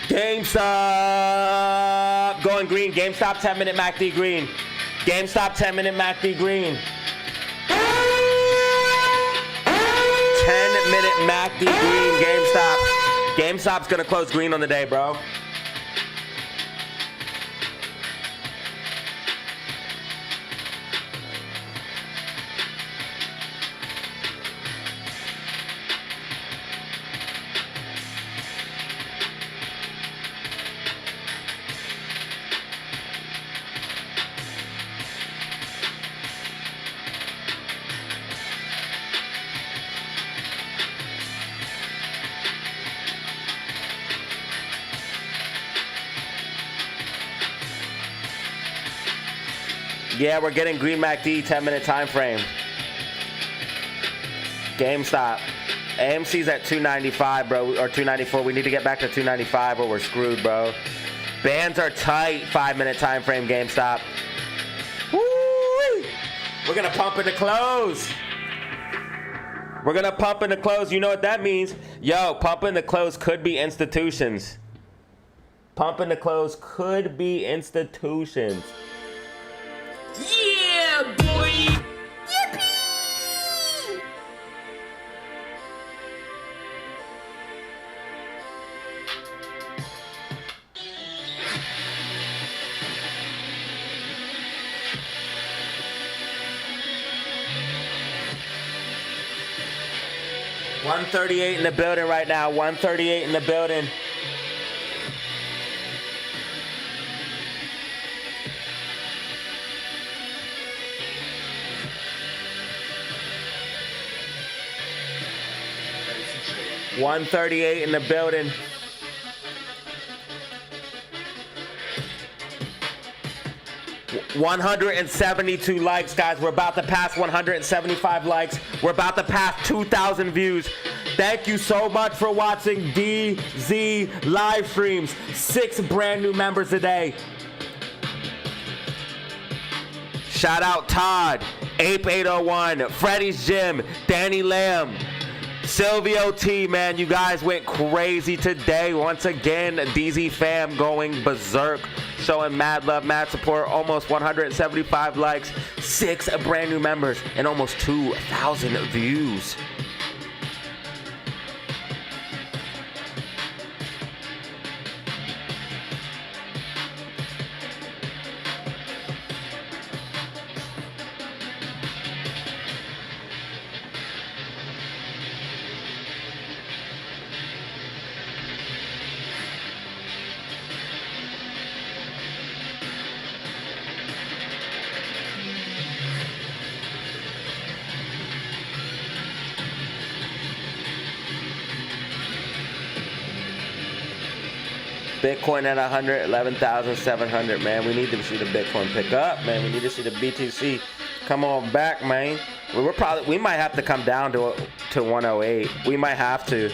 Speaker 2: GameStop going green. GameStop 10-minute MACD green. GameStop 10-minute MACD green. 10-minute MACD green. GameStop. GameStop's gonna close green on the day, bro. Yeah, we're getting green MACD 10-minute time frame. GameStop. AMC's at 295, bro, or 294. We need to get back to 295 or we're screwed, bro. Bands are tight, 5-minute time frame, GameStop. Woo! We're gonna pump in the close. We're gonna pump in the close. You know what that means? Yo, pump in the close could be institutions. Pump in the close could be institutions.
Speaker 14: Yeah, boy! Yippee!
Speaker 2: $138 in the building right now. 138 in the building. $138 in the building. $172 likes, guys. We're about to pass 175 likes. We're about to pass 2,000 views. Thank you so much for watching DZ live streams. 6 brand new members a day. Shout out Todd, Ape801, Freddy's Gym, Danny Lamb, Silvio T, man, you guys went crazy today. Once again, DZ fam going berserk, showing mad love, mad support. Almost 175 likes, 6 brand new members, and almost 2,000 views. Bitcoin at 111,700, man. We need to see the Bitcoin pick up, man. We need to see the BTC come on back, man. We might have to come down to 108. We might have to.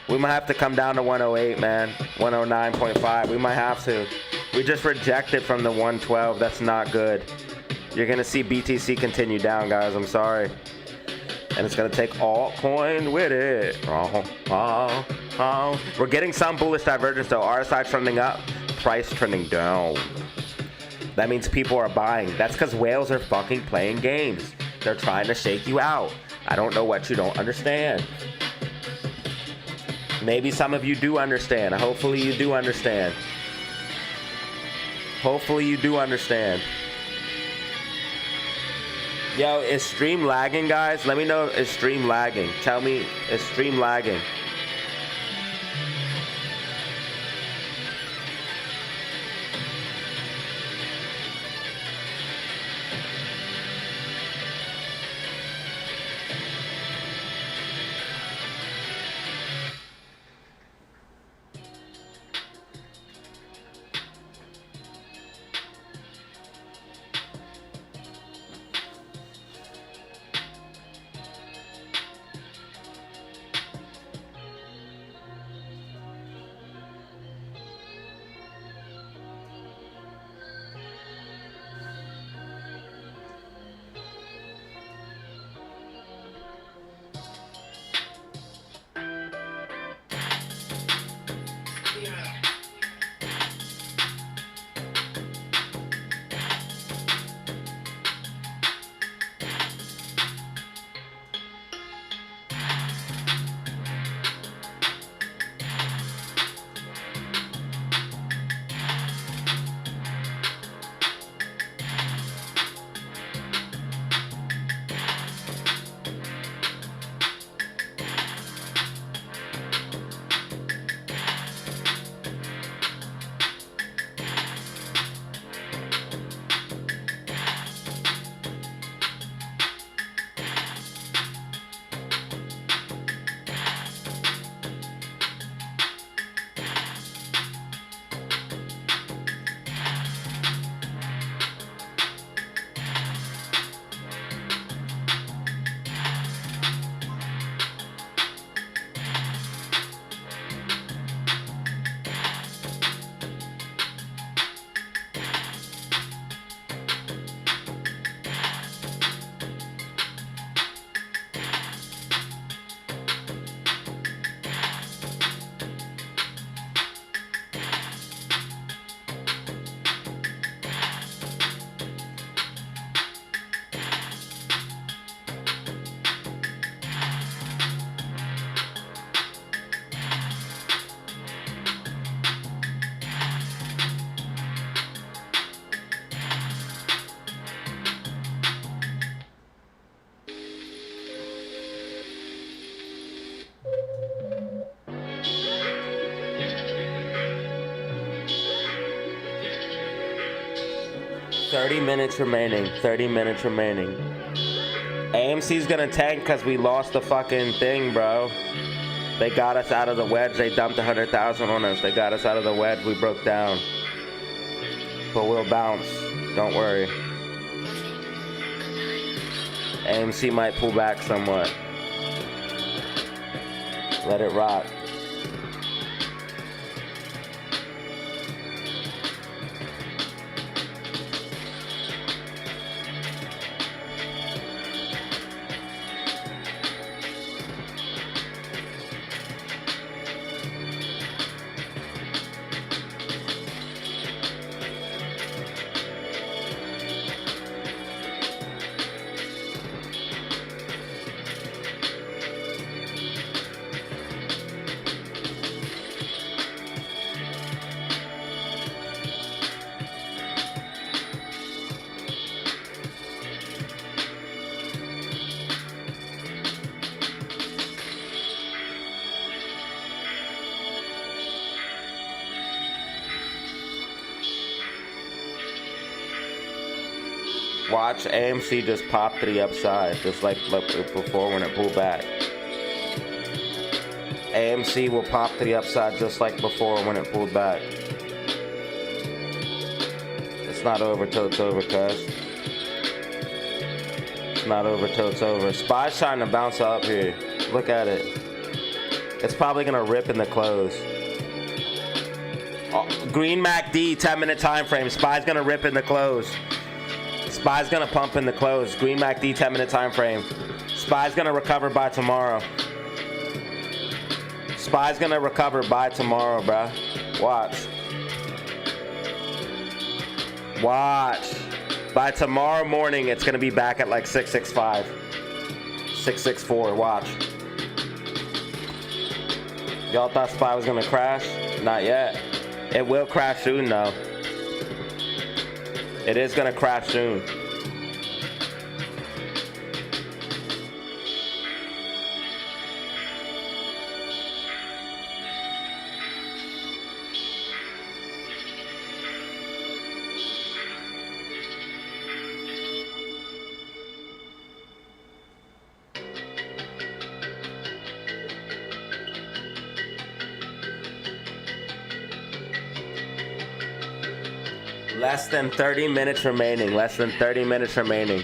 Speaker 2: We might have to come down to 108, man. 109.5. We might have to. We just rejected from the 112. That's not good. You're gonna see BTC continue down, guys. I'm sorry. And it's gonna take altcoin with it. We're getting some bullish divergence though. RSI trending up, price trending down. That means people are buying. That's because whales are fucking playing games. They're trying to shake you out. I don't know what you don't understand. Maybe some of you do understand. Hopefully you do understand. Hopefully you do understand. Yo, is stream lagging, guys? Let me know, is stream lagging? Tell me, is stream lagging? 30 minutes remaining. 30 minutes remaining. AMC's gonna tank because we lost the fucking thing, bro. They got us out of the wedge. They dumped 100,000 on us. They got us out of the wedge. We broke down. But we'll bounce. Don't worry. AMC might pull back somewhat. Let it rock. Watch AMC just pop to the upside, just like before when it pulled back. AMC will pop to the upside just like before when it pulled back. It's not over till it's over, cuz. It's not over till it's over. SPY's trying to bounce up here. Look at it. It's probably gonna rip in the close. Oh, Green MACD, 10-minute time frame. SPY's gonna rip in the close. SPY's gonna pump in the close. Green MACD, 10-minute time frame. SPY's gonna recover by tomorrow. SPY's gonna recover by tomorrow, bruh. Watch. Watch. By tomorrow morning, it's gonna be back at like 665. 664, watch. Y'all thought SPY was gonna crash? Not yet. It will crash soon though. It is gonna crash soon. Less than 30 minutes remaining. Less than 30 minutes remaining.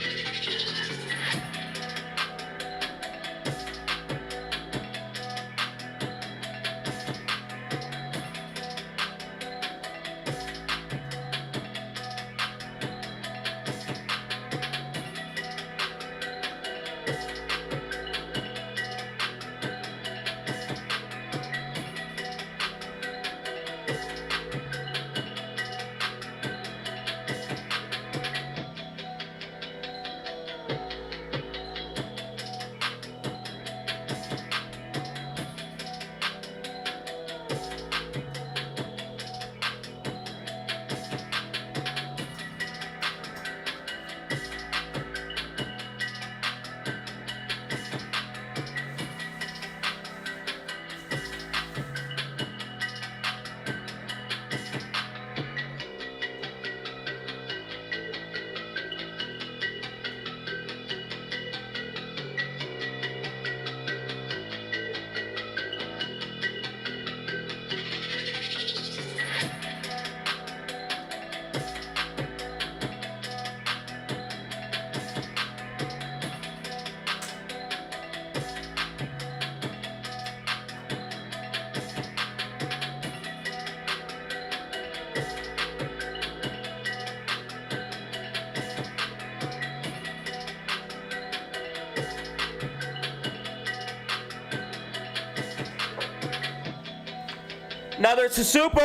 Speaker 2: Another super.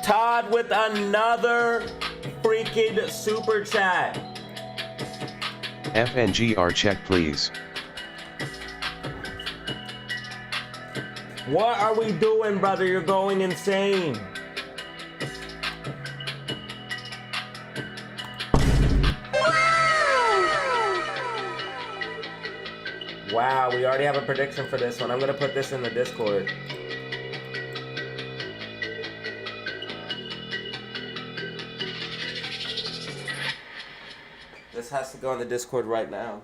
Speaker 2: Todd with another freaking super chat.
Speaker 4: FNGR check, please.
Speaker 2: What are we doing, brother? You're going insane. Wow, we already have a prediction for this one. I'm gonna put this in the Discord. This has to go on the Discord right now.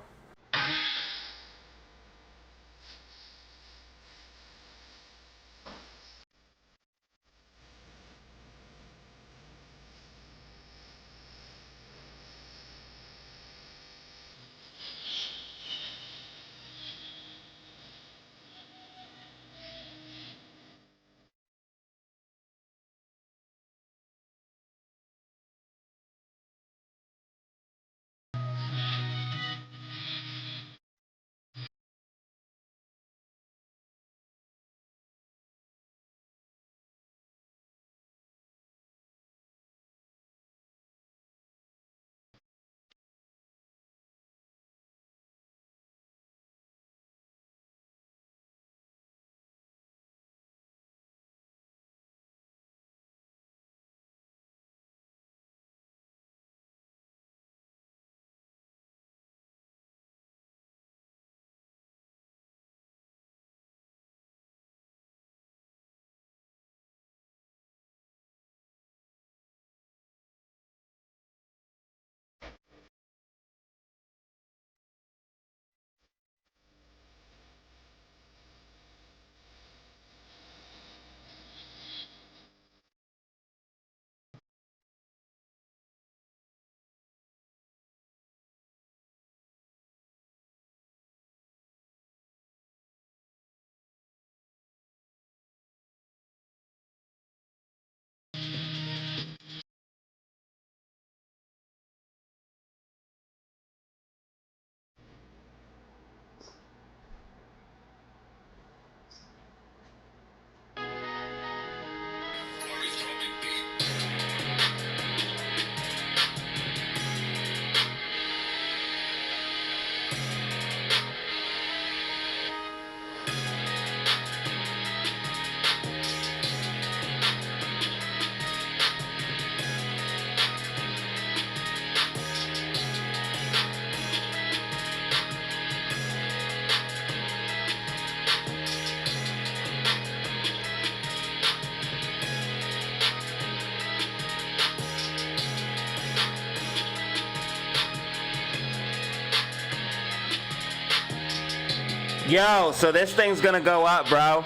Speaker 2: Yo, so this thing's gonna go up, bro.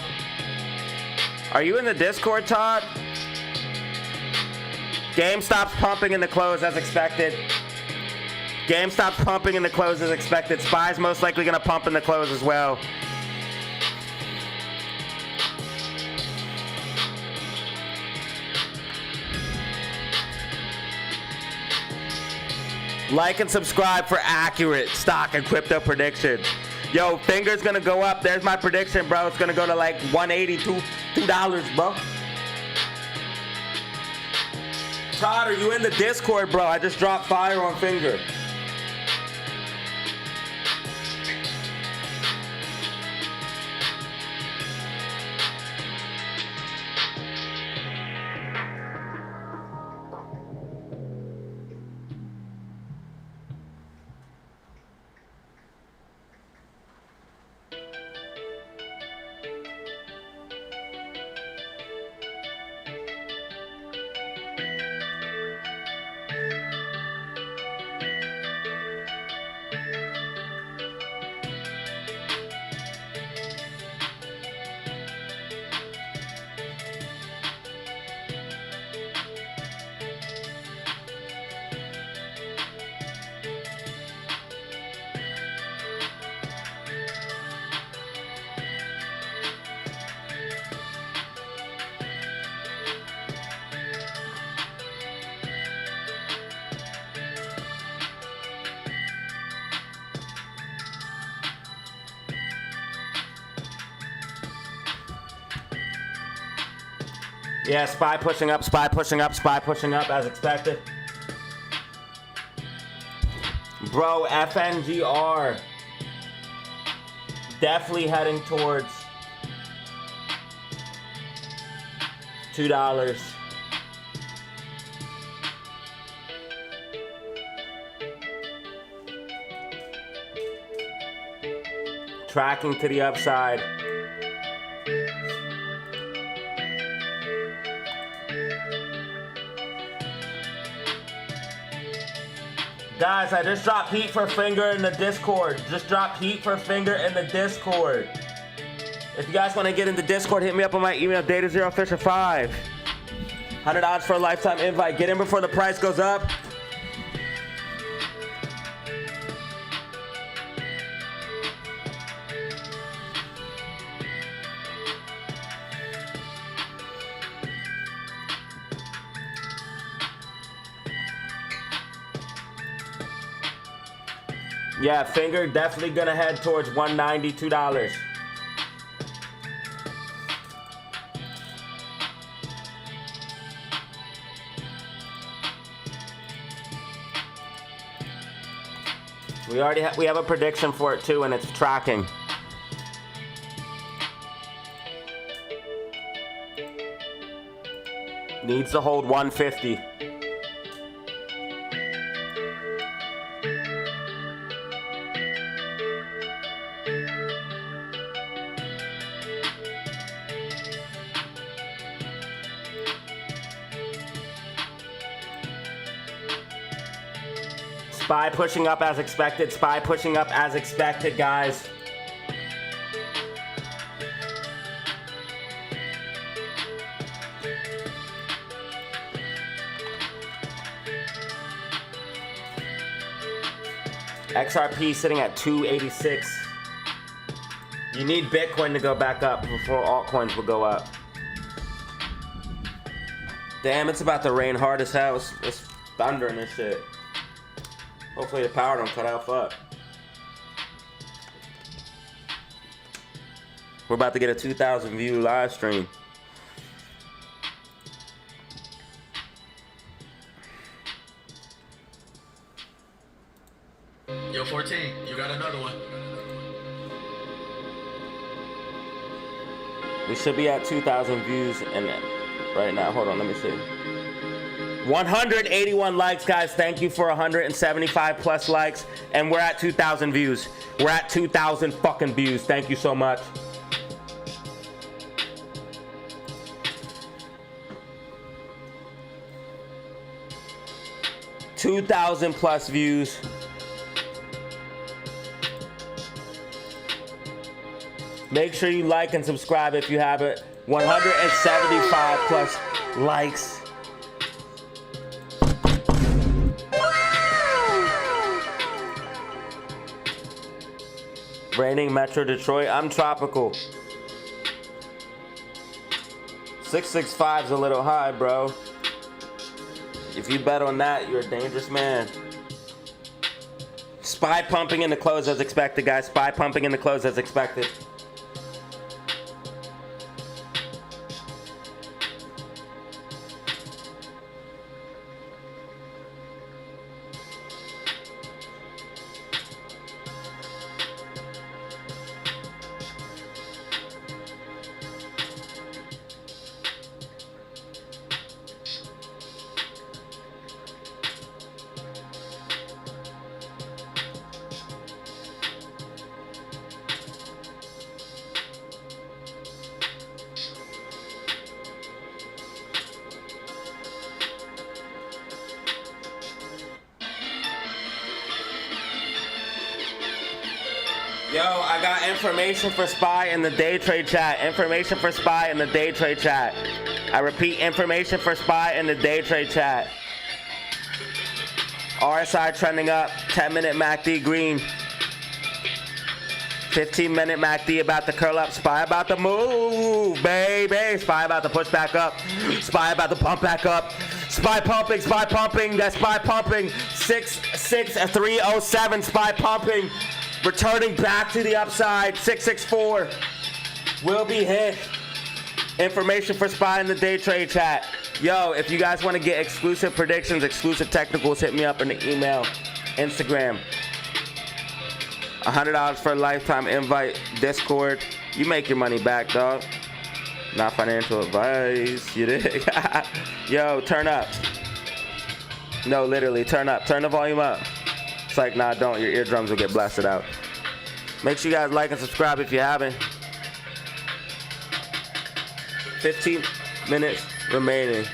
Speaker 2: Are you in the Discord, Todd? GameStop's pumping in the close as expected. GameStop's pumping in the close as expected. SPY's most likely gonna pump in the close as well. Like and subscribe for accurate stock and crypto predictions. Yo, Finger's gonna go up. There's my prediction, bro. It's gonna go to like $182, $2, bro. Todd, are you in the Discord, bro? I just dropped fire on Finger. Yeah, SPY pushing up, SPY pushing up, SPY pushing up as expected. Bro, FNGR. Definitely heading towards $2. Tracking to the upside. Guys, I just dropped heat for finger in the Discord. Just dropped heat for finger in the Discord. If you guys want to get into Discord, hit me up on my email, DataZeroFisher5. $100 for a lifetime invite. Get in before the price goes up. Yeah, finger definitely gonna head towards $192. We have a prediction for it too, and it's tracking. Needs to hold 150. SPY pushing up as expected. SPY pushing up as expected, guys. XRP sitting at 286. You need Bitcoin to go back up before altcoins will go up. Damn, it's about to rain hard as hell. It's thundering and shit. Hopefully the power don't cut out. Fuck. We're about to get a 2,000 view live stream.
Speaker 14: Yo, 14, you got another one.
Speaker 2: We should be at 2,000 views and right now. Hold on, let me see. 181 likes, guys. Thank you for 175 plus likes, and we're at 2,000 views. We're at 2,000 fucking views. Thank you so much. $2,000 plus views. Make sure you like and subscribe if you haven't. 175 plus likes. Raining Metro Detroit. I'm tropical. 665's a little high, bro. If you bet on that, you're a dangerous man. SPY pumping in the close as expected, guys. SPY pumping in the close as expected. Yo, I got information for SPY in the day trade chat. Information for SPY in the day trade chat. I repeat, information for SPY in the day trade chat. RSI trending up. 10-minute MACD green. 15-minute MACD about to curl up. SPY about to move, baby. SPY about to push back up. SPY about to pump back up. SPY pumping, SPY pumping. That's SPY pumping. 66307. SPY pumping. Returning back to the upside. 664 will be hit. Information for SPY in the day trade chat. Yo, if you guys want to get exclusive predictions, exclusive technicals, hit me up in the email, Instagram. $100 for a lifetime invite. Discord. You make your money back, dog. Not financial advice. You dig? Yo, turn up. No, literally, turn up. Turn the volume up. It's like, nah, don't. Your eardrums will get blasted out. Make sure you guys like and subscribe if you haven't. 15 minutes remaining.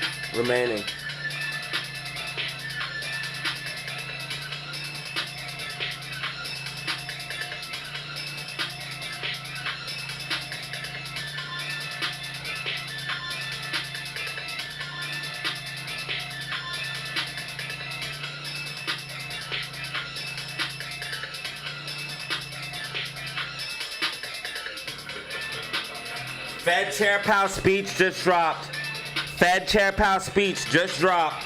Speaker 2: Fed Chair Powell speech just dropped. Fed Chair Powell speech just dropped.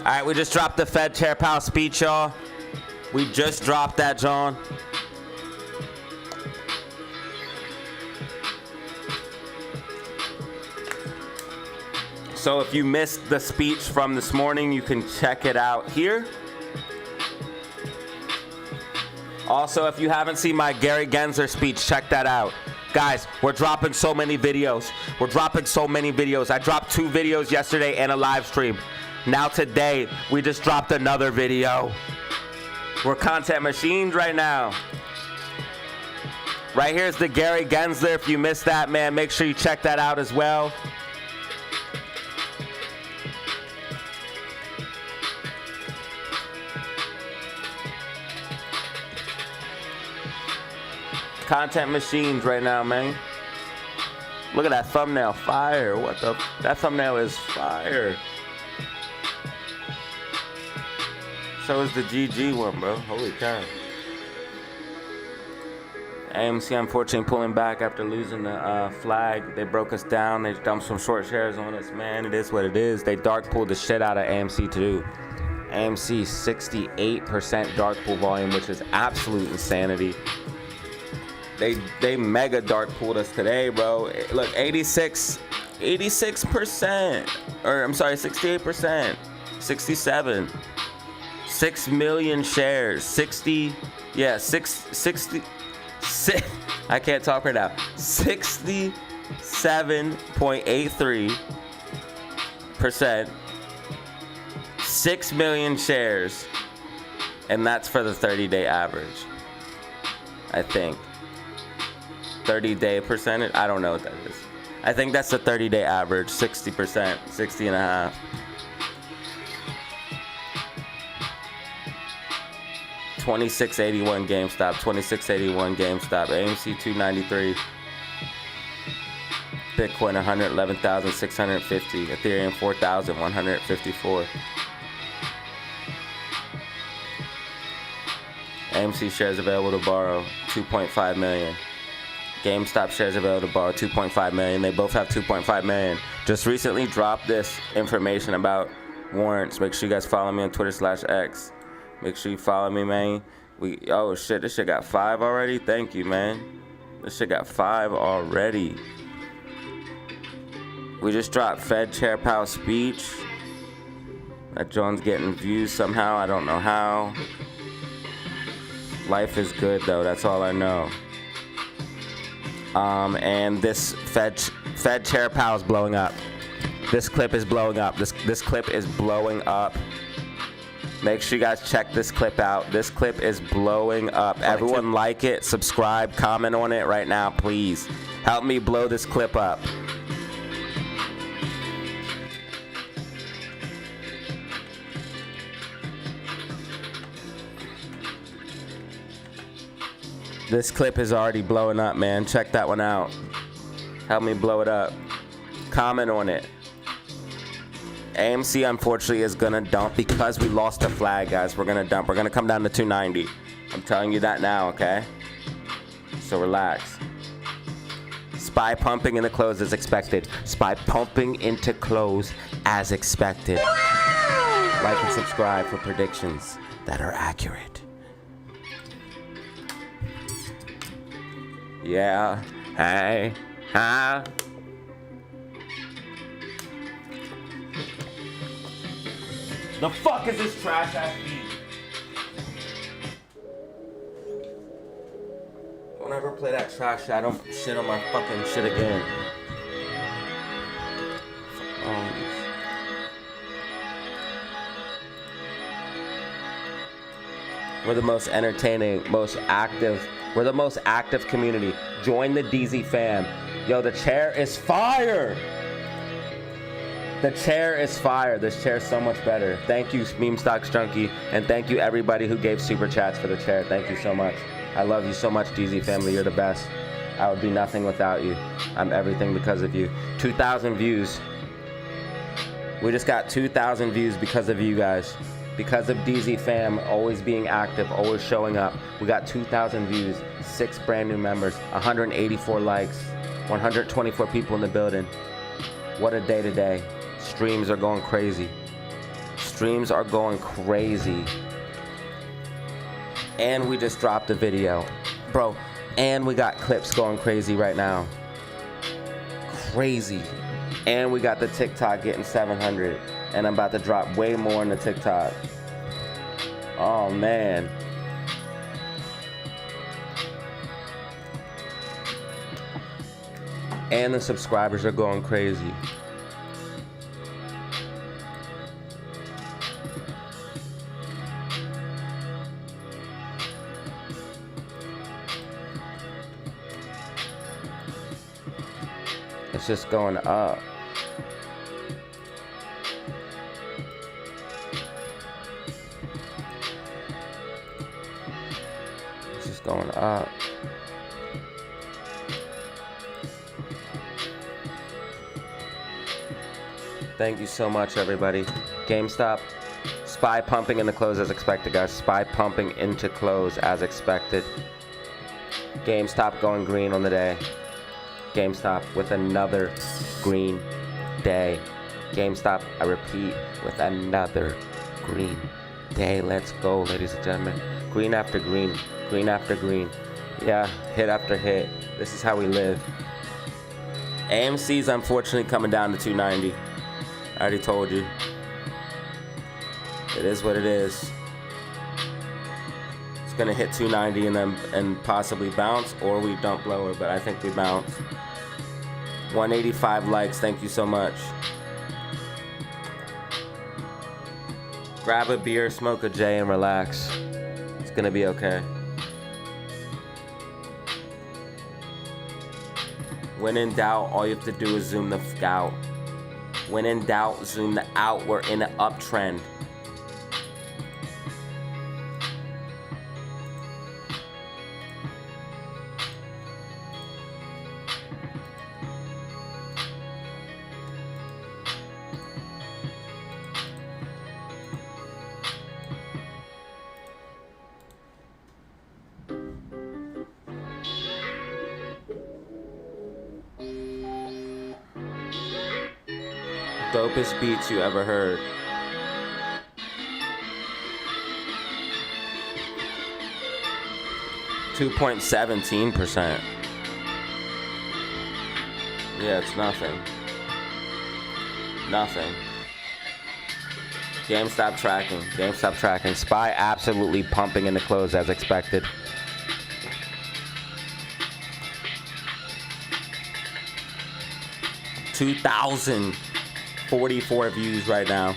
Speaker 2: All right, we just dropped the Fed Chair Powell speech, y'all. We just dropped that, John. So if you missed the speech from this morning, you can check it out here. Also, if you haven't seen my Gary Gensler speech, check that out. Guys, we're dropping so many videos. We're dropping so many videos. I dropped 2 videos yesterday and a live stream. Now today, we just dropped another video. We're content machines right now. Right here's the Gary Gensler. If you missed that, man, make sure you check that out as well. Content machines right now, man. Look at that thumbnail, fire. What the? That thumbnail is fire. So is the GG one, bro. Holy cow. AMC unfortunately pulling back after losing the flag. They broke us down. They dumped some short shares on us, man. It is what it is. They dark pulled the shit out of AMC too. AMC 68% dark pool volume, which is absolute insanity. They mega dark pulled us today, bro. Look, 86%. Or I'm sorry, 68%. 67. 6 million shares. 60. Yeah, 60. I can't talk right now. 67.83%. 6 million shares. And that's for the 30-day average, I think. 30-day percentage? I don't know what that is. I think that's the 30-day average, 60%, 60 and a half. $26.81 GameStop, $26.81 GameStop, AMC 293, Bitcoin 111,650, Ethereum 4,154. AMC shares available to borrow 2.5 million. GameStop shares available to borrow 2.5 million. They both have 2.5 million. Just recently dropped this information about warrants. Make sure you guys follow me on Twitter/X. Make sure you follow me, man. Oh shit, this shit got 5 already. Thank you, man. This shit got 5 already. We just dropped Fed Chair Powell speech. That John's getting views somehow. I don't know how. Life is good though. That's all I know. And this Fed Chair Powell is blowing up. This clip is blowing up. This clip is blowing up. Make sure you guys check this clip out. This clip is blowing up. Everyone like it, subscribe, comment on it right now, please. Help me blow this clip up. This clip is already blowing up, man. Check that one out. Help me blow it up. Comment on it. AMC, unfortunately, is going to dump because we lost the flag, guys. We're going to dump. We're going to come down to 290. I'm telling you that now, okay? So relax. SPY pumping in the close as expected. SPY pumping into close as expected. Like and subscribe for predictions that are accurate. Yeah. Hey. Huh? The fuck is this trash ass beat? play that trash shit, I don't shit on my fucking shit again. We're the most entertaining, most active. We're the most active community. Join the DZ fam. Yo, the chair is fire. The chair is fire. This chair is so much better. Thank you, Meme Stocks Junkie, and thank you everybody who gave super chats for the chair. Thank you so much. I love you so much, DZ family. You're the best. I would be nothing without you. I'm everything because of you. 2,000 views. We just got 2,000 views because of you guys. Because of DZ fam always being active, always showing up. We got 2,000 views, 6 brand new members, 184 likes, 124 people in the building. What a day today. Streams are going crazy. Streams are going crazy. And we just dropped a video. Bro, and we got clips going crazy right now. Crazy. And we got the TikTok getting 700. And I'm about to drop way more in the TikTok. Oh, man. And the subscribers are going crazy. It's just going up. It's just going up. Thank you so much, everybody. GameStop, SPY pumping into close as expected, guys. SPY pumping into close as expected. GameStop going green on the day. GameStop with another green day. GameStop, I repeat, with another green day. Let's go, ladies and gentlemen. Green after green, green after green. Yeah, hit after hit. This is how we live. AMC's unfortunately coming down to 290. I already told you. It is what it is. It's gonna hit 290 and possibly bounce, or we dump lower, but I think we bounce. 185 likes, thank you so much. Grab a beer, smoke a J, and relax. It's gonna be okay. When in doubt, all you have to do is zoom the f out. When in doubt, zoom the out. We're in an uptrend. Dopest beats you ever heard. $2.17%. Yeah, it's nothing. Nothing. GameStop tracking. GameStop tracking. SPY absolutely pumping in the close as expected. $2,044 views right now.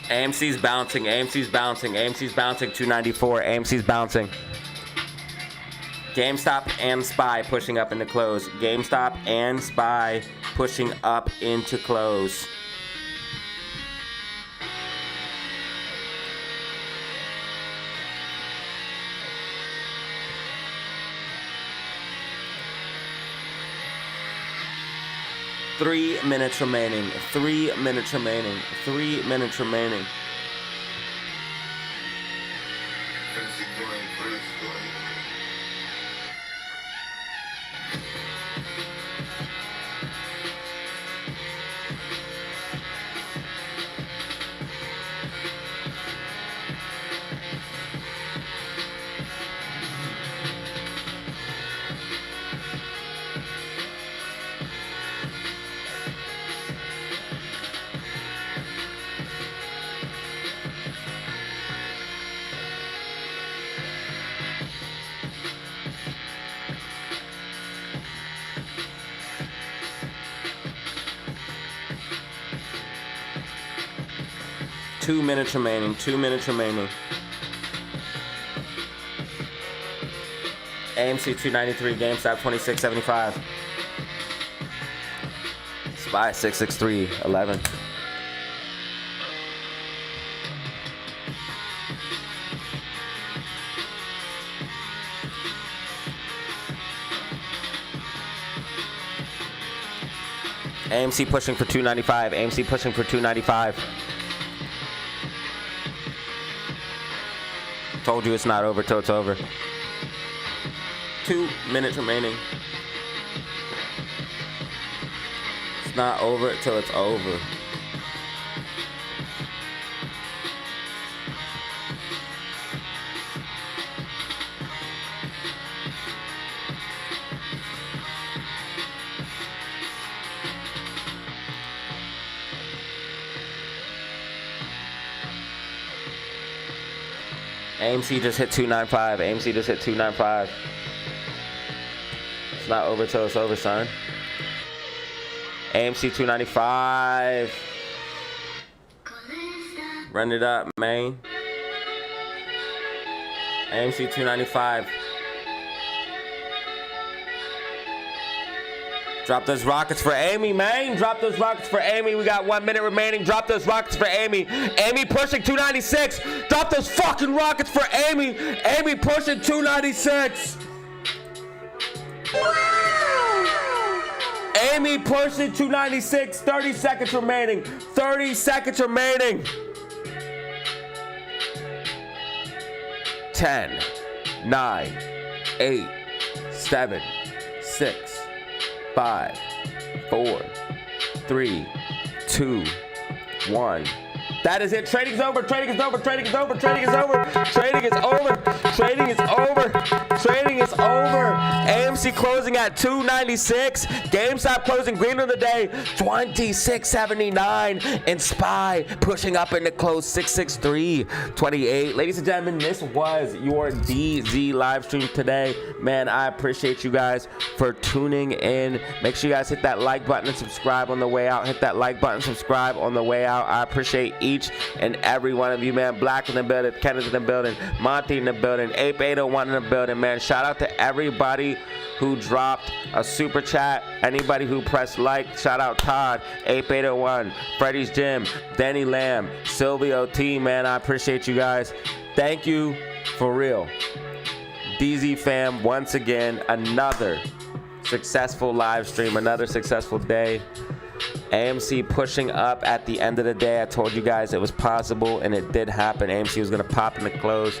Speaker 2: AMC's bouncing, AMC's bouncing, AMC's bouncing, 294, AMC's bouncing. GameStop and SPY pushing up into close. GameStop and SPY pushing up into close. Three minutes remaining. 3 minutes remaining. 3 minutes remaining. Two minutes remaining. 2 minutes remaining. AMC 293, GameStop 2675. SPY 663, 11. AMC pushing for 295. AMC pushing for 295. Told you it's not over till it's over. 2 minutes remaining. It's not over till it's over. AMC just hit 295. AMC just hit 295. It's not over till it's over, son. AMC 295. Run it up, man. AMC 295. Drop those rockets for Amy, man. Drop those rockets for Amy. We got 1 minute remaining. Drop those rockets for Amy. Amy pushing 296. Drop those fucking rockets for Amy. Amy pushing 296. Amy pushing 296. 30 seconds remaining. 30 seconds remaining. 10, 9, 8, 7, 6, 5, 4, 3, 2, 1. That is it. Trading is over. Trading is over. Trading is over. Trading is over. Trading is over. Trading is over. Trading is over. AMC closing at 296. GameStop closing green of the day 2679. And SPY pushing up into close 663.28. Ladies and gentlemen, this was your DZ live stream today. Man, I appreciate you guys for tuning in. Make sure you guys hit that like button and subscribe on the way out. Hit that like button, subscribe on the way out. I appreciate each and every one of you, man. Black in the building, Kenneth in the building, Monty in the building, Ape 801 in the building, man. Shout out to everybody who dropped a super chat, anybody who pressed like. Shout out Todd, Ape 801, Freddy's Gym, Danny Lamb, Silvio T, man. I appreciate you guys. Thank you for real. DZ fam, once again, another successful live stream, another successful day. AMC pushing up at the end of the day. I told you guys it was possible, and it did happen. AMC was going to pop in the close.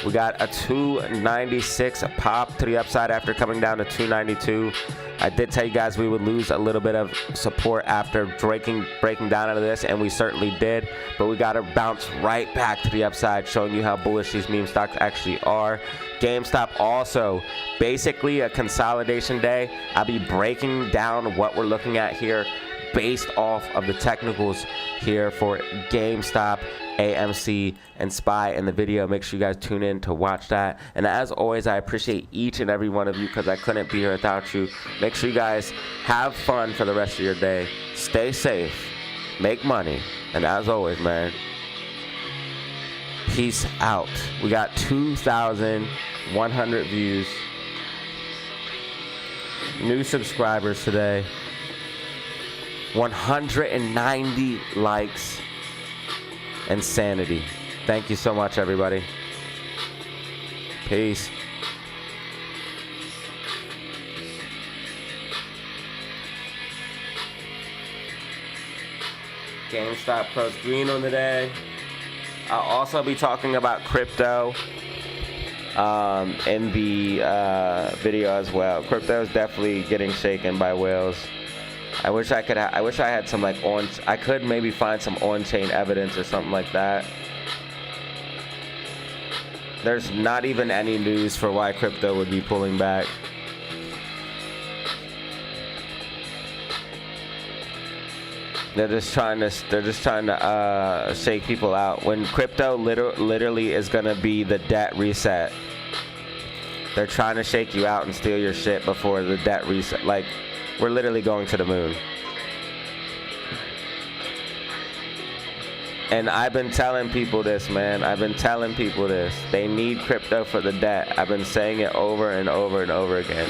Speaker 2: We got a 296 pop to the upside after coming down to 292. I did tell you guys we would lose a little bit of support after breaking down out of this, and we certainly did. But we got to bounce right back to the upside, showing you how bullish these meme stocks actually are. GameStop also basically a consolidation day. I'll be breaking down what we're looking at here based off of the technicals here for GameStop, AMC, and SPY in the video. Make sure you guys tune in to watch that. And as always, I appreciate each and every one of you because I couldn't be here without you. Make sure you guys have fun for the rest of your day. Stay safe, make money, and as always, man, Peace out. We got 2,100 views. New subscribers today. 190 likes. Insanity. Thank you so much, everybody. Peace. GameStop Pros Green on today. I'll also be talking about crypto in the video as well. Crypto is definitely getting shaken by whales. I wish I had some like I could maybe find some on-chain evidence or something like that. There's not even any news for why crypto would be pulling back. They're just trying to shake people out. When crypto literally is gonna be the debt reset. They're trying to shake you out and steal your shit before the debt reset. Like, we're literally going to the moon. And I've been telling people this, man. I've been telling people this. They need crypto for the debt. I've been saying it over and over and over again.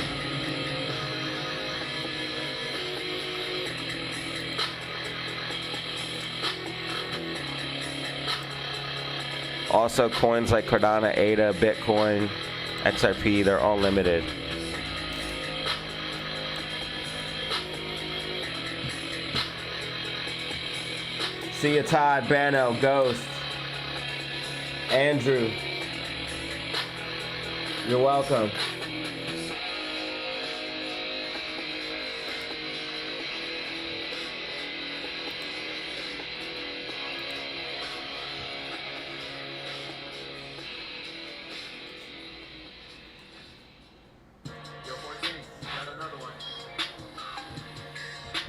Speaker 2: Also, coins like Cardano, ADA, Bitcoin, XRP, they're all limited. See you, Todd, Bano, Ghost, Andrew. You're welcome.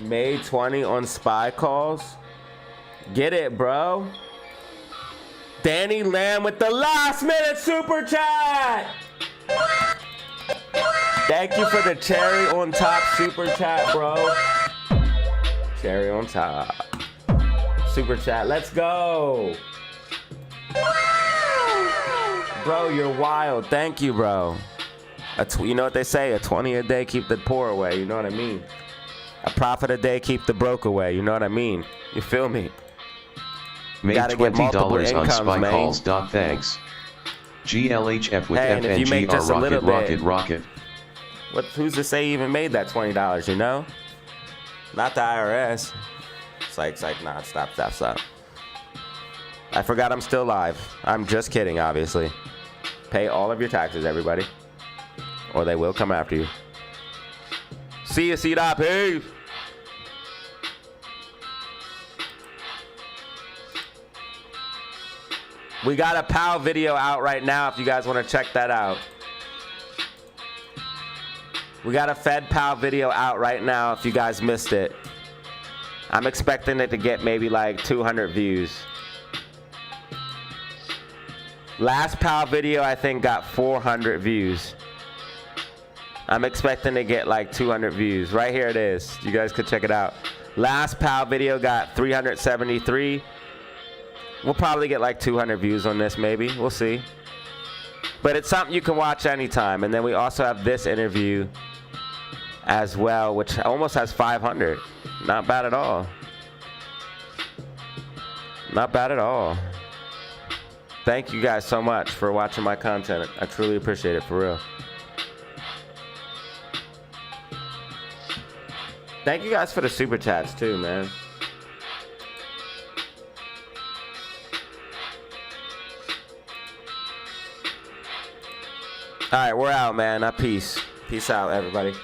Speaker 2: May 20 on spy calls. Get it, bro. Danny Lamb with the last minute super chat. Thank you for the cherry on top super chat, bro. Cherry on top. Super chat. Let's go. Bro, you're wild. Thank you, bro. You know what they say? A 20 a day keep the poor away. You know what I mean? A profit a day keep the broke away. You know what I mean? You feel me?
Speaker 4: Made $20 on spy calls. Thanks. GLHF with FNGR rocket.
Speaker 2: Who's to say you even made that $20? You know? Not the IRS. It's like, nah, stop. I forgot I'm still live. I'm just kidding, obviously. Pay all of your taxes, everybody, or they will come after you. See you, C-Dot. Peace. We got a POW video out right now if you guys want to check that out. We got a Fed POW video out right now if you guys missed it. I'm expecting it to get maybe like 200 views. Last POW video I think got 400 views. I'm expecting to get like 200 views. Right here it is. You guys could check it out. Last POW video got 373. We'll probably get like 200 views on this, maybe. We'll see. But it's something you can watch anytime. And then we also have this interview as well, which almost has 500. Not bad at all. Not bad at all. Thank you guys so much for watching my content. I truly appreciate it, for real. Thank you guys for the super chats too, man. All right, we're out, man. Peace. Peace out, everybody.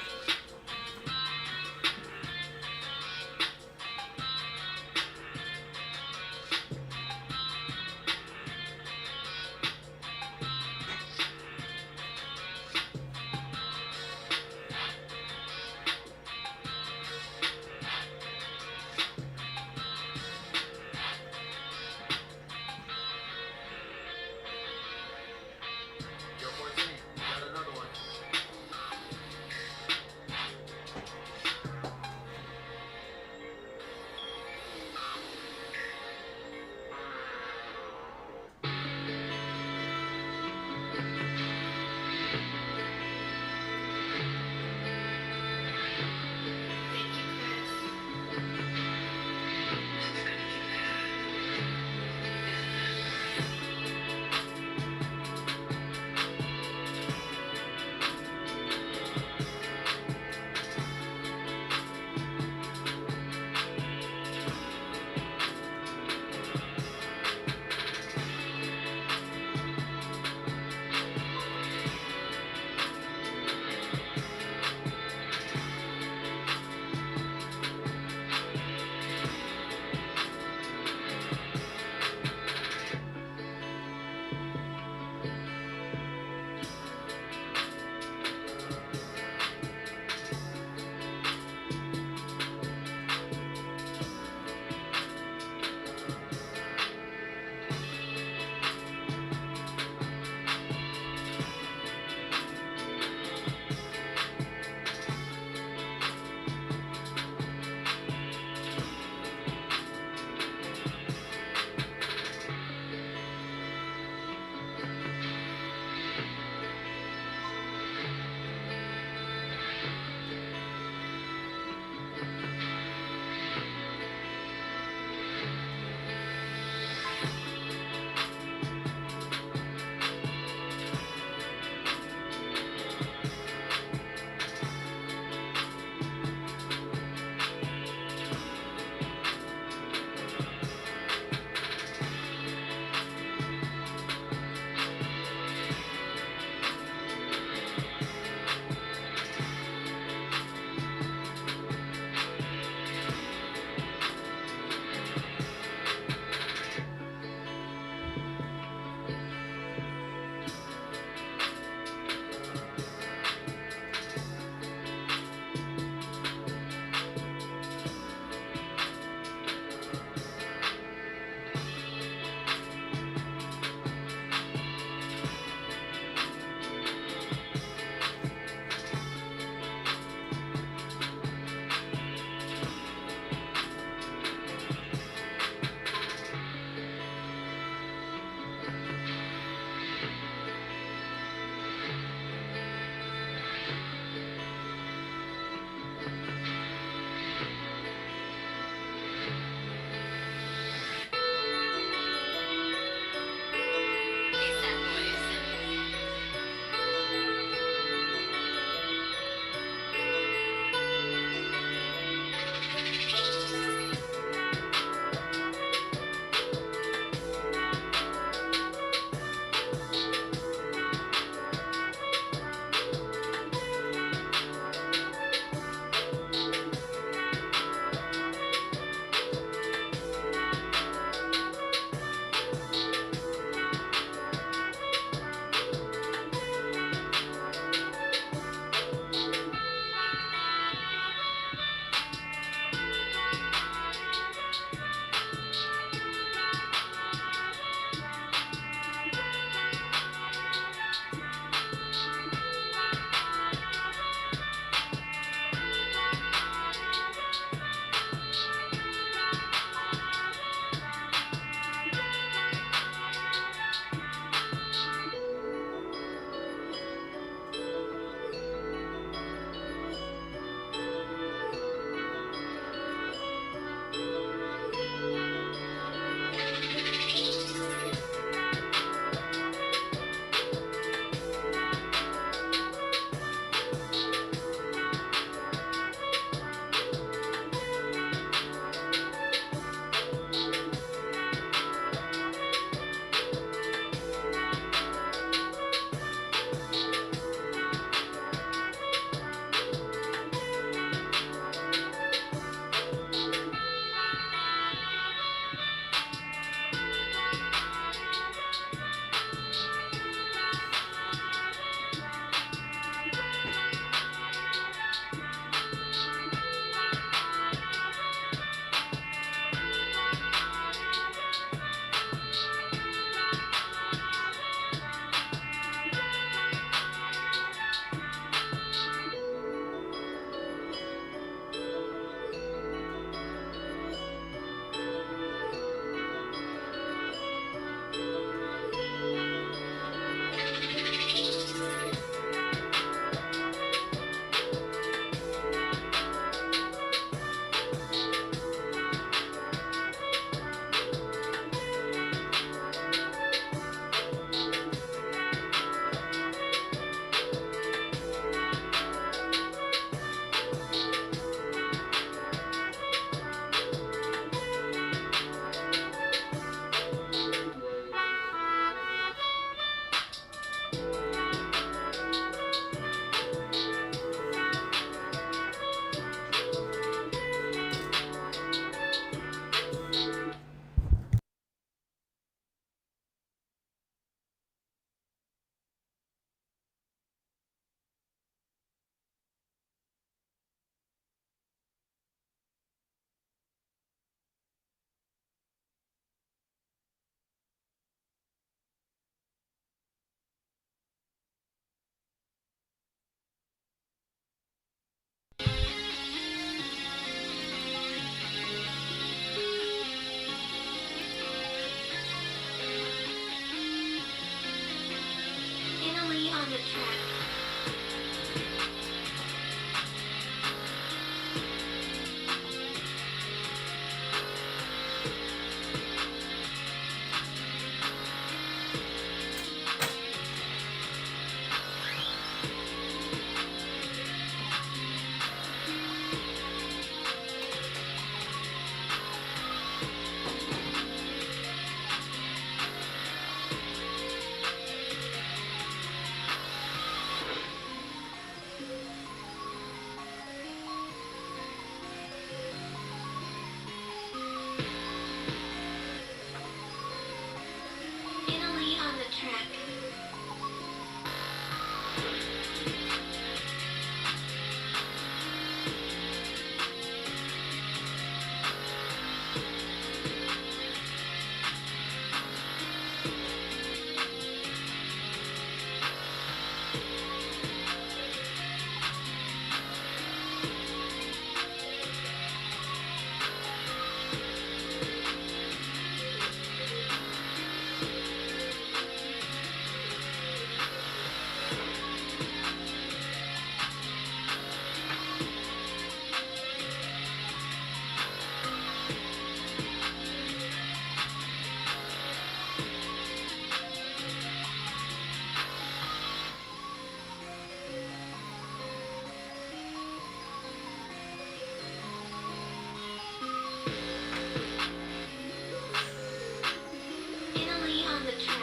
Speaker 18: Italy on the track.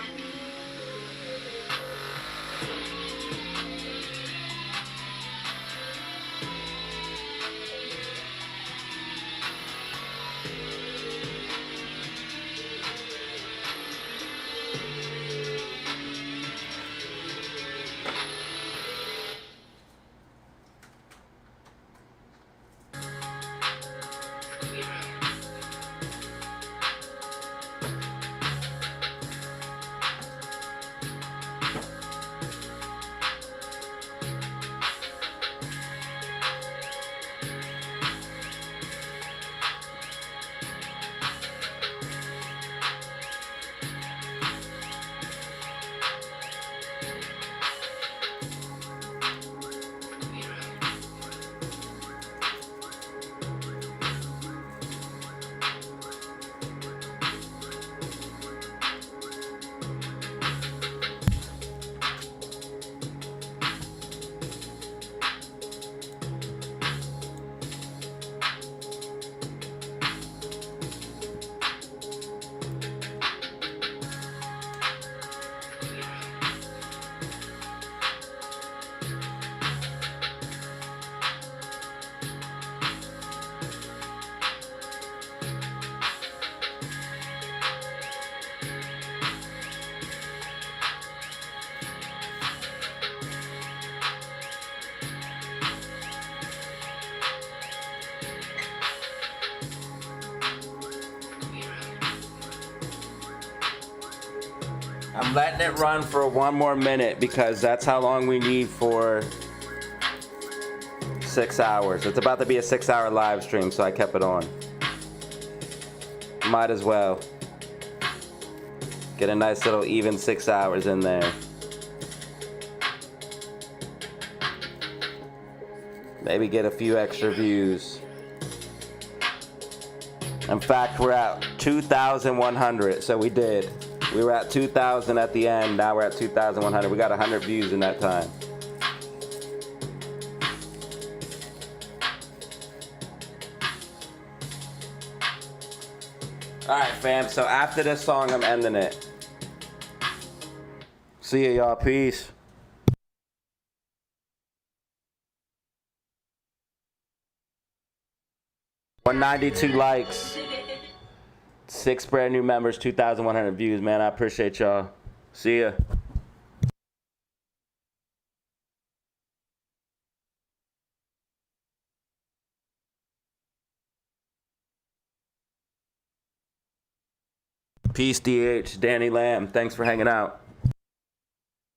Speaker 2: I'm letting it run for 1 more minute because that's how long we need for 6 hours. It's about to be a 6-hour live stream, so I kept it on. Might as well get a nice little even 6 hours in there. Maybe get a few extra views. In fact, we're at 2,100, so we did. We were at 2,000 at the end, now we're at 2,100. We got 100 views in that time. All right, fam, so after this song, I'm ending it. See ya, y'all, peace. 192 likes. 6 brand new members, 2,100 views, man. I appreciate y'all. See ya. Peace, DH. Danny Lamb. Thanks for hanging out.